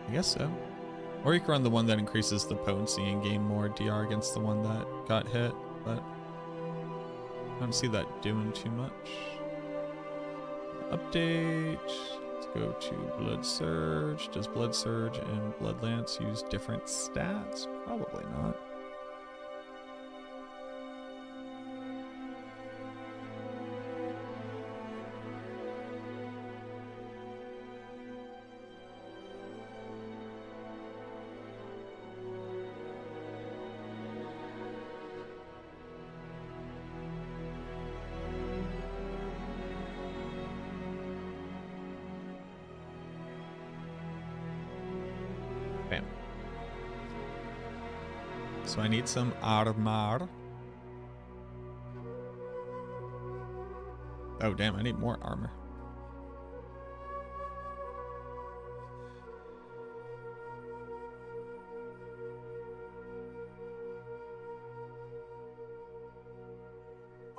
I guess so. Or you can run the one that increases the potency and gain more DR against the one that got hit, but I don't see that doing too much. Update. Let's go to Blood Surge. Does Blood Surge and Blood Lance use different stats? Probably not. So I need some armor. Oh damn, I need more armor.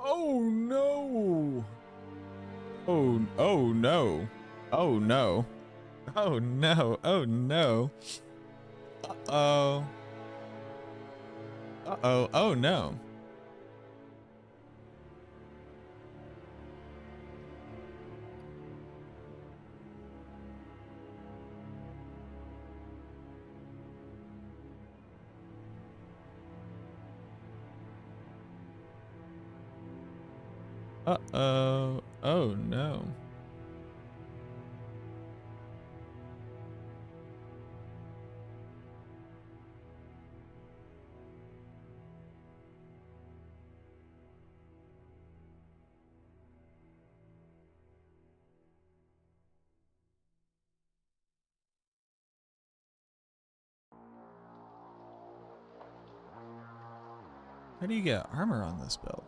Oh no! Oh no. Oh no. Oh no. Oh no. Uh-oh. Uh-oh. Oh no. Uh-oh. Oh no. How do you get armor on this build?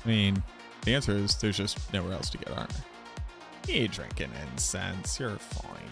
I mean, the answer is there's just nowhere else to get armor. You drinking incense, you're fine.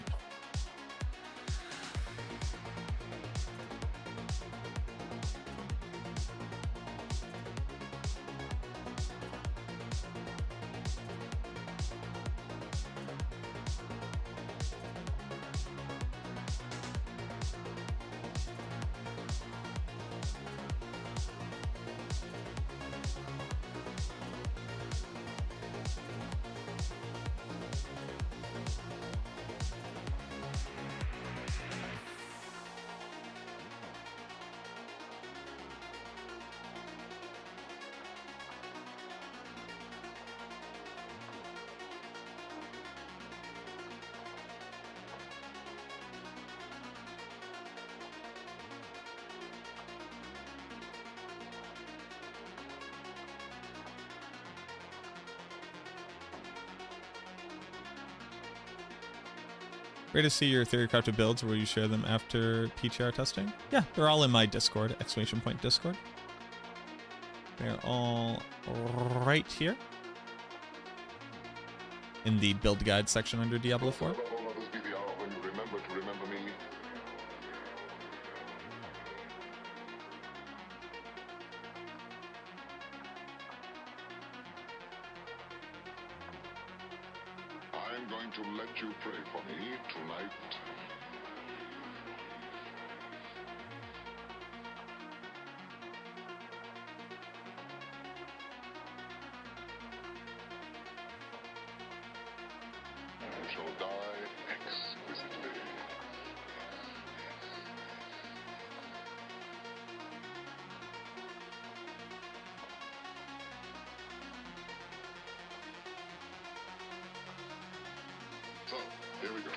Great to see your Theorycraftin builds. Will you share them after PTR testing? Yeah, they're all in my Discord, ! Discord. They're all right here in the build guide section under Diablo 4. I'm going to let you pray for me tonight. You shall die exquisitely. So, here we go.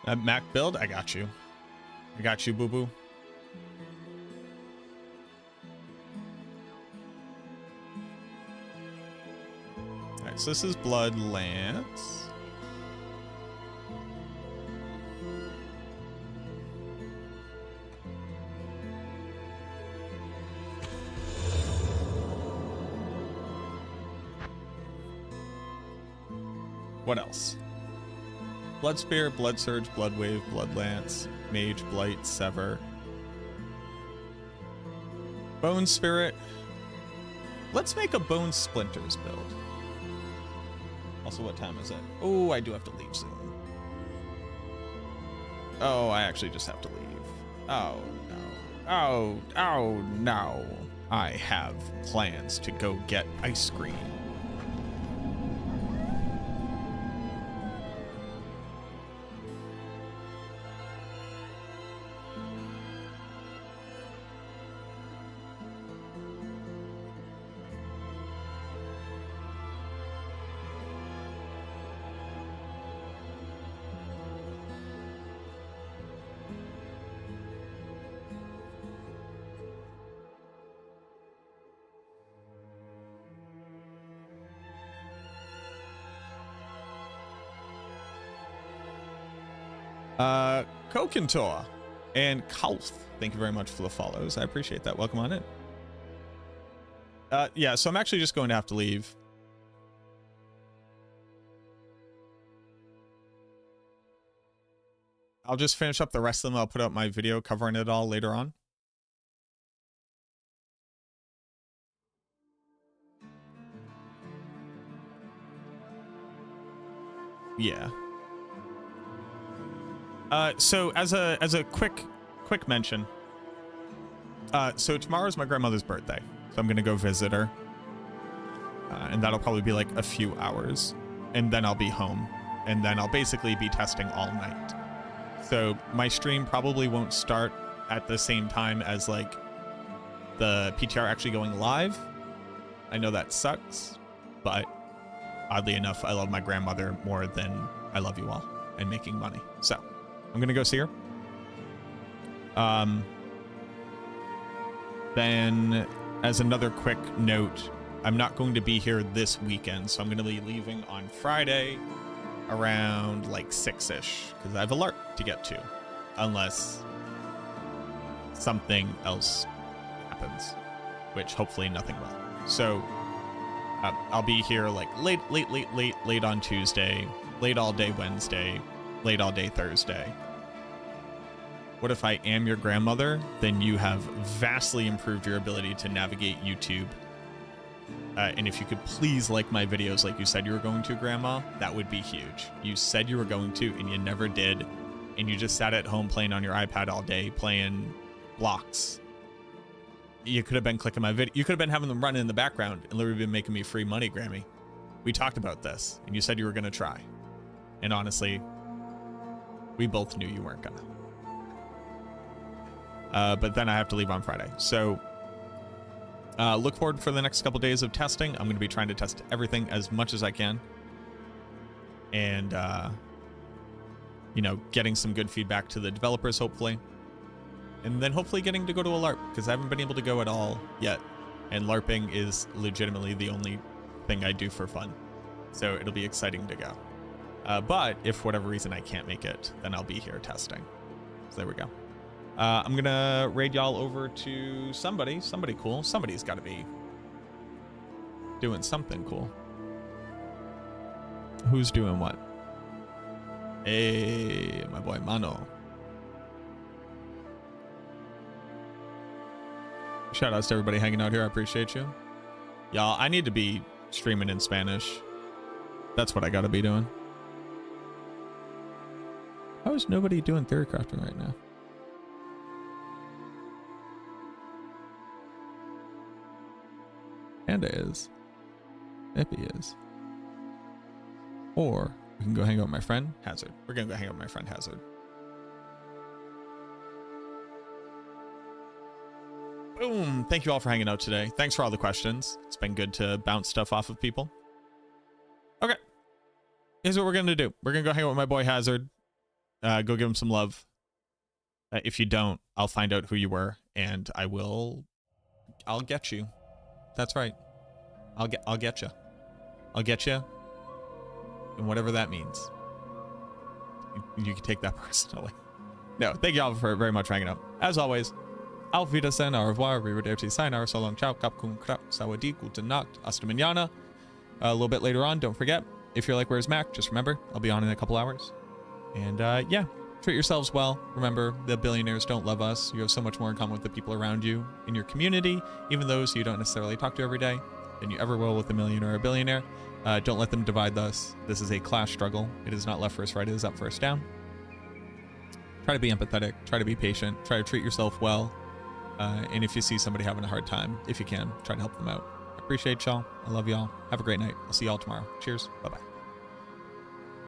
Mac build, I got you. I got you, boo-boo. Alright, so this is Blood Lance. What else? Blood Spear, Blood Surge, Blood Wave, Blood Lance, Mage, Blight, Sever. Bone Spirit. Let's make a Bone Splinters build. Also, what time is it? Oh, I do have to leave soon. Oh, I actually just have to leave. Oh, no. Oh, no. I have plans to go get ice cream. Kokentor and Kalf, thank you very much for the follows. I appreciate that. Welcome on in. Yeah, so I'm actually just going to have to leave. I'll just finish up the rest of them. I'll put up my video covering it all later on. Yeah. So as a quick mention, so tomorrow's my grandmother's birthday, so I'm gonna go visit her, and that'll probably be like a few hours, and then I'll be home, and then I'll basically be testing all night. So my stream probably won't start at the same time as like the PTR actually going live. I know that sucks, but oddly enough, I love my grandmother more than I love you all and making money. So I'm gonna go see her. Then as another quick note, I'm not going to be here this weekend, so I'm gonna be leaving on Friday around like 6-ish, because I have a LARP to get to, unless something else happens, which hopefully nothing will. So I'll be here like late on Tuesday, late all day Wednesday, late all day Thursday. What if I am your grandmother? Then you have vastly improved your ability to navigate YouTube. And if you could please like my videos like you said you were going to, Grandma, that would be huge. You said you were going to, and you never did. And you just sat at home playing on your iPad all day, playing blocks. You could have been clicking my video. You could have been having them run in the background and literally been making me free money, Grammy. We talked about this, and you said you were going to try. And honestly, we both knew you weren't gonna. But then I have to leave on Friday. So look forward for the next couple days of testing. I'm going to be trying to test everything as much as I can. And, you know, getting some good feedback to the developers, hopefully. And then hopefully getting to go to a LARP, because I haven't been able to go at all yet. And LARPing is legitimately the only thing I do for fun. So it'll be exciting to go. But if for whatever reason I can't make it, then I'll be here testing. So there we go. I'm gonna raid y'all over to somebody cool. Somebody's got to be doing something cool. Who's doing what? Hey, my boy Mano. Shout outs to everybody hanging out here. I appreciate you. Y'all, I need to be streaming in Spanish. That's what I gotta be doing. How is nobody doing Theorycraftin right now? Panda is. Epi is. Or we can go hang out with my friend Hazard. We're gonna go hang out with my friend Hazard. Boom! Thank you all for hanging out today. Thanks for all the questions. It's been good to bounce stuff off of people. Okay. Here's what we're gonna do. We're gonna go hang out with my boy Hazard. Go give them some love. If you don't, I'll find out who you were, and I'll get you. That's right. I'll get you. I'll get you. And whatever that means. You can take that personally. No, thank y'all very much for hanging out. As always, auf Wiedersehen, au revoir, arrivederci, sayonara, so long, ciao, kapkun, krap, sawadee, gute Nacht, hasta mañana. A little bit later on, don't forget, if you're like, where's Mac, just remember, I'll be on in a couple hours. And yeah, treat yourselves well. Remember, the billionaires don't love us. You have so much more in common with the people around you in your community, even those you don't necessarily talk to every day, than you ever will with a millionaire or a billionaire. Don't let them divide us. This is a class struggle. It is not left first right, it is up first down. Try to be empathetic, try to be patient, try to treat yourself well. And if you see somebody having a hard time, if you can, try to help them out. I appreciate y'all. I love y'all. Have a great night. I'll see y'all tomorrow. Cheers. Bye-bye.